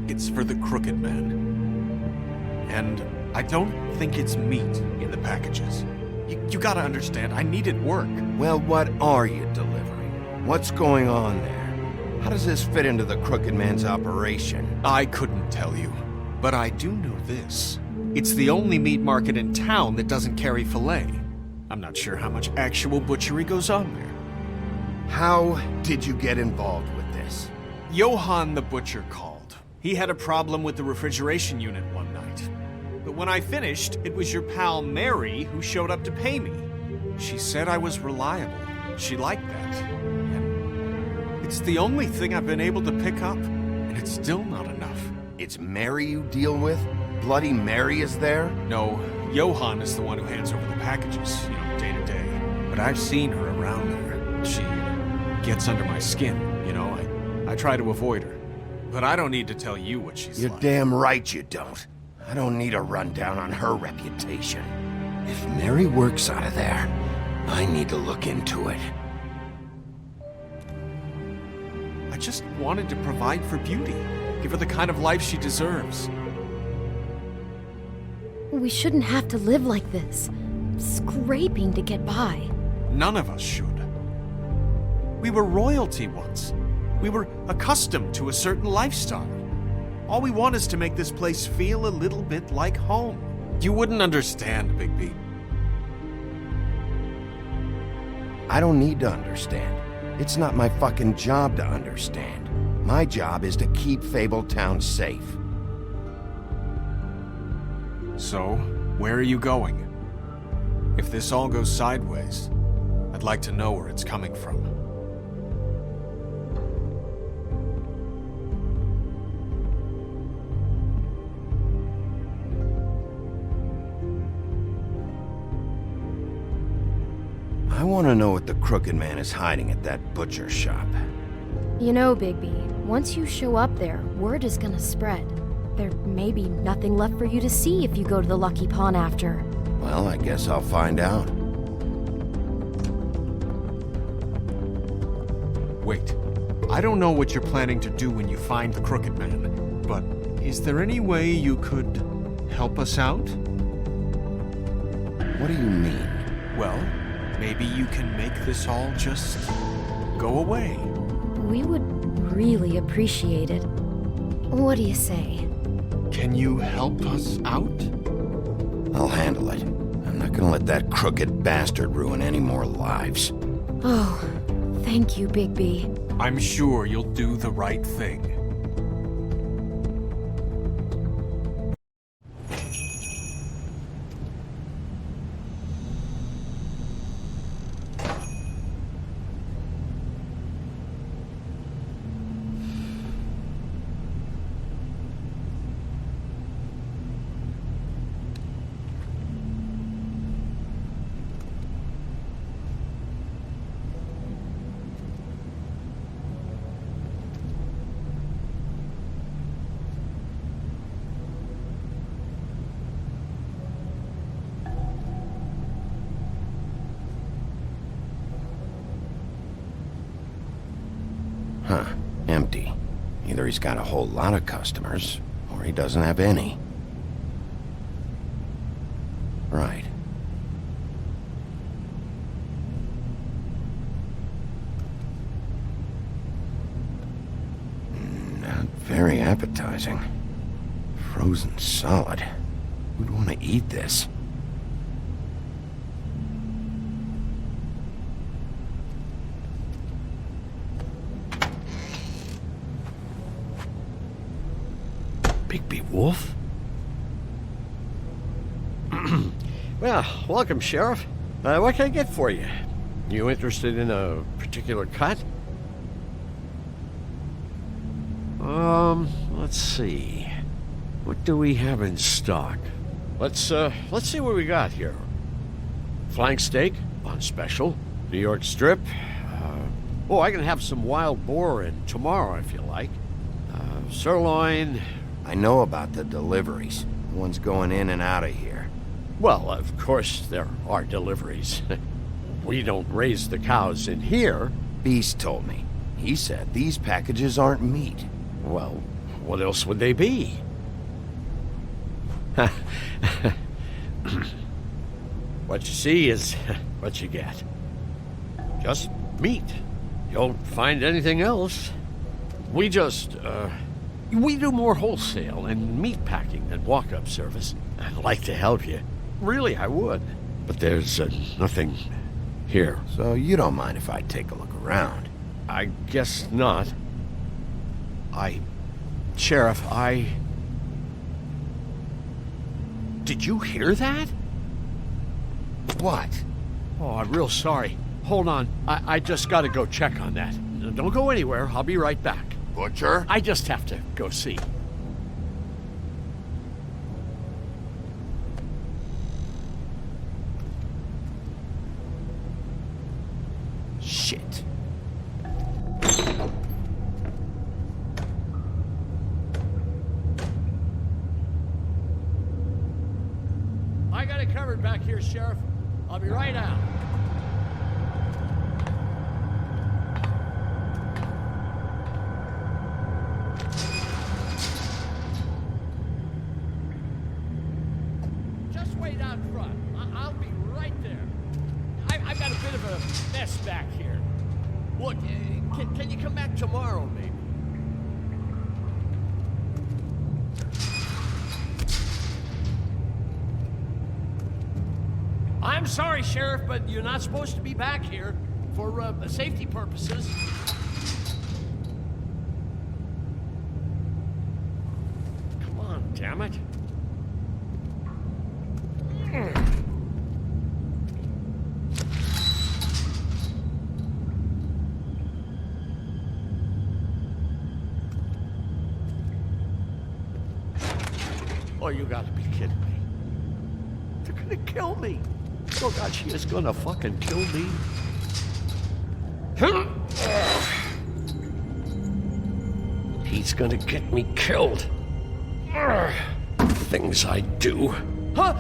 Speaker 8: it's for the Crooked Man. And I don't think it's meat in the packages. You gotta understand, I needed work.
Speaker 2: Well, what are you delivering? What's going on there? How does this fit into the Crooked Man's operation?
Speaker 8: I couldn't tell you, but I do know this. It's the only meat market in town that doesn't carry filet. I'm not sure how much actual butchery goes on there.
Speaker 2: How did you get involved with this?
Speaker 8: Johann the butcher called. He had a problem with the refrigeration unit one night. But when I finished, it was your pal Mary who showed up to pay me. She said I was reliable. She liked that. And it's the only thing I've been able to pick up, and it's still not enough.
Speaker 2: It's Mary you deal with? Bloody Mary is there?
Speaker 8: No, Johann is the one who hands over the packages, day to day. But I've seen her around there. She gets under my skin, I try to avoid her. But I don't need to tell you what she's
Speaker 2: You're
Speaker 8: like.
Speaker 2: damn right you don't. I don't need a rundown on her reputation. If Mary works out of there, I need to look into it.
Speaker 8: I just wanted to provide for Beauty. Give her the kind of life she deserves.
Speaker 17: We shouldn't have to live like this, scraping to get by.
Speaker 8: None of us should. We were royalty once. We were accustomed to a certain lifestyle. All we want is to make this place feel a little bit like home. You wouldn't understand, Bigby.
Speaker 2: I don't need to understand. It's not my fucking job to understand. My job is to keep Fabletown safe.
Speaker 8: So, where are you going? If this all goes sideways, I'd like to know where it's coming from.
Speaker 2: I want to know what the Crooked Man is hiding at that butcher shop.
Speaker 17: You know, Bigby, once you show up there, word is gonna spread. There may be nothing left for you to see if you go to the Lucky Pawn after.
Speaker 2: Well, I guess I'll find out.
Speaker 8: Wait, I don't know what you're planning to do when you find the Crooked Man, but is there any way you could help us out?
Speaker 2: What do you mean?
Speaker 8: Well, maybe you can make this all just go away.
Speaker 17: We would really appreciate it. What do you say?
Speaker 8: Can you help us out?
Speaker 2: I'll handle it. I'm not gonna let that crooked bastard ruin any more lives.
Speaker 17: Oh, thank you, Bigby.
Speaker 8: I'm sure you'll do the right thing.
Speaker 2: Huh. Empty. Either he's got a whole lot of customers, or he doesn't have any. Right. Not very appetizing. Frozen solid. Who'd want to eat this?
Speaker 3: Bigby Wolf? Well, welcome, Sheriff. What can I get for you? You interested in a particular cut? Let's see. What do we have in stock? Let's see what we got here. Flank steak on special. New York strip. I can have some wild boar in tomorrow if you like. sirloin.
Speaker 2: I know about the deliveries. The ones going in and out of here.
Speaker 3: Well, of course there are deliveries. We don't raise the cows in here.
Speaker 2: Beast told me. He said these packages aren't meat.
Speaker 3: Well, what else would they be? What you see is what you get. Just meat. You don't find anything else. We do more wholesale and meat packing than walk-up service. I'd like to help you. Really, I would. But there's nothing here.
Speaker 2: So you don't mind if I take a look around?
Speaker 3: I guess not. Sheriff, Did you hear that?
Speaker 2: What?
Speaker 3: Oh, I'm real sorry. Hold on. I just gotta go check on that. Don't go anywhere. I'll be right back.
Speaker 2: Butcher?
Speaker 3: I just have to go see.
Speaker 2: Shit.
Speaker 3: I got it covered back here, Sheriff. I'll be right out. Just wait out front. I'll be right there. I've got a bit of a mess back here. Look, can you come back tomorrow, maybe? I'm sorry, Sheriff, but you're not supposed to be back here for safety purposes. Come on, damn it. Oh, you gotta be kidding me. They're gonna kill me. Oh God, she is gonna fucking kill me. He's gonna get me killed. Things I do. Huh?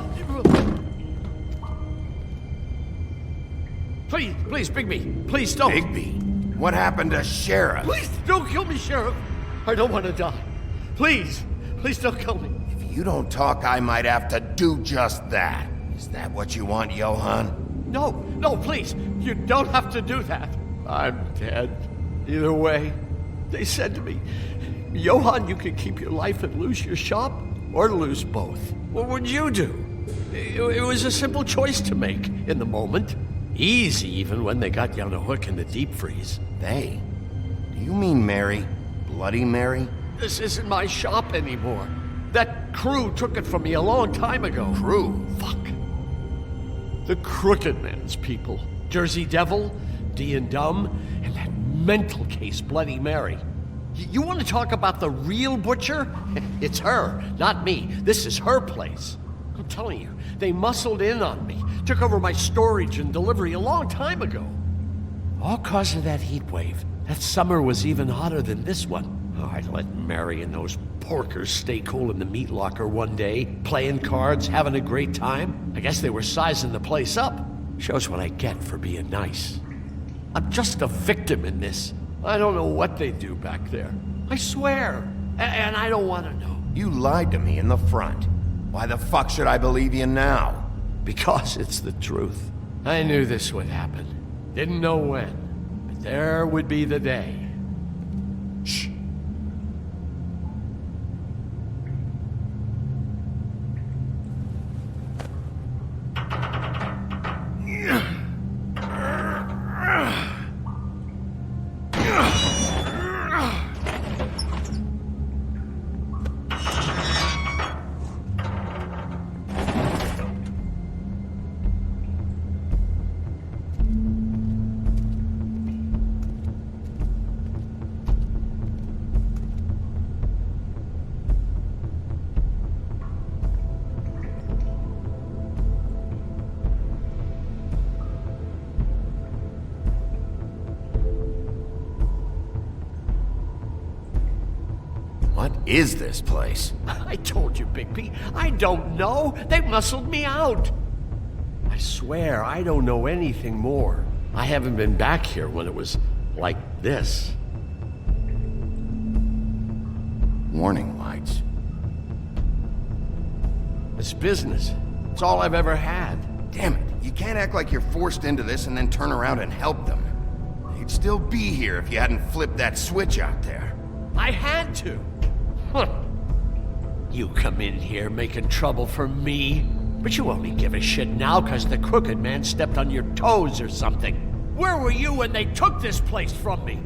Speaker 3: Please, Bigby. Please don't.
Speaker 2: Bigby? What happened to Sheriff?
Speaker 3: Please don't kill me, Sheriff. I don't want to die. Please don't kill me.
Speaker 2: If you don't talk, I might have to do just that. Is that what you want, Johann?
Speaker 3: No, please. You don't have to do that. I'm dead. Either way. They said to me, Johann, you can keep your life and lose your shop, or lose both. What would you do? It was a simple choice to make in the moment. Easy, even when they got you on a hook in the deep freeze.
Speaker 2: They? Do you mean Mary? Bloody Mary?
Speaker 3: This isn't my shop anymore. That crew took it from me a long time ago.
Speaker 2: Crew?
Speaker 3: Fuck. The Crooked Man's people. Jersey Devil, D and Dumb, and that mental case, Bloody Mary. You want to talk about the real butcher? It's her, not me. This is her place. I'm telling you, they muscled in on me, took over my storage and delivery a long time ago. All cause of that heat wave. That summer was even hotter than this one. Oh, I let Mary and those porkers stay cool in the meat locker one day, playing cards, having a great time. I guess they were sizing the place up. Shows what I get for being nice. I'm just a victim in this. I don't know what they do back there. I swear. And I don't want to know.
Speaker 2: You lied to me in the front. Why the fuck should I believe you now?
Speaker 3: Because it's the truth. I knew this would happen. Didn't know when. But there would be the day. Shh.
Speaker 2: is this place?
Speaker 3: I told you, Bigby. I don't know. They muscled me out. I swear, I don't know anything more. I haven't been back here when it was like this.
Speaker 2: Warning lights.
Speaker 3: It's business. It's all I've ever had.
Speaker 2: Damn it, you can't act like you're forced into this and then turn around and help them. You'd still be here if you hadn't flipped that switch out there.
Speaker 3: I had to. Huh. You come in here making trouble for me, but you only give a shit now because the crooked man stepped on your toes or something. Where were you when they took this place from me?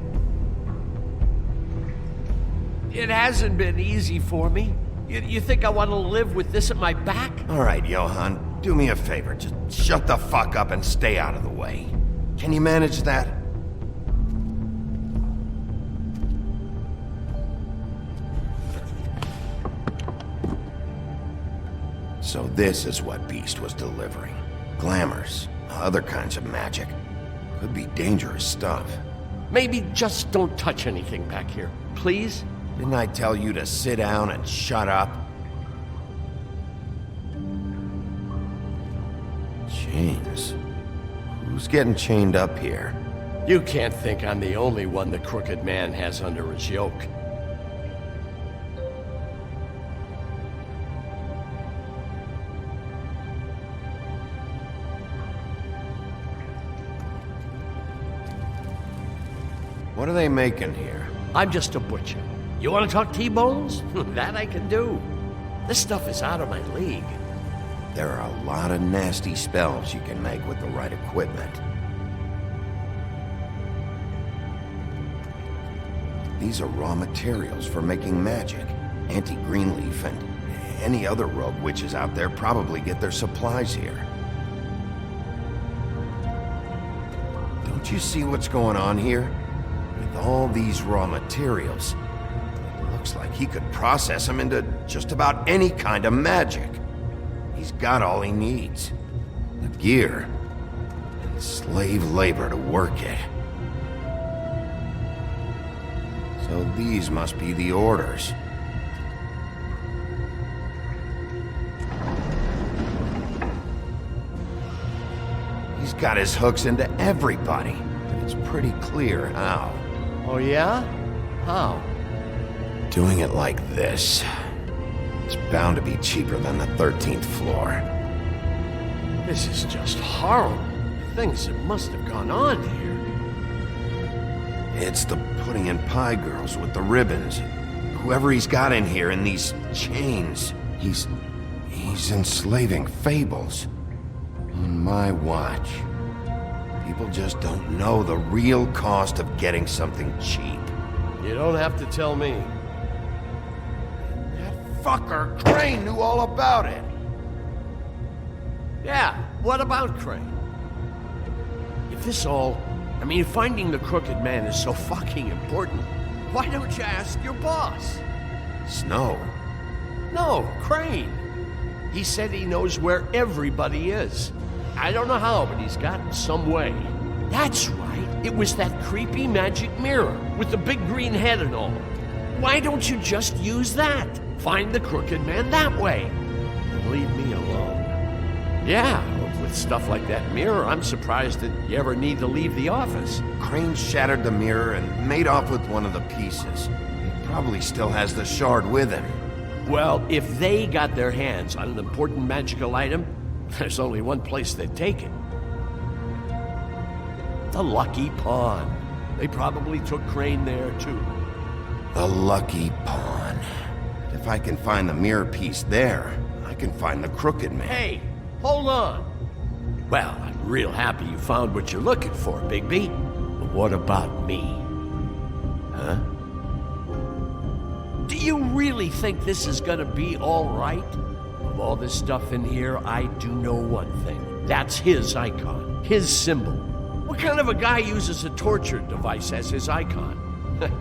Speaker 3: It hasn't been easy for me. You think I want to live with this at my back?
Speaker 2: All right, Johan, do me a favor. Just shut the fuck up and stay out of the way. Can you manage that? So this is what Beast was delivering. Glamours, other kinds of magic. Could be dangerous stuff.
Speaker 3: Maybe just don't touch anything back here, please?
Speaker 2: Didn't I tell you to sit down and shut up? Chains. Who's getting chained up here?
Speaker 3: You can't think I'm the only one the crooked man has under his yoke.
Speaker 2: What are they making here?
Speaker 3: I'm just a butcher. You want to talk T-bones? That I can do. This stuff is out of my league.
Speaker 2: There are a lot of nasty spells you can make with the right equipment. These are raw materials for making magic. Auntie Greenleaf and any other rogue witches out there probably get their supplies here. Don't you see what's going on here? With all these raw materials, it looks like he could process them into just about any kind of magic. He's got all he needs. The gear, and slave labor to work it. So these must be the orders. He's got his hooks into everybody, and it's pretty clear how.
Speaker 3: Oh yeah? How?
Speaker 2: Doing it like this. It's bound to be cheaper than the 13th floor.
Speaker 3: This is just horrible. The things that must have gone on here.
Speaker 2: It's the pudding and pie girls with the ribbons. Whoever he's got in here in these chains. He's enslaving fables. On my watch. People just don't know the real cost of getting something cheap.
Speaker 3: You don't have to tell me.
Speaker 2: Fucker, Crane knew all about it.
Speaker 3: Yeah, what about Crane? If this all... if finding the crooked man is so fucking important, why don't you ask your boss?
Speaker 2: Snow?
Speaker 3: No, Crane. He said he knows where everybody is. I don't know how, but he's got some way. That's right. It was that creepy magic mirror with the big green head and all. Why don't you just use that? Find the crooked man that way. And leave me alone. Yeah, with stuff like that mirror, I'm surprised that you ever need to leave the office.
Speaker 2: Crane shattered the mirror and made off with one of the pieces. He probably still has the shard with him.
Speaker 3: Well, if they got their hands on an important magical item, there's only one place they'd take it. The Lucky Pawn. They probably took Crane there, too.
Speaker 2: The Lucky Pawn. If I can find the mirror piece there, I can find the crooked man.
Speaker 3: Hey, hold on. Well, I'm real happy you found what you're looking for, Bigby. But what about me? Huh? Do you really think this is gonna be all right? Of all this stuff in here, I do know one thing. That's his icon, his symbol. What kind of a guy uses a torture device as his icon?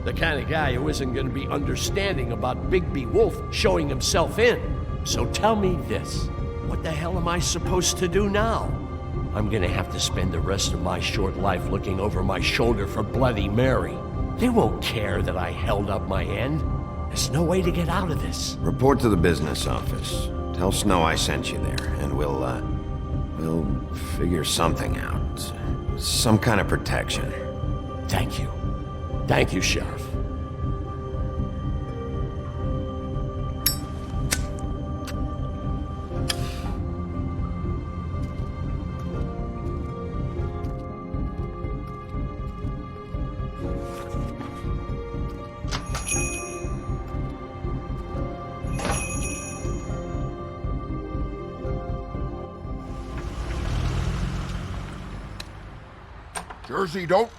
Speaker 3: The kind of guy who isn't going to be understanding about Bigby Wolf showing himself in. So tell me this. What the hell am I supposed to do now? I'm going to have to spend the rest of my short life looking over my shoulder for Bloody Mary. They won't care that I held up my end. There's no way to get out of this.
Speaker 2: Report to the business office. Tell Snow I sent you there, and we'll figure something out. Some kind of protection.
Speaker 3: Thank you. Thank you, Sheriff.
Speaker 5: Jersey, don't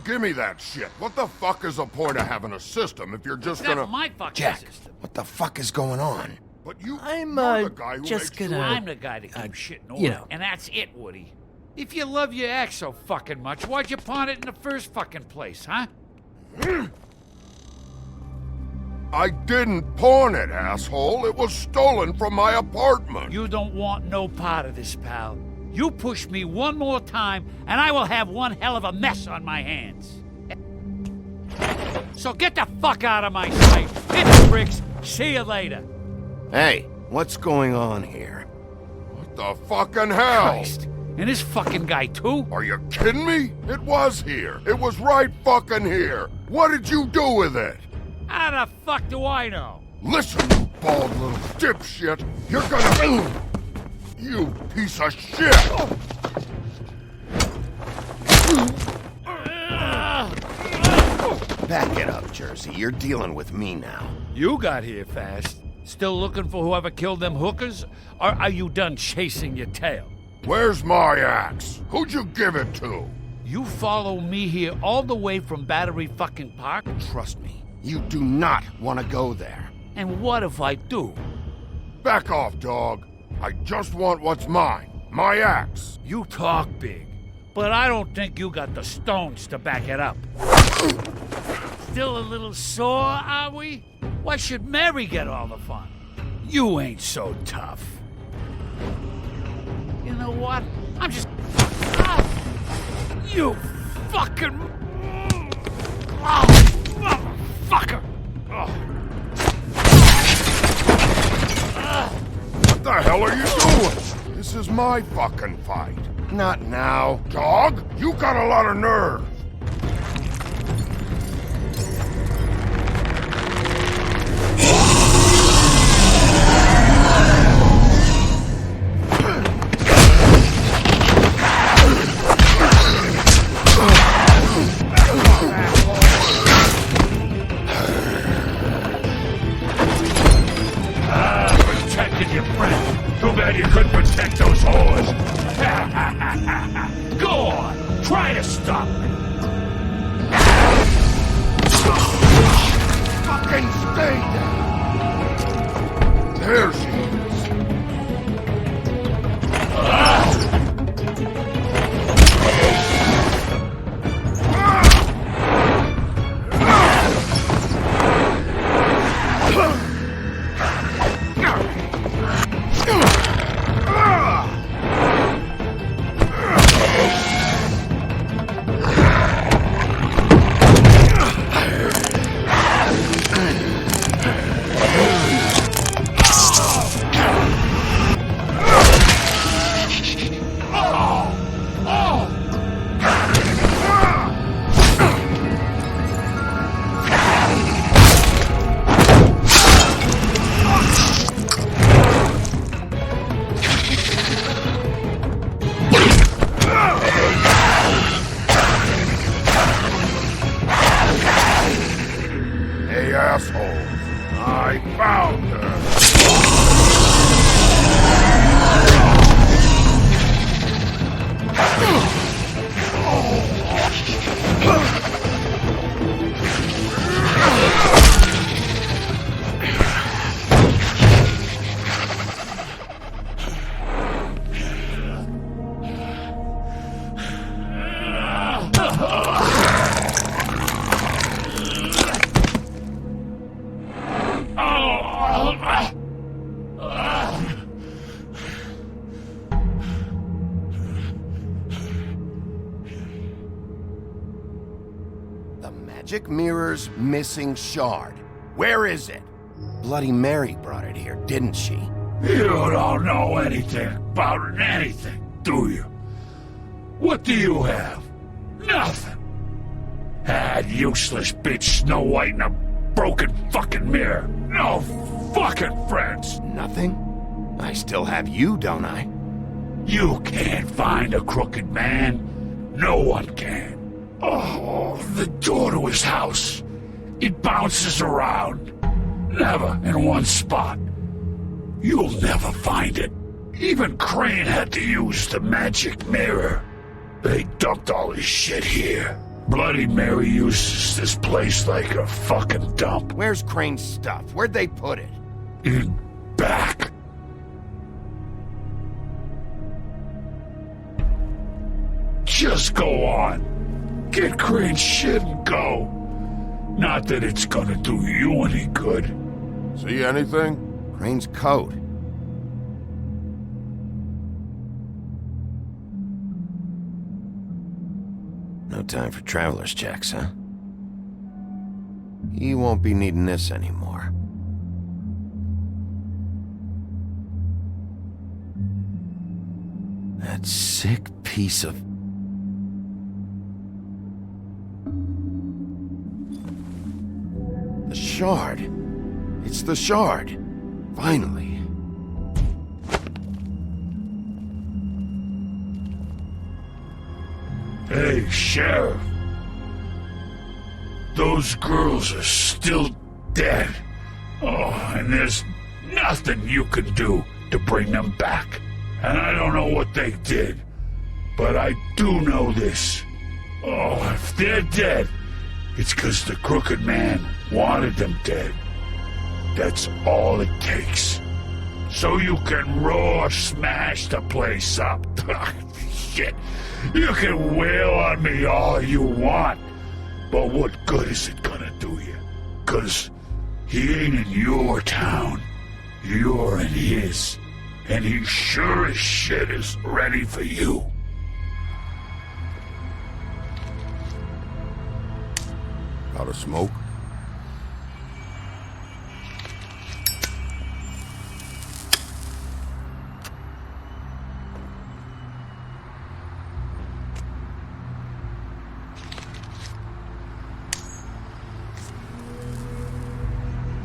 Speaker 5: give me that shit. What the fuck is the point of having a system if you're just
Speaker 15: That's
Speaker 5: gonna...
Speaker 15: my fucking
Speaker 2: Jack,
Speaker 15: system.
Speaker 2: what the fuck is going on?
Speaker 5: But you...
Speaker 11: I'm,
Speaker 5: you're the guy who
Speaker 11: just
Speaker 5: makes
Speaker 11: gonna...
Speaker 15: I'm the guy that keeps shit in order.
Speaker 11: you know.
Speaker 15: And that's it, Woody. If you love your ex so fucking much, why'd you pawn it in the first fucking place, huh?
Speaker 5: I didn't pawn it, asshole. It was stolen from my apartment.
Speaker 15: You don't want no part of this, pal. You push me one more time, and I will have one hell of a mess on my hands. So get the fuck out of my sight. Hit the bricks. See you later.
Speaker 2: Hey, what's going on here?
Speaker 5: What the fucking hell?
Speaker 15: Christ. And this fucking guy, too?
Speaker 5: Are you kidding me? It was here. It was right fucking here. What did you do with it?
Speaker 15: How the fuck do I know?
Speaker 5: Listen, you bald little dipshit. You're gonna... You piece of shit!
Speaker 2: Back it up, Jersey. You're dealing with me now.
Speaker 15: You got here fast. Still looking for whoever killed them hookers? Or are you done chasing your tail?
Speaker 5: Where's my axe? Who'd you give it to?
Speaker 15: You follow me here all the way from Battery fucking Park?
Speaker 2: Trust me, you do not want to go there.
Speaker 15: And what if I do?
Speaker 5: Back off, dog. I just want what's mine. My axe.
Speaker 15: You talk big, but I don't think you got the stones to back it up. Still a little sore, are we? Why should Mary get all the fun? You ain't so tough. You know what? I'm just... You fucking... motherfucker!
Speaker 5: What the hell are you doing? This is my fucking fight.
Speaker 2: Not now.
Speaker 5: Dog, you got a lot of nerve.
Speaker 22: Protected your friend. Too bad you couldn't protect those whores. Go on, try to stop me.
Speaker 5: Fucking stay there. There she is. Hey, assholes. I found her.
Speaker 2: The magic mirror's missing shard. Where is it? Bloody Mary brought it here, didn't she?
Speaker 11: You don't know anything about anything, do you? What do you have? Nothing. That useless bitch Snow White and a broken fucking mirror. No fucking friends.
Speaker 2: Nothing? I still have you, don't I?
Speaker 11: You can't find a crooked man. No one can. Oh, the door to his house. It bounces around. Never in one spot. You'll never find it. Even Crane had to use the magic mirror. They dumped all his shit here. Bloody Mary uses this place like a fucking dump.
Speaker 2: Where's Crane's stuff? Where'd they put it?
Speaker 11: In back. Just go on. Get Crane's shit and go. Not that it's gonna do you any good.
Speaker 5: See anything?
Speaker 2: Crane's coat. No time for traveler's checks, huh? He won't be needing this anymore. That sick piece of... The shard. It's the shard. Finally.
Speaker 11: Hey, Sheriff. Those girls are still dead. Oh, and there's nothing you can do to bring them back. And I don't know what they did, but I do know this. Oh, if they're dead, it's 'cause the crooked man wanted them dead. That's all it takes. So you can roar smash the place up. Shit. You can wail on me all you want, but what good is it gonna do you? 'Cause he ain't in your town. You're in his. And he sure as shit is ready for you.
Speaker 5: Out of smoke?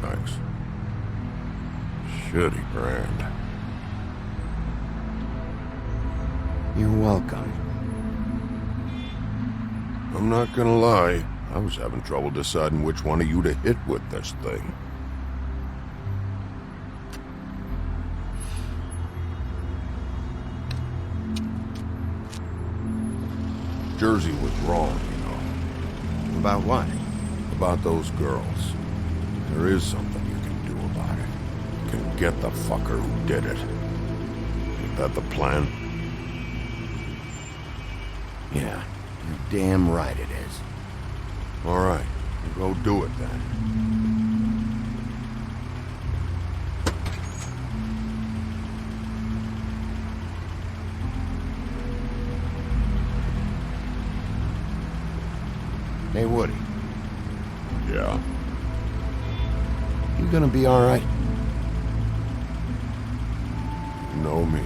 Speaker 5: Thanks. Shitty brand.
Speaker 2: You're welcome.
Speaker 5: I'm not gonna lie, I was having trouble deciding which one of you to hit with this thing. Jersey was wrong, you know.
Speaker 2: About what?
Speaker 5: About those girls. There is something you can do about it. You can get the fucker who did it. Is that the plan?
Speaker 2: Yeah, you're damn right it is.
Speaker 5: All right, go do it then.
Speaker 2: Hey, Woody.
Speaker 5: Yeah?
Speaker 2: You gonna be all right?
Speaker 5: You know me.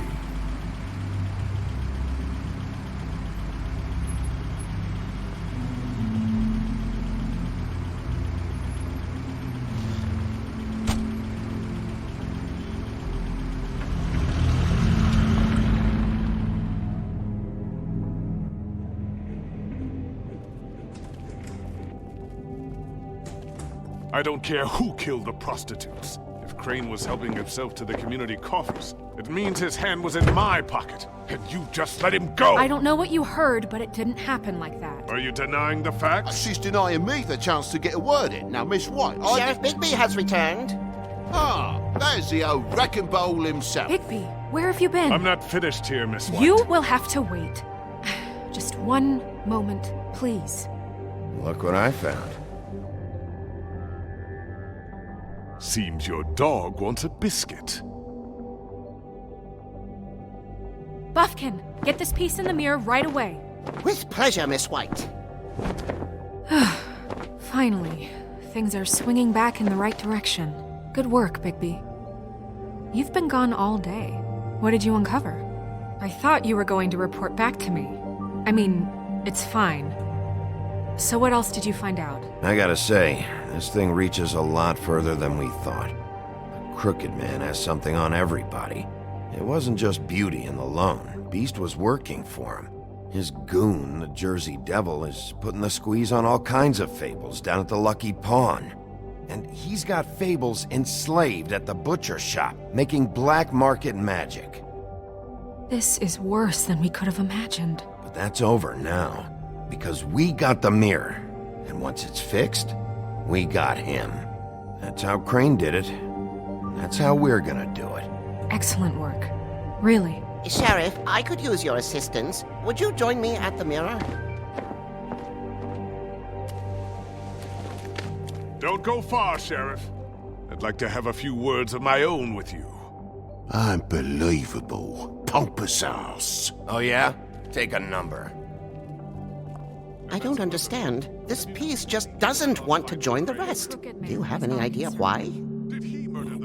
Speaker 12: I don't care who killed the prostitutes. If Crane was helping himself to the community coffers, it means his hand was in my pocket, and you just let him go!
Speaker 9: I don't know what you heard, but it didn't happen like that.
Speaker 12: Are you denying the facts?
Speaker 23: She's denying me the chance to get a word in. Now, Miss White,
Speaker 24: Sheriff Bigby has returned.
Speaker 23: Ah, there's the old wrecking bowl himself.
Speaker 9: Bigby, where have you been?
Speaker 12: I'm not finished here, Miss White.
Speaker 9: You will have to wait. Just one moment, please.
Speaker 2: Look what I found.
Speaker 12: Seems your dog wants a biscuit.
Speaker 9: Buffkin, get this piece in the mirror right away.
Speaker 24: With pleasure, Miss White.
Speaker 9: Finally.
Speaker 10: things are swinging back in the right direction. Good work, Bigby. You've been gone all day. What did you uncover? I thought you were going to report back to me. I mean, it's fine. So what else did you find out?
Speaker 2: I gotta say, this thing reaches a lot further than we thought. The Crooked Man has something on everybody. It wasn't just Beauty and the Lone. Beast was working for him. His goon, the Jersey Devil, is putting the squeeze on all kinds of Fables down at the Lucky Pawn. And he's got Fables enslaved at the butcher shop, making black market magic.
Speaker 10: This is worse than we could have imagined.
Speaker 2: But that's over now, because we got the mirror. And once it's fixed, we got him. That's how Crane did it. That's how we're gonna do it.
Speaker 10: Excellent work. Really.
Speaker 24: Sheriff, I could use your assistance. Would you join me at the mirror?
Speaker 12: Don't go far, Sheriff. I'd like to have a few words of my own with you.
Speaker 23: Unbelievable. Pompous ass.
Speaker 2: Oh yeah? Take a number.
Speaker 24: I don't understand. This piece just doesn't want to join the rest. Do you have any idea why?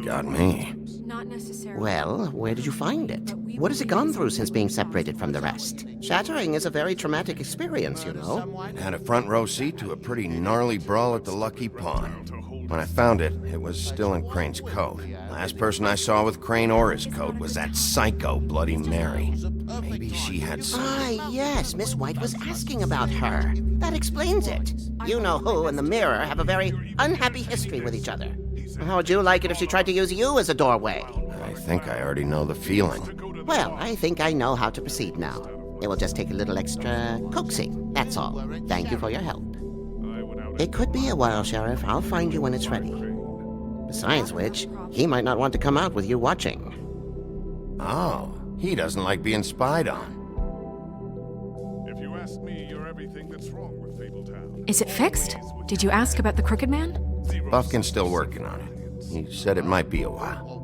Speaker 2: Got me.
Speaker 10: Not necessarily.
Speaker 24: Well, where did you find it? What has it gone through since being separated from the rest? Shattering is a very traumatic experience, you know.
Speaker 2: It had a front row seat to a pretty gnarly brawl at the Lucky Pawn. When I found it, it was still in Crane's coat. Last person I saw with Crane or his coat was that psycho Bloody Mary. Maybe she had some...
Speaker 24: Ah, yes, Miss White was asking about her. That explains it. You know who and the mirror have a very unhappy history with each other. How would you like it if she tried to use you as a doorway?
Speaker 2: I think I already know the feeling.
Speaker 24: Well, I think I know how to proceed now. It will just take a little extra coaxing, that's all. Thank you for your help. It could be a while, Sheriff. I'll find you when it's ready. Besides which, he might not want to come out with you watching.
Speaker 2: Oh, he doesn't like being spied on.
Speaker 12: If you ask me, you're everything that's wrong with Fabletown.
Speaker 10: Is it fixed? Did you ask about the Crooked Man?
Speaker 2: Buffkin's still working on it. He said it might be a while.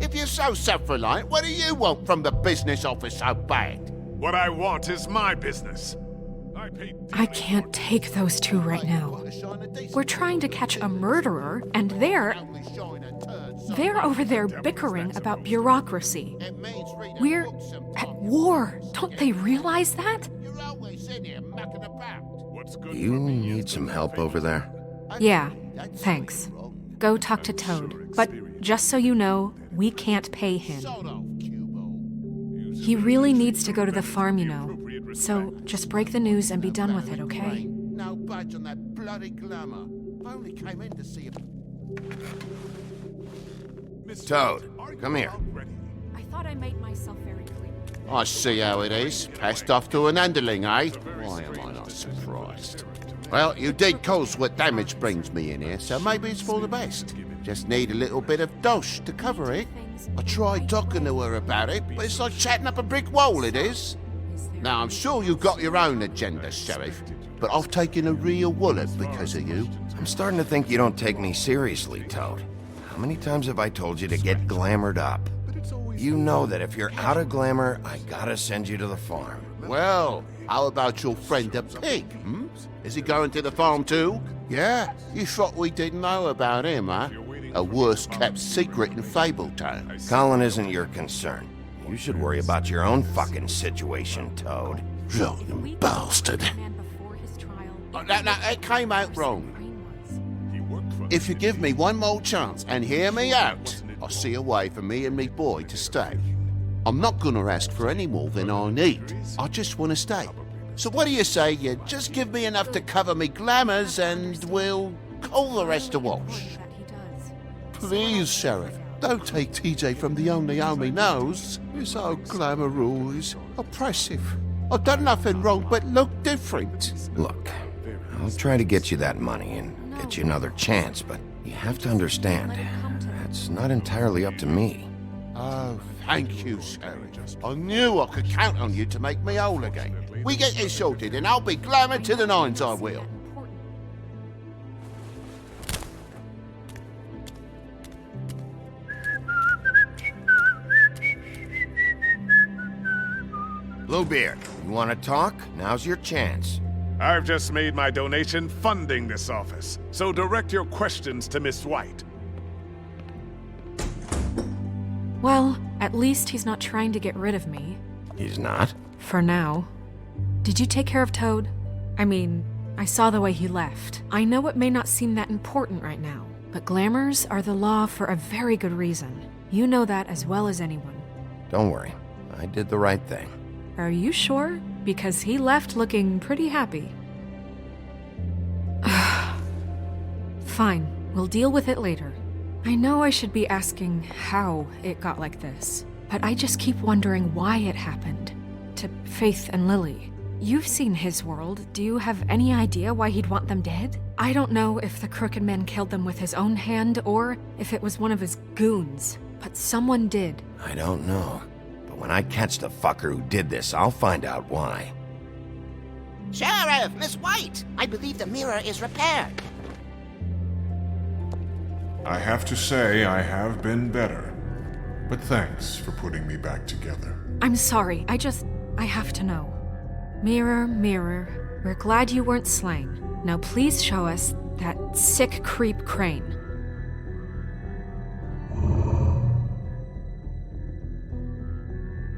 Speaker 23: If you're so self-reliant, what do you want from the business office so bad?
Speaker 12: What I want is my business.
Speaker 10: I can't take those two right now. We're trying to catch a murderer, and they're over there bickering about bureaucracy. We're at war. Don't they realize that?
Speaker 2: You need some help over there?
Speaker 10: Yeah, thanks. Go talk to Toad. But just so you know, we can't pay him. He really needs to go to the farm, you know. So just break the news and be done with it, okay?
Speaker 23: No budge on that bloody glamour. I only came in to see him.
Speaker 2: Toad, come here.
Speaker 10: I thought I made myself very clear.
Speaker 23: I see how it is. Passed off to an underling, eh? Why am I not surprised? Well, you did cause what damage brings me in here, so maybe it's for the best. Just need a little bit of dosh to cover it. I tried talking to her about it, but it's like chatting up a brick wall, it is. Now, I'm sure you've got your own agenda, Sheriff, but I've taken a real wallet because of you.
Speaker 2: I'm starting to think you don't take me seriously, Toad. How many times have I told you to get glamored up? You know that if you're out of glamour, I gotta send you to the farm.
Speaker 23: Well, how about your friend the pig, hmm? Is he going to the farm too? Yeah? You thought we didn't know about him, huh? A worst-kept secret in Fabletown.
Speaker 2: Colin isn't your concern. You should worry about your own fucking situation, Toad.
Speaker 23: Rotten bastard. No, it came out wrong. If you give me one more chance and hear me out, I'll see a way for me and me boy to stay. I'm not gonna ask for any more than I need. I just want to stay. So what do you say you just give me enough to cover me glamours and we'll call the rest a wash? Please, Sheriff, don't take TJ from the only home he knows. You're so glamorous, oppressive. I've done nothing wrong but look different.
Speaker 2: Look, I'll try to get you that money and get you another chance, but you have to understand, that's not entirely up to me.
Speaker 23: Oh, thank you, Sheriff. I knew I could count on you to make me whole again. We get it sorted and I'll be glamour to the nines, I will.
Speaker 2: Bluebeard, you want to talk? Now's your chance.
Speaker 12: I've just made my donation funding this office, so direct your questions to Miss White.
Speaker 10: Well, at least he's not trying to get rid of me.
Speaker 2: He's not?
Speaker 10: For now. Did you take care of Toad? I mean, I saw the way he left. I know it may not seem that important right now, but glamours are the law for a very good reason. You know that as well as anyone.
Speaker 2: Don't worry. I did the right thing.
Speaker 10: Are you sure? Because he left looking pretty happy. Fine, we'll deal with it later. I know I should be asking how it got like this, but I just keep wondering why it happened. To Faith and Lily. You've seen his world. Do you have any idea why he'd want them dead? I don't know if the Crooked Man killed them with his own hand or if it was one of his goons, but someone did.
Speaker 2: I don't know. But when I catch the fucker who did this, I'll find out why.
Speaker 24: Sheriff, Miss White! I believe the mirror is repaired.
Speaker 1: I have to say I have been better. But thanks for putting me back together.
Speaker 10: I'm sorry, I have to know. Mirror, mirror, we're glad you weren't slain. Now please show us that sick creep Crane.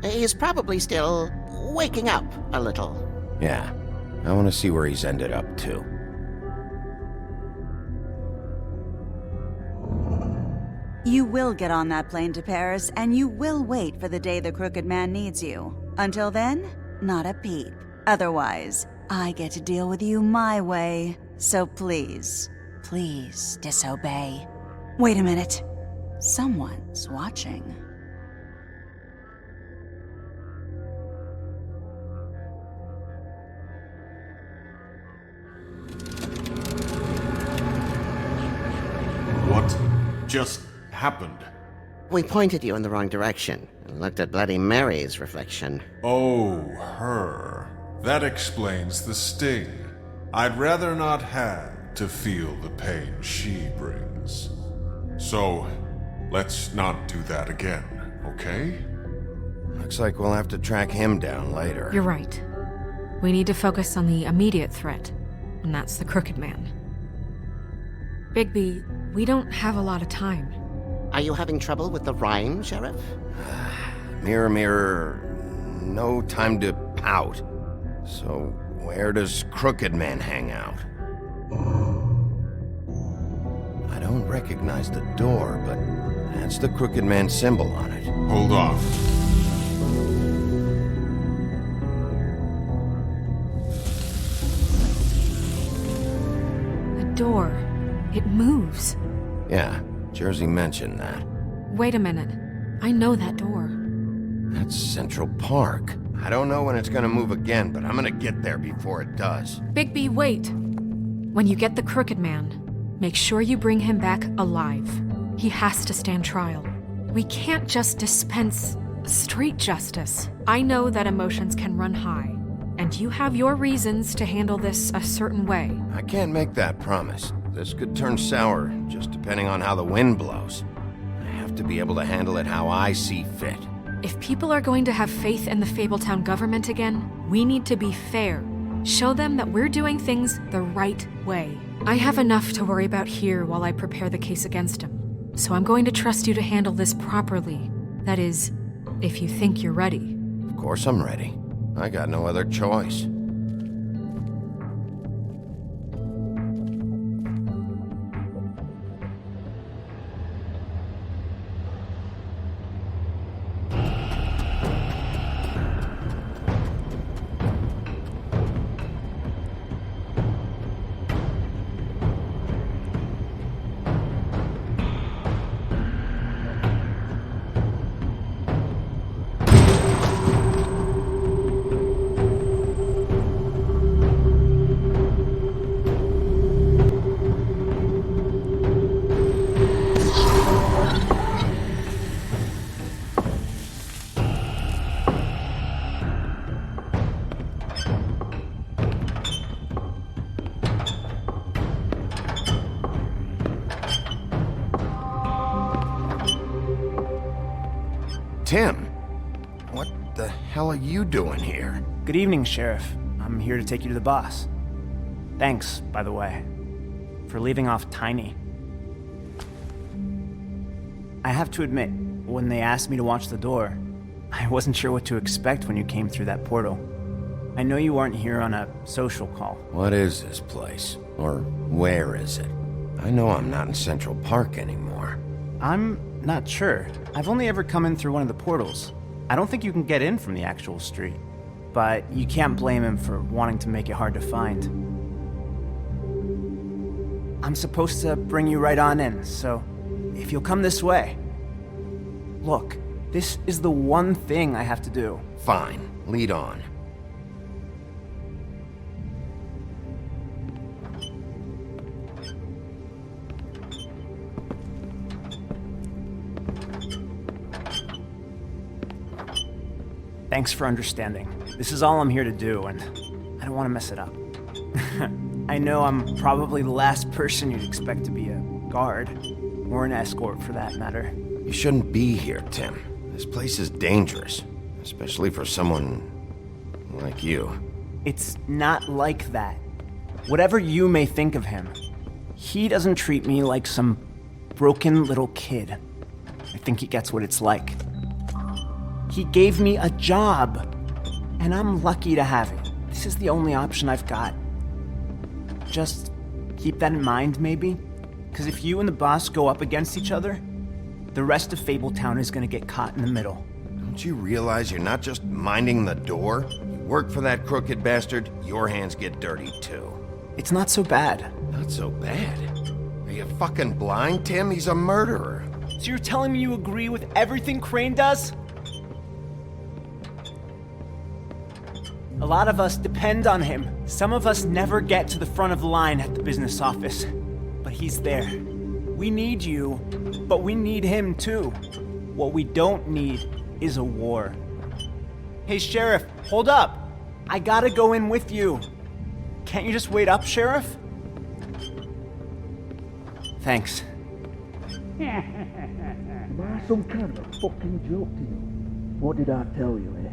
Speaker 24: He's probably still waking up a little.
Speaker 2: Yeah, I want to see where he's ended up, too.
Speaker 4: You will get on that plane to Paris, and you will wait for the day the Crooked Man needs you. Until then, not a peep. Otherwise, I get to deal with you my way. So please, please disobey. Wait a minute. Someone's watching.
Speaker 1: What just happened?
Speaker 24: We pointed you in the wrong direction and looked at Bloody Mary's reflection.
Speaker 1: Oh, her. That explains the sting. I'd rather not have to feel the pain she brings. So, let's not do that again, okay?
Speaker 2: Looks like we'll have to track him down later.
Speaker 10: You're right. We need to focus on the immediate threat, and that's the Crooked Man. Bigby, we don't have a lot of time.
Speaker 24: Are you having trouble with the rhyme, Sheriff?
Speaker 2: Mirror, mirror, no time to pout. So, where does Crooked Man hang out? I don't recognize the door, but that's the Crooked Man symbol on it.
Speaker 1: Hold on.
Speaker 10: The door. It moves.
Speaker 2: Yeah, Jersey mentioned that.
Speaker 10: Wait a minute. I know that door.
Speaker 2: That's Central Park. I don't know when it's gonna move again, but I'm gonna get there before it does.
Speaker 10: Bigby, wait! When you get the Crooked Man, make sure you bring him back alive. He has to stand trial. We can't just dispense street justice. I know that emotions can run high, and you have your reasons to handle this a certain way.
Speaker 2: I can't make that promise. This could turn sour, just depending on how the wind blows. I have to be able to handle it how I see fit.
Speaker 10: If people are going to have faith in the Fabletown government again, we need to be fair. Show them that we're doing things the right way. I have enough to worry about here while I prepare the case against him. So I'm going to trust you to handle this properly. That is, if you think you're ready.
Speaker 2: Of course I'm ready. I got no other choice. Tim, what the hell are you doing here?
Speaker 7: Good evening, Sheriff. I'm here to take you to the boss. Thanks, by the way, for leaving off Tiny. I have to admit, when they asked me to watch the door, I wasn't sure what to expect when you came through that portal. I know you weren't here on a social call.
Speaker 2: What is this place? Or where is it? I know I'm not in Central Park anymore.
Speaker 7: I'm not sure. I've only ever come in through one of the portals. I don't think you can get in from the actual street. But you can't blame him for wanting to make it hard to find. I'm supposed to bring you right on in, so if you'll come this way. Look, this is the one thing I have to do.
Speaker 2: Fine, lead on.
Speaker 7: Thanks for understanding. This is all I'm here to do, and I don't want to mess it up. I know I'm probably the last person you'd expect to be a guard, or an escort for that matter.
Speaker 2: You shouldn't be here, Tim. This place is dangerous, especially for someone like you.
Speaker 7: It's not like that. Whatever you may think of him, he doesn't treat me like some broken little kid. I think he gets what it's like. He gave me a job, and I'm lucky to have it. This is the only option I've got. Just keep that in mind, maybe? Because if you and the boss go up against each other, the rest of Fabletown is gonna get caught in the middle.
Speaker 2: Don't you realize you're not just minding the door? You work for that crooked bastard, your hands get dirty too.
Speaker 7: It's not so bad.
Speaker 2: Not so bad? Are you fucking blind, Tim? He's a murderer.
Speaker 7: So you're telling me you agree with everything Crane does? A lot of us depend on him. Some of us never get to the front of the line at the business office. But he's there. We need you, but we need him too. What we don't need is a war. Hey, Sheriff, hold up. I gotta go in with you. Can't you just wait up, Sheriff? Thanks.
Speaker 13: Am I some kind of a fucking joke to you? What did I tell you, eh?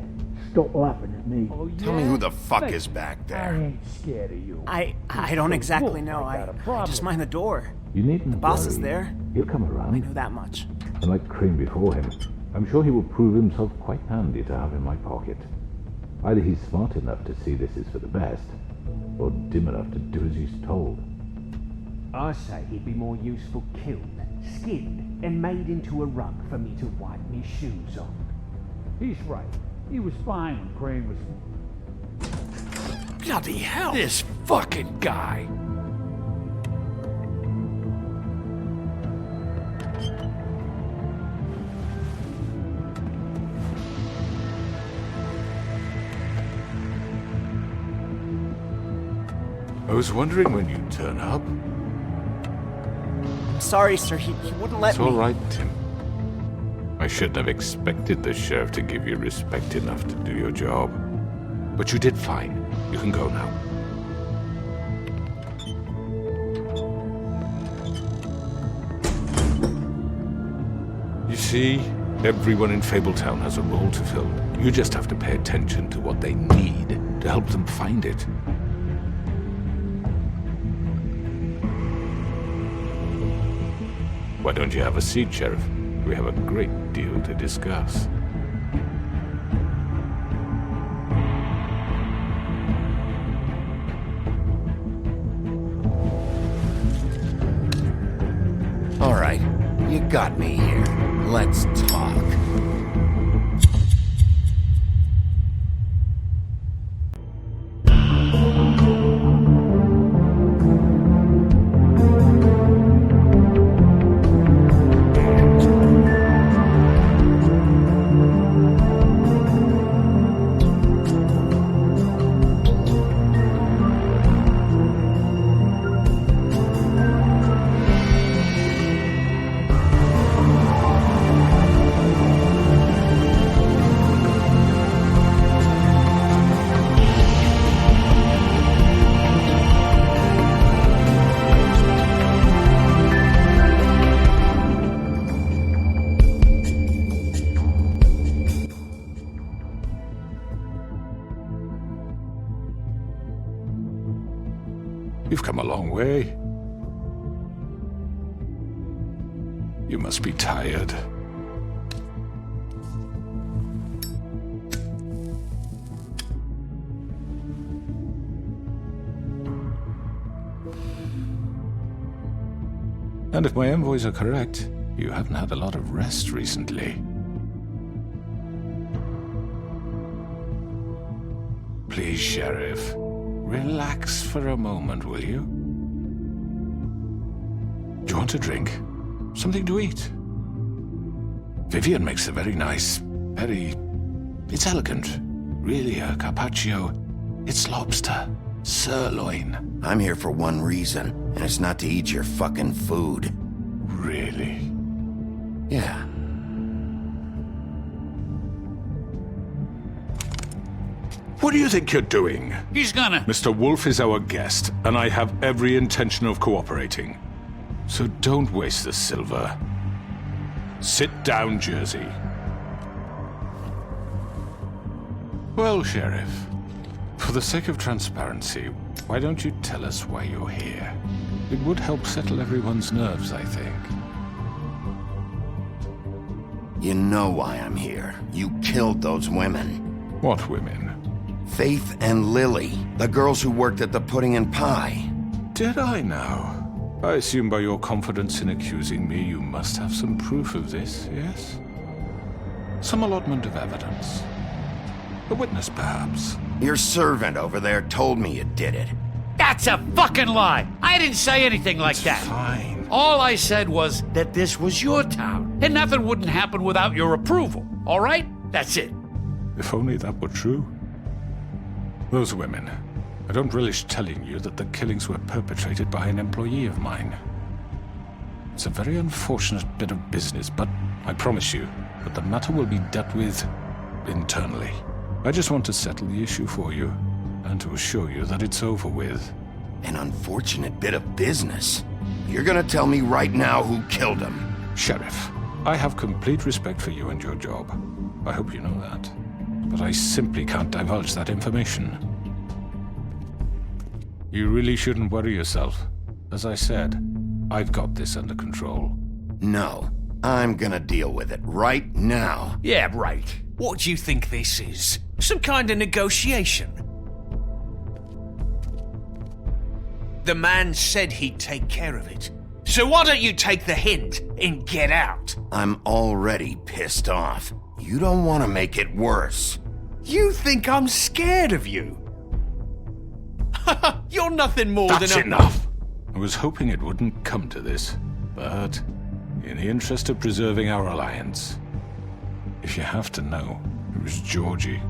Speaker 13: Stop laughing at me.
Speaker 2: Oh, yeah? Tell me who the fuck is back there.
Speaker 13: I ain't scared of you.
Speaker 7: I don't exactly know. I just mind the door.
Speaker 16: You needn't
Speaker 7: The boss
Speaker 16: worry.
Speaker 7: is there.
Speaker 16: He'll come around.
Speaker 7: I know that much.
Speaker 16: And like Crane before him, I'm sure he will prove himself quite handy to have in my pocket. Either he's smart enough to see this is for the best, or dim enough to do as he's told.
Speaker 19: I say he'd be more useful killed, skinned, and made into a rug for me to wipe me shoes on.
Speaker 13: He's right. He was fine when Crane was...
Speaker 3: Bloody hell! This fucking guy!
Speaker 12: I was wondering when you'd turn up.
Speaker 7: I'm sorry, sir. He wouldn't let
Speaker 12: It's
Speaker 7: me.
Speaker 12: all right, Tim. I shouldn't have expected the sheriff to give you respect enough to do your job. But you did fine. You can go now. You see, everyone in Fabletown has a role to fill. You just have to pay attention to what they need to help them find it. Why don't you have a seat, Sheriff? We have a great deal to discuss.
Speaker 2: All right, you got me here. Let's talk.
Speaker 11: You've come a long way. You must be tired. And if my envoys are correct, you haven't had a lot of rest recently. Please, Sheriff, relax for a moment, will you? Do you want a drink? Something to eat? Vivian makes a very nice, it's elegant. Really, a carpaccio. It's lobster. Sirloin.
Speaker 2: I'm here for one reason, and it's not to eat your fucking food.
Speaker 11: Really?
Speaker 2: Yeah.
Speaker 11: What do you think you're doing?
Speaker 15: He's gonna...
Speaker 11: Mr. Wolf is our guest, and I have every intention of cooperating. So don't waste the silver. Sit down, Jersey. Well, Sheriff, for the sake of transparency, why don't you tell us why you're here? It would help settle everyone's nerves, I think.
Speaker 2: You know why I'm here. You killed those women.
Speaker 11: What women?
Speaker 2: Faith and Lily, the girls who worked at the Pudding and Pie.
Speaker 11: Did I now? I assume by your confidence in accusing me, you must have some proof of this, yes? Some allotment of evidence. A witness, perhaps.
Speaker 2: Your servant over there told me you did it.
Speaker 15: That's a fucking lie! I didn't say anything like that.
Speaker 11: Fine.
Speaker 15: All I said was that this was your town, and nothing wouldn't happen without your approval, all right? That's it.
Speaker 11: If only that were true. Those women. I don't relish telling you that the killings were perpetrated by an employee of mine. It's a very unfortunate bit of business, but I promise you that the matter will be dealt with internally. I just want to settle the issue for you, and to assure you that it's over with.
Speaker 2: An unfortunate bit of business? You're gonna tell me right now who killed him?
Speaker 11: Sheriff, I have complete respect for you and your job. I hope you know that. But I simply can't divulge that information. You really shouldn't worry yourself. As I said, I've got this under control.
Speaker 2: No, I'm gonna deal with it right now.
Speaker 15: Yeah, right.
Speaker 8: What do you think this is? Some kind of negotiation? The man said he'd take care of it. So why don't you take the hint and get out?
Speaker 2: I'm already pissed off. You don't want to make it worse.
Speaker 8: You think I'm scared of you? You're nothing more
Speaker 11: That's
Speaker 8: than a...
Speaker 11: enough! I was hoping it wouldn't come to this, but in the interest of preserving our alliance, if you have to know, it was Georgie.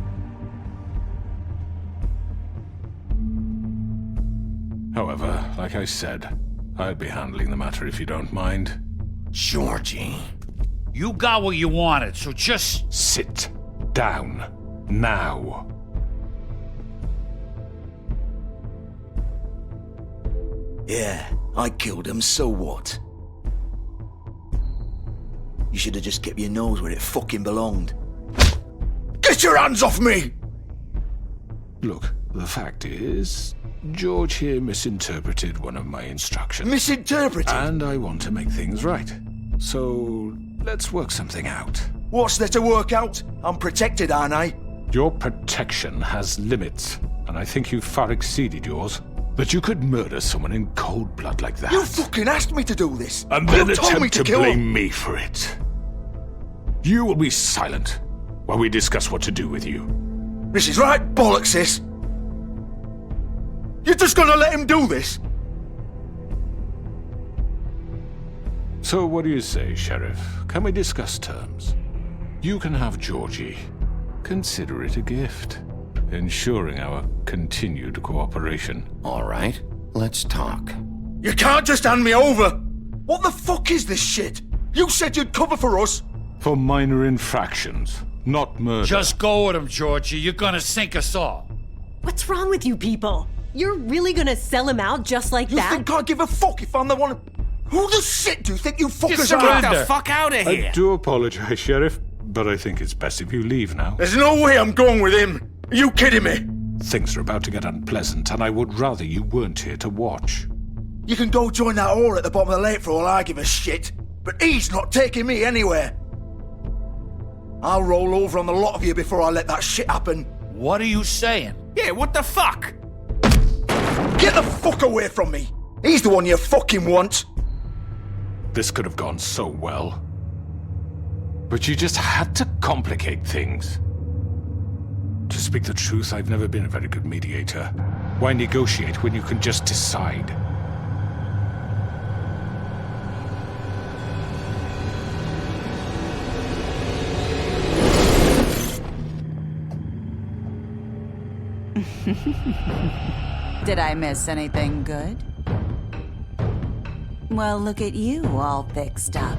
Speaker 11: However, like I said, I'd be handling the matter if you don't mind.
Speaker 2: Georgie.
Speaker 15: You got what you wanted, so just...
Speaker 11: Sit down. Now.
Speaker 6: Yeah, I killed him, so what? You should have just kept your nose where it fucking belonged. Get your hands off me!
Speaker 11: Look, the fact is, George here misinterpreted one of my instructions.
Speaker 6: Misinterpreted?
Speaker 11: And I want to make things right. So, let's work something out.
Speaker 6: What's there to work out? I'm protected, aren't I?
Speaker 11: Your protection has limits, and I think you've far exceeded yours. That you could murder someone in cold blood like that.
Speaker 6: You fucking asked me to do this!
Speaker 11: And then
Speaker 6: you told me
Speaker 11: attempt to
Speaker 6: kill
Speaker 11: blame
Speaker 6: him.
Speaker 11: me for it. You will be silent while we discuss what to do with you.
Speaker 6: This is right bollocks, sis. You're just gonna let him do this?
Speaker 11: So what do you say, Sheriff? Can we discuss terms? You can have Georgie. Consider it a gift, ensuring our continued cooperation.
Speaker 2: All right, let's talk.
Speaker 6: You can't just hand me over! What the fuck is this shit? You said you'd cover for us!
Speaker 11: For minor infractions, not murder.
Speaker 15: Just go with him, Georgie. You're gonna sink us all.
Speaker 18: What's wrong with you people? You're really gonna sell him out just like that?
Speaker 6: You think I give a fuck if I'm the one... Who the shit do you think you fuckers are?
Speaker 8: Get the fuck out of here!
Speaker 11: I do apologize, Sheriff, but I think it's best if you leave now.
Speaker 6: There's no way I'm going with him! Are you kidding me?
Speaker 8: Things are about to get unpleasant, and I would rather you weren't here to watch.
Speaker 6: You can go join that whore at the bottom of the lake for all I give a shit, but he's not taking me anywhere. I'll roll over on the lot of you before I let that shit happen.
Speaker 15: What are you saying?
Speaker 8: Yeah, what the fuck?
Speaker 6: Get the fuck away from me! He's the one you fucking want!
Speaker 8: This could have gone so well. But you just had to complicate things. To speak the truth, I've never been a very good mediator. Why negotiate when you can just decide?
Speaker 4: Did I miss anything good? Well, look at you, all fixed up.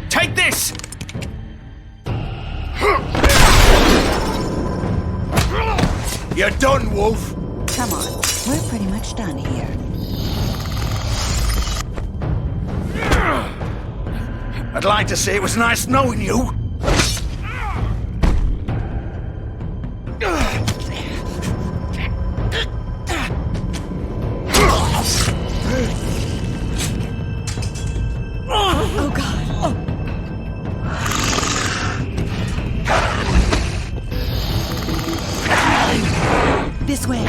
Speaker 8: Take this!
Speaker 6: You're done, Wolf!
Speaker 4: Come on, we're pretty much done here.
Speaker 6: I'd like to say it was nice knowing you.
Speaker 4: Oh, God. Oh. This way.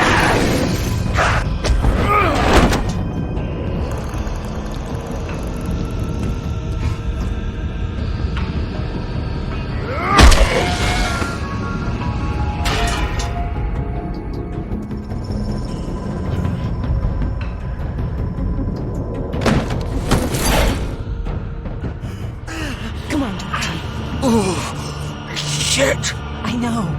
Speaker 4: Come on, Doctor.
Speaker 6: Oh, shit!
Speaker 4: I know.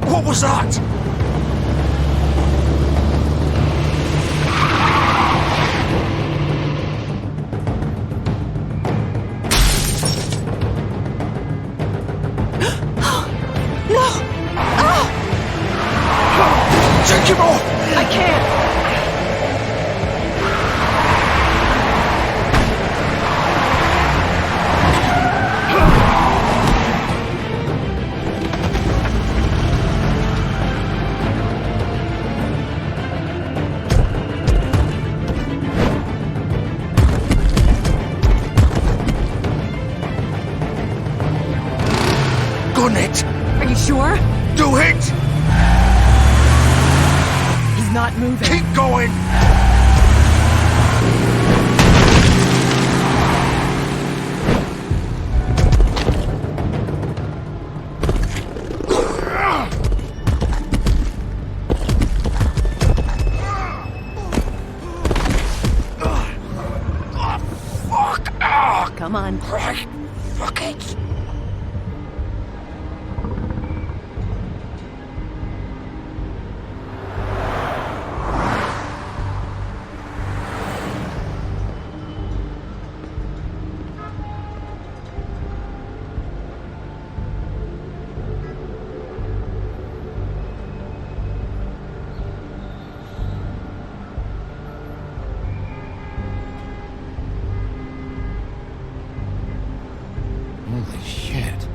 Speaker 6: What was that?
Speaker 4: No! Oh!
Speaker 6: Take him off!
Speaker 4: I can't!
Speaker 6: Gun it!
Speaker 4: Are you sure?
Speaker 6: Do it!
Speaker 4: He's not moving.
Speaker 6: Keep going!
Speaker 18: Come on.
Speaker 6: Christ, fuck it.
Speaker 2: Holy shit.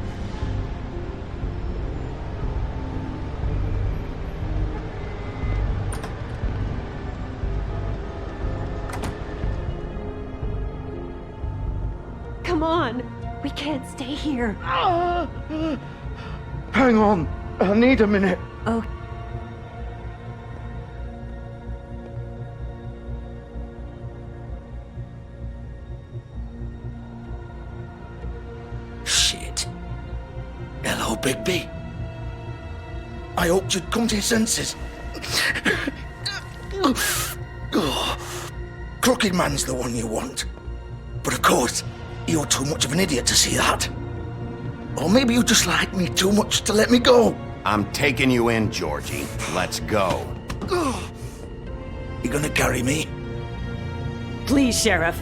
Speaker 18: Come on. We can't stay here.
Speaker 6: Hang on. I need a minute.
Speaker 18: Oh.
Speaker 6: Shit. Hello, Bigby. I hoped you'd come to your senses. Crooked Man's the one you want. But of course, you're too much of an idiot to see that. Or maybe you just like me too much to let me go.
Speaker 2: I'm taking you in, Georgie. Let's go.
Speaker 6: You gonna carry me?
Speaker 18: Please, Sheriff.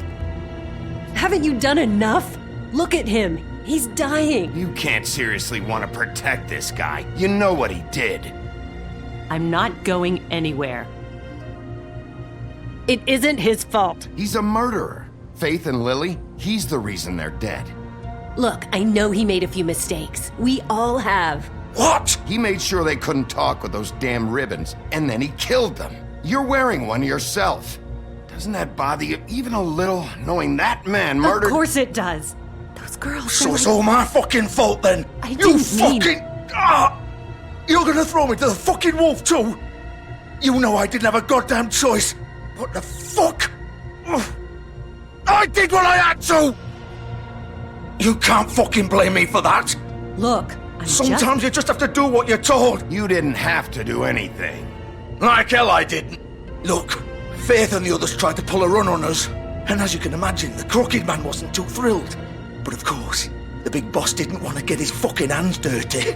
Speaker 18: Haven't you done enough? Look at him. He's dying.
Speaker 2: You can't seriously want to protect this guy. You know what he did.
Speaker 18: I'm not going anywhere. It isn't his fault.
Speaker 2: He's a murderer. Faith and Lily, he's the reason they're dead.
Speaker 18: Look, I know he made a few mistakes. We all have.
Speaker 2: What? He made sure they couldn't talk with those damn ribbons, and then he killed them. You're wearing one yourself. Doesn't that bother you even a little, knowing that man murdered—
Speaker 18: Of course it does. Those girls—
Speaker 6: So it's all my fucking fault then?
Speaker 18: I
Speaker 6: You
Speaker 18: didn't mean—
Speaker 6: fucking... You're gonna throw me to the fucking wolf too? You know I didn't have a goddamn choice. What the fuck? I did what I had to! You can't fucking blame me for that.
Speaker 18: Look,
Speaker 6: Sometimes you just have to do what you're told.
Speaker 2: You didn't have to do anything.
Speaker 6: Like hell I didn't. Look, Faith and the others tried to pull a run on us. And as you can imagine, the Crooked Man wasn't too thrilled. But of course, the big boss didn't want to get his fucking hands dirty.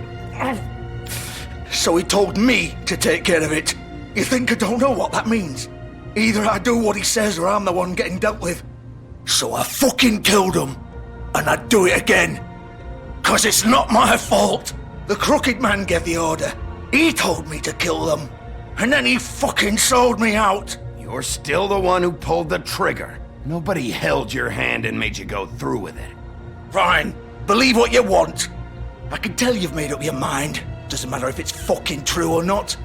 Speaker 6: So he told me to take care of it. You think I don't know what that means? Either I do what he says or I'm the one getting dealt with. So I fucking killed him. And I'd do it again. 'Cause it's not my fault. The Crooked Man gave the order. He told me to kill them. And then he fucking sold me out.
Speaker 2: You're still the one who pulled the trigger. Nobody held your hand and made you go through with it.
Speaker 6: Fine. Believe what you want. I can tell you've made up your mind. Doesn't matter if it's fucking true or not.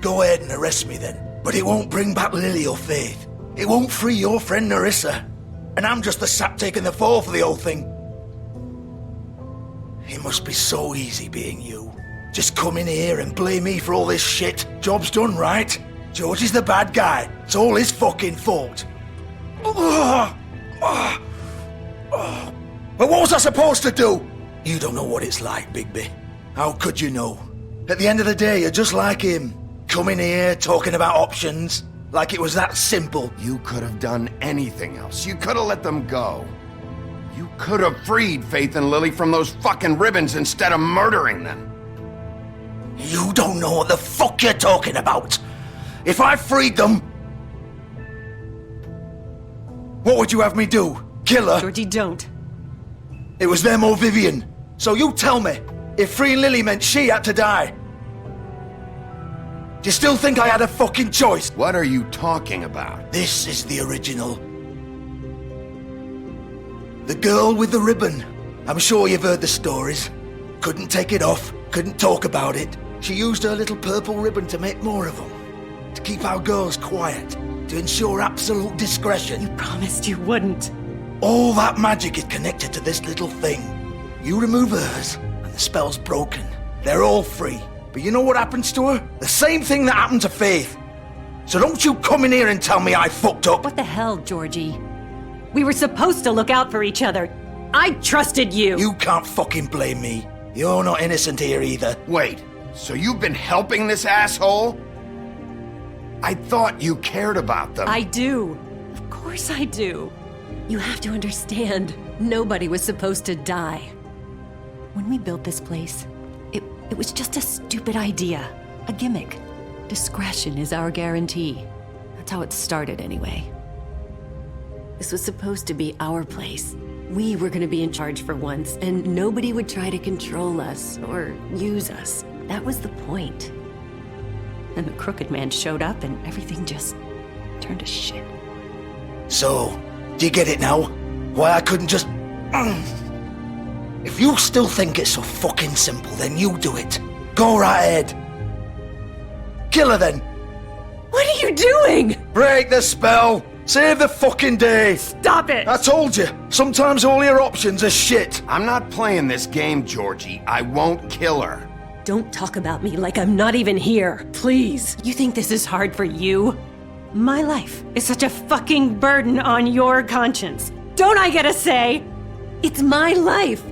Speaker 6: Go ahead and arrest me then. But it won't bring back Lily or Faith. It won't free your friend Nerissa. And I'm just the sap taking the fall for the whole thing. It must be so easy being you. Just come in here and blame me for all this shit. Job's done, right? George is the bad guy. It's all his fucking fault. But what was I supposed to do? You don't know what it's like, Bigby. How could you know? At the end of the day, you're just like him. Coming here, talking about options. Like it was that simple.
Speaker 2: You could have done anything else. You could have let them go. You could have freed Faith and Lily from those fucking ribbons instead of murdering them.
Speaker 6: You don't know what the fuck you're talking about. If I freed them... What would you have me do? Kill her?
Speaker 18: Georgie, don't.
Speaker 6: It was them or Vivian. So you tell me, if freeing Lily meant she had to die, do you still think I had a fucking choice?
Speaker 2: What are you talking about?
Speaker 6: This is the original. The girl with the ribbon. I'm sure you've heard the stories. Couldn't take it off, couldn't talk about it. She used her little purple ribbon to make more of them. To keep our girls quiet. To ensure absolute discretion.
Speaker 18: You promised you wouldn't.
Speaker 6: All that magic is connected to this little thing. You remove hers, and the spell's broken. They're all free. But you know what happens to her? The same thing that happened to Faith. So don't you come in here and tell me I fucked up.
Speaker 18: What the hell, Georgie? We were supposed to look out for each other. I trusted you.
Speaker 6: You can't fucking blame me. You're not innocent here either.
Speaker 2: Wait, so you've been helping this asshole? I thought you cared about them.
Speaker 18: I do. Of course I do. You have to understand, nobody was supposed to die. When we built this place, it was just a stupid idea, a gimmick. Discretion is our guarantee. That's how it started anyway. This was supposed to be our place. We were gonna be in charge for once, and nobody would try to control us or use us. That was the point. Then the Crooked Man showed up and everything just turned to shit.
Speaker 6: So, do you get it now? Why I couldn't just... If you still think it's so fucking simple, then you do it. Go right ahead. Kill her then.
Speaker 18: What are you doing?
Speaker 6: Break the spell. Save the fucking day.
Speaker 18: Stop it.
Speaker 6: I told you, sometimes all your options are shit.
Speaker 2: I'm not playing this game, Georgie. I won't kill her.
Speaker 18: Don't talk about me like I'm not even here, please. You think this is hard for you? My life is such a fucking burden on your conscience. Don't I get a say? It's my life.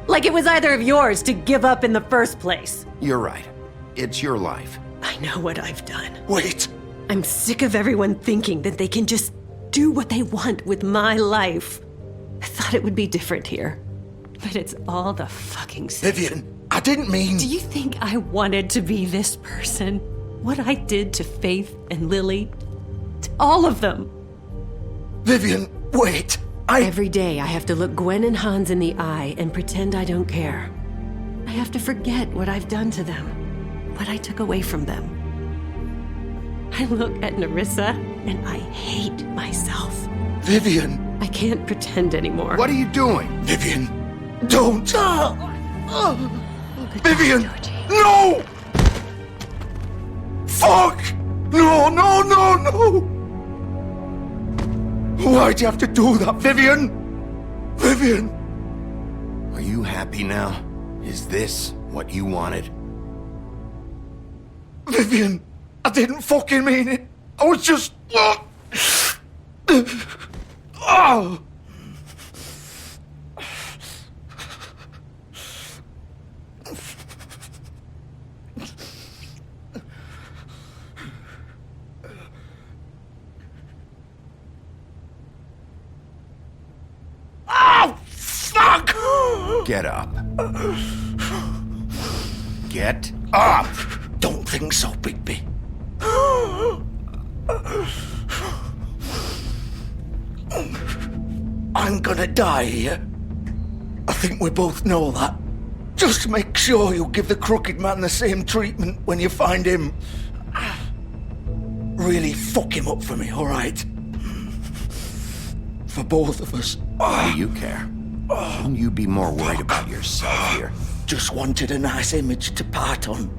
Speaker 18: Like it was either of yours to give up in the first place.
Speaker 2: You're right. It's your life.
Speaker 18: I know what I've done.
Speaker 6: Wait.
Speaker 18: I'm sick of everyone thinking that they can just do what they want with my life. I thought it would be different here. But it's all the fucking same.
Speaker 6: Vivian, I didn't mean...
Speaker 18: Do you think I wanted to be this person? What I did to Faith and Lily? To all of them?
Speaker 6: Vivian, wait.
Speaker 18: Every day I have to look Gwen and Hans in the eye and pretend I don't care. I have to forget what I've done to them. What I took away from them. I look at Nerissa and I hate myself.
Speaker 6: Vivian.
Speaker 18: I can't pretend anymore.
Speaker 2: What are you doing?
Speaker 6: Vivian, don't. Vivian, no! Fuck! No, no, no, no! Why'd you have to do that, Vivian? Vivian!
Speaker 2: Are you happy now? Is this what you wanted?
Speaker 6: Vivian, I didn't fucking mean it. I was just... Oh! Fuck!
Speaker 2: Get up. Get up!
Speaker 6: Don't think so, Bigby. I'm gonna die here. I think we both know that. Just make sure you give the Crooked Man the same treatment when you find him. Really fuck him up for me, alright? For both of us.
Speaker 2: Why do you care? Shouldn't you be more worried about yourself here?
Speaker 6: Just wanted a nice image to part on.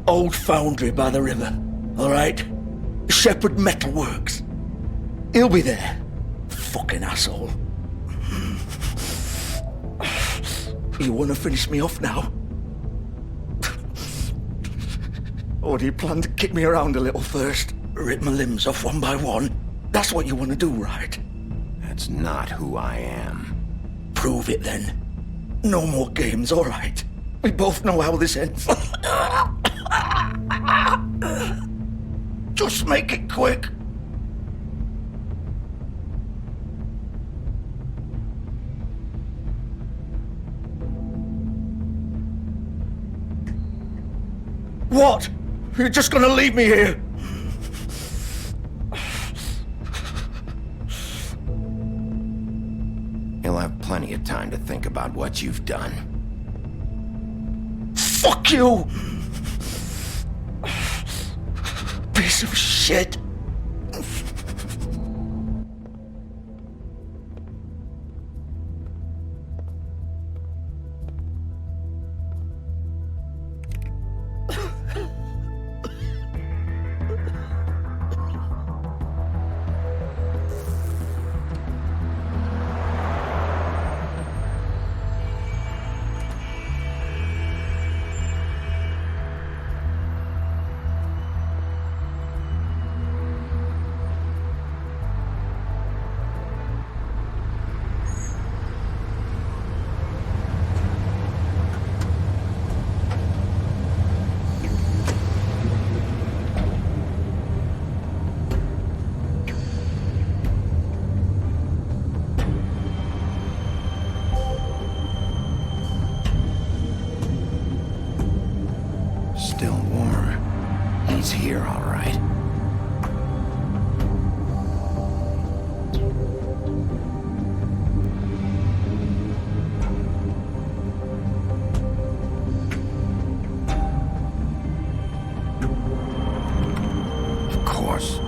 Speaker 6: Old foundry by the river, alright? Shepherd Metalworks. He'll be there. Fucking asshole. You wanna finish me off now? Or do you plan to kick me around a little first? Rip my limbs off one by one? That's what you wanna do, right?
Speaker 2: That's not who I am.
Speaker 6: Prove it then. No more games, alright? We both know how this ends. Just make it quick. What? You're just gonna leave me here?
Speaker 2: You'll have plenty of time to think about what you've done.
Speaker 6: Fuck you! Piece of shit.
Speaker 2: warm. He's here, all right. Of course.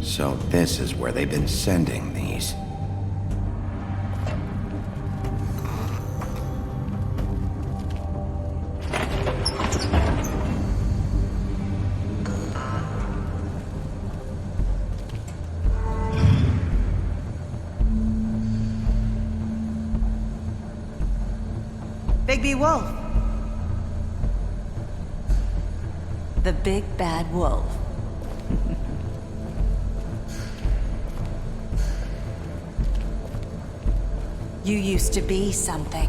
Speaker 2: So this is where they've been sending these.
Speaker 4: Bigby Wolf.
Speaker 18: The big bad wolf. You used to be something.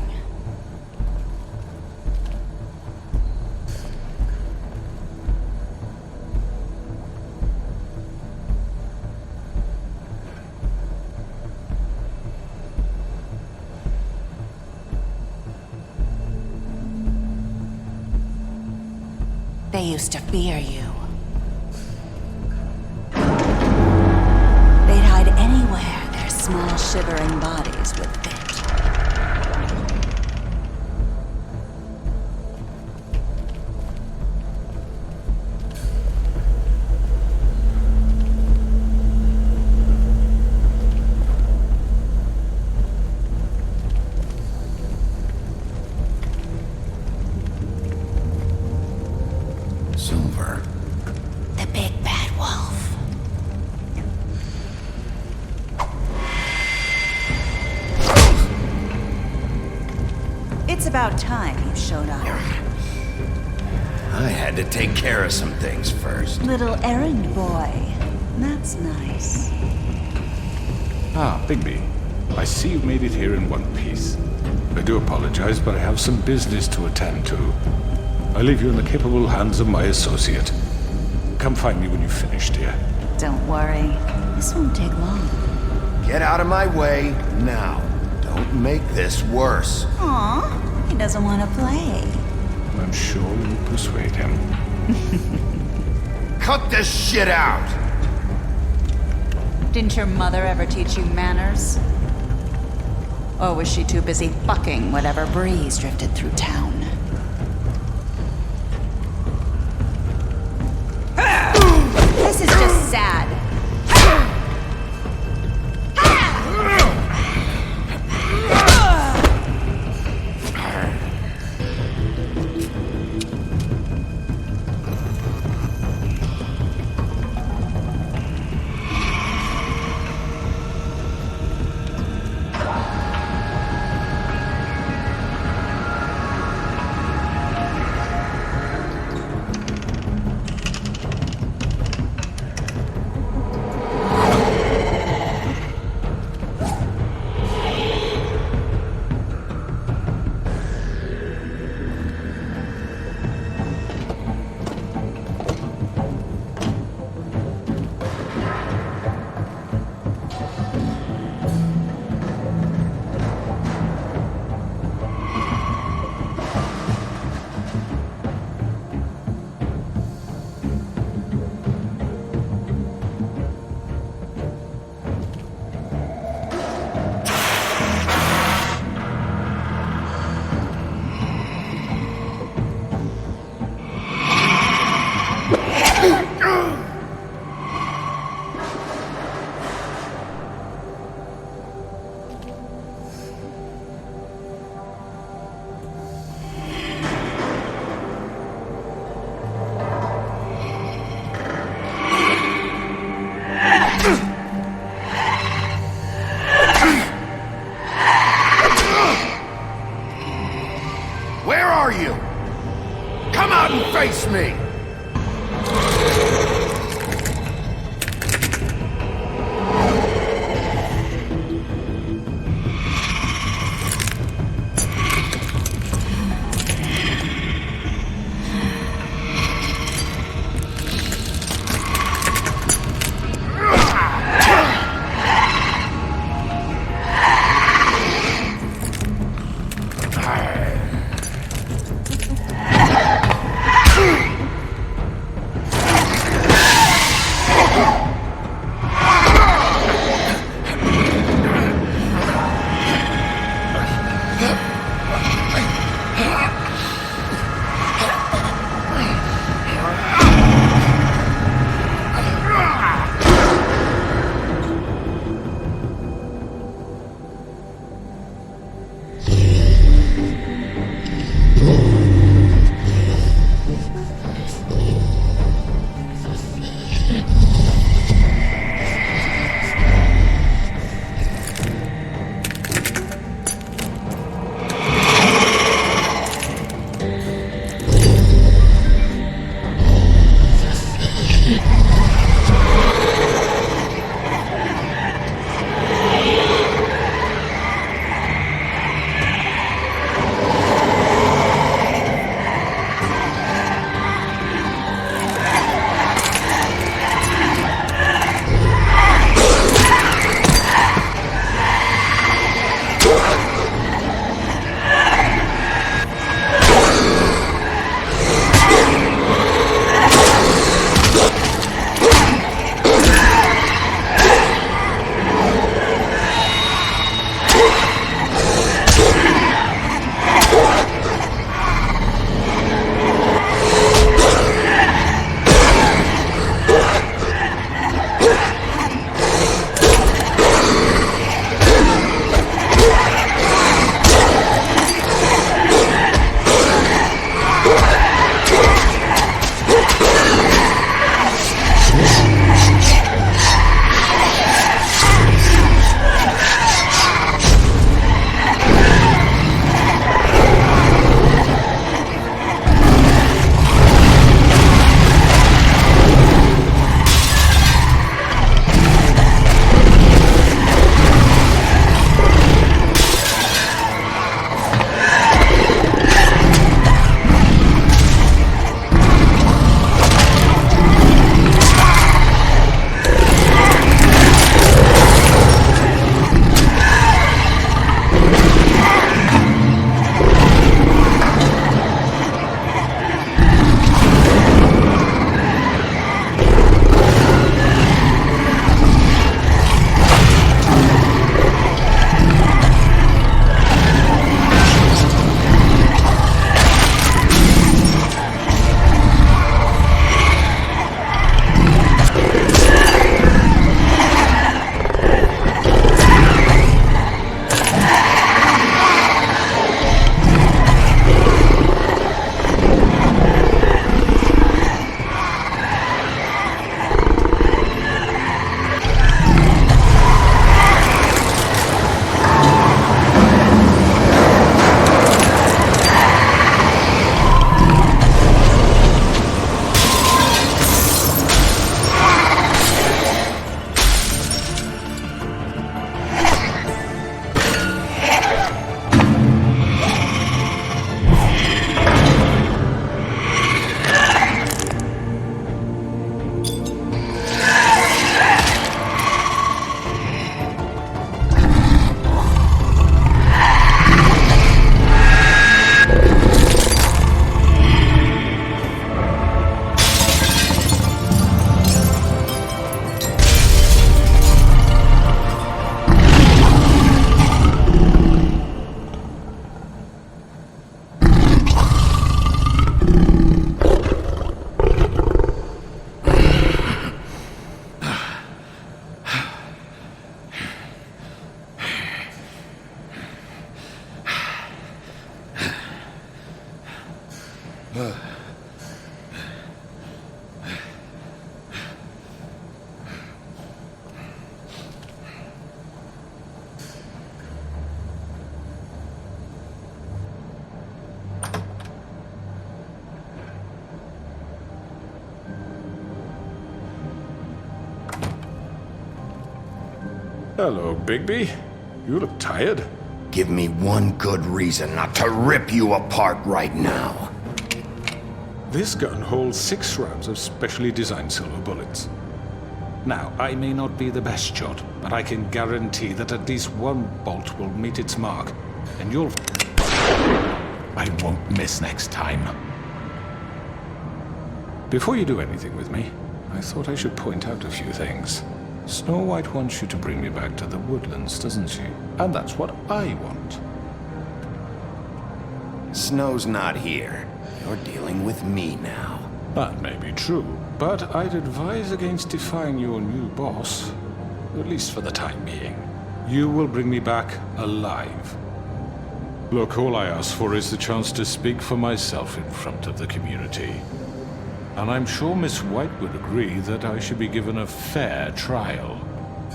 Speaker 18: They used to fear you. They'd hide anywhere their small shivering bodies would fit.
Speaker 2: Silver.
Speaker 18: The big bad wolf.
Speaker 4: It's about time you showed up.
Speaker 2: I had to take care of some things first.
Speaker 4: Little errand boy. That's nice.
Speaker 16: Ah, Bigby. I see you made it here in one piece. I do apologize, but I have some business to attend to. I leave you in the capable hands of my associate. Come find me when you've finished here.
Speaker 4: Don't worry. This won't take long.
Speaker 2: Get out of my way now. Don't make this worse.
Speaker 4: Aw, he doesn't want to play.
Speaker 16: I'm sure you'll persuade him.
Speaker 2: Cut this shit out!
Speaker 4: Didn't your mother ever teach you manners? Or was she too busy fucking whatever breeze drifted through town? This is just sad.
Speaker 2: Where are you? Come out and face me!
Speaker 16: Hello, Bigby. You look tired.
Speaker 2: Give me one good reason not to rip you apart right now.
Speaker 16: This gun holds 6 rounds of specially designed silver bullets. Now, I may not be the best shot, but I can guarantee that at least one bolt will meet its mark, and you'll... I won't miss next time. Before you do anything with me, I thought I should point out a few things. Snow White wants you to bring me back to the woodlands, doesn't she? And that's what I want.
Speaker 2: Snow's not here. You're dealing with me now.
Speaker 16: That may be true, but I'd advise against defying your new boss, at least for the time being. You will bring me back alive. Look, all I ask for is the chance to speak for myself in front of the community. And I'm sure Miss White would agree that I should be given a fair trial.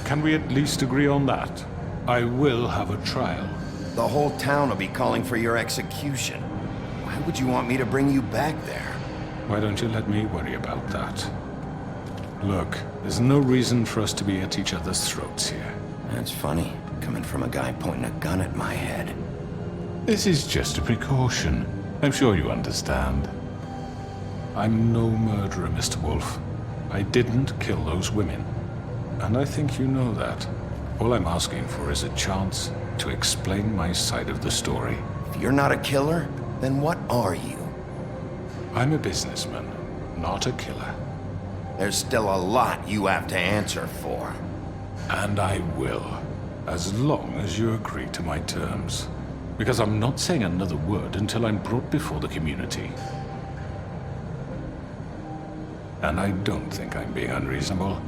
Speaker 16: Can we at least agree on that? I will have a trial.
Speaker 2: The whole town will be calling for your execution. Why would you want me to bring you back there?
Speaker 16: Why don't you let me worry about that? Look, there's no reason for us to be at each other's throats here.
Speaker 2: That's funny, coming from a guy pointing a gun at my head.
Speaker 16: This is just a precaution. I'm sure you understand. I'm no murderer, Mr. Wolf. I didn't kill those women. And I think you know that. All I'm asking for is a chance to explain my side of the story.
Speaker 2: If you're not a killer, then what are you?
Speaker 16: I'm a businessman, not a killer.
Speaker 2: There's still a lot you have to answer for.
Speaker 16: And I will, as long as you agree to my terms. Because I'm not saying another word until I'm brought before the community. And I don't think I'm being unreasonable.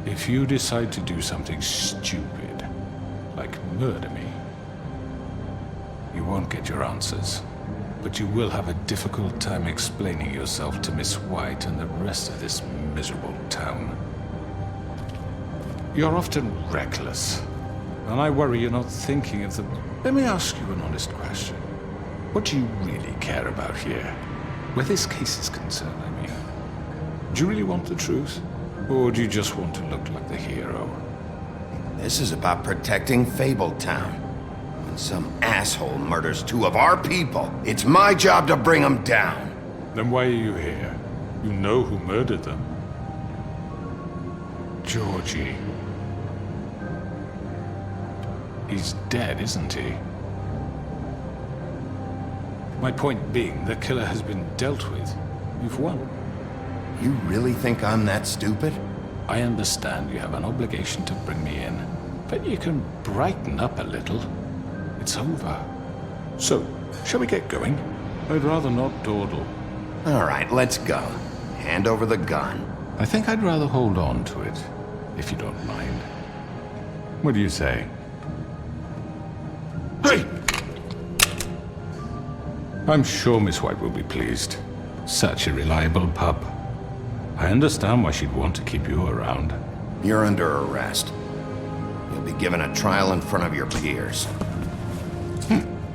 Speaker 16: If you decide to do something stupid, like murder me, you won't get your answers. But you will have a difficult time explaining yourself to Miss White and the rest of this miserable town. You're often reckless, and I worry you're not thinking of the... Let me ask you an honest question. What do you really care about here? Where this case is concerned, I mean. Do you really want the truth? Or do you just want to look like the hero?
Speaker 2: This is about protecting Fabletown. When some asshole murders 2 of our people, it's my job to bring them down.
Speaker 16: Then why are you here? You know who murdered them. Georgie. He's dead, isn't he? My point being, the killer has been dealt with. You've won.
Speaker 2: You really think I'm that stupid?
Speaker 16: I understand you have an obligation to bring me in, but you can brighten up a little. It's over. So, shall we get going? I'd rather not dawdle.
Speaker 2: All right, let's go. Hand over the gun.
Speaker 16: I think I'd rather hold on to it, if you don't mind. What do you say? Hey! I'm sure Miss White will be pleased. Such a reliable pup. I understand why she'd want to keep you around.
Speaker 2: You're under arrest. You'll be given a trial in front of your peers.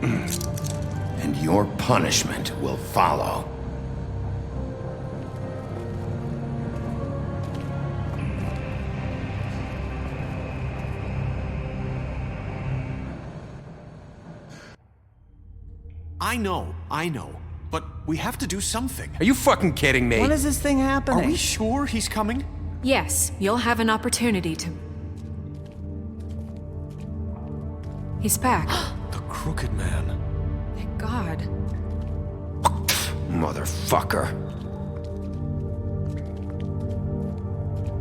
Speaker 2: And your punishment will follow.
Speaker 14: I know. But we have to do something.
Speaker 17: Are you fucking kidding me?
Speaker 7: When is this thing happening?
Speaker 14: Are we sure he's coming?
Speaker 10: Yes, you'll have an opportunity to... He's back.
Speaker 14: The Crooked Man.
Speaker 10: Thank God.
Speaker 2: Motherfucker.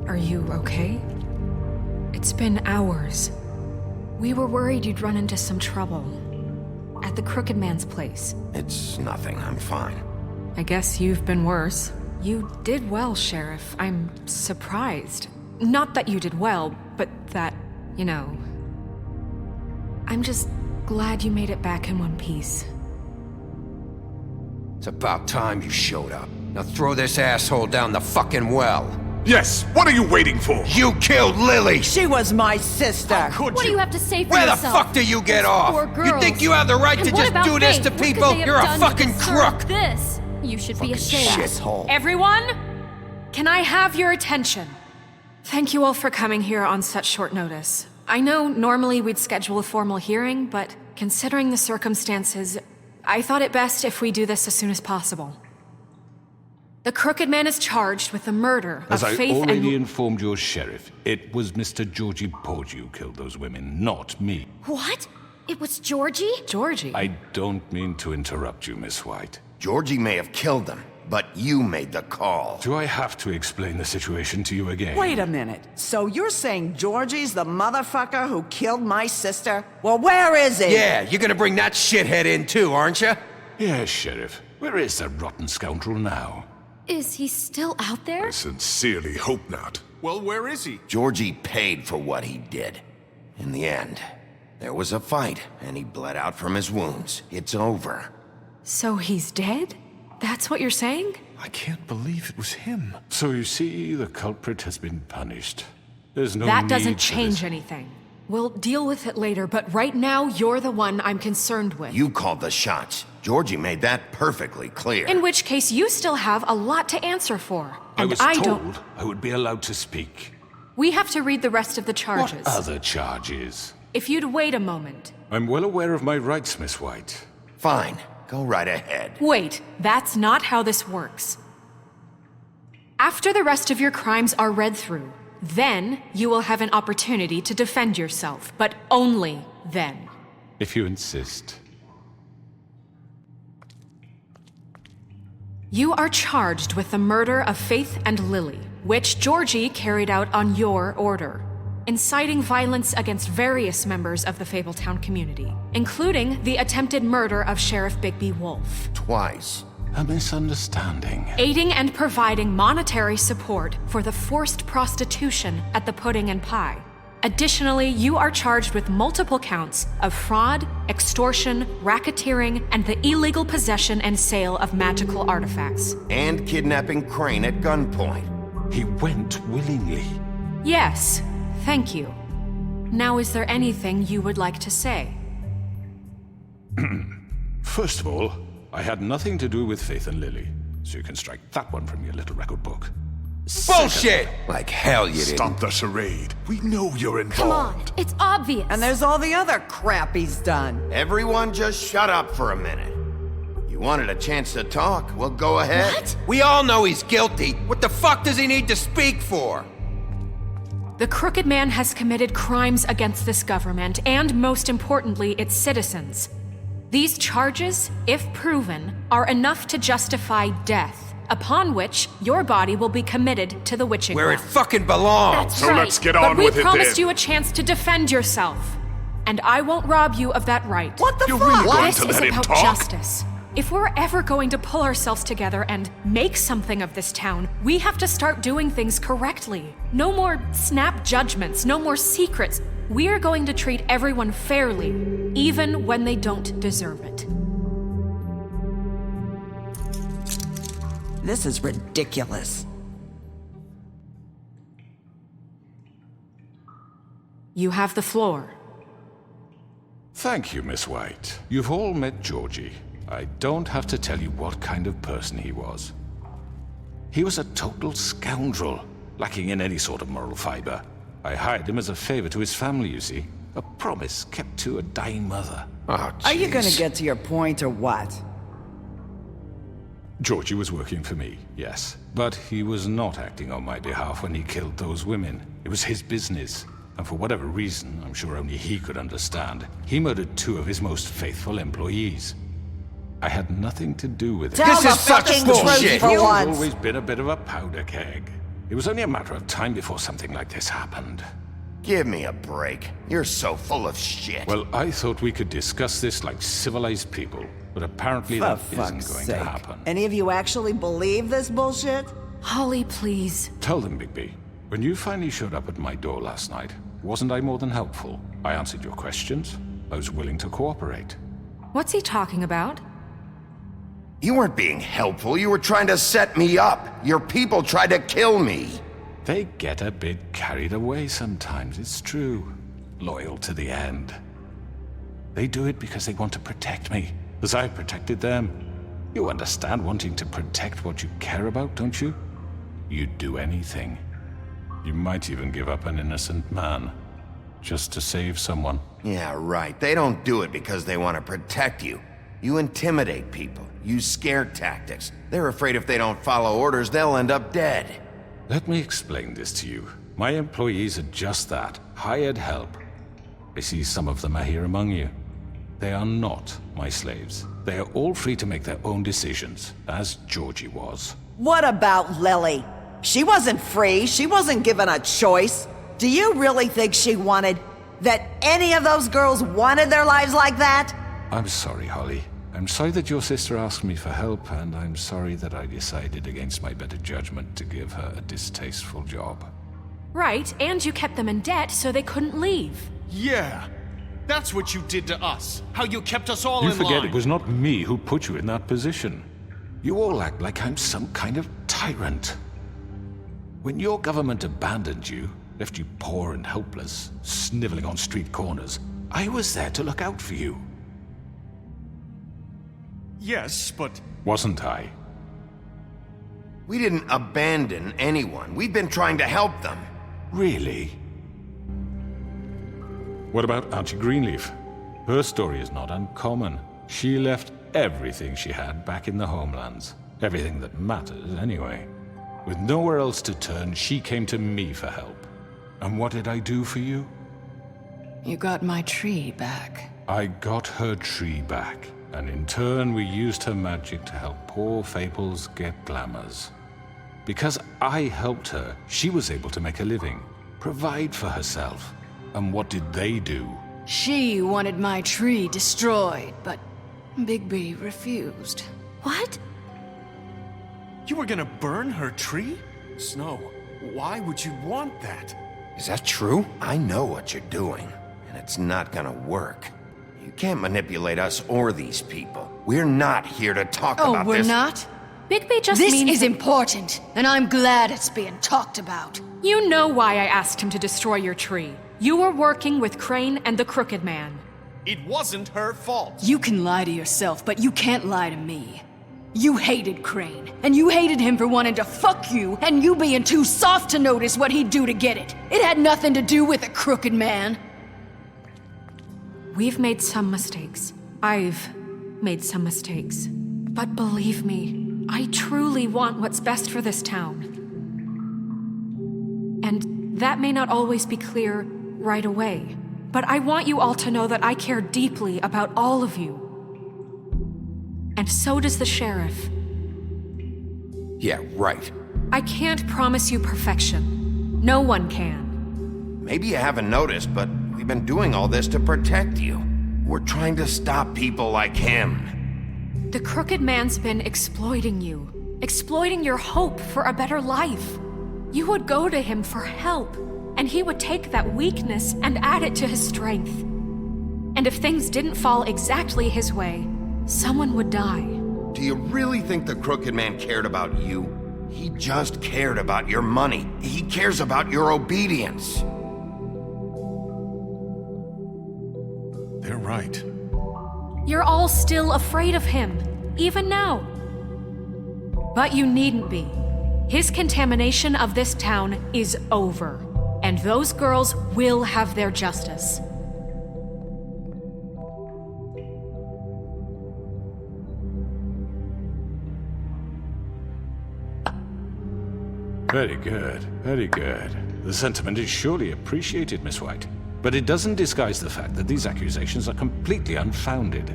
Speaker 10: Are you okay? It's been hours. We were worried you'd run into some trouble. At the Crooked Man's place.
Speaker 2: It's nothing, I'm fine.
Speaker 10: I guess you've been worse. You did well, Sheriff. I'm surprised. Not that you did well, but that, you know... I'm just glad you made it back in one piece.
Speaker 17: It's about time you showed up. Now throw this asshole down the fucking well.
Speaker 12: Yes, what are you waiting for?
Speaker 17: You killed Lily!
Speaker 20: She was my sister!
Speaker 9: What do you have to say for
Speaker 17: Where
Speaker 9: yourself?
Speaker 17: the fuck do you get off?
Speaker 9: Poor
Speaker 17: You
Speaker 9: girls.
Speaker 17: think you have the right
Speaker 9: And
Speaker 17: to
Speaker 9: what
Speaker 17: just
Speaker 9: about
Speaker 17: do this
Speaker 9: Faith?
Speaker 17: to
Speaker 9: What could
Speaker 17: people?
Speaker 9: they have
Speaker 17: You're a
Speaker 9: done to
Speaker 17: fucking
Speaker 9: deserve
Speaker 17: crook!
Speaker 9: This. You should be ashamed.
Speaker 17: shithole.
Speaker 10: Everyone, can I have your attention? Thank you all for coming here on such short notice. I know normally we'd schedule a formal hearing, but considering the circumstances, I thought it best if we do this as soon as possible. The Crooked Man is charged with the murder
Speaker 16: As
Speaker 10: of
Speaker 16: I
Speaker 10: Faith
Speaker 16: already
Speaker 10: and...
Speaker 16: informed your sheriff, it was Mr. Georgie Porgy who killed those women, not me.
Speaker 9: What? It was Georgie?
Speaker 10: Georgie?
Speaker 16: I don't mean to interrupt you, Miss White.
Speaker 2: Georgie may have killed them, but you made the call.
Speaker 16: Do I have to explain the situation to you again?
Speaker 20: Wait a minute. So you're saying Georgie's the motherfucker who killed my sister? Well, where is he?
Speaker 17: Yeah, you're gonna bring that shithead in too, aren't you?
Speaker 16: Yes, Sheriff. Where is that rotten scoundrel now?
Speaker 9: Is he still out there?
Speaker 12: I sincerely hope not. Well, where is he?
Speaker 2: Georgie paid for what he did. In the end, there was a fight, and he bled out from his wounds. It's over.
Speaker 10: So he's dead? That's what you're saying?
Speaker 16: I can't believe it was him. So you see, the culprit has been punished. There's no
Speaker 10: That
Speaker 16: need
Speaker 10: doesn't
Speaker 16: for
Speaker 10: change
Speaker 16: this.
Speaker 10: anything. We'll deal with it later, but right now, you're the one I'm concerned with.
Speaker 2: You called the shots. Georgie made that perfectly clear.
Speaker 10: In which case, you still have a lot to answer for.
Speaker 16: I
Speaker 10: And
Speaker 16: was
Speaker 10: I
Speaker 16: told
Speaker 10: don't...
Speaker 16: I would be allowed to speak.
Speaker 10: We have to read the rest of the charges.
Speaker 16: What other charges?
Speaker 10: If you'd wait a moment.
Speaker 16: I'm well aware of my rights, Miss White.
Speaker 2: Fine. Go right ahead.
Speaker 10: Wait, that's not how this works. After the rest of your crimes are read through, then you will have an opportunity to defend yourself, but only then.
Speaker 16: If you insist.
Speaker 10: You are charged with the murder of Faith and Lily, which Georgie carried out on your order, inciting violence against various members of the Fabletown community, including the attempted murder of Sheriff Bigby Wolf.
Speaker 2: Twice.
Speaker 16: A misunderstanding.
Speaker 10: Aiding and providing monetary support for the forced prostitution at the Pudding and Pie. Additionally, you are charged with multiple counts of fraud, extortion, racketeering, and the illegal possession and sale of magical artifacts.
Speaker 2: And kidnapping Crane at gunpoint.
Speaker 16: He went willingly.
Speaker 10: Yes, thank you. Now, is there anything you would like to say?
Speaker 16: First of all, I had nothing to do with Faith and Lily, so you can strike that one from your little record book.
Speaker 17: Bullshit!
Speaker 2: Like hell you didn't.
Speaker 12: Stop the charade. We know you're involved.
Speaker 9: Come on, it's obvious.
Speaker 20: And there's all the other crap he's done.
Speaker 2: Everyone just shut up for a minute. You wanted a chance to talk, well go ahead.
Speaker 9: What?
Speaker 17: We all know he's guilty. What the fuck does he need to speak for?
Speaker 10: The Crooked Man has committed crimes against this government and, most importantly, its citizens. These charges, if proven, are enough to justify death, upon which your body will be committed to the witching
Speaker 17: Where it
Speaker 10: well.
Speaker 17: fucking belongs.
Speaker 9: That's
Speaker 12: So
Speaker 9: right.
Speaker 12: let's get
Speaker 10: But
Speaker 12: on
Speaker 10: we
Speaker 12: with it
Speaker 10: promised
Speaker 12: then.
Speaker 10: you a chance to defend yourself, and I won't rob you of that right.
Speaker 20: What the
Speaker 12: You're
Speaker 20: fuck?
Speaker 12: really going
Speaker 10: This
Speaker 12: to
Speaker 10: is
Speaker 12: let him
Speaker 10: about
Speaker 12: talk?
Speaker 10: justice. If we're ever going to pull ourselves together and make something of this town, we have to start doing things correctly. No more snap judgments, no more secrets. We are going to treat everyone fairly, even when they don't deserve it.
Speaker 20: This is ridiculous.
Speaker 10: You have the floor.
Speaker 16: Thank you, Miss White. You've all met Georgie. I don't have to tell you what kind of person he was. He was a total scoundrel, lacking in any sort of moral fiber. I hired him as a favor to his family, you see. A promise kept to a dying mother.
Speaker 2: Oh,
Speaker 20: Are you
Speaker 2: jeez.
Speaker 20: gonna get to your point or what?
Speaker 16: Georgie was working for me, yes. But he was not acting on my behalf when he killed those women. It was his business. And for whatever reason, I'm sure only he could understand, he murdered 2 of his most faithful employees. I had nothing to do with it.
Speaker 20: Tell the
Speaker 17: is such
Speaker 20: fucking
Speaker 17: bullshit.
Speaker 20: truth for
Speaker 16: He's
Speaker 20: once.
Speaker 16: always been a bit of a powder keg. It was only a matter of time before something like this happened.
Speaker 2: Give me a break. You're so full of shit.
Speaker 16: Well, I thought we could discuss this like civilized people, but apparently
Speaker 20: For
Speaker 16: that
Speaker 20: fuck's
Speaker 16: isn't going
Speaker 20: sake.
Speaker 16: to happen.
Speaker 20: Any of you actually believe this bullshit?
Speaker 10: Holly, please.
Speaker 16: Tell them, Bigby. When you finally showed up at my door last night, wasn't I more than helpful? I answered your questions. I was willing to cooperate.
Speaker 10: What's he talking about?
Speaker 2: You weren't being helpful. You were trying to set me up. Your people tried to kill me.
Speaker 16: They get a bit carried away sometimes, it's true. Loyal to the end. They do it because they want to protect me, as I protected them. You understand wanting to protect what you care about, don't you? You'd do anything. You might even give up an innocent man, just to save someone.
Speaker 2: Yeah, right. They don't do it because they want to protect you. You intimidate people, use scare tactics. They're afraid if they don't follow orders, they'll end up dead.
Speaker 16: Let me explain this to you. My employees are just that, hired help. I see some of them are here among you. They are not my slaves. They are all free to make their own decisions, as Georgie was.
Speaker 20: What about Lily? She wasn't free. She wasn't given a choice. Do you really think she wanted... that any of those girls wanted their lives like that?
Speaker 16: I'm sorry, Holly. I'm sorry that your sister asked me for help, and I'm sorry that I decided against my better judgment to give her a distasteful job.
Speaker 9: Right, and you kept them in debt so they couldn't leave.
Speaker 3: Yeah, that's what you did to us. How you kept us all
Speaker 16: You
Speaker 3: in
Speaker 16: forget
Speaker 3: line.
Speaker 16: it was not me who put you in that position. You all act like I'm some kind of tyrant. When your government abandoned you, left you poor and helpless, sniveling on street corners, I was there to look out for you.
Speaker 3: Yes, but...
Speaker 16: Wasn't I?
Speaker 2: We didn't abandon anyone. We've been trying to help them.
Speaker 16: Really? What about Auntie Greenleaf? Her story is not uncommon. She left everything she had back in the homelands. Everything that matters, anyway. With nowhere else to turn, she came to me for help. And what did I do for you?
Speaker 18: You got my tree back.
Speaker 16: I got her tree back, and in turn we used her magic to help poor Fables get glamours. Because I helped her, she was able to make a living, provide for herself. And what did they do?
Speaker 18: She wanted my tree destroyed, but Bigby refused.
Speaker 9: What?
Speaker 3: You were gonna burn her tree? Snow, why would you want that?
Speaker 2: Is that true? I know what you're doing, and it's not gonna work. You can't manipulate us or these people. We're not here to talk about this.
Speaker 18: Oh, we're not?
Speaker 9: Bigby just
Speaker 18: This
Speaker 9: means...
Speaker 18: is important, and I'm glad it's being talked about.
Speaker 9: You know why I asked him to destroy your tree. You were working with Crane and the Crooked Man.
Speaker 3: It wasn't her fault.
Speaker 18: You can lie to yourself, but you can't lie to me. You hated Crane, and you hated him for wanting to fuck you, and you being too soft to notice what he'd do to get it. It had nothing to do with the Crooked Man.
Speaker 9: We've made some mistakes. I've made some mistakes. But believe me, I truly want what's best for this town. And that may not always be clear right away, but I want you all to know that I care deeply about all of you. And so does the sheriff.
Speaker 2: Yeah, right.
Speaker 9: I can't promise you perfection. No one can.
Speaker 2: Maybe you haven't noticed, but we've been doing all this to protect you. We're trying to stop people like him.
Speaker 9: The Crooked Man's been exploiting you. Exploiting your hope for a better life. You would go to him for help, and he would take that weakness and add it to his strength. And if things didn't fall exactly his way, someone would die.
Speaker 2: Do you really think the Crooked Man cared about you? He just cared about your money. He cares about your obedience.
Speaker 12: They're right.
Speaker 9: You're all still afraid of him, even now. But you needn't be. His contamination of this town is over, and those girls will have their justice.
Speaker 16: Very good, very good. The sentiment is surely appreciated, Miss White. But it doesn't disguise the fact that these accusations are completely unfounded.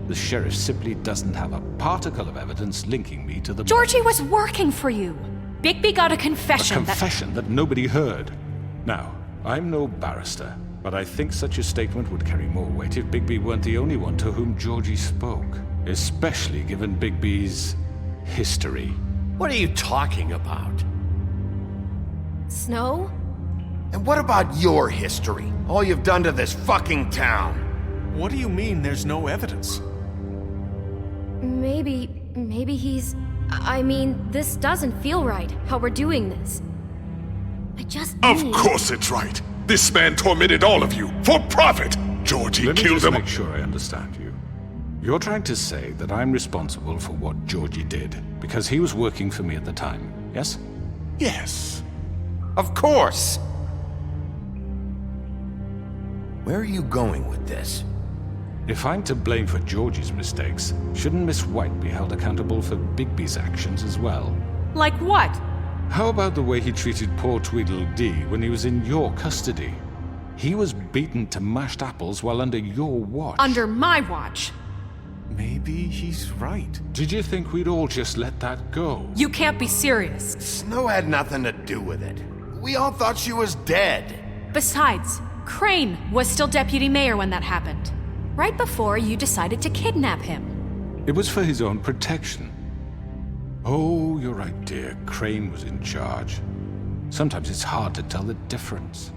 Speaker 16: The sheriff simply doesn't have a particle of evidence linking me to the...
Speaker 9: Georgie was working for you. Bigby got a confession.
Speaker 16: A confession that nobody heard. Now, I'm no barrister, but I think such a statement would carry more weight if Bigby weren't the only one to whom Georgie spoke. Especially given Bigby's history.
Speaker 3: What are you talking about?
Speaker 9: Snow?
Speaker 2: And what about your history? All you've done to this fucking town?
Speaker 3: What do you mean there's no evidence?
Speaker 9: Maybe he's... I mean, this doesn't feel right, how we're doing this. I just
Speaker 12: Of
Speaker 9: need...
Speaker 12: course it's right. This man tormented all of you, for profit! Georgie
Speaker 16: Let me
Speaker 12: killed
Speaker 16: just
Speaker 12: them.
Speaker 16: make sure I understand you. You're trying to say that I'm responsible for what Georgie did, because he was working for me at the time, yes?
Speaker 12: Yes.
Speaker 17: Of course!
Speaker 2: Where are you going with this?
Speaker 16: If I'm to blame for Georgie's mistakes, shouldn't Miss White be held accountable for Bigby's actions as well?
Speaker 9: Like what?
Speaker 16: How about the way he treated poor Tweedledee when he was in your custody? He was beaten to mashed apples while under your watch.
Speaker 9: Under my watch.
Speaker 14: Maybe he's right.
Speaker 16: Did you think we'd all just let that go?
Speaker 9: You can't be serious.
Speaker 2: Snow had nothing to do with it. We all thought she was dead.
Speaker 9: Besides, Crane was still deputy mayor when that happened. Right before you decided to kidnap him.
Speaker 16: It was for his own protection. Oh, you're right, dear. Crane was in charge. Sometimes it's hard to tell the difference.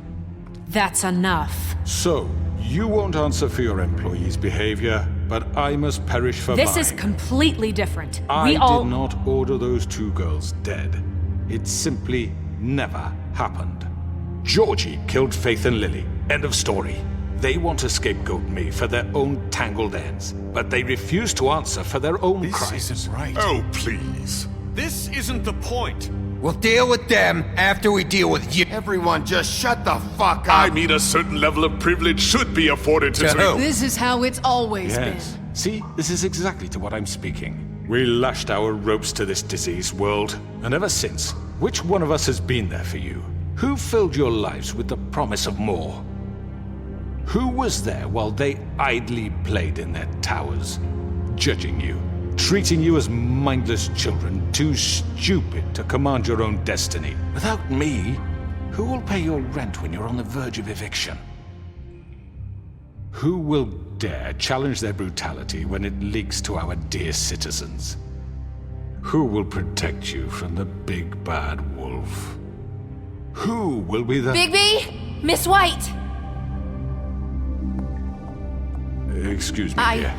Speaker 9: That's enough.
Speaker 16: So, you won't answer for your employees' behavior, but I must perish for
Speaker 9: This
Speaker 16: mine.
Speaker 9: is completely different.
Speaker 16: I
Speaker 9: We all...
Speaker 16: did not order those two girls dead. It simply never happened. Georgie killed Faith and Lily. End of story. They want to scapegoat me for their own tangled ends, but they refuse to answer for their own crimes.
Speaker 14: This isn't right.
Speaker 12: Oh, please.
Speaker 14: This isn't the point.
Speaker 17: We'll deal with them after we deal with you.
Speaker 2: Everyone just shut the fuck up.
Speaker 12: I mean, a certain level of privilege should be afforded to...
Speaker 17: To who?
Speaker 5: This is how it's always
Speaker 16: Yes.
Speaker 5: been.
Speaker 16: See, this is exactly to what I'm speaking. We lashed our ropes to this diseased world, and ever since, which one of us has been there for you? Who filled your lives with the promise of more? Who was there while they idly played in their towers, judging you, treating you as mindless children, too stupid to command your own destiny? Without me, who will pay your rent when you're on the verge of eviction? Who will dare challenge their brutality when it leaks to our dear citizens? Who will protect you from the big bad wolf? Who will be the...
Speaker 9: Bigby! Miss White!
Speaker 16: Excuse me, dear.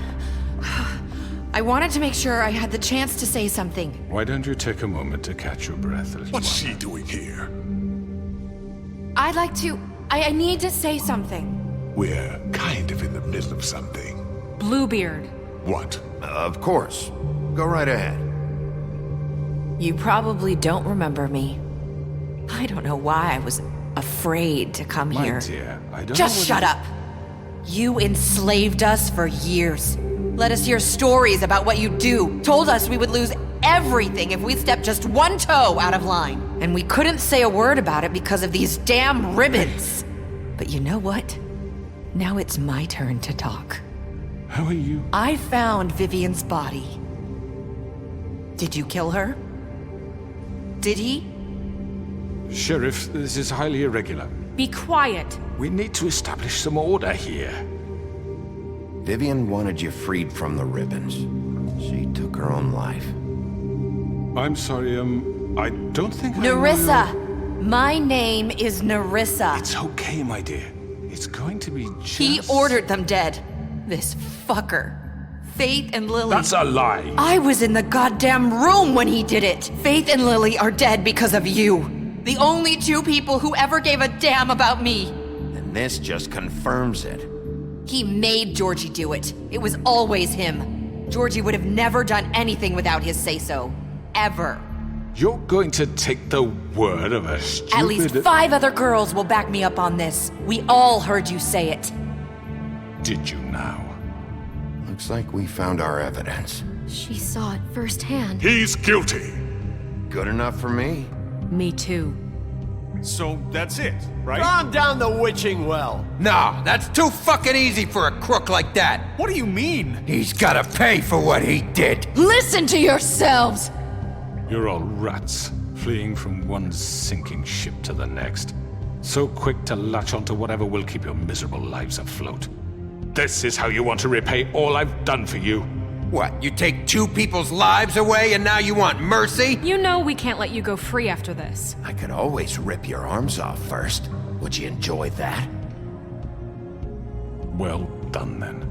Speaker 5: I wanted to make sure I had the chance to say something.
Speaker 16: Why don't you take a moment to catch your breath, little
Speaker 12: What's she doing here?
Speaker 5: I'd like to... I need to say something.
Speaker 12: We're kind of in the middle of something.
Speaker 9: Bluebeard.
Speaker 12: What?
Speaker 2: Of course. Go right ahead.
Speaker 5: You probably don't remember me. I don't know why I was afraid to come
Speaker 16: My
Speaker 5: here.
Speaker 16: dear, I don't
Speaker 5: Just
Speaker 16: know
Speaker 5: shut up! You enslaved us for years. Let us hear stories about what you do. Told us we would lose everything if we stepped just one toe out of line. And we couldn't say a word about it because of these damn ribbons. But you know what? Now it's my turn to talk.
Speaker 16: How are you?
Speaker 5: I found Vivian's body. Did you kill her? Did he?
Speaker 16: Sheriff, this is highly irregular.
Speaker 9: Be quiet.
Speaker 16: We need to establish some order here.
Speaker 2: Vivian wanted you freed from the ribbons. She took her own life.
Speaker 16: I'm sorry, I don't think I know
Speaker 5: Nerissa!
Speaker 16: your-
Speaker 5: My name is Nerissa.
Speaker 16: It's okay, my dear. It's going to be just...
Speaker 5: He ordered them dead. This fucker. Faith and Lily.
Speaker 16: That's a lie.
Speaker 5: I was in the goddamn room when he did it. Faith and Lily are dead because of you. The only two people who ever gave a damn about me.
Speaker 2: And this just confirms it.
Speaker 5: He made Georgie do it. It was always him. Georgie would have never done anything without his say-so. Ever.
Speaker 16: You're going to take the word of a stupid...
Speaker 5: At least 5 other girls will back me up on this. We all heard you say it.
Speaker 16: Did you now?
Speaker 2: Looks like we found our evidence.
Speaker 9: She saw it firsthand.
Speaker 12: He's guilty.
Speaker 2: Good enough for me.
Speaker 9: Me too.
Speaker 14: So that's it, right?
Speaker 3: Calm down the witching well.
Speaker 17: No, that's too fucking easy for a crook like that.
Speaker 14: What do you mean?
Speaker 17: He's gotta pay for what he did.
Speaker 5: Listen to yourselves!
Speaker 16: You're all rats, fleeing from one sinking ship to the next. So quick to latch onto whatever will keep your miserable lives afloat. This is how you want to repay all I've done for you.
Speaker 17: What, you take 2 people's lives away and now you want mercy?
Speaker 9: You know we can't let you go free after this.
Speaker 2: I could always rip your arms off first. Would you enjoy that?
Speaker 16: Well done, then.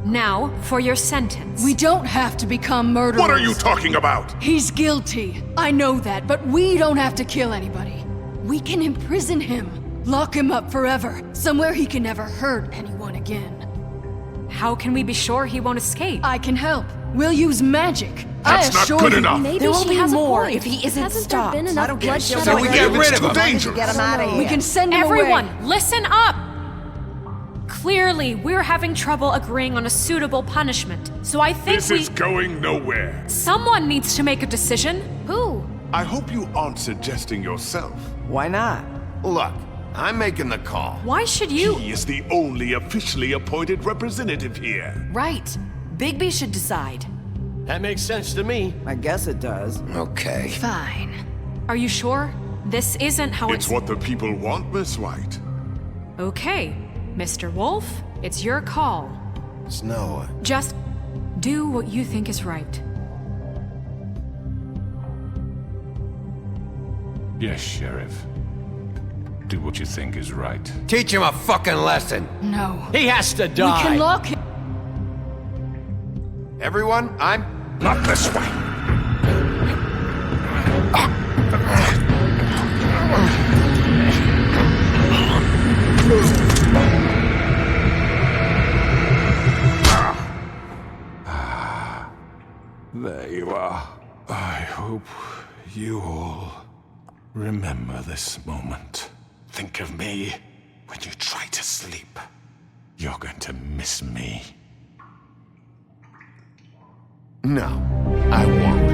Speaker 9: Now, for your sentence.
Speaker 21: We don't have to become murderers.
Speaker 12: What are you talking about?
Speaker 21: He's guilty. I know that, but we don't have to kill anybody. We can imprison him. Lock him up forever. Somewhere he can never hurt anyone again.
Speaker 9: How can we be sure he won't escape?
Speaker 21: I can help. We'll use magic.
Speaker 12: That's not good enough.
Speaker 5: Maybe
Speaker 21: there will
Speaker 5: she
Speaker 21: be
Speaker 5: has
Speaker 21: more
Speaker 5: a point. If he isn't
Speaker 21: Hasn't
Speaker 5: stopped.
Speaker 21: there been enough bloodshed?
Speaker 17: So we get rid of him.
Speaker 12: Dangerous.
Speaker 20: Get him out of here.
Speaker 21: We can send him
Speaker 9: Everyone,
Speaker 21: away.
Speaker 9: listen up! Clearly, we're having trouble agreeing on a suitable punishment, so I think
Speaker 12: This is going nowhere.
Speaker 9: Someone needs to make a decision. Who?
Speaker 12: I hope you aren't suggesting yourself.
Speaker 7: Why not?
Speaker 2: Look, I'm making the call.
Speaker 9: Why should you?
Speaker 12: He is the only officially appointed representative here.
Speaker 5: Right. Bigby should decide.
Speaker 3: That makes sense to me.
Speaker 7: I guess it does.
Speaker 2: Okay.
Speaker 21: Fine.
Speaker 9: Are you sure? This isn't how
Speaker 12: It's what the people want, Miss White.
Speaker 9: Okay, Mr. Wolf, it's your call.
Speaker 2: Snow.
Speaker 9: Just do what you think is right.
Speaker 16: Yes, Sheriff. Do what you think is right.
Speaker 17: Teach him a fucking lesson.
Speaker 21: No.
Speaker 3: He has to die.
Speaker 21: We can lock him.
Speaker 2: Everyone, I'm...
Speaker 12: Not this way.
Speaker 16: There you are. I hope you all remember this moment. Think of me when you try to sleep. You're going to miss me.
Speaker 2: No, I won't.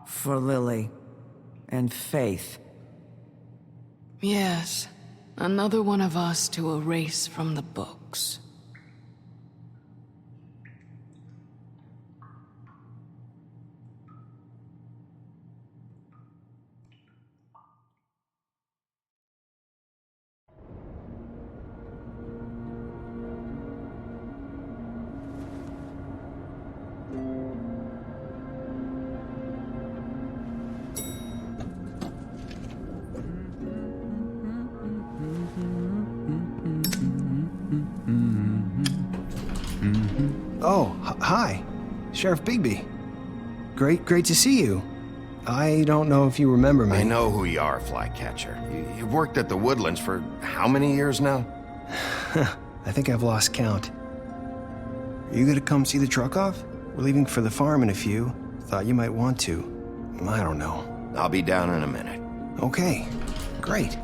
Speaker 20: For Lily and Faith.
Speaker 21: Yes. Another one of us to erase from the books.
Speaker 22: Oh, hi. Sheriff Bigby. Great to see you. I don't know if you remember me.
Speaker 2: I know who you are, Flycatcher. You've worked at the Woodlands for how many years now?
Speaker 22: I think I've lost count. Are you gonna come see the truck off? We're leaving for the farm in a few. Thought you might want to. I don't know.
Speaker 2: I'll be down in a minute.
Speaker 22: Okay, great.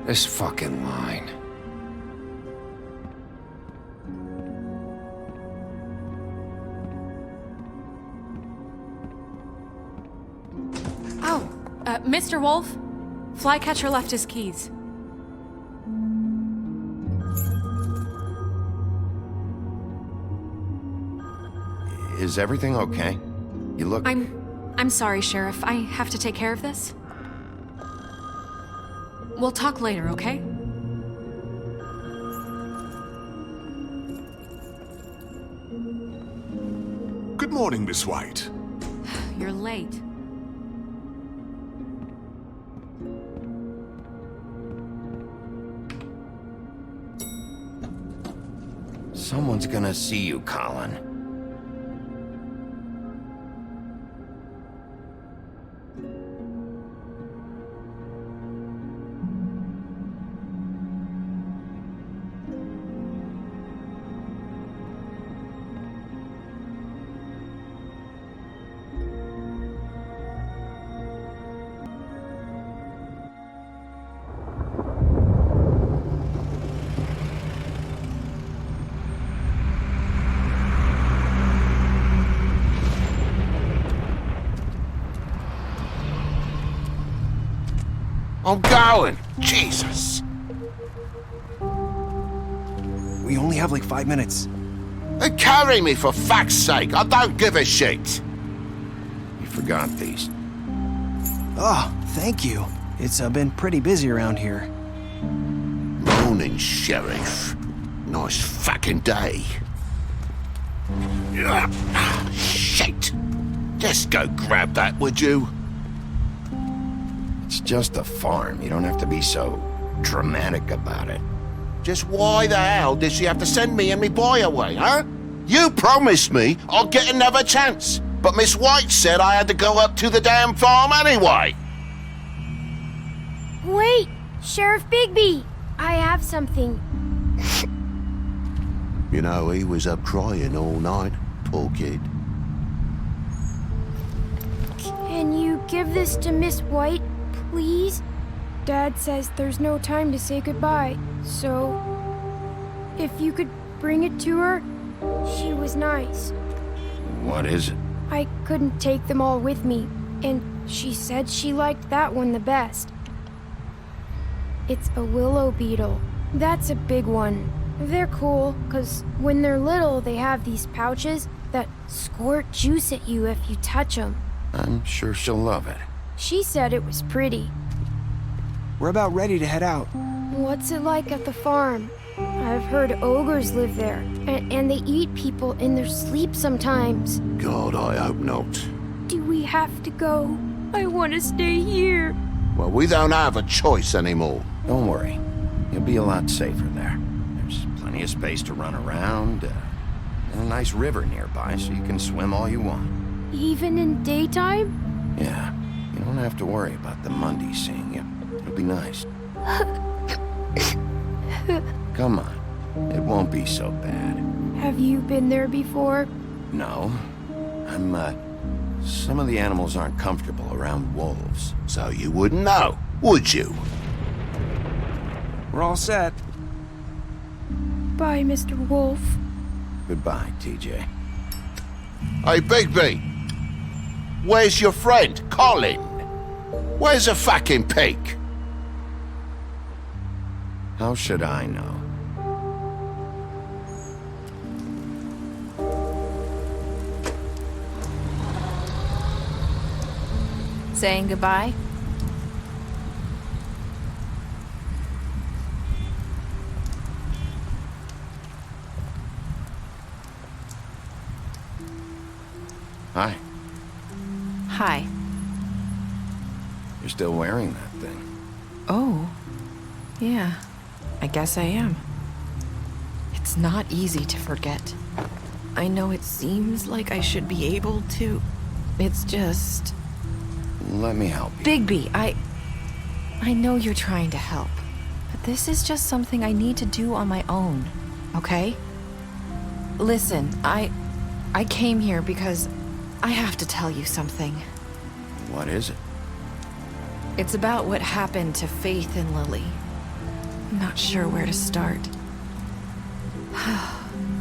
Speaker 2: This fucking line.
Speaker 9: Oh, Mr. Wolf, Flycatcher left his keys.
Speaker 2: Is everything okay? You look...
Speaker 9: I'm sorry, Sheriff. I have to take care of this. We'll talk later, okay?
Speaker 12: Good morning, Miss White.
Speaker 9: You're late.
Speaker 2: Someone's gonna see you, Colin.
Speaker 17: I'm going! Jesus!
Speaker 22: We only have like 5 minutes.
Speaker 17: Carry me for fuck's sake! I don't give a shit!
Speaker 2: You forgot these.
Speaker 22: Oh, thank you. It's been pretty busy around here.
Speaker 17: Morning, Sheriff. Nice fucking day.
Speaker 1: Shit! Just go grab that, would you?
Speaker 2: It's just a farm. You don't have to be so dramatic about it.
Speaker 1: Just why the hell did she have to send me and me boy away, huh? You promised me I'll get another chance, but Miss White said I had to go up to the damn farm anyway.
Speaker 19: Wait! Sheriff Bigby! I have something.
Speaker 1: You know, he was up crying all night, poor kid.
Speaker 19: Can you give this to Miss White, please? Dad says there's no time to say goodbye, so if you could bring it to her, she was nice.
Speaker 2: What is it?
Speaker 19: I couldn't take them all with me, and she said she liked that one the best. It's a willow beetle. That's a big one. They're cool, 'cause when they're little, they have these pouches that squirt juice at you if you touch them.
Speaker 2: I'm sure she'll love it.
Speaker 19: She said it was pretty.
Speaker 22: We're about ready to head out.
Speaker 19: What's it like at the farm? I've heard ogres live there, and they eat people in their sleep sometimes.
Speaker 1: God, I hope not.
Speaker 19: Do we have to go? I want to stay here.
Speaker 1: Well, we don't have a choice anymore.
Speaker 2: Don't worry. You'll be a lot safer there. There's plenty of space to run around, and a nice river nearby so you can swim all you want.
Speaker 19: Even in daytime?
Speaker 2: Yeah, you don't have to worry about the Mundies seeing you. It'll be nice. Come on, it won't be so bad.
Speaker 19: Have you been there before?
Speaker 2: No, some of the animals aren't comfortable around wolves.
Speaker 1: So you wouldn't know, would you?
Speaker 22: We're all set.
Speaker 19: Bye, Mr. Wolf.
Speaker 2: Goodbye, TJ.
Speaker 1: Hey, Bigby! Where's your friend, Colin? Where's the fucking pig?
Speaker 2: How should I know?
Speaker 5: Saying goodbye?
Speaker 2: Hi.
Speaker 5: Hi.
Speaker 2: You're still wearing that thing.
Speaker 5: Oh. Yeah. I guess I am. It's not easy to forget. I know it seems like I should be able to. It's just...
Speaker 2: Let me help you.
Speaker 5: Bigby, I know you're trying to help, but this is just something I need to do on my own, okay? Listen, I came here because I have to tell you something.
Speaker 2: What is it?
Speaker 5: It's about what happened to Faith and Lily. I'm not sure where to start.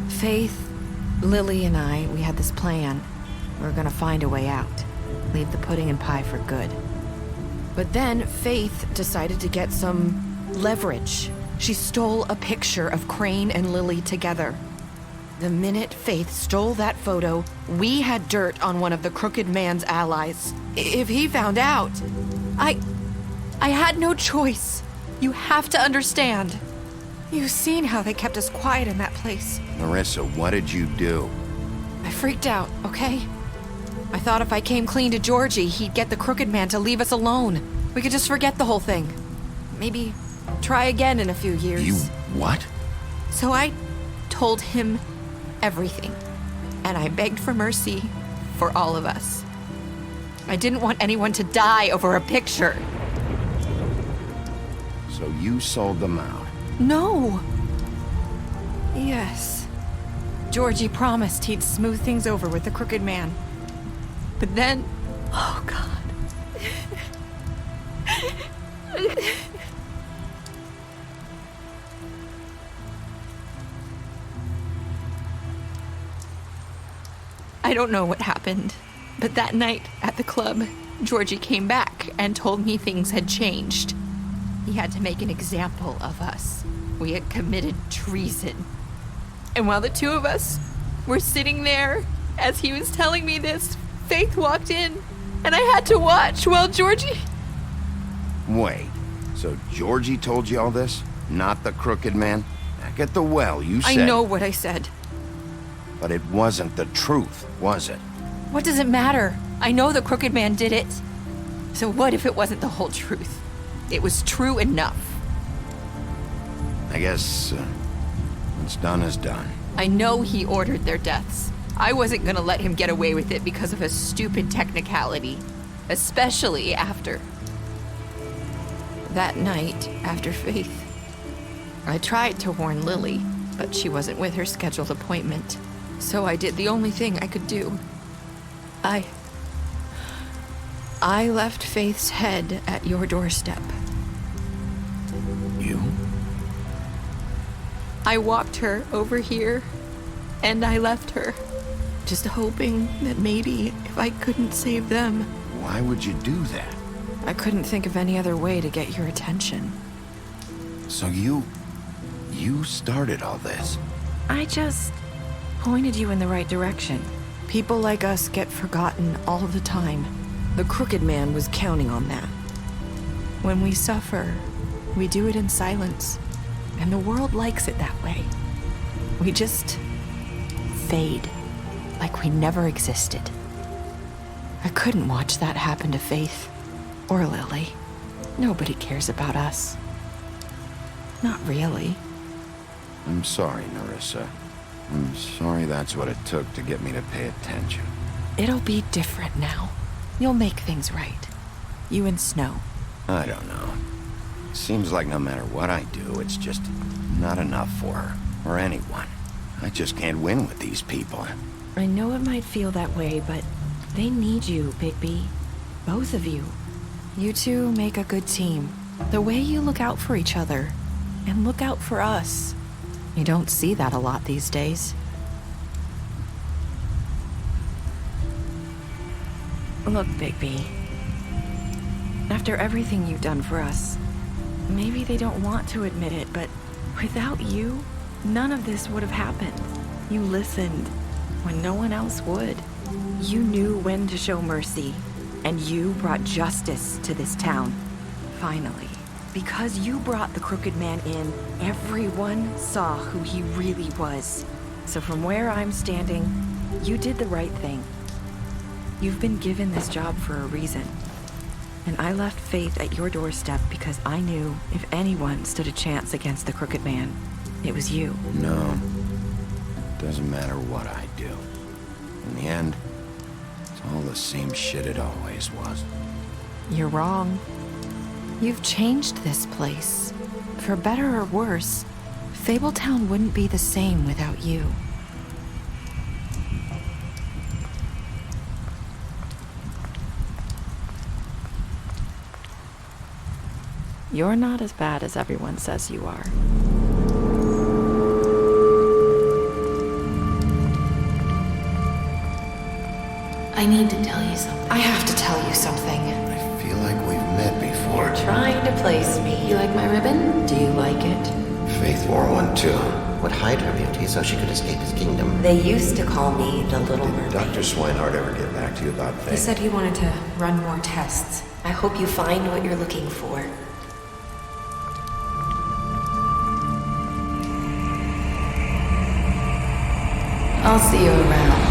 Speaker 5: Faith, Lily, and I, we had this plan. We were gonna find a way out. Leave the pudding and pie for good. But then Faith decided to get some leverage. She stole a picture of Crane and Lily together. The minute Faith stole that photo, we had dirt on one of the Crooked Man's allies. If he found out, I had no choice. You have to understand. You've seen how they kept us quiet in that place.
Speaker 2: Marissa, what did you do?
Speaker 5: I freaked out, okay? I thought if I came clean to Georgie, he'd get the Crooked Man to leave us alone. We could just forget the whole thing. Maybe try again in a few years.
Speaker 2: You what?
Speaker 5: So I told him everything. And I begged for mercy for all of us. I didn't want anyone to die over a picture.
Speaker 2: So you sold them out?
Speaker 5: No. Yes. Georgie promised he'd smooth things over with the Crooked Man. But then... Oh, God. I don't know what happened, but that night at the club, Georgie came back and told me things had changed. He had to make an example of us. We had committed treason. And while the two of us were sitting there, as he was telling me this, Faith walked in, and I had to watch while Georgie...
Speaker 2: Wait, so Georgie told you all this? Not the Crooked Man? Back at the well, you said...
Speaker 5: I know what I said.
Speaker 2: But it wasn't the truth, was it?
Speaker 5: What does it matter? I know the Crooked Man did it. So what if it wasn't the whole truth? It was true enough.
Speaker 2: I guess what's done is done.
Speaker 5: I know he ordered their deaths. I wasn't gonna let him get away with it because of a stupid technicality. Especially after that night after Faith. I tried to warn Lily, but she wasn't with her scheduled appointment. So I did the only thing I could do. I left Faith's head at your doorstep.
Speaker 2: You?
Speaker 5: I walked her over here, and I left her. Just hoping that maybe if I couldn't save them.
Speaker 2: Why would you do that?
Speaker 5: I couldn't think of any other way to get your attention.
Speaker 2: So you started all this?
Speaker 5: I just pointed you in the right direction. People like us get forgotten all the time. The Crooked Man was counting on that. When we suffer, we do it in silence, and the world likes it that way. We just fade, like we never existed. I couldn't watch that happen to Faith, or Lily. Nobody cares about us. Not really.
Speaker 2: I'm sorry, Nerissa. I'm sorry that's what it took to get me to pay attention.
Speaker 5: It'll be different now. You'll make things right. You and Snow.
Speaker 2: I don't know. Seems like no matter what I do, it's just not enough for her, or anyone. I just can't win with these people.
Speaker 5: I know it might feel that way, but they need you, Bigby. Both of you. You two make a good team. The way you look out for each other, and look out for us. You don't see that a lot these days. Look, Bigby. After everything you've done for us, maybe they don't want to admit it, but without you, none of this would have happened. You listened when no one else would. You knew when to show mercy, and you brought justice to this town. Finally. Because you brought the Crooked Man in, everyone saw who he really was. So from where I'm standing, you did the right thing. You've been given this job for a reason. And I left Faith at your doorstep because I knew if anyone stood a chance against the Crooked Man, it was you.
Speaker 2: No. It doesn't matter what I do. In the end, it's all the same shit it always was.
Speaker 5: You're wrong. You've changed this place. For better or worse, Fabletown wouldn't be the same without you. You're not as bad as everyone says you are. I need to tell you something. I have to tell you something.
Speaker 2: I feel like we've met before.
Speaker 5: You're trying to place me. You like my ribbon? Do you like it?
Speaker 11: Faith wore one too. Would hide her beauty so she could escape his kingdom.
Speaker 5: They used to call me the Little Mermaid.
Speaker 11: Dr. Swinehart ever get back to you about Faith?
Speaker 10: He said he wanted to run more tests.
Speaker 5: I hope you find what you're looking for. I'll see you around.